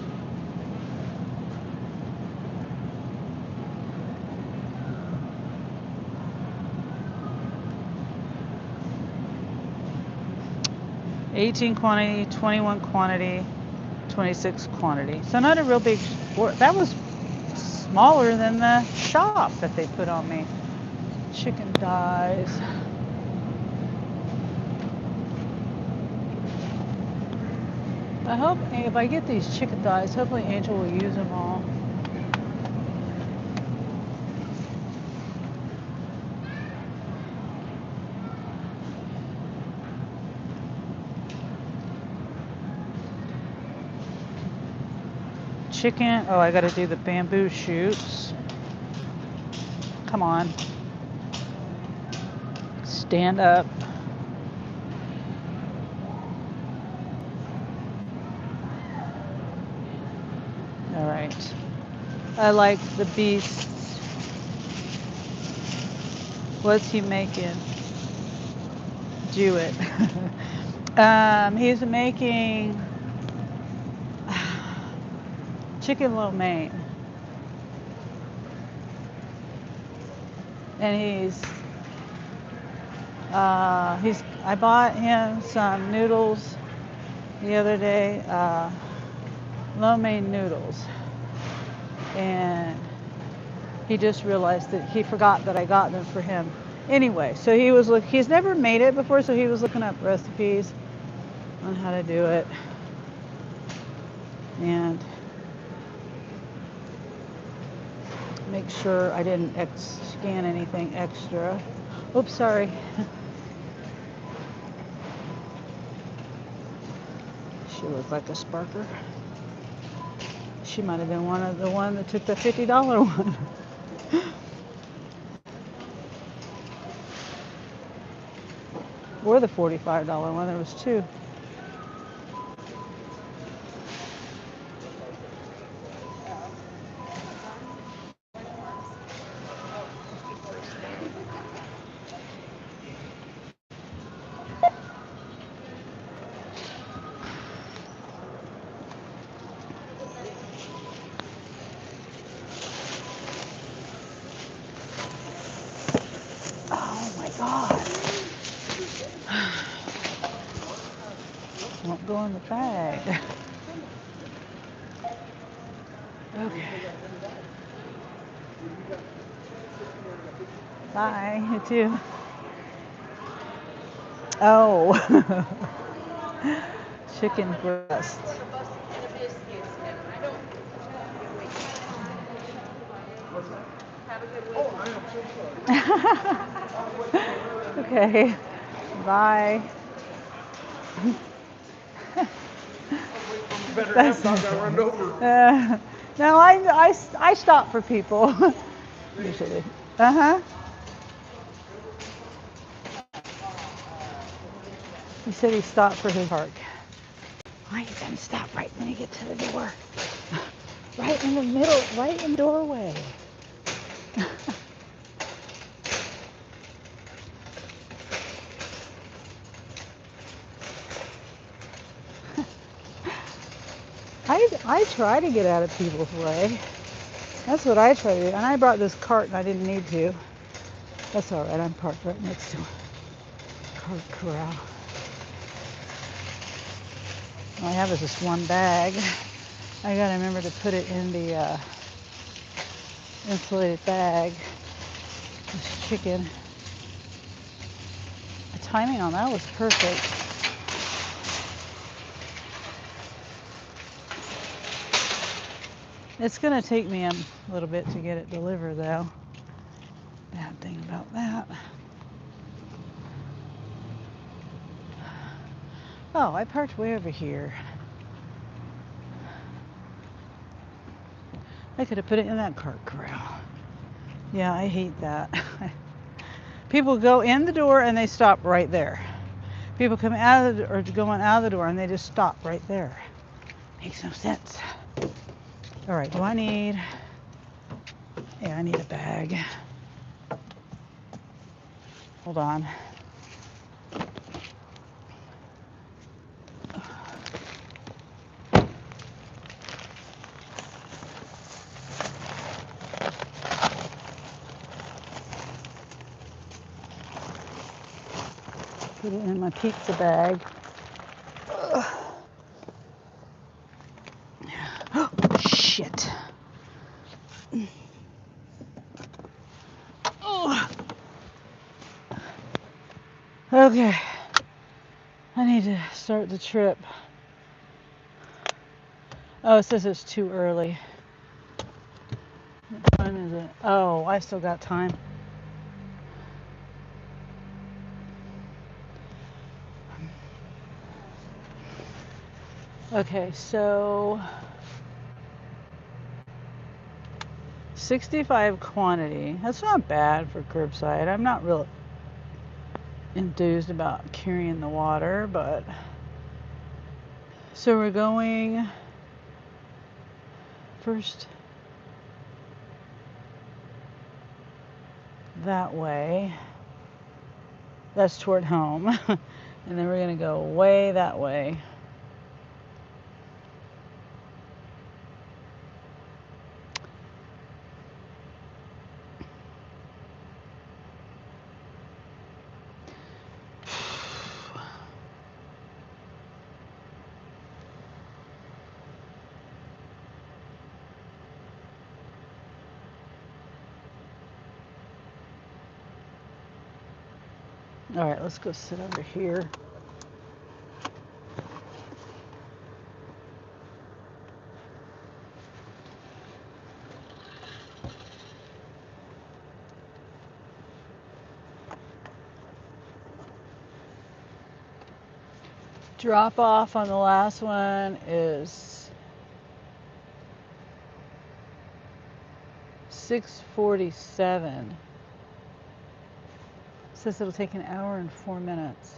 18 quantity, 21 quantity, 26 quantity. So not a real big, that was smaller than the shop that they put on me. Chicken thighs. I hope if I get these chicken thighs, hopefully Angel will use them all. Chicken, oh, I gotta do the bamboo shoots. Come on. Stand up. All right. I like the beasts. What's he making? Do it. He's making chicken lo mein. And I bought him some noodles the other day, lo mein noodles. And he just realized that he forgot that I got them for him. Anyway, so he's never made it before, so he was looking up recipes on how to do it. And make sure I didn't scan anything extra. Oops, sorry. She looked like a sparker. She might have been one that took the $50 one. Or the $45 one. There was two. Oh my God. Won't go in the bag. Okay. Bye. You too. Oh. Chicken breast. Okay. Bye. That's, no, I stop for people usually. He said he stopped for his park. Why are you gonna stop right when you get to the door? Right in the middle, right in the doorway. I try to get out of people's way. That's what I try to do. And I brought this cart and I didn't need to. That's all right. I'm parked right next to a cart corral. All I have is this one bag. I gotta remember to put it in the insulated bag. This chicken. The timing on that was perfect. It's gonna take me a little bit to get it delivered though. Bad thing about that. Oh, I parked way over here. I could have put it in that cart corral. Yeah, I hate that. People go in the door and they stop right there. People come out of the, or going out of the door and they just stop right there. Makes no sense. All right, do I need, yeah, I need a bag. Hold on. Put it in my pizza bag. Okay. I need to start the trip. Oh, it says it's too early. What time is it? Oh, I still got time. Okay, so 65 quantity. That's not bad for curbside. I'm not real enthused about carrying the water, but so we're going first that way. That's toward home. And then we're going to go way that way. All right, let's go sit over here. Drop off on the last one is 6:47. Says it'll take an hour and 4 minutes.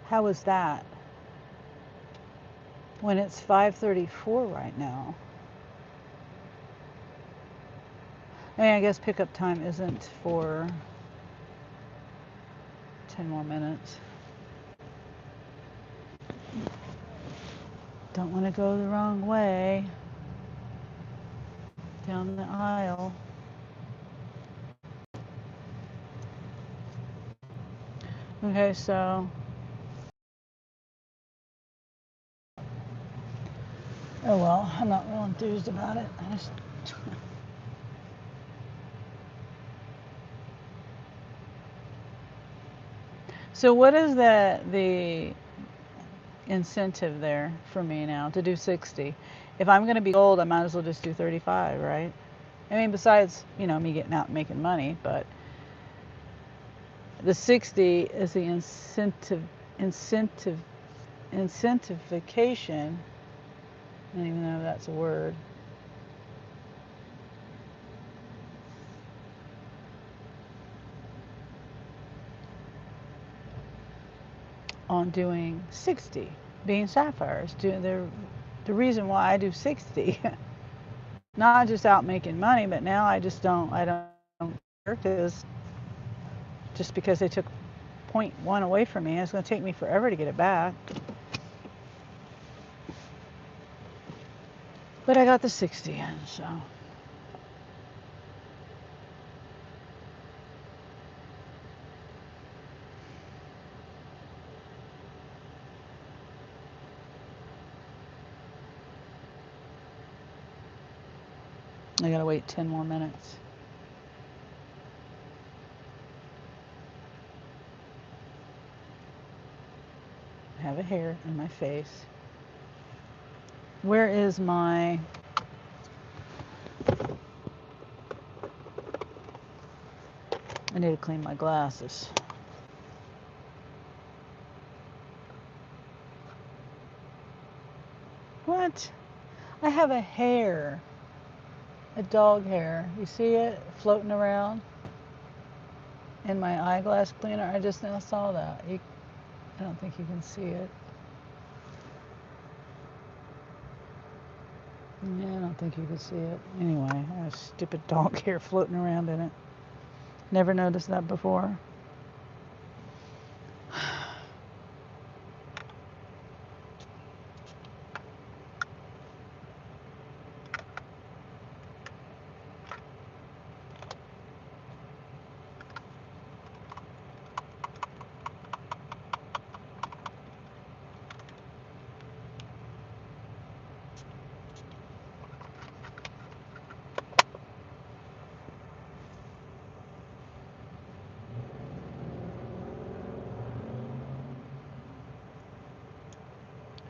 How is that? When it's 5:34 right now. I mean, I guess pickup time isn't for 10 more minutes. Don't want to go the wrong way down the aisle. Okay, so oh well, I'm not real enthused about it. I just so what is the incentive there for me now to do 60? If I'm going to be gold, I might as well just do 35, right? I mean, besides, me getting out and making money, but the 60 is the incentivification. I don't even know if that's a word. On doing 60, being sapphires. The reason why I do 60, not just out making money, but now I don't care because just because they took 0.1 away from me, it's going to take me forever to get it back. But I got the 60 in, so. I gotta wait 10 more minutes. I have a hair in my face. Where is my... I need to clean my glasses. What? I have a hair. A dog hair. You see it floating around in my eyeglass cleaner? I just now saw that. I don't think you can see it. Yeah, I don't think you can see it. Anyway, I have a stupid dog hair floating around in it. Never noticed that before.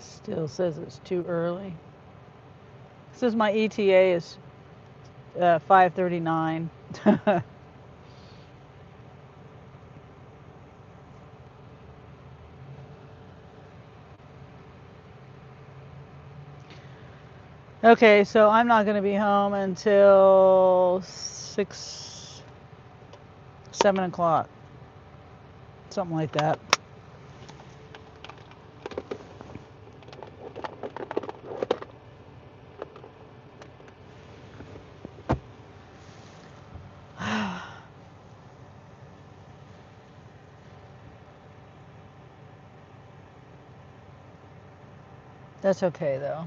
Still says it's too early. It says my ETA is 5:39. Okay, so I'm not going to be home until 7 o'clock. Something like that. That's okay though,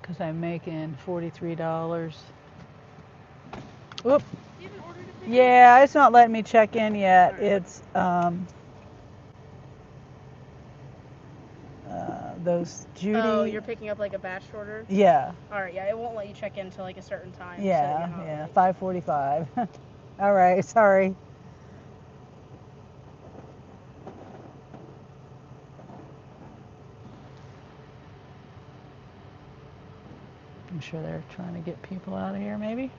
because I'm making $43. Whoop. Yeah, it's not letting me check in yet. It's those Judy. Oh, you're picking up like a batch order? Yeah. Alright, yeah, it won't let you check in until like a certain time. Yeah, so yeah, like, 5:45. All right, sorry. I'm sure they're trying to get people out of here, maybe.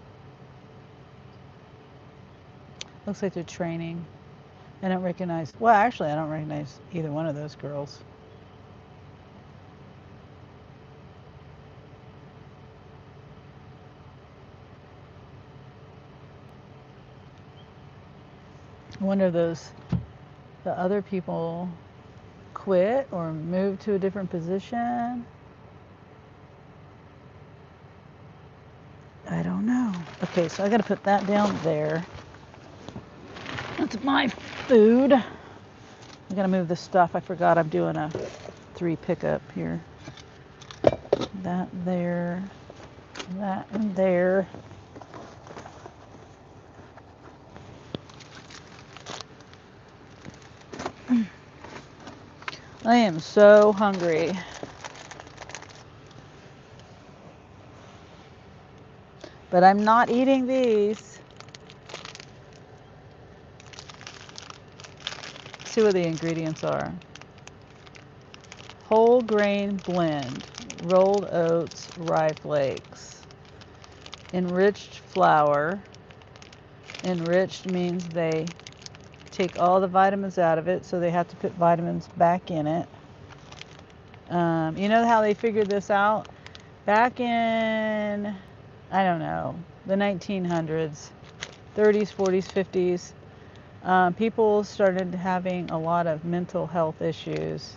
Looks like they're training. I don't recognize, well, actually, I don't recognize either one of those girls. I wonder if the other people quit or moved to a different position. I don't know. Okay, so I gotta put that down there. That's my food. I gotta move the stuff. I forgot I'm doing a 3 pickup here. That there, that and there. I am so hungry. But I'm not eating these. Let's see what the ingredients are. Whole grain blend, rolled oats, rye flakes, enriched flour. Enriched means they take all the vitamins out of it, so they have to put vitamins back in it. You know how they figured this out? Back in, I don't know, the 1900s, 30s, 40s, 50s, people started having a lot of mental health issues.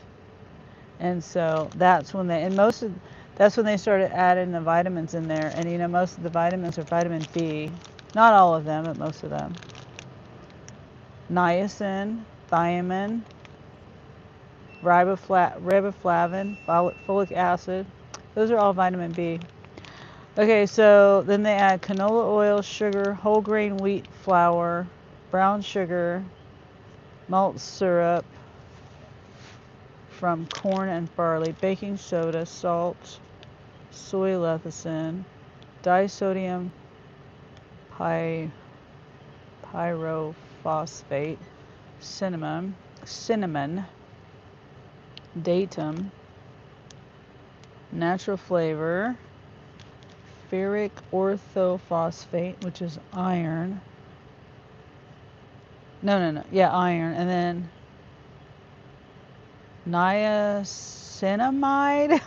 And so that's when that's when they started adding the vitamins in there. And you know, most of the vitamins are vitamin B. Not all of them, but most of them. Niacin, thiamine, riboflavin, folic acid. Those are all vitamin B. Okay, so then they add canola oil, sugar, whole grain wheat flour, brown sugar, malt syrup from corn and barley, baking soda, salt, soy lecithin, disodium pyrophosphate, cinnamon, datum, natural flavor, ferric orthophosphate, which is iron. No. Yeah, iron. And then niacinamide,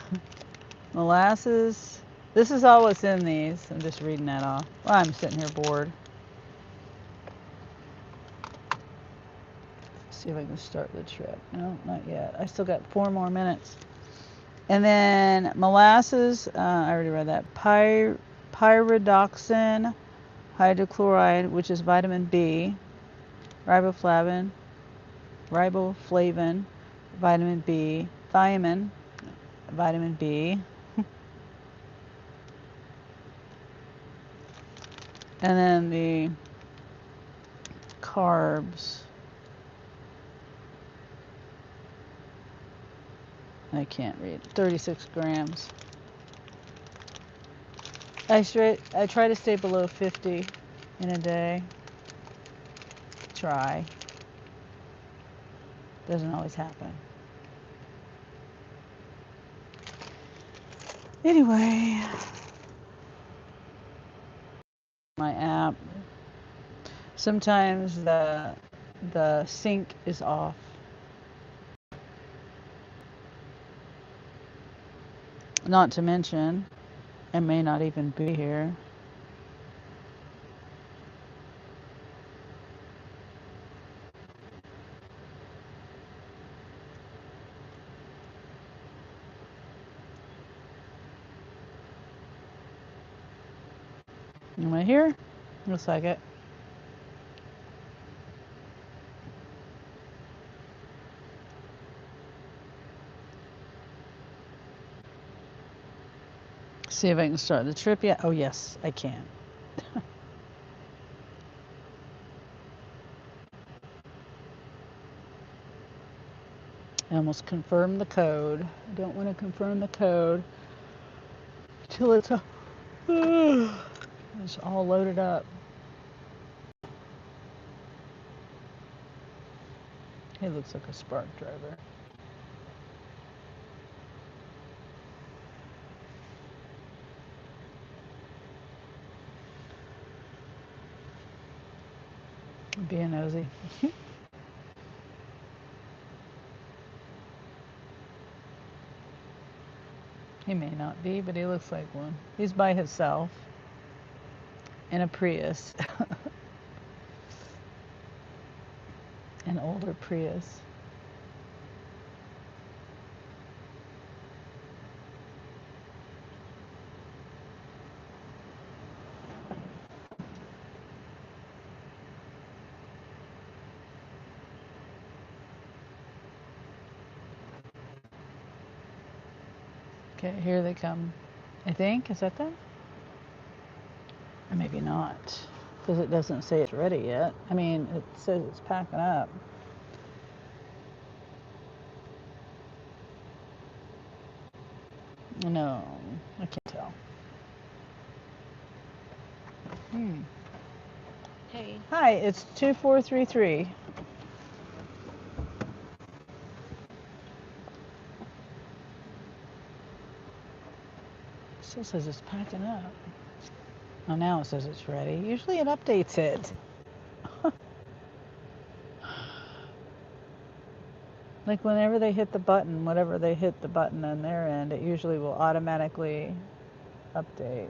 molasses. This is all what's in these. I'm just reading that off. Well, I'm sitting here bored. See if I can start the trip. No, not yet. I still got 4 more minutes. And then molasses, I already read that. Pyridoxine hydrochloride, which is vitamin B. Riboflavin, vitamin B. Thiamine, vitamin B. And then the carbs. I can't read. 36 grams. I try to stay below 50 in a day. Try. Doesn't always happen. Anyway, my app. Sometimes the sync is off. Not to mention, it may not even be here. Am I here? Looks like it. See if I can start the trip yet. Oh, yes, I can. I almost confirmed the code. I don't want to confirm the code till it's it's all loaded up. He looks like a Spark driver. Being nosy. He may not be, but he looks like one. He's by himself in a Prius. An older Prius. Okay, here they come. I think. Is that them? Or maybe not. Because it doesn't say it's ready yet. I mean, it says it's packing up. No, I can't tell. Hey. Hi, it's 2433. Still says it's packing up. Oh, now it says it's ready. Usually it updates it. Like whenever they hit the button, whatever they hit the button on their end, it usually will automatically update.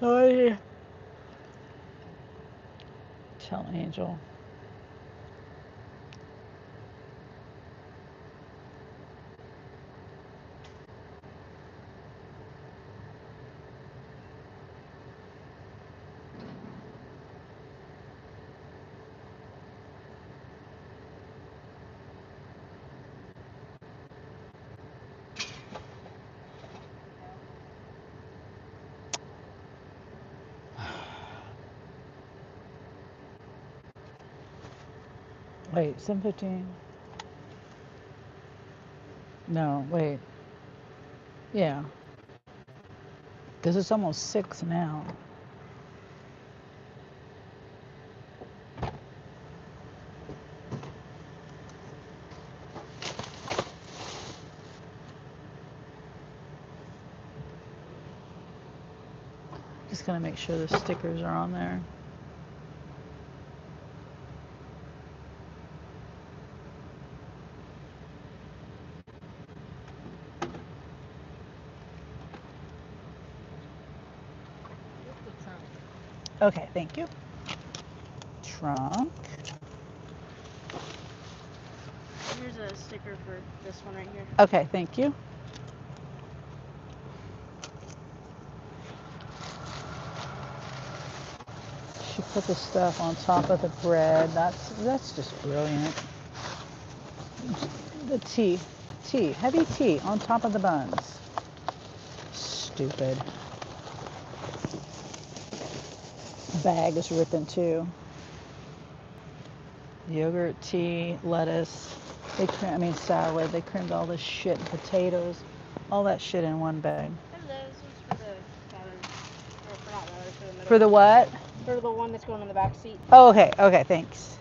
Oh, yeah. Tell Angel. Wait, 7:15. No, wait. Yeah. Because it's almost 6 now. Just gonna make sure the stickers are on there. Okay, thank you. Trunk. Here's a sticker for this one right here. Okay, thank you. She put the stuff on top of the bread. That's just brilliant. The tea, heavy tea on top of the buns. Stupid. Bag is ripping too. Yogurt, tea, lettuce. Salad. They crammed all this shit, potatoes, all that shit in one bag. Hello, this one's for the For the what? For the one that's going in the back seat. Oh, okay. Okay, thanks.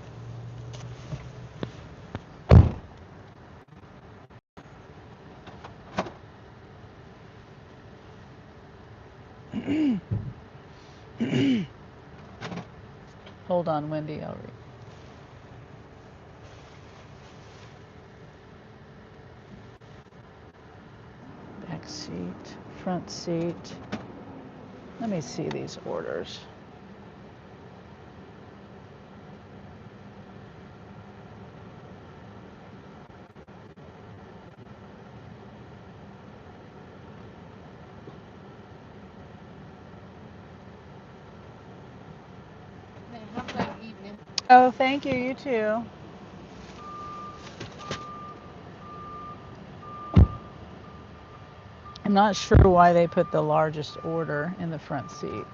Hold on, Wendy. I'll read. Back seat, front seat. Let me see these orders. Man, have a nice evening. Oh, thank you. You too. I'm not sure why they put the largest order in the front seat.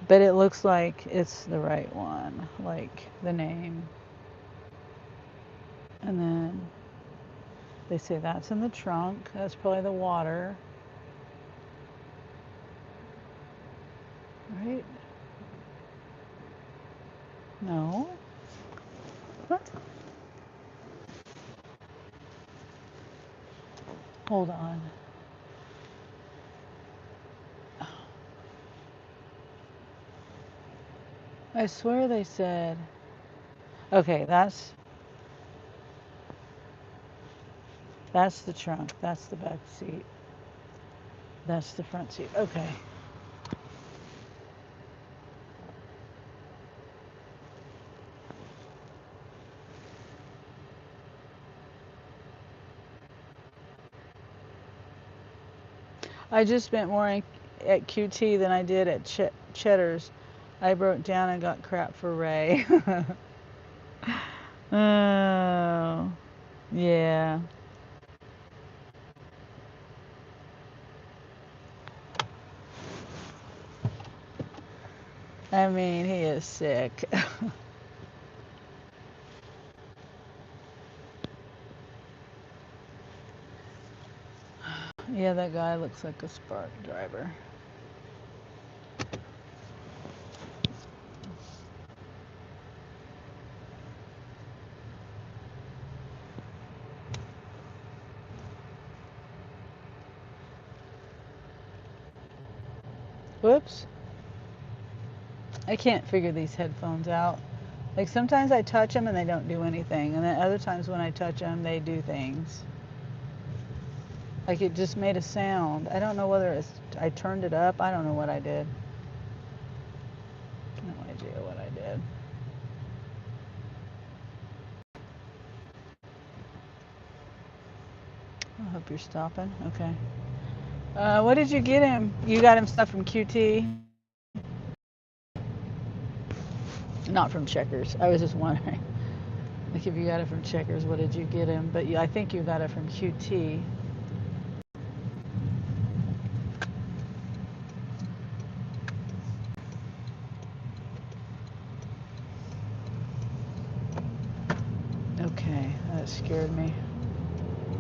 But it looks like it's the right one, like the name. And then they say that's in the trunk. That's probably the water. Right? No. What? Hold on. I swear they said. Okay, that's the trunk. That's the back seat. That's the front seat. Okay. I just spent more at QT than I did at Cheddar's. I broke down and got crap for Ray. Oh, yeah. I mean, he is sick. Yeah, that guy looks like a Spark driver. Whoops. I can't figure these headphones out. Like sometimes I touch them and they don't do anything, and then other times when I touch them, they do things. Like it just made a sound. I don't know whether I turned it up. I don't know what I did. No idea what I did. I hope you're stopping. Okay. What did you get him? You got him stuff from QT? Not from Checkers. I was just wondering. Like if you got it from Checkers, what did you get him? But I think you got it from QT. Okay, that scared me.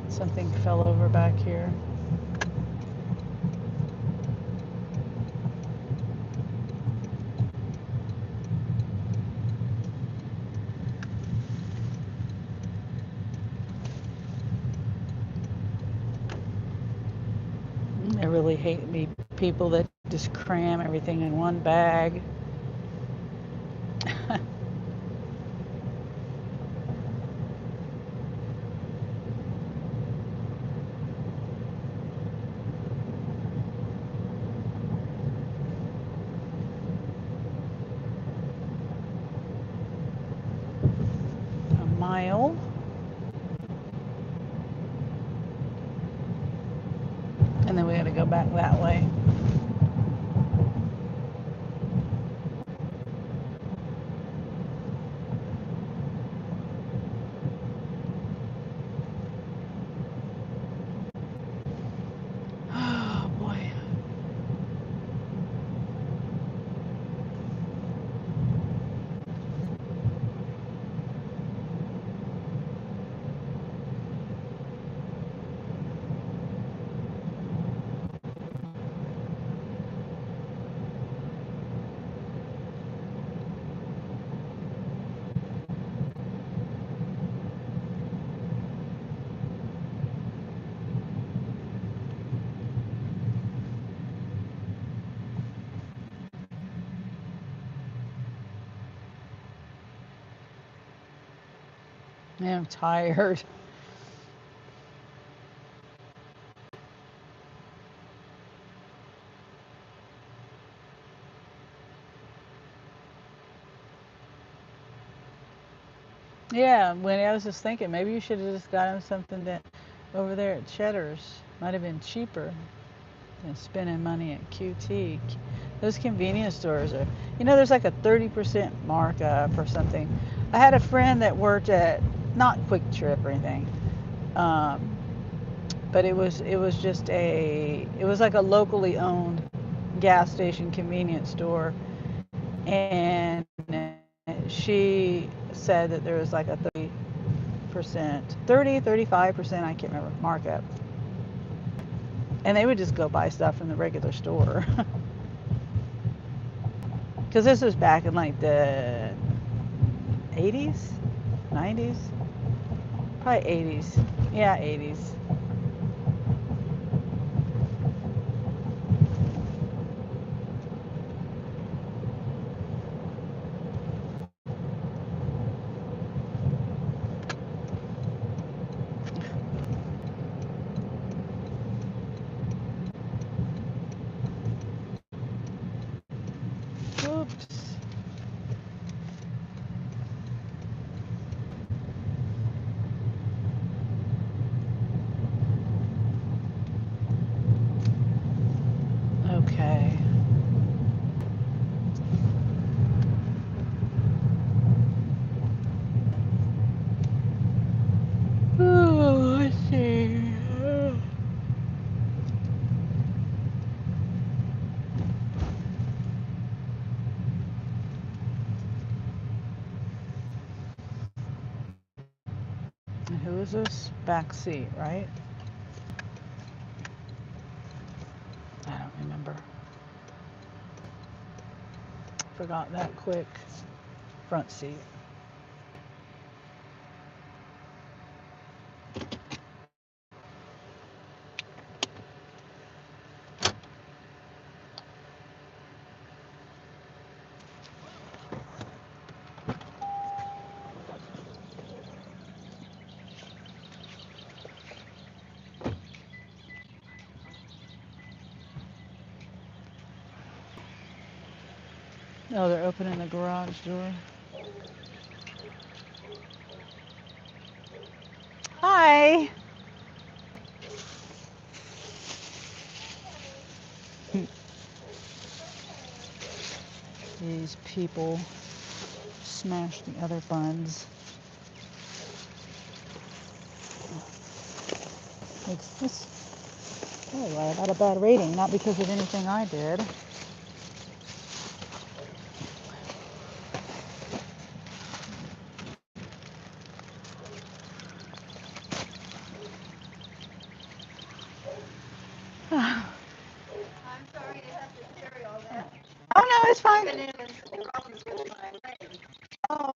Something fell over back here. I really hate people that just cram everything in one bag. A mile. And then we got to go back that way. Oh boy. Man, I'm tired. Yeah, when I was just thinking, maybe you should have just got him something that over there at Cheddar's might have been cheaper than spending money at QT. Those convenience stores are, there's like a 30% markup or something. I had a friend that worked at not Quick Trip or anything, um, but it was just it was like a locally owned gas station convenience store, and she said that there was like a 35%, I can't remember, markup. And they would just go buy stuff from the regular store. Because this was back in like the 80s, 90s, probably 80s. Yeah, 80s. Oops. Okay. Oh, let's see. And who is this? Back seat, right? I don't remember. Forgot that quick. Front seat. Oh, they're opening the garage door. Hi. These people smashed the other buns. Makes this anyway. I got a bad rating, not because of anything I did. Oh no, it's fine. Oh,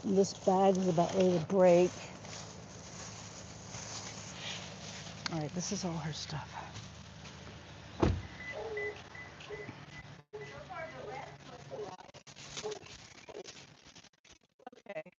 This bag is about ready to break. All right, this is all her stuff. Okay.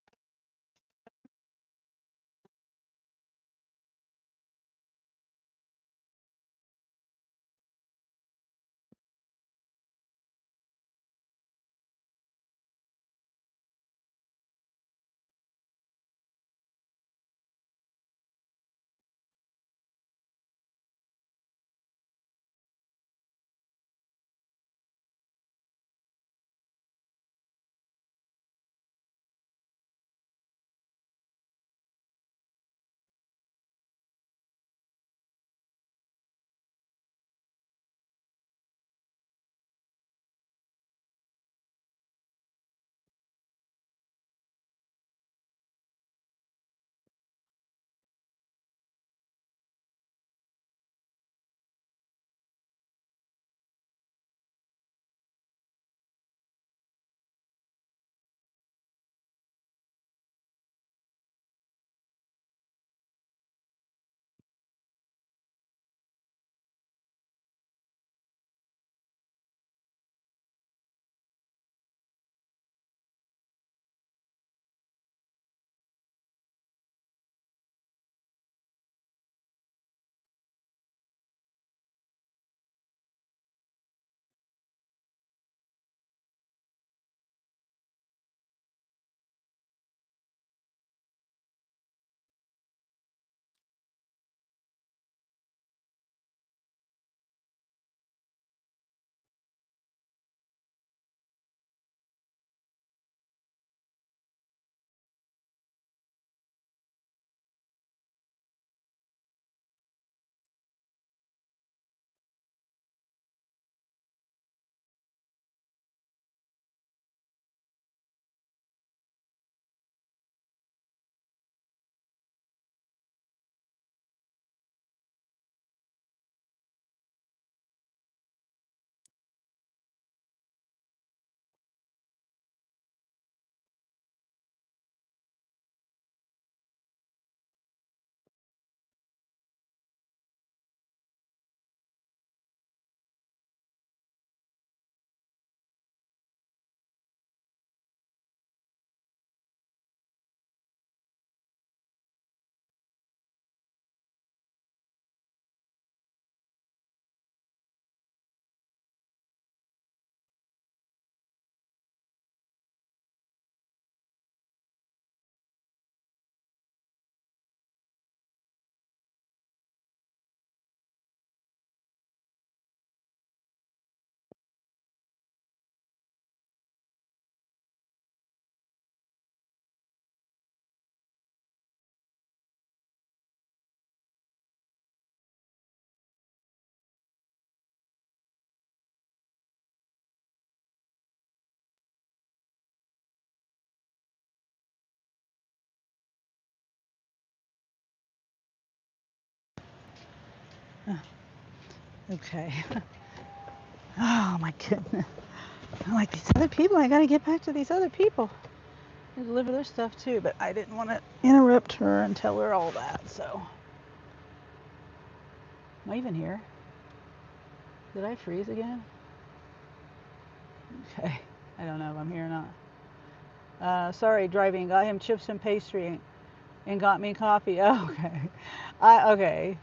Okay. Oh my goodness. I'm like, these other people, I gotta get back to these other people. They deliver their stuff too, but I didn't want to interrupt her and tell her all that, so. Am I even here? Did I freeze again? Okay. I don't know if I'm here or not. Sorry, driving. Got him chips and pastry and got me coffee. Oh, okay. Okay.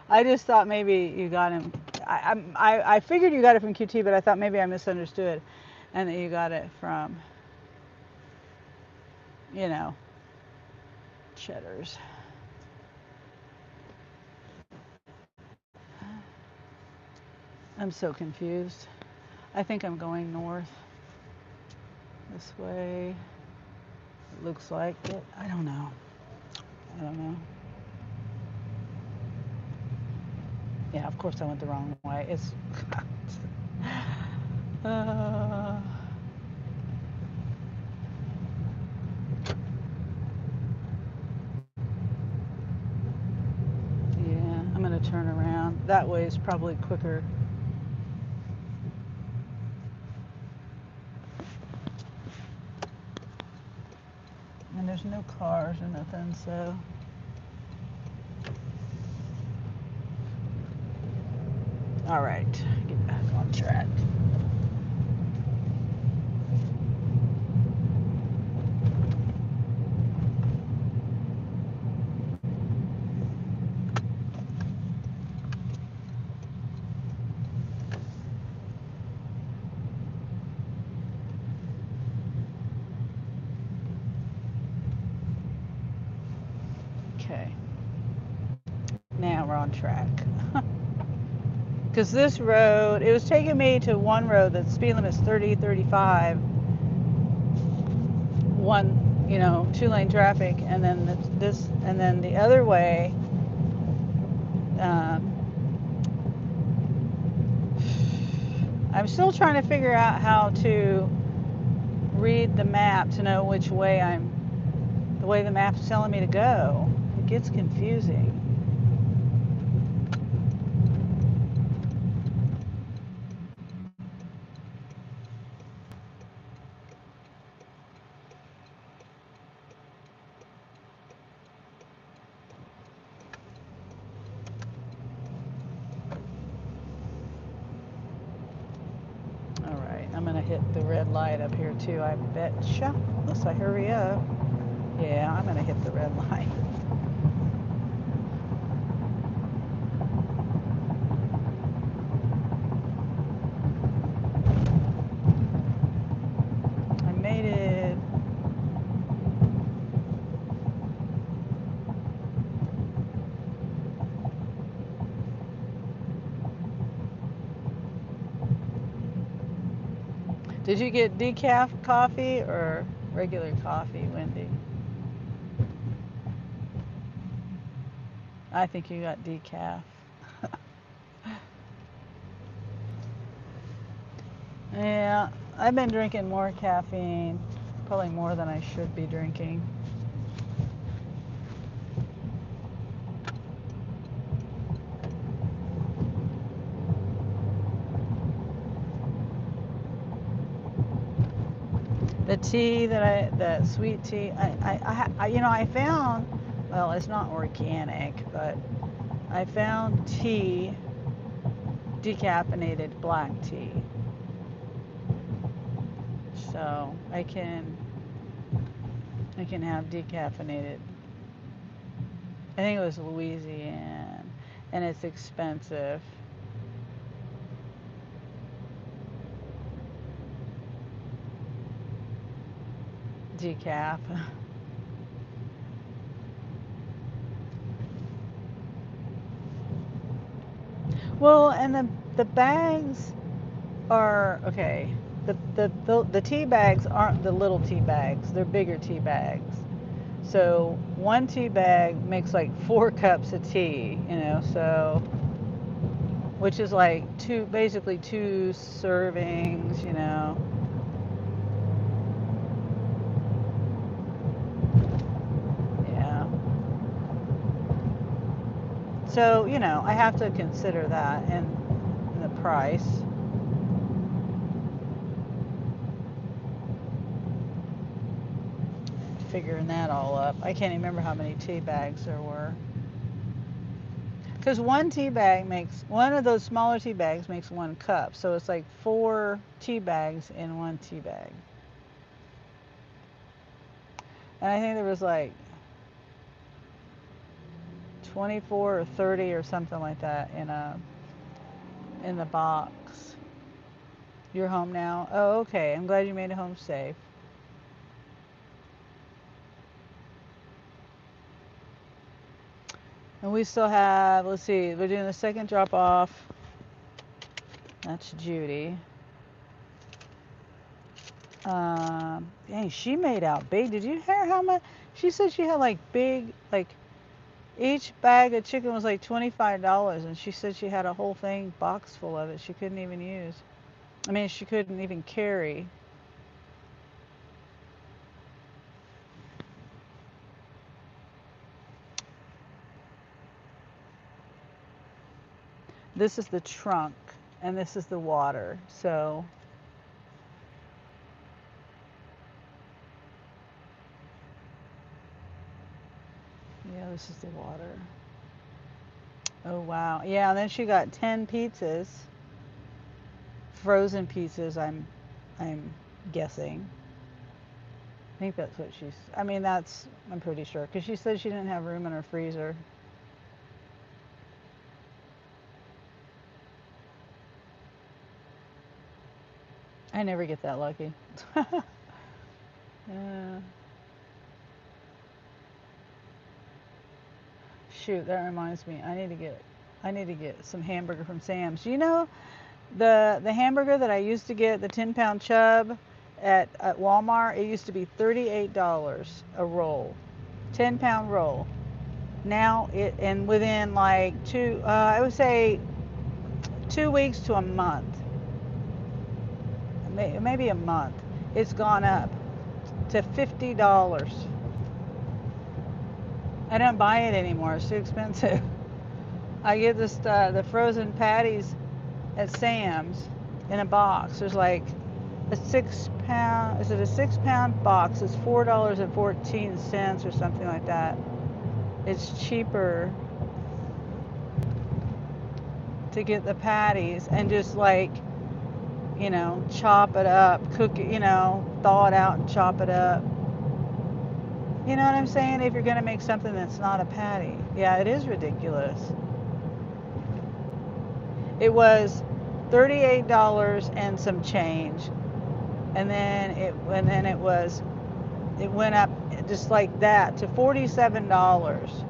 I just thought maybe you got him. I figured you got it from QT, but I thought maybe I misunderstood, and that you got it from, you know, Cheddar's. I'm so confused. I think I'm going north this way. It looks like it. I don't know. I don't know. Yeah, of course I went the wrong way. It's. uh, yeah, I'm gonna turn around. That way is probably quicker. there's no cars or nothing, so. All right, get back on track. Okay, now we're on track. Because this road, it was taking me to one road that speed limit is 30, 35, one, 2-lane traffic, and then this, and then the other way, um, I'm still trying to figure out how to read the map to know which way the way the map's telling me to go. It gets confusing. All right, I'm gonna hit the red light up here too, I betcha. Unless I hurry up. Yeah, I'm gonna hit the red light. I made it. Did you get decaf coffee or regular coffee, Wendy? I think you got decaf. Yeah, I've been drinking more caffeine, probably more than I should be drinking. The tea that sweet tea, I found, well, it's not organic, but I found tea, decaffeinated black tea. So I can have decaffeinated. I think it was Louisiana, and it's expensive. Decaf. Well, and the bags are okay. The tea bags aren't the little tea bags. They're bigger tea bags. So one tea bag makes like 4 cups of tea, so which is like basically 2 servings. Yeah. So, I have to consider that in the price. Figuring that all up. I can't even remember how many tea bags there were. Because one of those smaller tea bags makes 1 cup. So it's like 4 tea bags in one tea bag. And I think there was like 24 or 30 or something like that in the box. You're home now? Oh, okay. I'm glad you made it home safe. And we still have, let's see, we're doing the second drop off. That's Judy. Dang, she made out big. Did you hear how much? She said she had like big, like each bag of chicken was like $25, and she said she had a whole thing box full of it she couldn't even use. I mean, she couldn't even carry. This is the trunk, and this is the water. So this is the water. Oh wow. Yeah, and then she got 10 pizzas. Frozen pizzas, I'm guessing. I think that's what she's I mean that's I'm pretty sure cuz she said she didn't have room in her freezer. I never get that lucky. uh, shoot, that reminds me. I need to get some hamburger from Sam's. You know, the hamburger that I used to get, the 10-pound chub at Walmart, it used to be $38 a roll. 10-pound roll. Now it and within like I would say 2 weeks to a month, maybe a month, it's gone up to $50. I don't buy it anymore. It's too expensive. I get the frozen patties at Sam's in a box. There's like a 6 pound. Is it a 6 pound box? It's $4.14 or something like that. It's cheaper to get the patties and just like chop it up, cook it, thaw it out and chop it up. You know what I'm saying? If you're gonna make something that's not a patty, yeah, it is ridiculous. It was $38 and some change, and then it went up just like that to $47,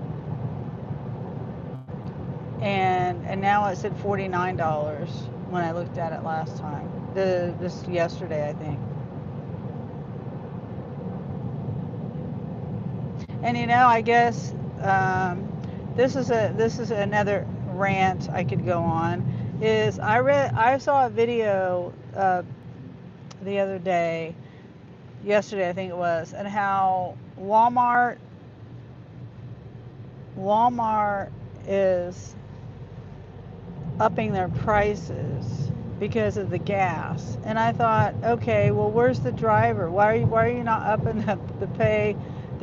and now it's at $49 when I looked at it last time. This yesterday, I think. And I guess this is another rant I could go on. Is I saw a video the other day, yesterday I think it was, and how Walmart is upping their prices because of the gas. And I thought, okay, well, where's the driver? Why are you not upping the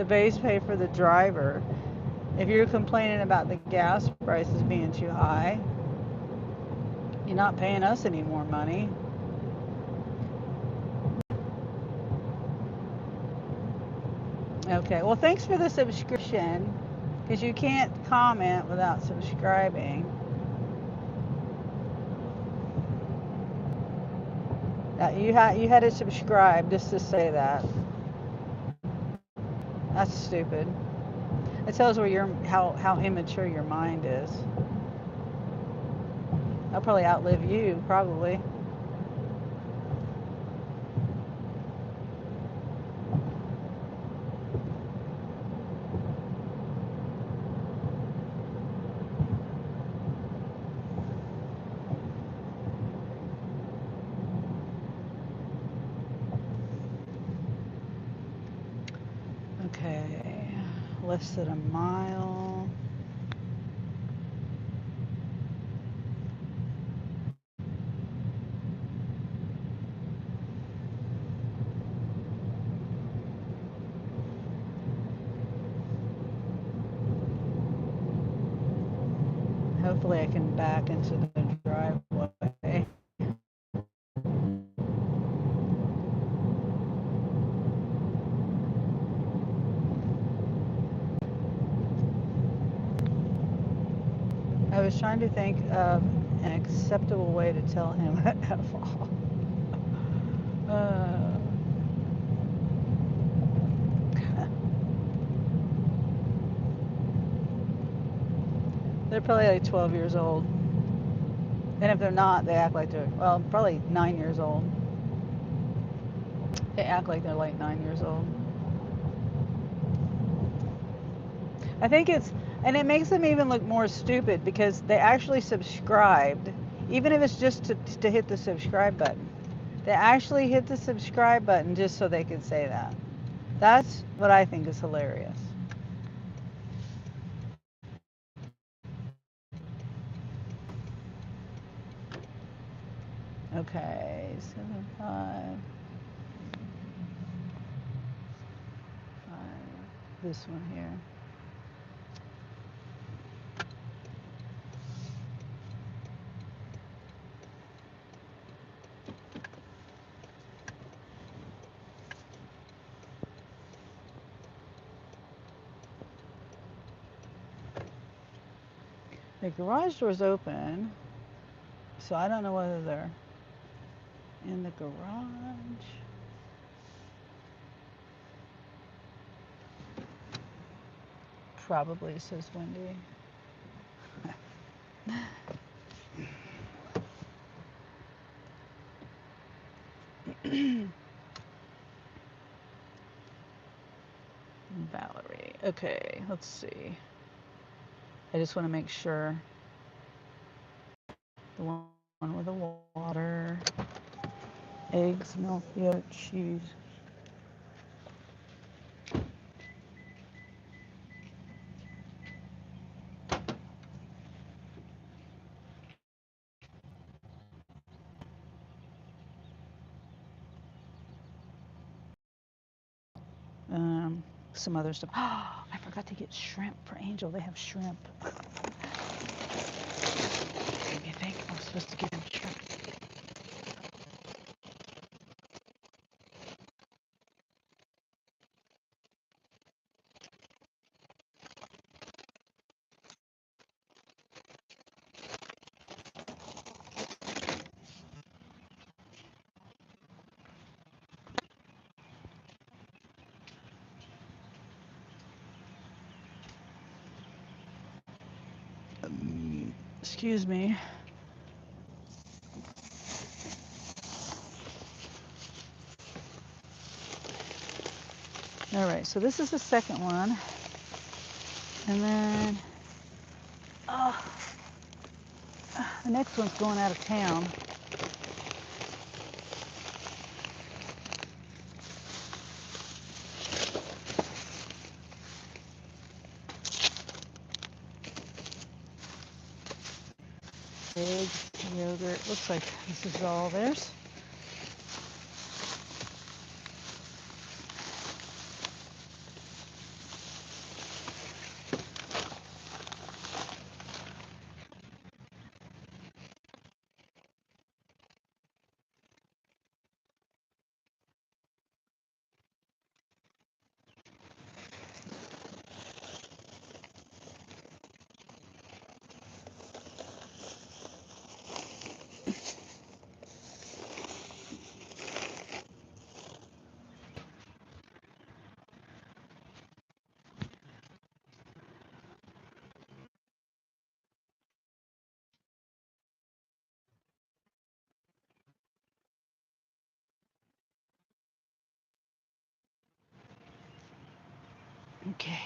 base pay for the driver? If you're complaining about the gas prices being too high, you're not paying us any more money. Okay, well, thanks for the subscription, because you can't comment without subscribing. You had to subscribe just to say that. That's stupid. It tells where how immature your mind is. I'll probably outlive you, probably. Okay, less than a mile. Hopefully I can back into the driveway. I was trying to think of an acceptable way to tell him F off. Uh, they're probably like 12 years old. And if they're not, they act like they're, well, probably 9 years old. They act like they're like 9 years old. I think and it makes them even look more stupid because they actually subscribed, even if it's just to hit the subscribe button. They actually hit the subscribe button just so they could say that. That's what I think is hilarious. Okay, 7.5. This one here. The garage door's open, so I don't know whether they're in the garage. Probably, says Wendy. Valerie. Okay, let's see. I just want to make sure. The one with the water, eggs, milk, yogurt, cheese. Some other stuff. Oh, I forgot to get shrimp for Angel. They have shrimp. You think I was supposed to give him shrimp? Excuse me. All right, so this is the second one. And then, the next one's going out of town. Eggs, yogurt. Looks like this is all theirs. Okay.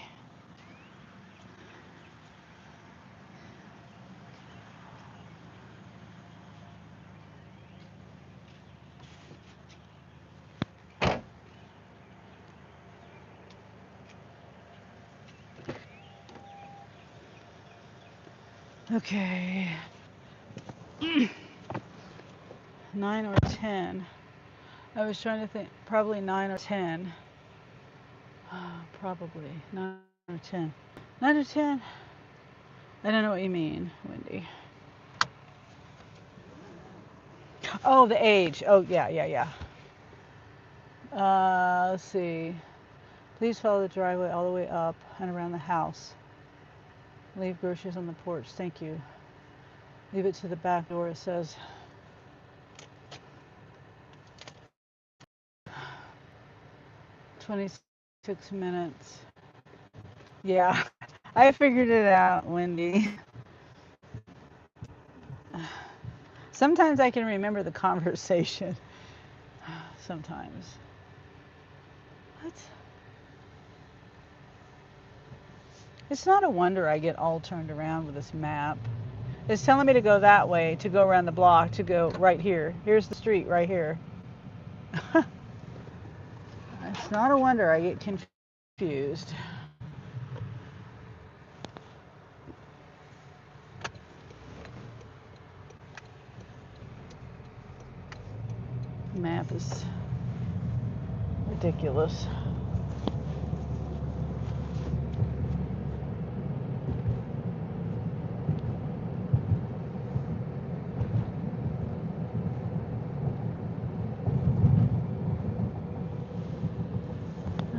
Okay. 9 or 10. I was trying to think, probably 9 or 10. Probably 9 or 10. 9 or 10? I don't know what you mean, Wendy. Oh, the age. Oh, yeah. Let's see. Please follow the driveway all the way up and around the house. Leave groceries on the porch. Thank you. Leave it to the back door, it says. "26 minutes." Yeah, I figured it out, Wendy. Sometimes I can remember the conversation. Sometimes. What? It's not a wonder I get all turned around with this map. It's telling me to go that way, to go around the block, to go right here. Here's the street right here. It's not a wonder I get confused. The map is ridiculous.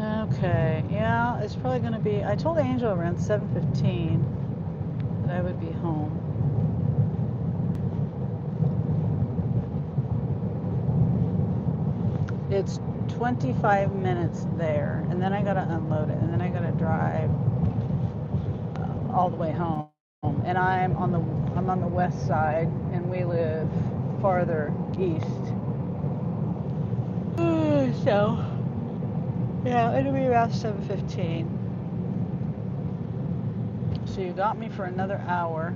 Okay, yeah, it's probably going to be, I told Angel around 7:15. I would be home. It's 25 minutes there, and then I gotta unload it, and then I gotta drive all the way home. And I'm on the west side, and we live farther east. So yeah, it'll be about 7:15. So you got me for another hour.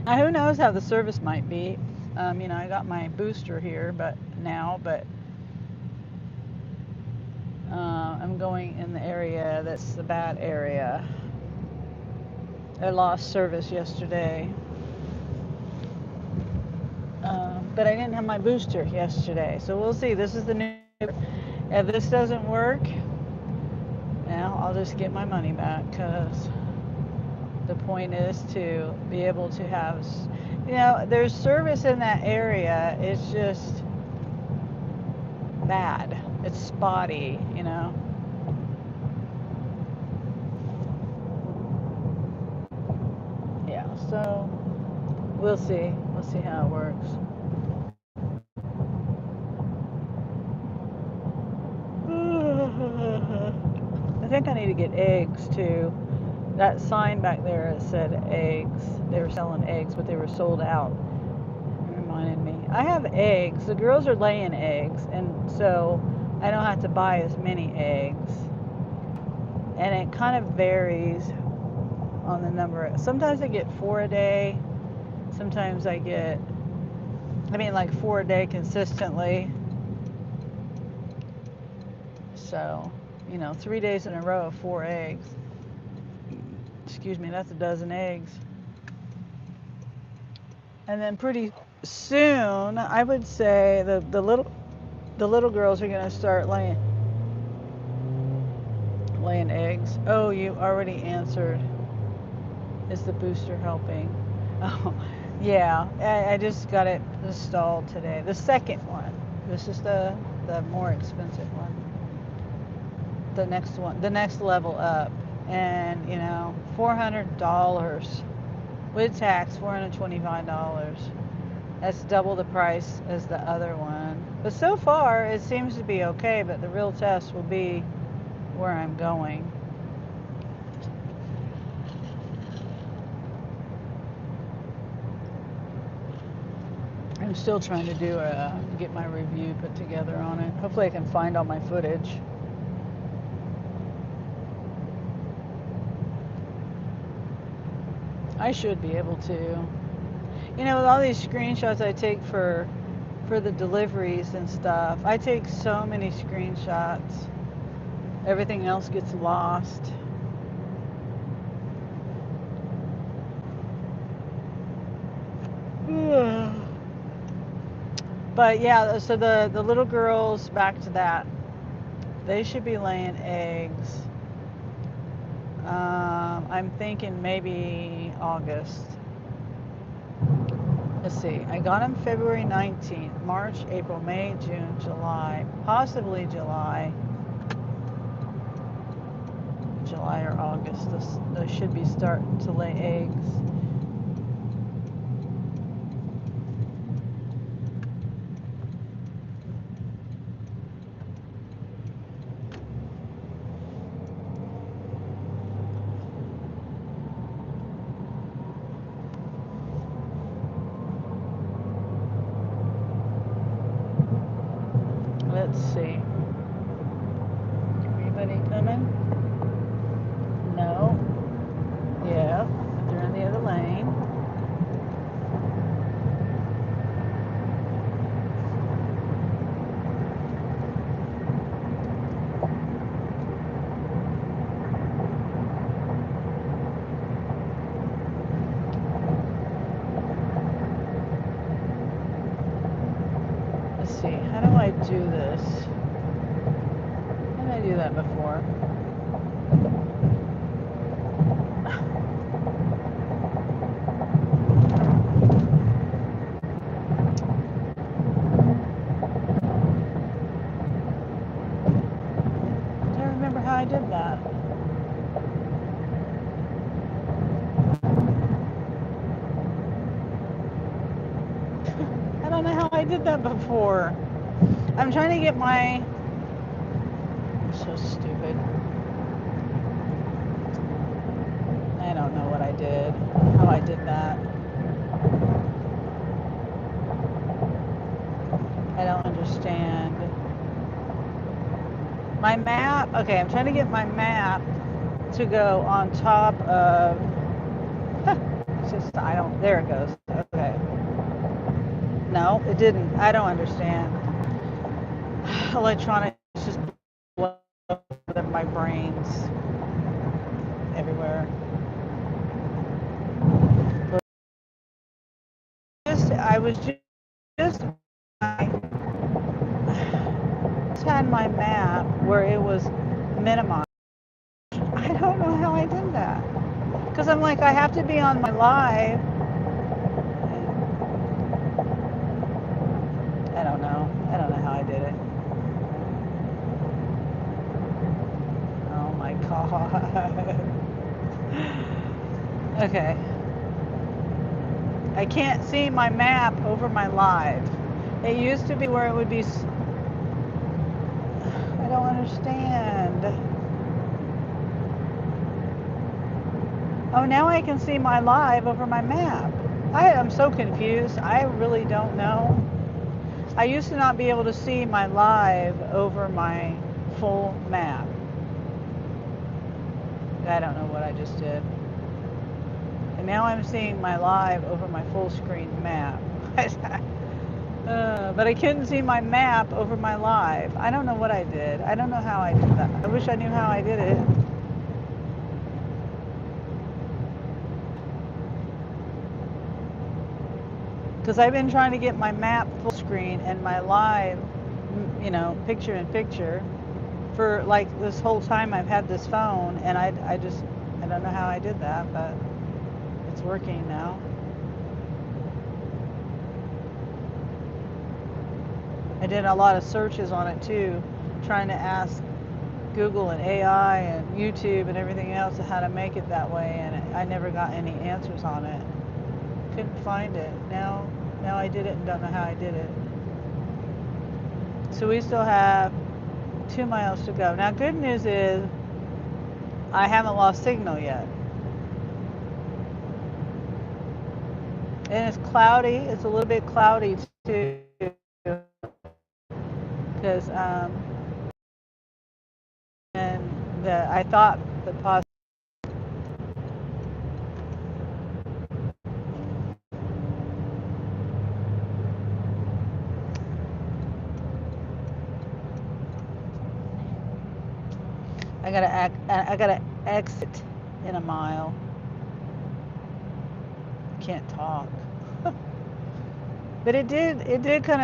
Now who knows how the service might be. I got my booster here, but I'm going in the area that's the bad area. I lost service yesterday. But I didn't have my booster yesterday. So we'll see. This is the new. If this doesn't work, now I'll just get my money back, because the point is to be able to have, there's service in that area. It's just bad. It's spotty. Yeah, so we'll see. We'll see how it works. I think I need to get eggs too. That sign back there said eggs. They were selling eggs, but they were sold out. It reminded me. I have eggs. The girls are laying eggs, and so I don't have to buy as many eggs. And it kind of varies on the number. Sometimes I get 4 a day. Sometimes like 4 a day consistently. So, 3 days in a row of 4 eggs. Excuse me, that's a dozen eggs. And then pretty soon, I would say the little girls are gonna start laying eggs. Oh, you already answered. Is the booster helping? Oh, yeah. I just got it installed today. The second one. This is the more expensive one. The next one, the next level up, and $400 with tax, $425. That's double the price as the other one. But so far, it seems to be okay. But the real test will be where I'm going. I'm still trying to get my review put together on it. Hopefully I can find all my footage. I should be able to. With all these screenshots I take for the deliveries and stuff, I take so many screenshots. Everything else gets lost. But yeah, so the little girls, back to that, they should be laying eggs. I'm thinking maybe August. Let's see. I got them February 19th, March, April, May, June, July, possibly July or August. They should be starting to lay eggs. Let's see. Anybody coming? No. Yeah. They're in the other lane. Let's see. How do I do this? How did I do that before? I don't remember how I did that. did that before. I'm trying to get my. So stupid. I don't know what I did. How I did that. I don't understand. My map. Okay, I'm trying to get my map to go on top of. It's just I don't. There it goes. Okay. No, it didn't. I don't understand. Electronics just blow up my brains everywhere. I was just I just had my map where it was minimized. I don't know how I did that because I'm like I have to be on my live. I don't know. I don't know how I did it. Oh my god. Okay. I can't see my map over my live. It used to be where it would be. I don't understand. Oh, now I can see my live over my map. I am so confused. I really don't know. I used to not be able to see my live over my full map. I don't know what I just did. And now I'm seeing my live over my full screen map. But I couldn't see my map over my live. I don't know what I did. I don't know how I did that. I wish I knew how I did it. Because I've been trying to get my map full screen and my live, picture in picture for like this whole time I've had this phone, and I don't know how I did that, but it's working now. I did a lot of searches on it too, trying to ask Google and AI and YouTube and everything else how to make it that way, and I never got any answers on it. Couldn't find it. Now I did it and don't know how I did it. So we still have 2 miles to go. Now good news is I haven't lost signal yet. And it's cloudy. It's a little bit cloudy too, because and I thought the I gotta exit in a mile. Can't talk. But it did kind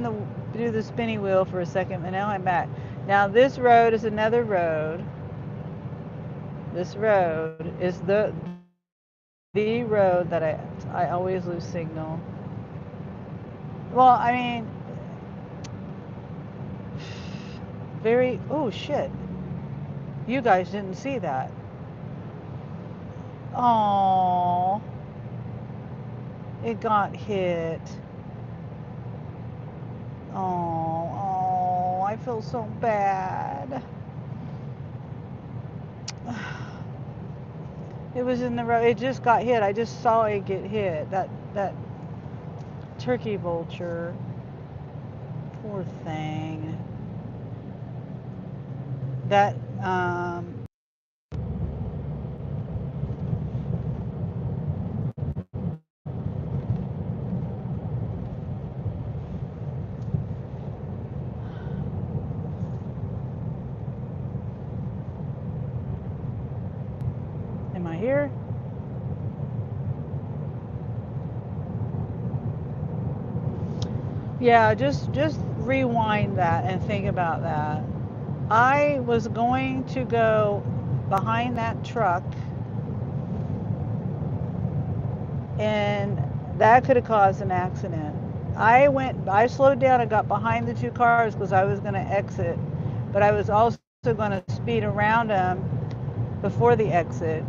of do the spinny wheel for a second, and now I'm back. Now this road is another road. This road is the road that I always lose signal. Well, I mean, oh shit. You guys didn't see that. Oh, it got hit. Oh, I feel so bad. It was in the road. It just got hit. I just saw it get hit. That turkey vulture. Poor thing. That am I here? Yeah, just rewind that and think about that. I was going to go behind that truck, and that could have caused an accident. I slowed down and got behind the two cars because I was going to exit, but I was also going to speed around them before the exit.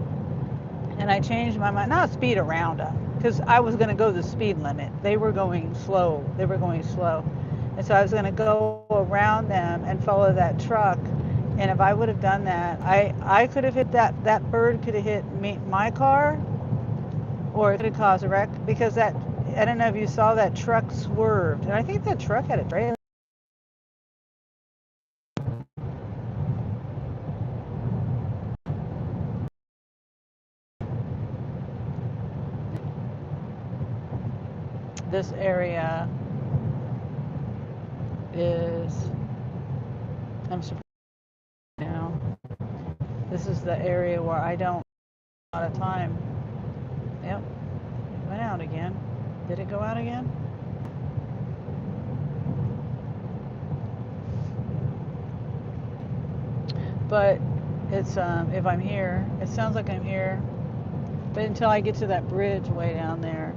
And I changed my mind. Not speed around them. because I was going to go the speed limit. They were going slow. And so I was going to go around them and follow that truck. And if I would have done that, I could have hit that bird could have hit my car, or it could have caused a wreck, because that, I don't know if you saw, that truck swerved. And I think that truck had a trailer. This area is, I'm surprised now. This is the area where I don't a lot of time. Yep, it went out again. Did it go out again? But it's if I'm here, it sounds like I'm here. But until I get to that bridge way down there,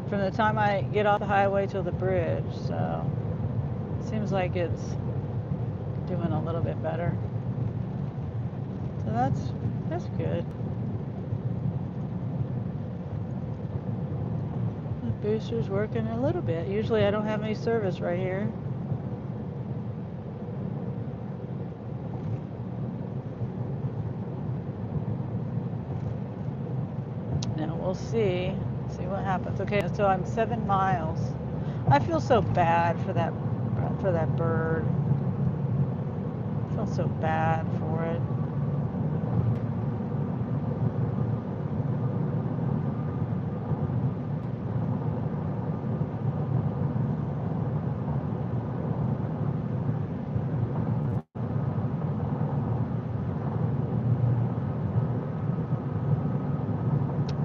from the time I get off the highway till the bridge, so it seems like it's doing a little bit better. So that's good. The booster's working a little bit. Usually I don't have any service right here. Now we'll see what happens. Okay, so I'm 7 miles. I feel so bad for that bird. I feel so bad for it.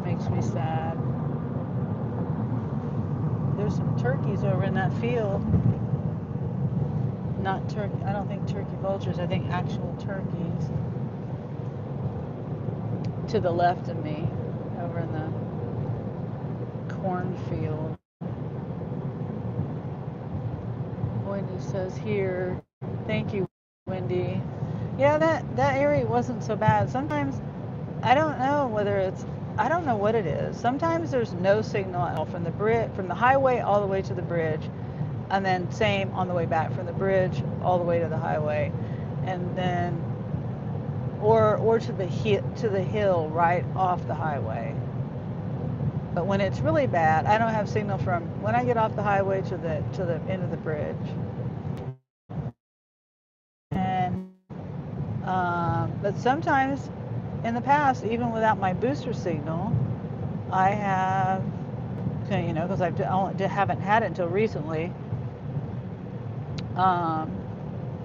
Makes me sad. There's some turkeys over in that field. Not turkey. I don't think turkey vultures. I think actual turkeys. To the left of me, over in the cornfield. Wendy says here. Thank you, Wendy. Yeah, that area wasn't so bad. Sometimes I don't know whether it's, I don't know what it is. Sometimes there's no signal at all from the highway all the way to the bridge, and then same on the way back from the bridge all the way to the highway, and then or to the hill right off the highway. But when it's really bad, I don't have signal from when I get off the highway to the end of the bridge. And but sometimes in the past, even without my booster signal, I have, because I haven't had it until recently.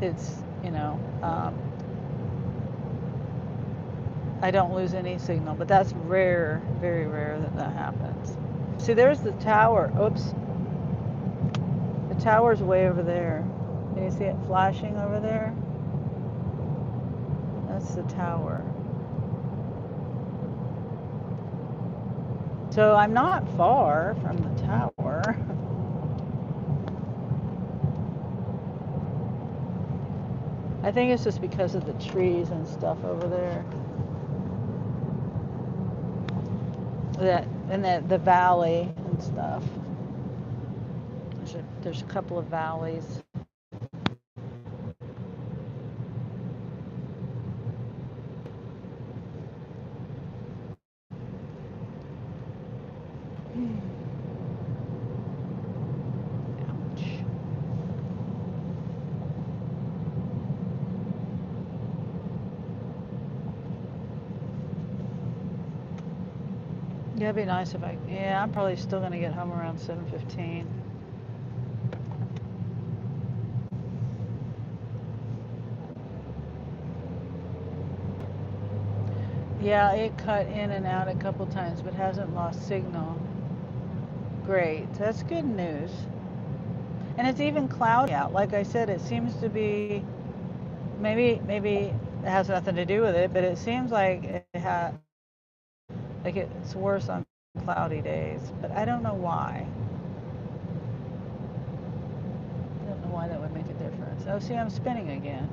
It's, I don't lose any signal, but that's rare, very rare that happens. See, there's the tower. Oops. The tower's way over there. Can you see it flashing over there? That's the tower. So I'm not far from the tower. I think it's just because of the trees and stuff over there. The valley and stuff. There's a couple of valleys. Yeah, it'd be nice if yeah, I'm probably still gonna get home around 7:15. Yeah, it cut in and out a couple times, but hasn't lost signal. Great, that's good news. And it's even cloudy out. Like I said, it seems to be, maybe it has nothing to do with it, but it seems like it's worse on cloudy days. But I don't know why. I don't know why that would make a difference. Oh, see, I'm spinning again.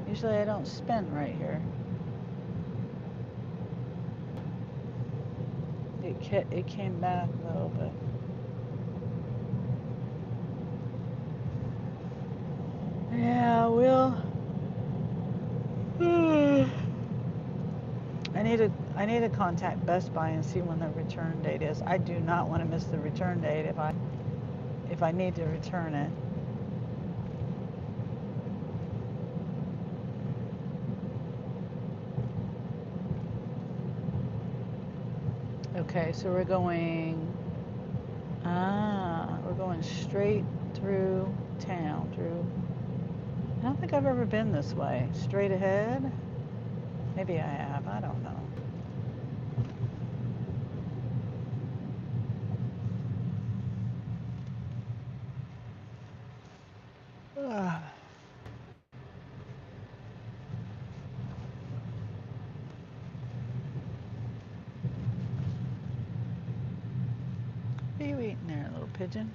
Usually I don't spin right here. 'Cause I don't have it came back though, but yeah, we'll. I need to contact Best Buy and see when the return date is. I do not want to miss the return date if I need to return it. Okay, so we're going straight through town through. I don't think I've ever been this way. Straight ahead? Maybe I have. I don't know. Ugh. What are you eating there, little pigeon?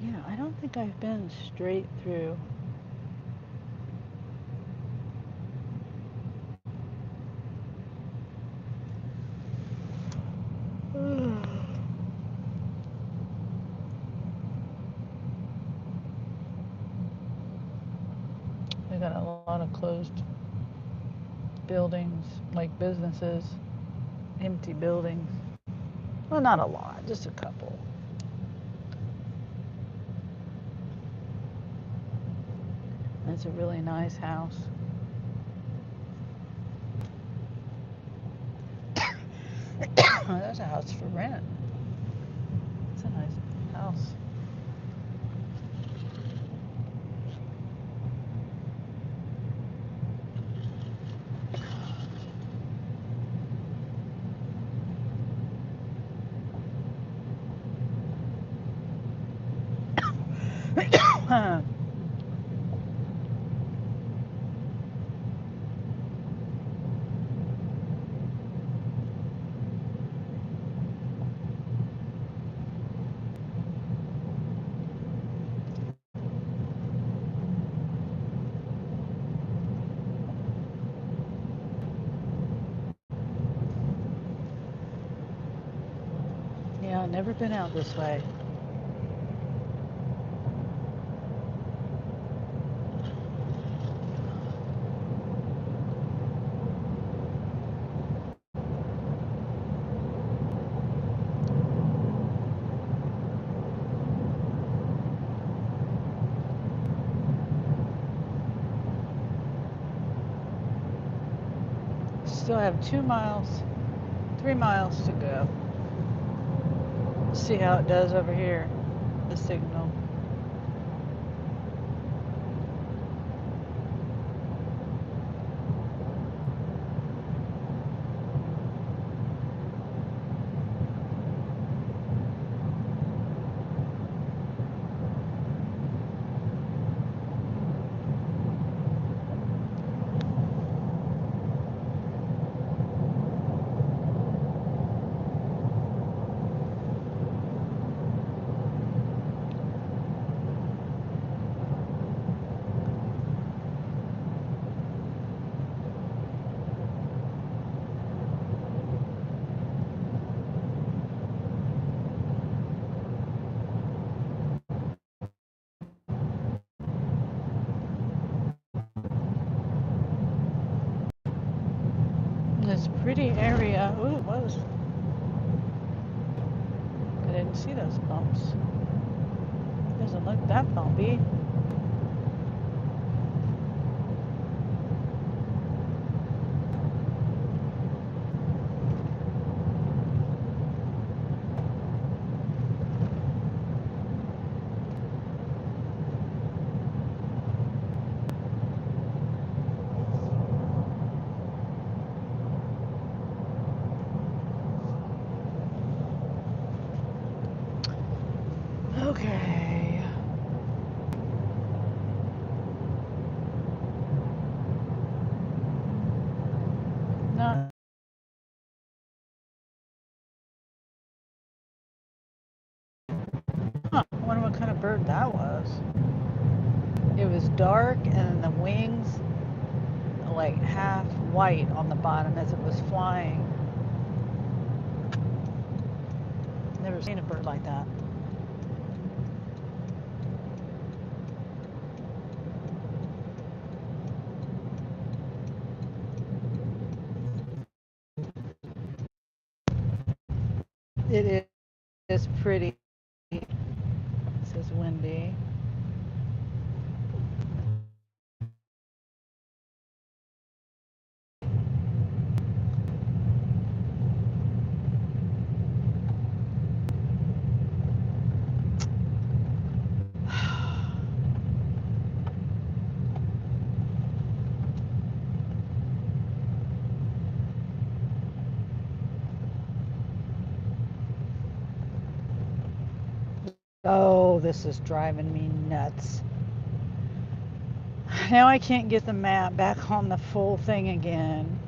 Yeah, I don't think I've been straight through. We got a lot of closed buildings, like businesses, empty buildings. Well, not a lot, just a couple. It's a really nice house. That's a house for rent. It's a nice house. Yeah, I've never been out this way. Still have 2 miles, 3 miles to go. See how it does over here, the signal. This pretty area. Ooh, it was. I didn't see those bumps. Doesn't look that bumpy. Okay. Not I wonder what kind of bird that was. It was dark and then the wings like half white on the bottom as it was flying. Never seen a bird like that. It is pretty. It says windy. Oh, this is driving me nuts. Now I can't get the map back on the full thing again.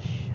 Shit.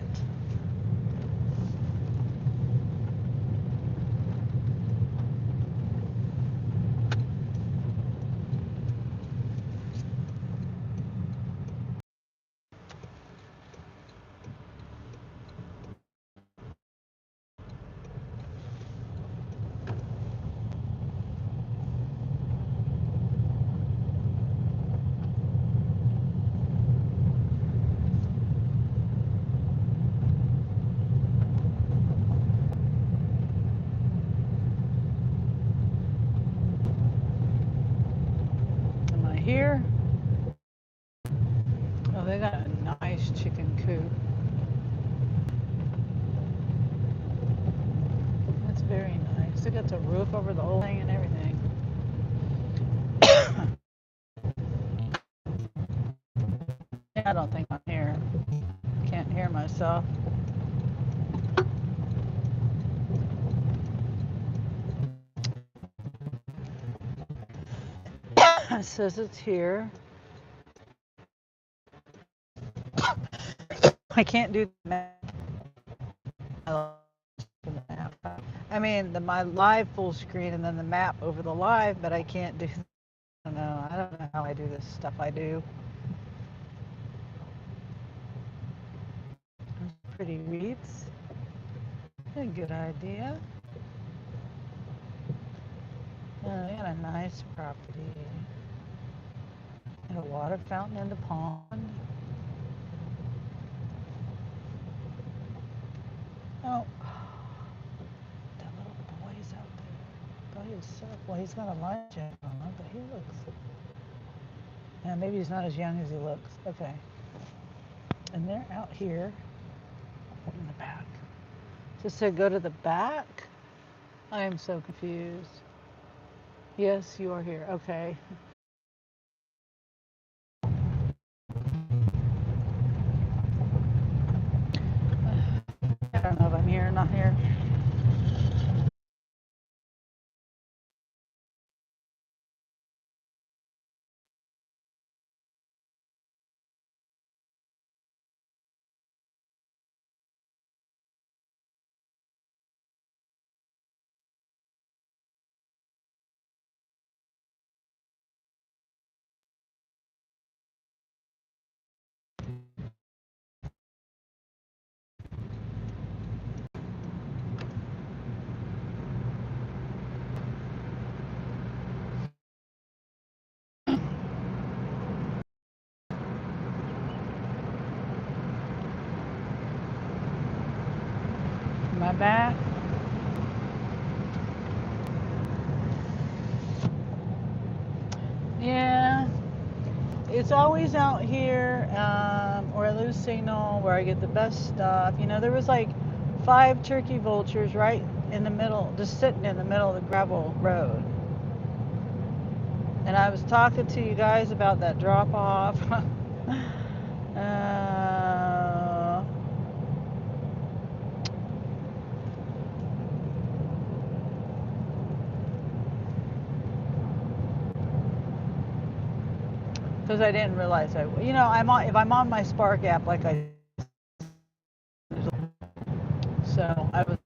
Am I here? Oh, they got a nice chicken coop. That's very nice. They got the roof over the whole thing and everything. I don't think I'm here. Can't hear myself. It says it's here. I can't do the map. I mean, my live full screen and then the map over the live, but I can't do. I don't know. I don't know how I do this stuff I do. Pretty reeds. A good idea. They got a nice property. And a water fountain in the pond. Oh, that little boy's out there by himself. Well, he's got a life jacket on, but he looks. Yeah, maybe he's not as young as he looks. Okay. And they're out here in the back. Just said go to the back. I am so confused. Yes, you are here. Okay. I don't know if I'm here or not here. Am I back? Yeah. It's always out here, or I lose signal where I get the best stuff. You know, there was like 5 turkey vultures right in the middle, just sitting in the middle of the gravel road. And I was talking to you guys about that drop off. Because I didn't realize if I'm on my Spark app, like I So I was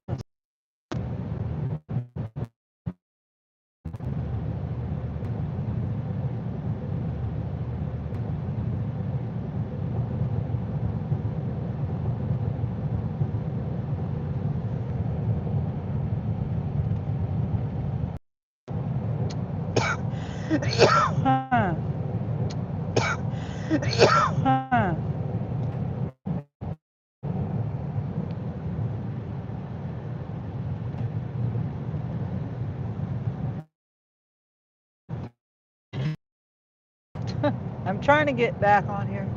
I'm trying to get back on here.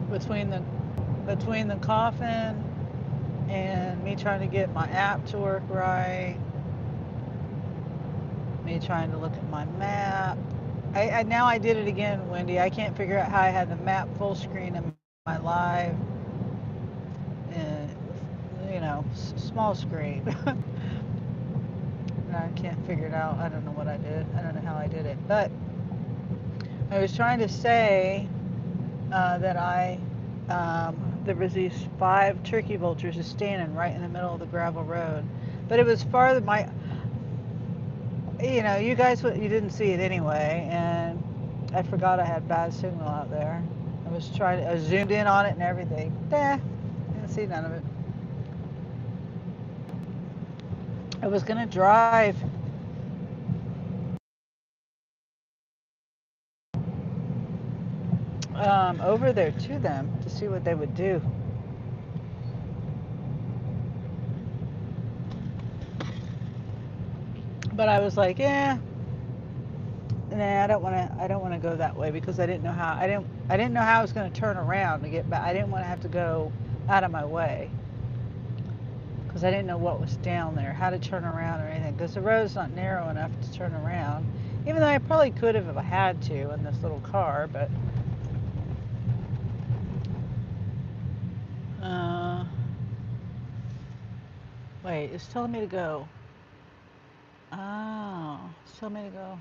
Between the coffin and me trying to get my app to work right, me trying to look at my map. I now I did it again, Wendy. I can't figure out how I had the map full screen in my live, and small screen. And I can't figure it out. I don't know what I did. I don't know how I did it, but I was trying to say that there was these 5 turkey vultures just standing right in the middle of the gravel road, but it was farther you guys you didn't see it anyway, and I forgot I had bad signal out there. I zoomed in on it and everything. Didn't see none of it. I was gonna drive over there to them to see what they would do. But I was like, nah, I don't want to. I don't want to go that way because I didn't know how. I didn't know how I was going to turn around to get back. I didn't want to have to go out of my way because I didn't know what was down there, how to turn around or anything. Because the road's not narrow enough to turn around. Even though I probably could have if I had to in this little car, but. Wait, it's telling me to go. Oh, it's telling me to go.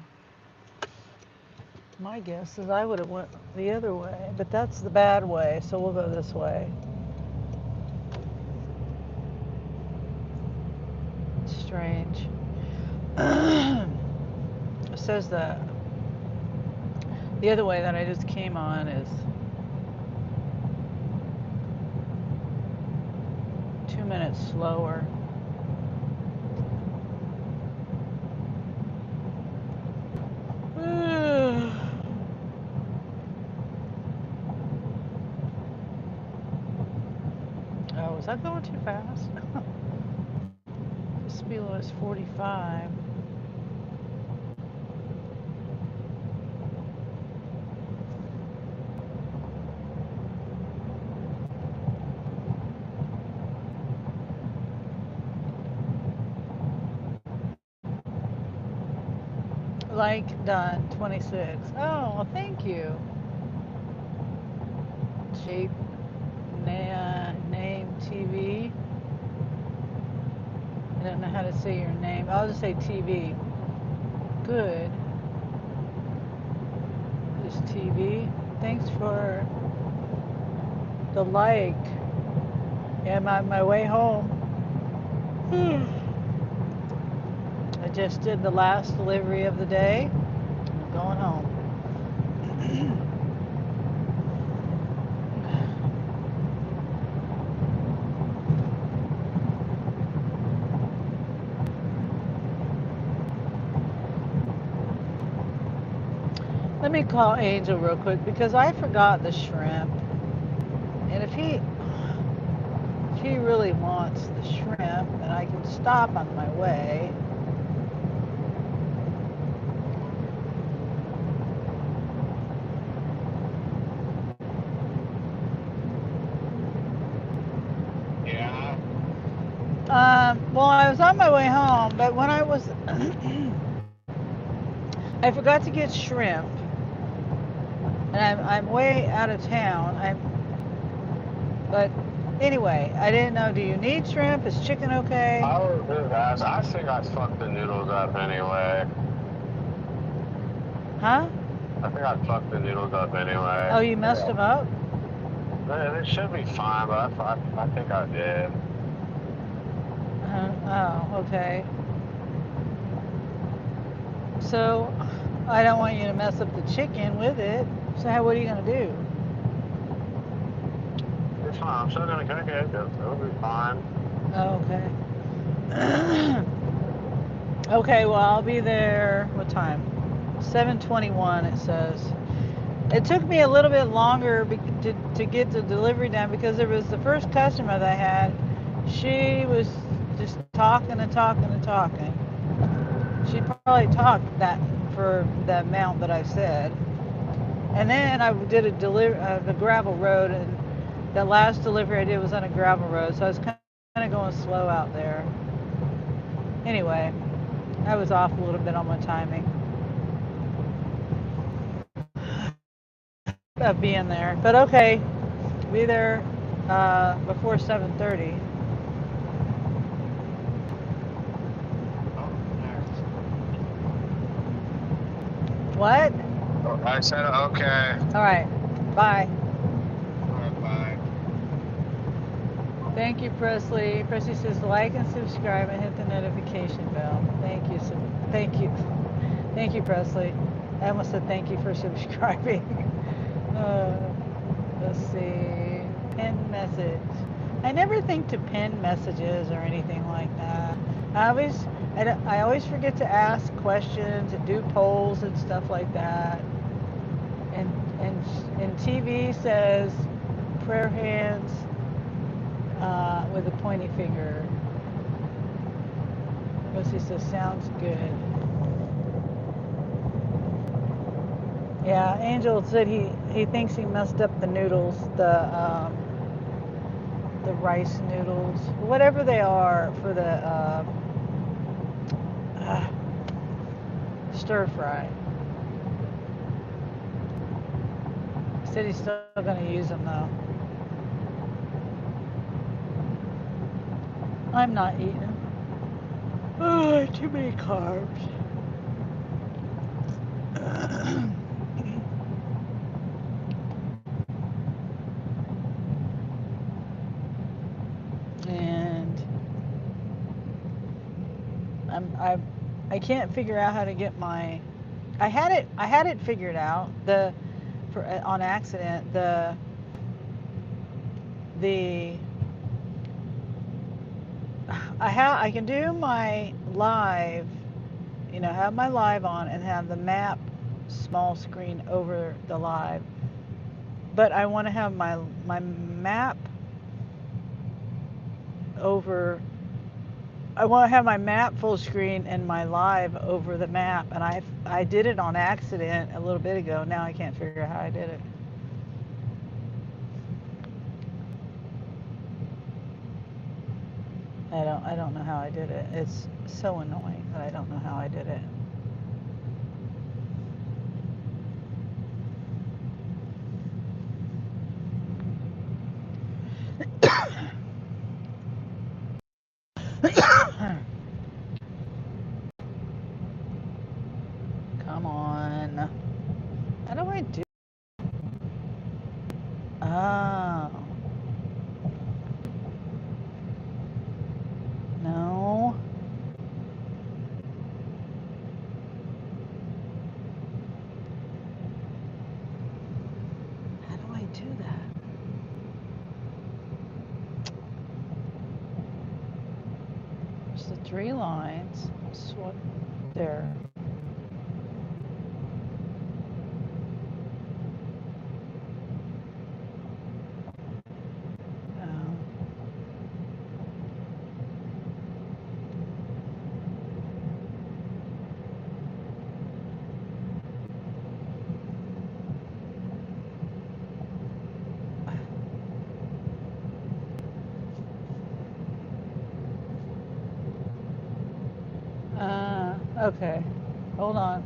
My guess is I would have went the other way, but that's the bad way, so we'll go this way. Strange. It says the other way that I just came on is 2 minutes slower. Oh, was that going too fast? The speed limit is 45. Like done, 26. Oh, well, thank you. Shape name TV. I don't know how to say your name. I'll just say TV. Good. Just TV. Thanks for the like. Yeah, I'm on my way home. I just did the last delivery of the day. I'm going home. Let me call Angel real quick because I forgot the shrimp. And if he really wants the shrimp, and I can stop on my way. Yeah. Well, I was on my way home, but when I was, I forgot to get shrimp, and I'm way out of town. But anyway, I didn't know. Do you need shrimp? Is chicken okay? I was just asking. I think I fucked the noodles up anyway. Huh? I think I fucked the noodles up anyway. Oh, you messed them up? It should be fine, but I think I did. Oh, okay. So, I don't want you to mess up the chicken with it. So, what are you gonna do? It's fine. I'm still gonna cook it. It'll be fine. Oh, okay. Okay, well, I'll be there. What time? 7:21. It says. It took me a little bit longer to get the delivery done because there was the first customer that I had. She was just talking and talking and talking. She probably talked that for the amount that I said. And then I did the gravel road, and the last delivery I did was on a gravel road, so I was kind of going slow out there. Anyway, I was off a little bit on my timing of being there, but okay, be there before 7:30. What? I said okay. All right. Bye. Bye. Thank you, Presley. Presley says like and subscribe and hit the notification bell. Thank you. Thank you. Thank you, Presley. I almost said thank you for subscribing. Let's see. Pin message. I never think to pin messages or anything like that. I always forget to ask questions and do polls and stuff like that. And TV says prayer hands with a pointy finger. Lucy says sounds good. Yeah, Angel said he thinks he messed up the noodles, the rice noodles, whatever they are for the stir fry. He said he's still going to use them though. I'm not eating. Oh, too many carbs. And I can't figure out how to get my. I had it figured out on accident the I can do my live, have my live on and have the map small screen over the live. But I want to have my map over. I want to have my map full screen and my live over the map, and I did it on accident a little bit ago. Now I can't figure out how I did it. I don't know how I did it. It's so annoying that I don't know how I did it. Come on. How do I do? Oh. No. How do I do that? There's the 3 lines. Swap there. Oh. Okay. Hold on.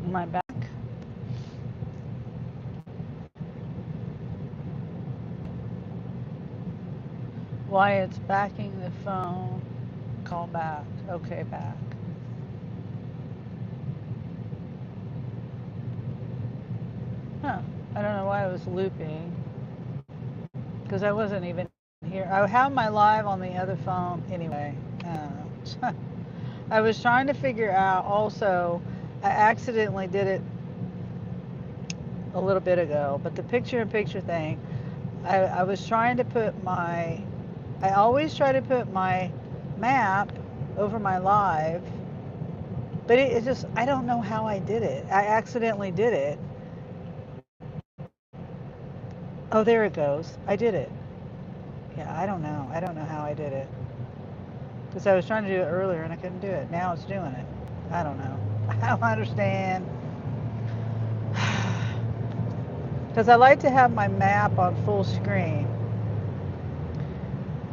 Am I back? Why it's backing the phone. Call back. Okay, back. Huh. I don't know why it was looping. Because I wasn't even here. I have my live on the other phone anyway. I don't know. I was trying to figure out also, I accidentally did it a little bit ago, but the picture in picture thing, I was trying to put my, I always try to put my map over my live, but it just, I don't know how I did it. I accidentally did it. Oh, there it goes. I did it. Yeah, I don't know. I don't know how I did it. Because I was trying to do it earlier and I couldn't do it. Now it's doing it. I don't know. I don't understand. Because I like to have my map on full screen.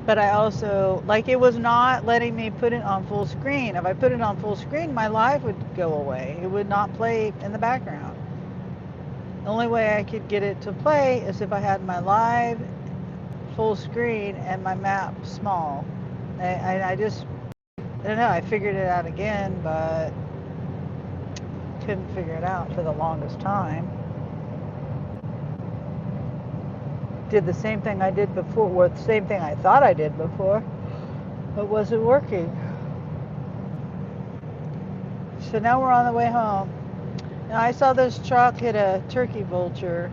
But I also, like, it was not letting me put it on full screen. If I put it on full screen, my live would go away. It would not play in the background. The only way I could get it to play is if I had my live full screen and my map small. I just, I don't know, I figured it out again, but couldn't figure it out for the longest time. Did the same thing I did before, or the same thing I thought I did before, but wasn't working. So now we're on the way home. Now I saw this truck hit a turkey vulture,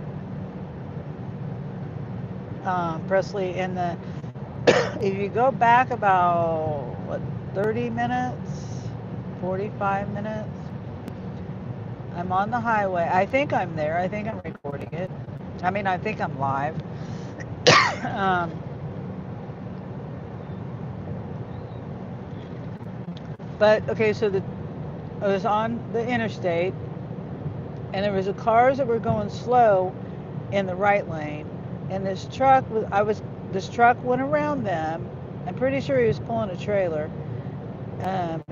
Presley, in the, if you go back about, what, 30 minutes, 45 minutes, I'm on the highway. I think I'm there. I think I'm recording it. I mean, I think I'm live. um, but, okay, so I was on the interstate, and there was cars that were going slow in the right lane, and this truck this truck went around them. I'm pretty sure he was pulling a trailer.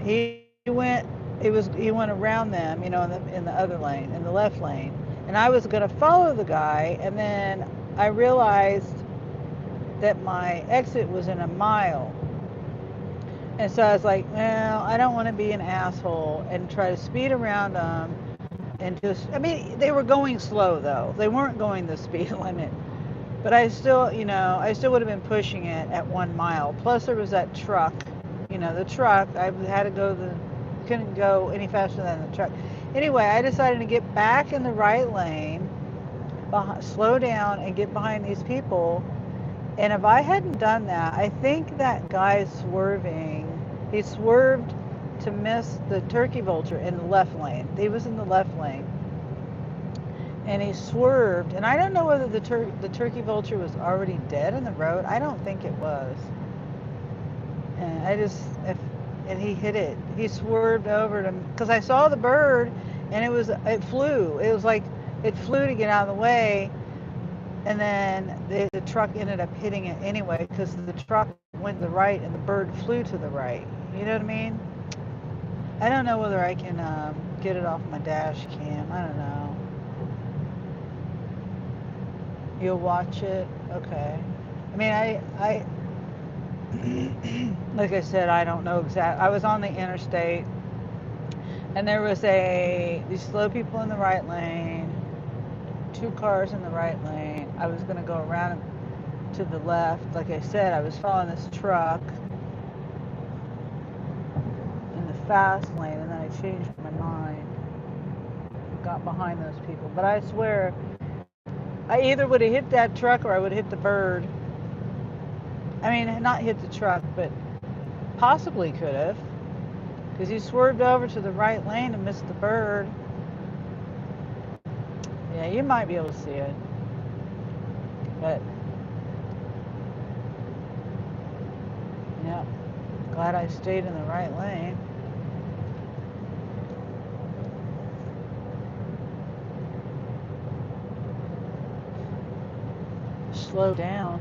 He went around them, in the other lane, in the left lane, and I was gonna follow the guy, and then I realized that my exit was in a mile, and so I was like, well, I don't want to be an asshole and try to speed around them. And just, I mean, they were going slow though. They weren't going the speed limit. But I still would have been pushing it at 1 mile. Plus there was that truck, the truck, I had to couldn't go any faster than the truck. Anyway, I decided to get back in the right lane, slow down and get behind these people. And if I hadn't done that, I think that guy he swerved to miss the turkey vulture in the left lane. He was in the left lane. And he swerved, and I don't know whether the turkey vulture was already dead in the road. I don't think it was. And and he hit it. He swerved over to, because I saw the bird, and it flew. It was like it flew to get out of the way, and then the truck ended up hitting it anyway because the truck went to the right and the bird flew to the right. You know what I mean? I don't know whether I can get it off my dash cam. I don't know. You'll watch it? Okay. I mean, I like I said, I don't know I was on the interstate, and there was these slow people in the right lane, 2 cars in the right lane. I was gonna go around to the left. Like I said, I was following this truck in the fast lane, and then I changed my mind, got behind those people. But I swear, I either would have hit that truck or I would have hit the bird. I mean, not hit the truck, but possibly could have, because he swerved over to the right lane and missed the bird. Yeah, you might be able to see it, but yeah, glad I stayed in the right lane. Slow down.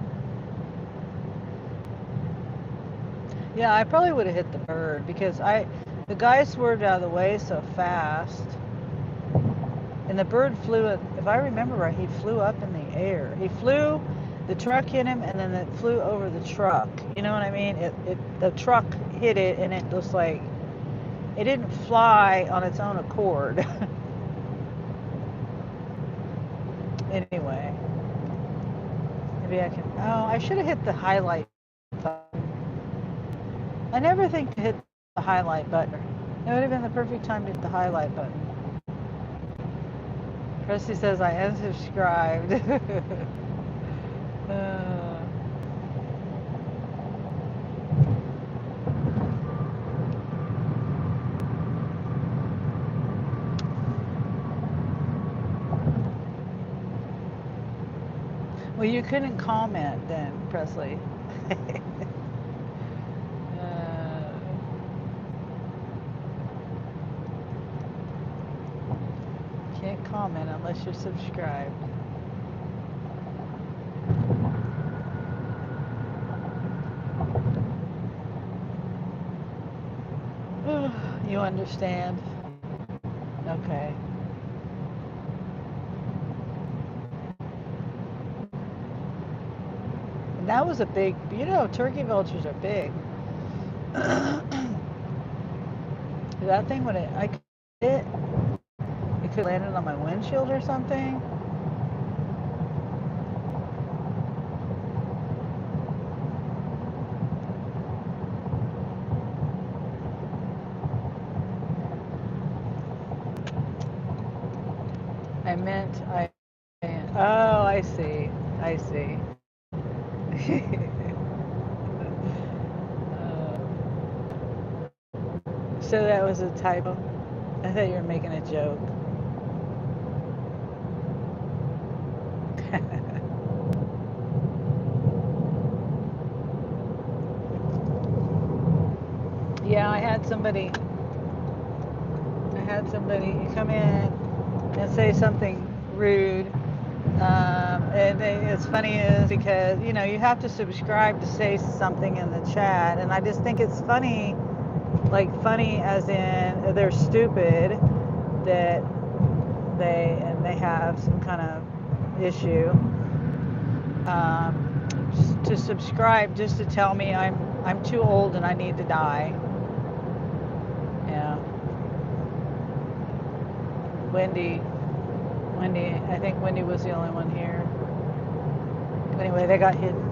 Yeah, I probably would have hit the bird because the guy swerved out of the way so fast, and the bird flew. If I remember right, he flew up in the air. The truck hit him, and then it flew over the truck. You know what I mean? The truck hit it, and it just like it didn't fly on its own accord. Maybe I can. Oh, I should have hit the highlight button. I never think to hit the highlight button. It would have been the perfect time to hit the highlight button. Presley says I unsubscribed. uh, well, you couldn't comment then, Presley. Can't comment unless you're subscribed. You understand? Okay. And that was a big, turkey vultures are big. That thing, when I it could have landed on my windshield or something. I meant oh, I see. I see. So that was a typo. I thought you were making a joke. Yeah, I had somebody come in and say something rude. And it's funny is because, you have to subscribe to say something in the chat. And I just think it's funny, like funny as in they're stupid that they have some kind of issue. To subscribe just to tell me I'm too old and I need to die. Yeah. Wendy, I think Wendy was the only one here. Anyway, they got hidden.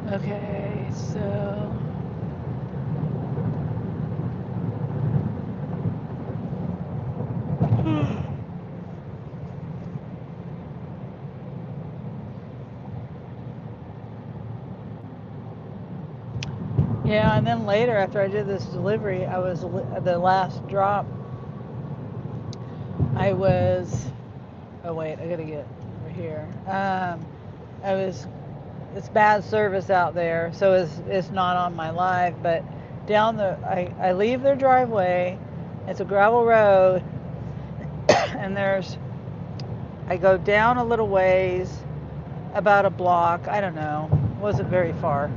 Okay, so yeah, and then later after I did this delivery, I was the last drop. I was. Oh wait, I gotta get over here. It's bad service out there, so it's not on my live, but I leave their driveway. It's a gravel road, and I go down a little ways, about a block, I don't know, wasn't very far,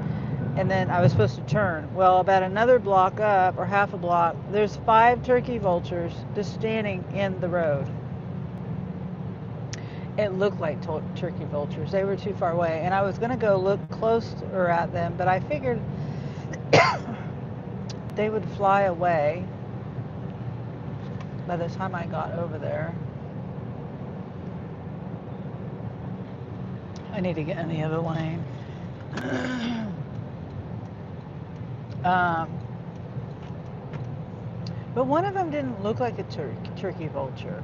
and then I was supposed to turn. Well, about another block up, or half a block, there's 5 turkey vultures just standing in the road. It looked like turkey vultures. They were too far away, and I was going to go look closer at them, but I figured they would fly away by the time I got over there. I need to get in the other lane. But one of them didn't look like a turkey vulture.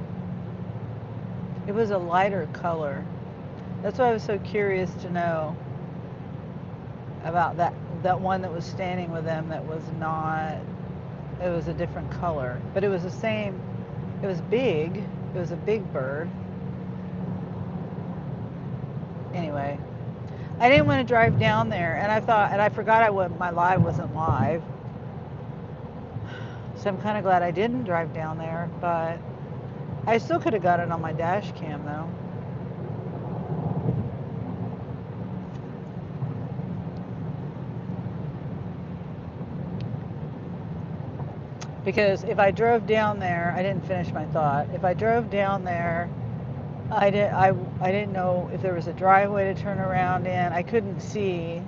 It was a lighter color. That's why I was so curious to know about that one that was standing with them that was not, it was a different color. But it was the same, it was big. It was a big bird. Anyway, I didn't want to drive down there, and I forgot my live wasn't live. So I'm kind of glad I didn't drive down there, but I still could have got it on my dash cam though. Because if I drove down there, I didn't finish my thought. If I drove down there I didn't know if there was a driveway to turn around in. I couldn't see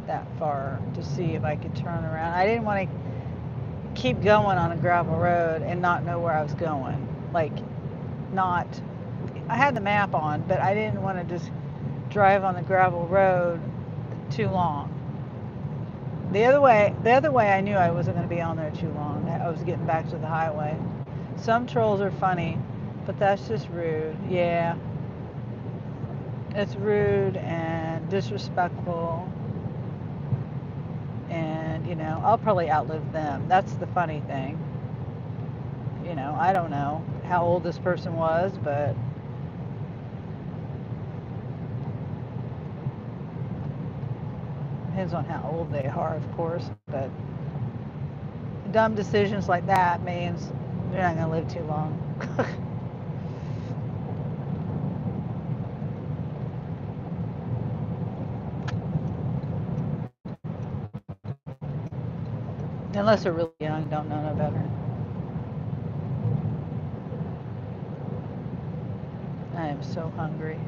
that far to see if I could turn around. I didn't want to keep going on a gravel road and not know where I was going. Like, not, I had the map on, but I didn't want to just drive on the gravel road too long. The other way, I knew I wasn't going to be on there too long. I was getting back to the highway. Some trolls are funny, but that's just rude. Yeah, it's rude and disrespectful. And, I'll probably outlive them. That's the funny thing. I don't know how old this person was, but depends on how old they are, of course. But dumb decisions like that means you're not going to live too long. Unless they're really young, don't know no better. I am so hungry.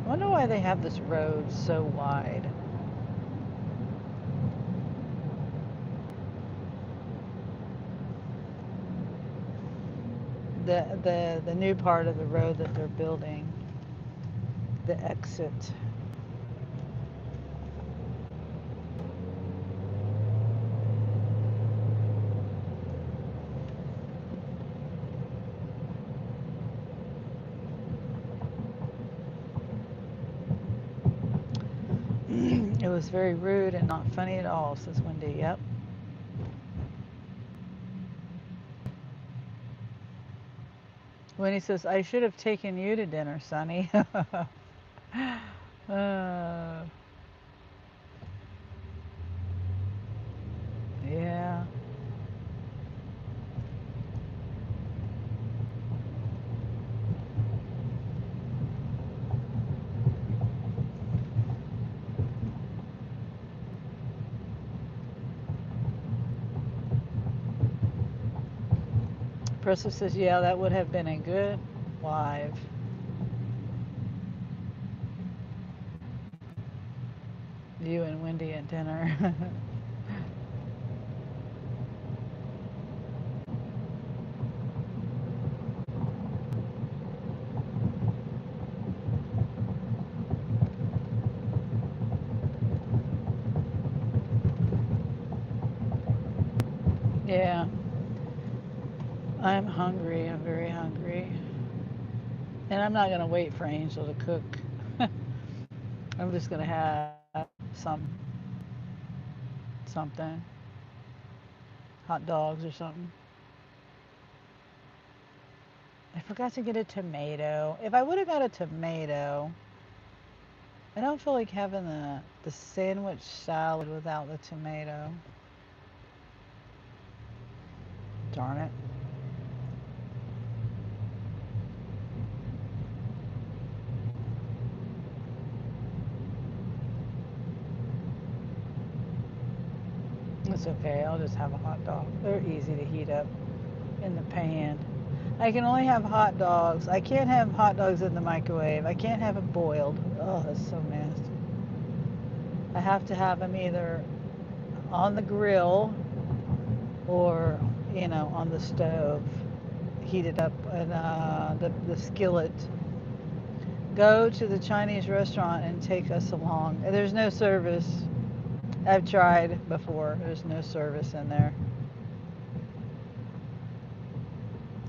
I wonder why they have this road so wide. The new part of the road that they're building, the exit. It was very rude and not funny at all, says Wendy. Yep. Wendy says, I should have taken you to dinner, Sonny. uh, yeah. Preston says, yeah, that would have been a good live. You and Wendy at dinner. Yeah. I'm hungry. I'm very hungry. And I'm not going to wait for Angel to cook. I'm just going to have something. Hot dogs or something. I forgot to get a tomato. If I would have got a tomato, I don't feel like having the sandwich salad without the tomato. Darn it. It's okay. I'll just have a hot dog. They're easy to heat up in the pan. I can only have hot dogs. I can't have hot dogs in the microwave. I can't have it boiled. Oh, that's so nasty. I have to have them either on the grill or, on the stove, heated up in the skillet. Go to the Chinese restaurant and take us along. There's no service. I've tried before. There's no service in there.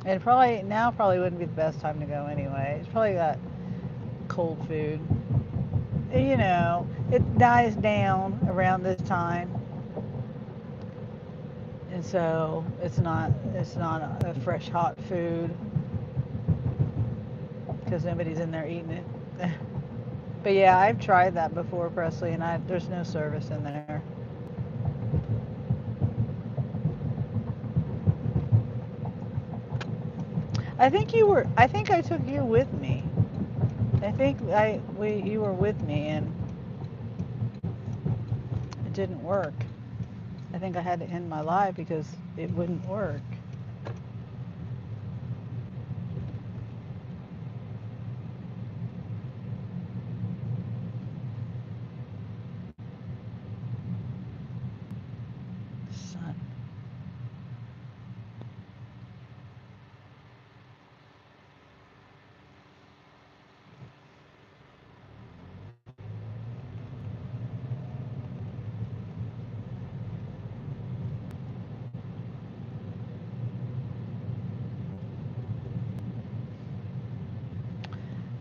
And probably wouldn't be the best time to go anyway. It's probably got cold food. It dies down around this time. And so it's not a fresh hot food because nobody's in there eating it. But yeah, I've tried that before, Presley, and there's no service in there. I think I took you with me. I think you were with me and it didn't work. I think I had to end my live because it wouldn't work.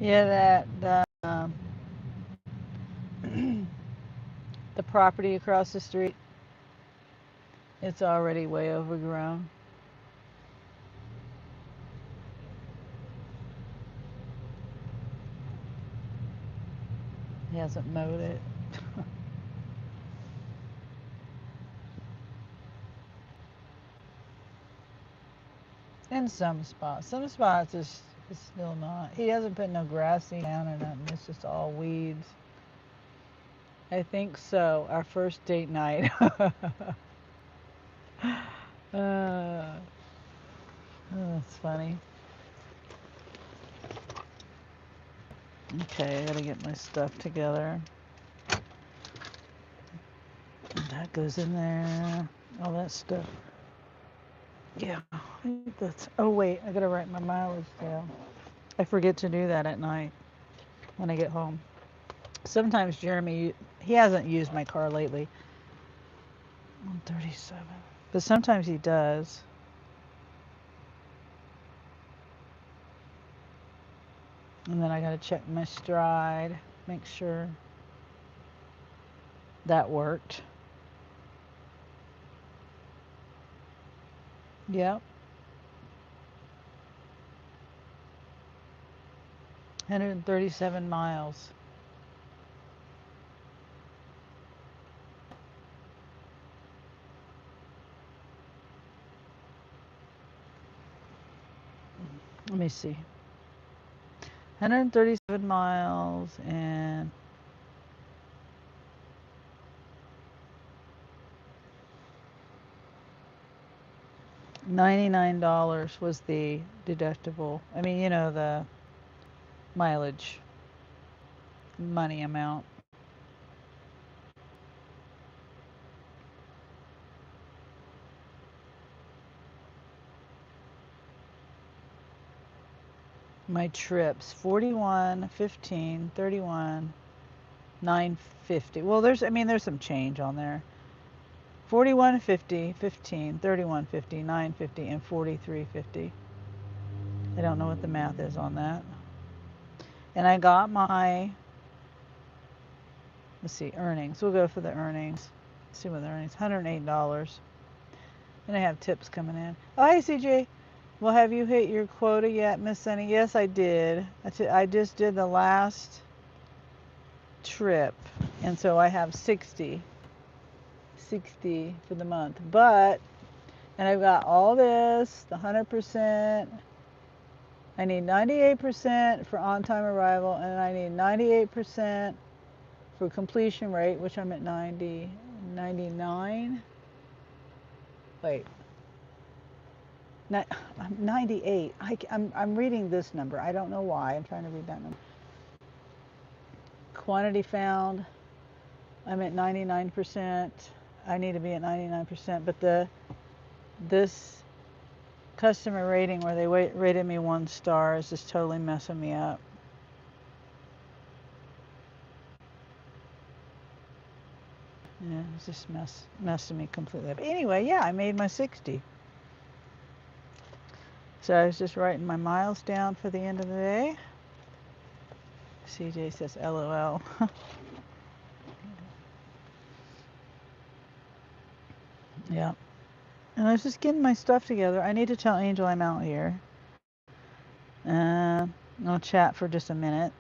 Yeah, the property across the street, it's already way overgrown. He hasn't mowed it. In some spots it's still not. He hasn't put no grass seed down or nothing. It's just all weeds. I think so. Our first date night. uh, oh, that's funny. Okay, I gotta get my stuff together. That goes in there. All that stuff. Yeah, I think that's. Oh wait, I gotta write my mileage down. I forget to do that at night when I get home. Sometimes Jeremy, he hasn't used my car lately. 137. But sometimes he does. And then I gotta check my stride, make sure that worked. Yep. 137 miles. Let me see. 137 miles and $99 was the deductible. I mean, the mileage money amount. My trips 41, 15, 31, 950. Well, there's some change on there. 41.50, 15, 31.50, 950, and 43.50. I don't know what the math is on that. And I got my, let's see, earnings. We'll go for the earnings. Let's see what the earnings, $108. And I have tips coming in. Oh, hey, CJ. Well, have you hit your quota yet, Miss Sunny? Yes, I did. I just did the last trip. And so I have 60 for the month. And I've got all this, the 100%. I need 98% for on-time arrival, and I need 98% for completion rate, which I'm at 99. Wait, I'm 98. I'm reading this number. I don't know why. I'm trying to read that number. Quantity found. I'm at 99%. I need to be at 99%, but this customer rating where they rated me 1 star is just totally messing me up. Yeah, it's just messing me completely up. Anyway, yeah, I made my 60. So I was just writing my miles down for the end of the day. CJ says LOL. Yeah. And I was just getting my stuff together. I need to tell Angel I'm out here. I'll chat for just a minute.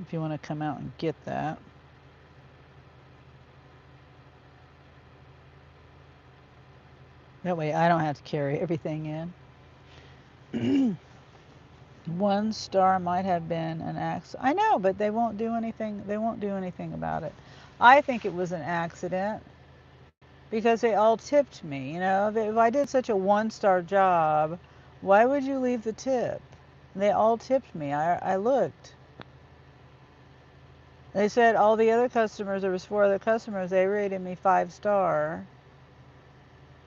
If you want to come out and get that. That way I don't have to carry everything in. 1 star might have been an accident. I know, but they won't do anything. They won't do anything about it. I think it was an accident because they all tipped me. If I did such a 1 star job, why would you leave the tip? They all tipped me. I looked. They said all the other customers, there was 4 other customers, they rated me 5 star.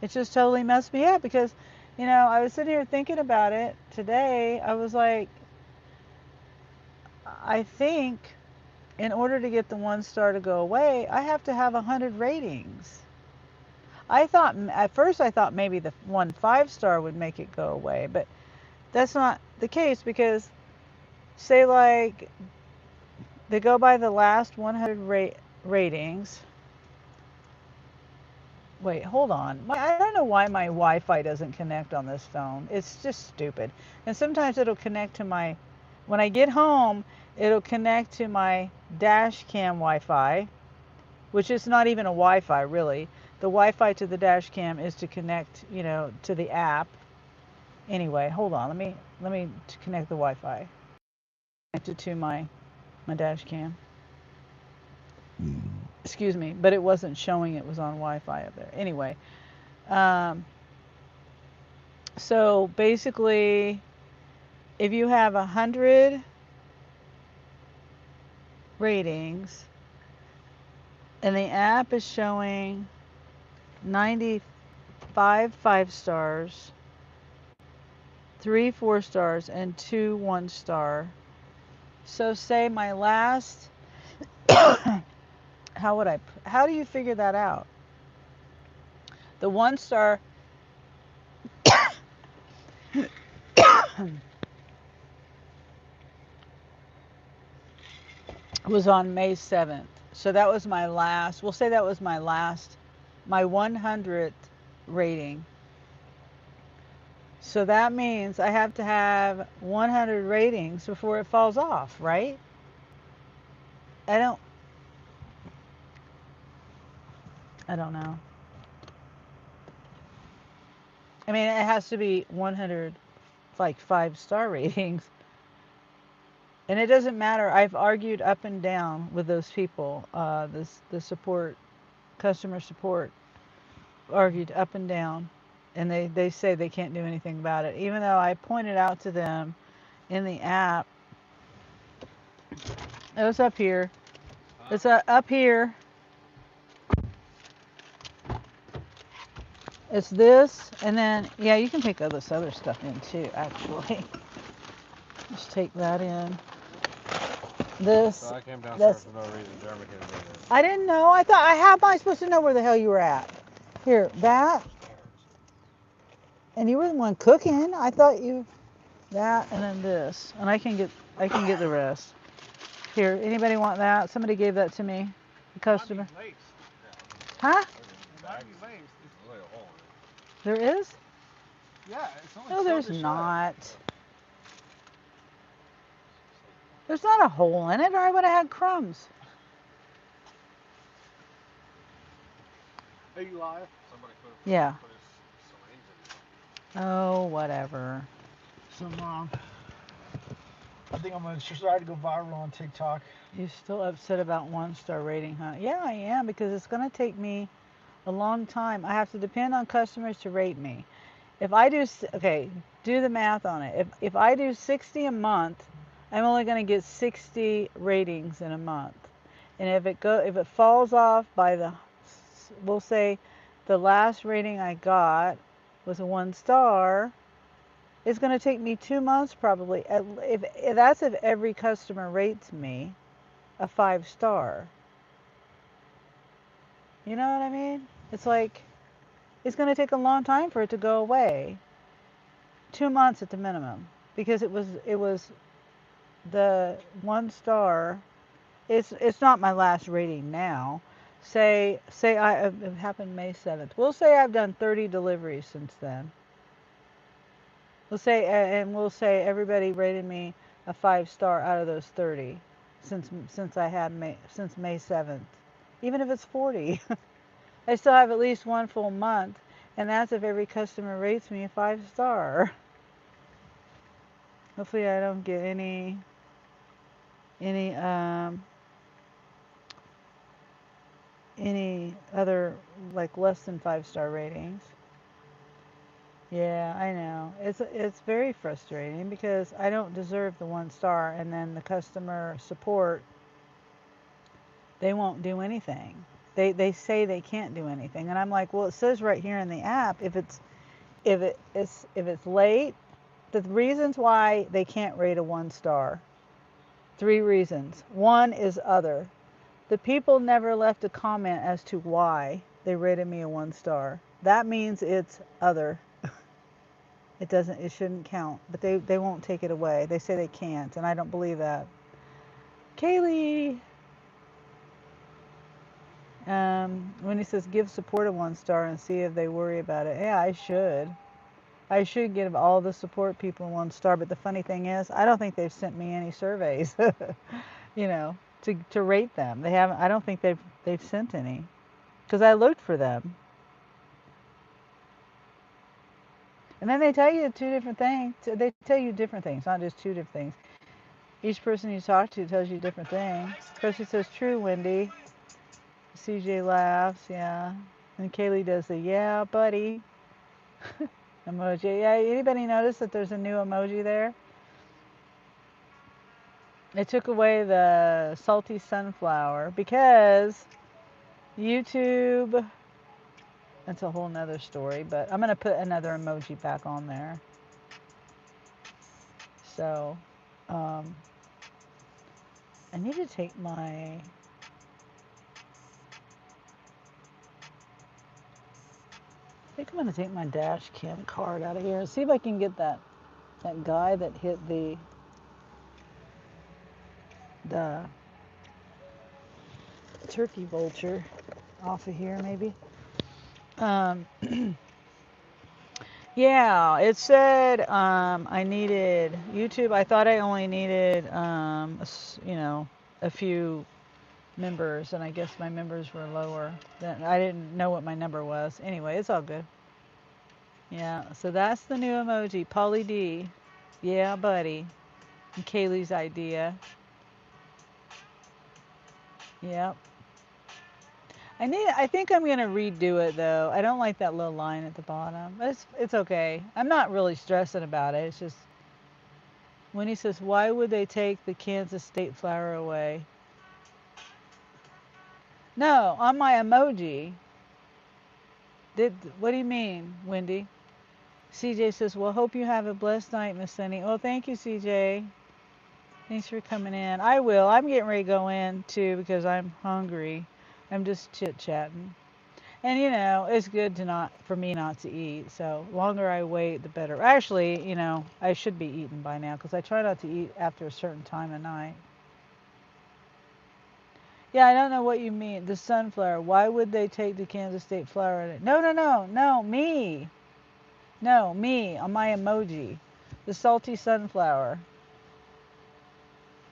It just totally messed me up because, I was sitting here thinking about it today. I was like, I think in order to get the 1 star to go away, I have to have 100 ratings. I thought at first I thought maybe the one 5-star would make it go away, but that's not the case because say like they go by the last 100 ratings. Wait, hold on. I don't know why my Wi-Fi doesn't connect on this phone. It's just stupid. And sometimes it'll connect to my, when I get home, it'll connect to my dash cam Wi-Fi, which is not even a Wi-Fi really. The Wi-Fi to the dash cam is to connect, you know, to the app. Anyway, hold on. Let me connect the Wi-Fi. Connected to my dash cam. Excuse me, but it wasn't showing it was on Wi-Fi up there. Anyway, so basically, if you have 100 ratings and the app is showing 95 5-stars, 3 4-stars, and 2 1-star. So say my last, how do you figure that out? The 1-star was on May 7th. So that was my last, we'll say that was my 100th rating. So that means I have to have 100 ratings before it falls off, right? I don't know. I mean, it has to be 100 like 5-star ratings. And it doesn't matter. I've argued up and down with those people. The support, customer support, argued up and down, and they say they can't do anything about it. Even though I pointed out to them in the app, it was up here. It's up here. It's this, and then yeah, you can take all this other stuff in too. Actually, just take that in. This. So I came downstairs for no reason. Jeremy came in. I didn't know. I thought, how am I supposed to know where the hell you were at? Here, that. And you were the one cooking. I thought you, that, and then this. And I can get the rest. Here, anybody want that? Somebody gave that to me. The customer. Huh? There is? Yeah, it's only No, there's short. not. There's not a hole in it, or I would have had crumbs. Are you live? Somebody Yeah. put his syringe in. Oh, whatever. I think I'm gonna try to go viral on TikTok. You're still upset about 1-star rating, huh? Yeah, I am, because it's going to take me a long time. I have to depend on customers to rate me. If I do, okay, do the math on it. If I do 60 a month, I'm only going to get 60 ratings in a month. And if it falls off by we'll say the last rating I got was a 1-star, it's going to take me 2 months probably. If every customer rates me a 5-star. You know what I mean? It's like, it's going to take a long time for it to go away. 2 months at the minimum, because it was the 1-star. It's not my last rating now. Say it happened May 7th. We'll say I've done 30 deliveries since then. We'll say, and we'll say everybody rated me a 5-star out of those 30 since I had since May 7th. Even if it's 40, I still have at least one full month, and that's if every customer rates me a 5-star. Hopefully I don't get any other like less than 5-star ratings. Yeah, I know. It's very frustrating because I don't deserve the 1-star, and then the customer support, they won't do anything. They say they can't do anything, and I'm like, well, it says right here in the app if it's late, the reasons why they can't rate a 1-star. 3 reasons. One is other. The people never left a comment as to why. They rated me a 1 star. That means it's other. It doesn't. It shouldn't count. But they won't take it away. They say they can't, and I don't believe that. Kaylee. When he says give support a 1 star and see if they worry about it. Yeah, I should. I should give all the support people 1 star. But the funny thing is, I don't think they've sent me any surveys. You know, to rate them. They haven't. I don't think they've sent any because I looked for them. And then they tell you 2 different things. They tell you different things, not just 2 different things. Each person you talk to tells you different things. Especially says true, Wendy. CJ laughs, yeah. And Kaylee does the yeah, buddy emoji. Yeah, anybody notice that there's a new emoji there? They took away the salty sunflower because YouTube, that's a whole nother story, but I'm going to put another emoji back on there. So, I need to take my, I think I'm going to take my dash cam card out of here and see if I can get that guy that hit the turkey vulture off of here maybe. Yeah, it said I needed YouTube. I thought I only needed a few members, and I guess my members were lower. Then I didn't know what my number was. Anyway, it's all good. Yeah, so that's the new emoji, Polly D. Yeah, buddy. And Kaylee's idea. Yep. I think I'm gonna redo it though. I don't like that little line at the bottom. But it's okay. I'm not really stressing about it. It's just when he says, "Why would they take the Kansas State flower away?" No, on my emoji. What do you mean, Wendy? CJ says, "Well, hope you have a blessed night, Miss Sunny." Oh, thank you, CJ. Thanks for coming in. I will. I'm getting ready to go in too because I'm hungry. I'm just chit chatting. And it's good for me not to eat. So longer I wait, the better. Actually, I should be eating by now because I try not to eat after a certain time of night. Yeah, I don't know what you mean. The sunflower. Why would they take the Kansas State flower? No, no, no, no, me. No, me on my emoji. The salty sunflower.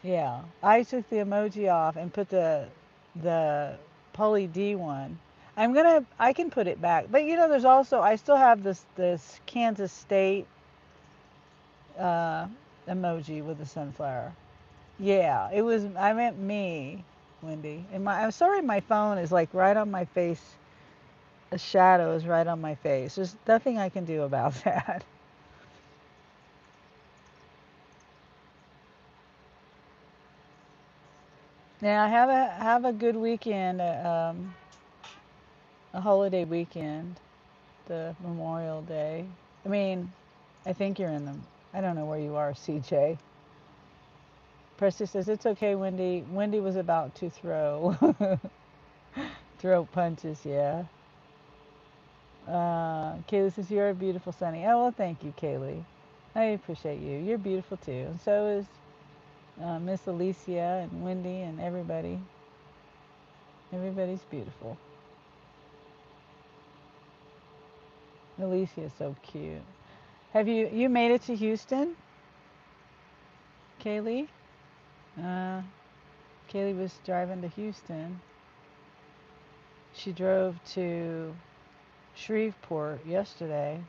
Yeah, I took the emoji off and put the Poly D one. I can put it back. But there's also I still have this Kansas State uh, emoji with the sunflower. Yeah, I meant me, Wendy. And I'm sorry my phone is like right on my face. A shadow is right on my face. There's nothing I can do about that. Yeah, have a good weekend, a holiday weekend, the Memorial Day. I mean, I think you're in them. I don't know where you are, CJ. Percy says it's okay, Wendy. Wendy was about to throw throw punches. Yeah. Kaylee says you're a beautiful Sunny. Oh well, thank you, Kaylee. I appreciate you. You're beautiful too, and so is Miss Alicia and Wendy and everybody. Everybody's beautiful. Alicia is so cute. Have you made it to Houston, Kaylee? Uh, Kaylee was driving to Houston. She drove to Shreveport yesterday.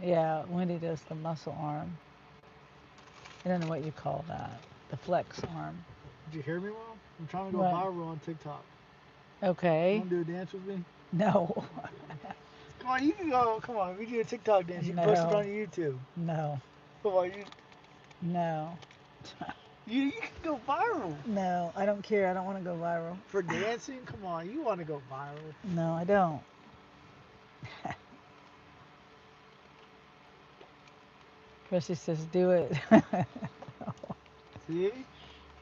Yeah, Wendy does the muscle arm. I don't know what you call that. The flex arm. Did you hear me well? I'm trying to go What? viral on TikTok. Okay. You want to do a dance with me? No. Come on, you can go. Come on, we do a TikTok dance. You can post it No. on YouTube. No. Come on, you. No. You can go viral. No, I don't care. I don't want to go viral. For dancing? Come on, you want to go viral. No, I don't. Precious says do it. See?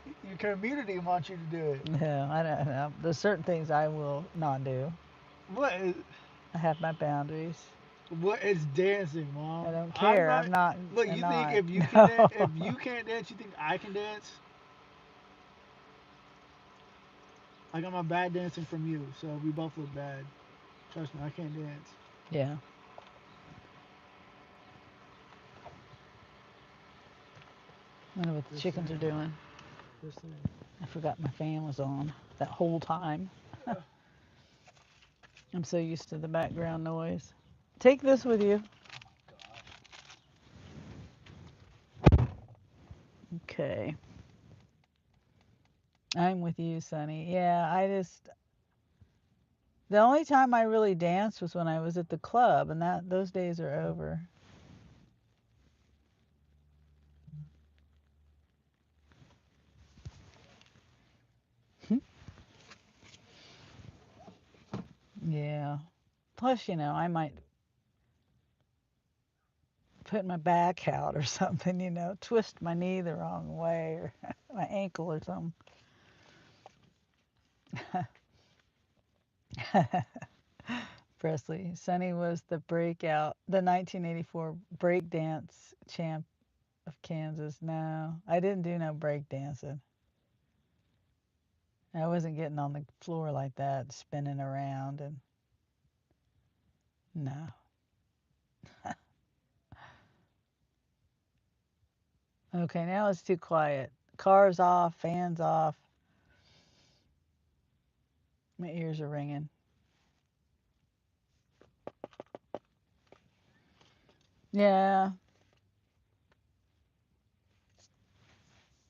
Your community wants you to do it. No, I don't know. There's certain things I will not do. What is, I have my boundaries. what is dancing, Mom? I don't I'm care. not. I'm not. Look, I'm you think not. if you can No. if you can't dance, you think I can dance? I got my bad dancing from you, so we both look bad. Trust me, I can't dance. Yeah. I wonder what the This chickens are thing, doing. this thing. I forgot my fan was on that whole time. I'm so used to the background noise. Take this with you. Okay. I'm with you, Sonny. Yeah, the only time I really danced was when I was at the club, and that those days are over. Yeah. Plus, I might put my back out or something, twist my knee the wrong way or my ankle or something. Presley, Sonny was the 1984 breakdance champ of Kansas. No, I didn't do no break dancing. I wasn't getting on the floor like that, spinning around and no. Okay, now it's too quiet. Cars off, fans off. My ears are ringing. Yeah,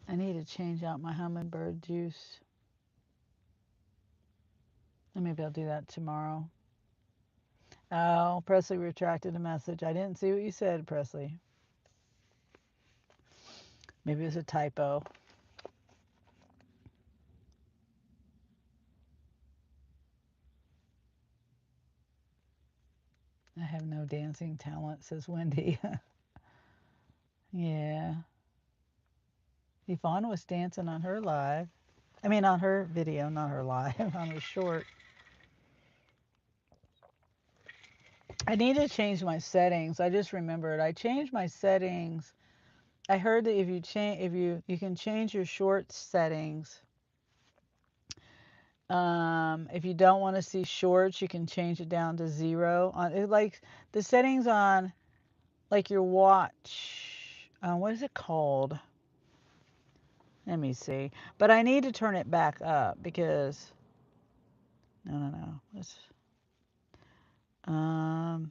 I need to change out my hummingbird juice. Maybe I'll do that tomorrow. Oh, Presley retracted a message. I didn't see what you said, Presley. Maybe it was a typo. I have no dancing talent, says Wendy. Yeah. Yvonne was dancing on her live. I mean, on her video, not her live, on her short. I need to change my settings. I just remembered. I changed my settings. I heard that if you can change your short settings. If you don't want to see shorts, you can change it down to 0 on it, like the settings on like your watch. What is it called? Let me see. But I need to turn it back up because no. Let's um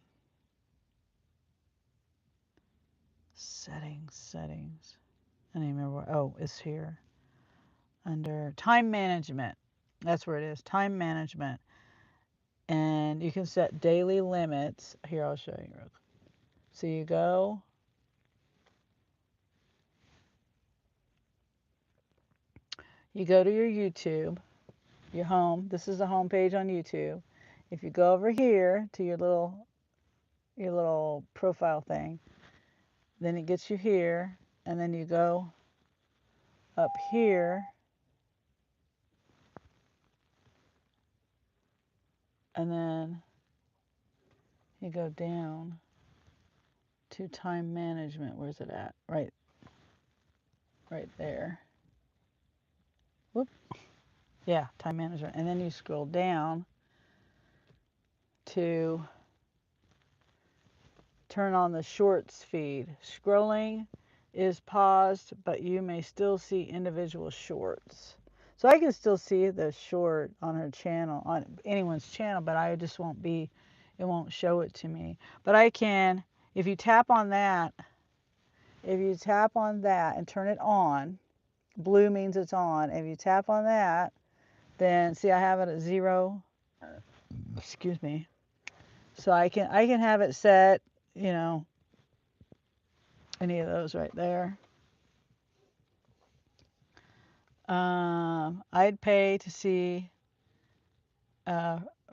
settings. I don't even remember where. Oh, it's here under time management. That's where it is. Time management. And you can set daily limits. Here, I'll show you real quick. So you go to your YouTube, your home. This is the home page on YouTube. If you go over here to your little profile thing, then it gets you here, and then you go up here, and then you go down to time management. Where's it at? Right there. Whoop. Yeah, time management. And then you scroll down to turn on the shorts feed. Scrolling is paused, but you may still see individual shorts. So I can still see the short on her channel, on anyone's channel, but it won't show it to me. But I can, if you tap on that, and turn it on, blue means it's on. If you tap on that, then see I have it at 0. Excuse me. So I can have it set, any of those right there. I'd pay to see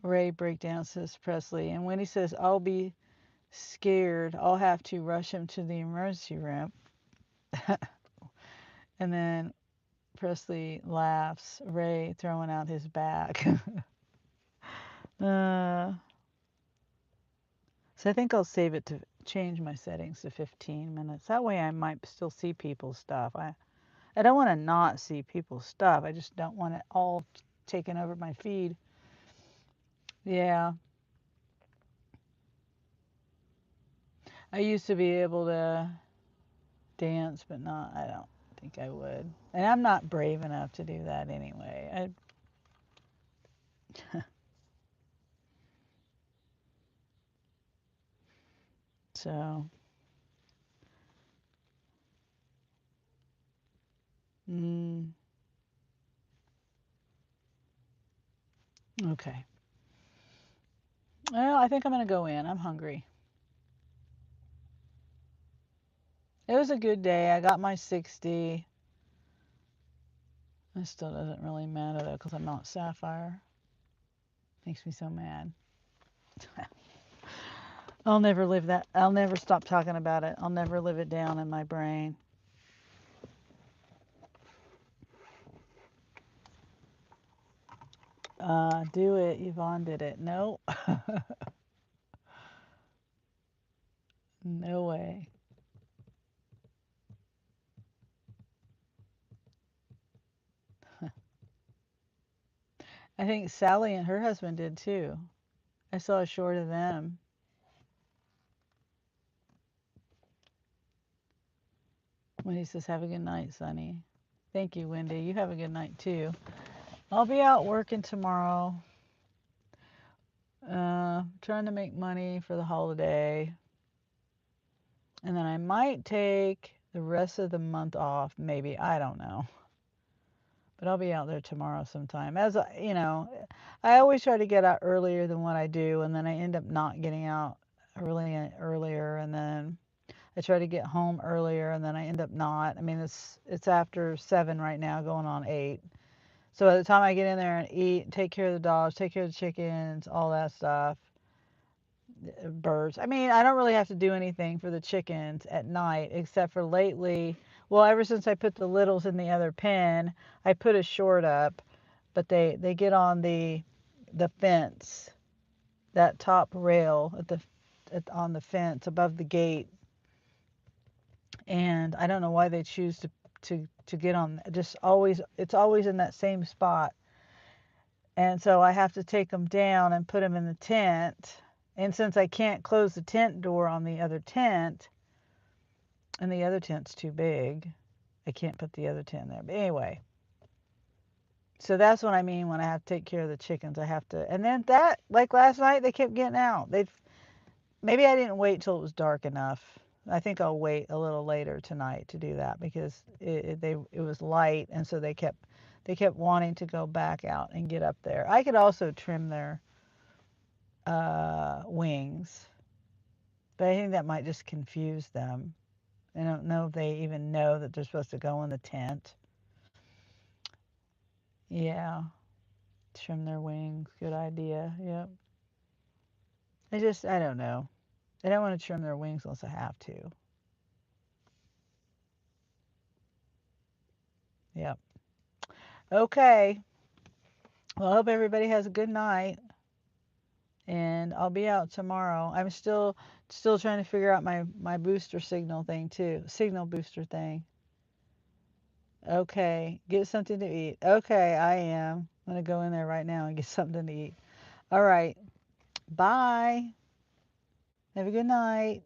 Ray break down, says Presley. And when he says, I'll be scared, I'll have to rush him to the emergency room. And then Presley laughs. Ray throwing out his back. uh, so I think I'll save it to change my settings to 15 minutes. That way I might still see people's stuff. I don't want to not see people's stuff. I just don't want it all taken over my feed. Yeah. I used to be able to dance, but not, I don't think I would. And I'm not brave enough to do that anyway. So, mm, okay. Well, I think I'm going to go in. I'm hungry. It was a good day. I got my 60. It still doesn't really matter though because I'm not Sapphire. Makes me so mad. I'll never live that. I'll never stop talking about it. I'll never live it down in my brain. Do it. Yvonne did it. No. No way. I think Sally and her husband did too. I saw a short of them. Wendy says, have a good night, Sonny. Thank you, Wendy. You have a good night too. I'll be out working tomorrow. Trying to make money for the holiday. And then I might take the rest of the month off, maybe. I don't know. But I'll be out there tomorrow sometime. I always try to get out earlier than what I do, and then I end up not getting out earlier, and then I try to get home earlier, and then I end up not. I mean, it's after 7 right now, going on 8. So by the time I get in there and eat, take care of the dogs, take care of the chickens, all that stuff, birds. I mean, I don't really have to do anything for the chickens at night, except for lately. Well, ever since I put the littles in the other pen, I put a short up, but they get on the fence, that top rail on the fence above the gate, and I don't know why they choose to get on. Just always, it's always in that same spot, and so I have to take them down and put them in the tent. And since I can't close the tent door on the other tent, and the other tent's too big, I can't put the other tent there. But anyway, so that's what I mean when I have to take care of the chickens. I have to, and then that, like last night, they kept getting out. Maybe I didn't wait till it was dark enough. I think I'll wait a little later tonight to do that because it was light, and so they kept wanting to go back out and get up there. I could also trim their wings, but I think that might just confuse them. I don't know if they even know that they're supposed to go in the tent. Yeah, trim their wings. Good idea. Yep. I don't know. I don't want to trim their wings unless I have to. Yep. Okay. Well, I hope everybody has a good night, and I'll be out tomorrow. I'm still trying to figure out my booster signal thing too. Signal booster thing. Okay. Get something to eat. Okay, I am. I'm gonna go in there right now and get something to eat. All right. Bye. Have a good night.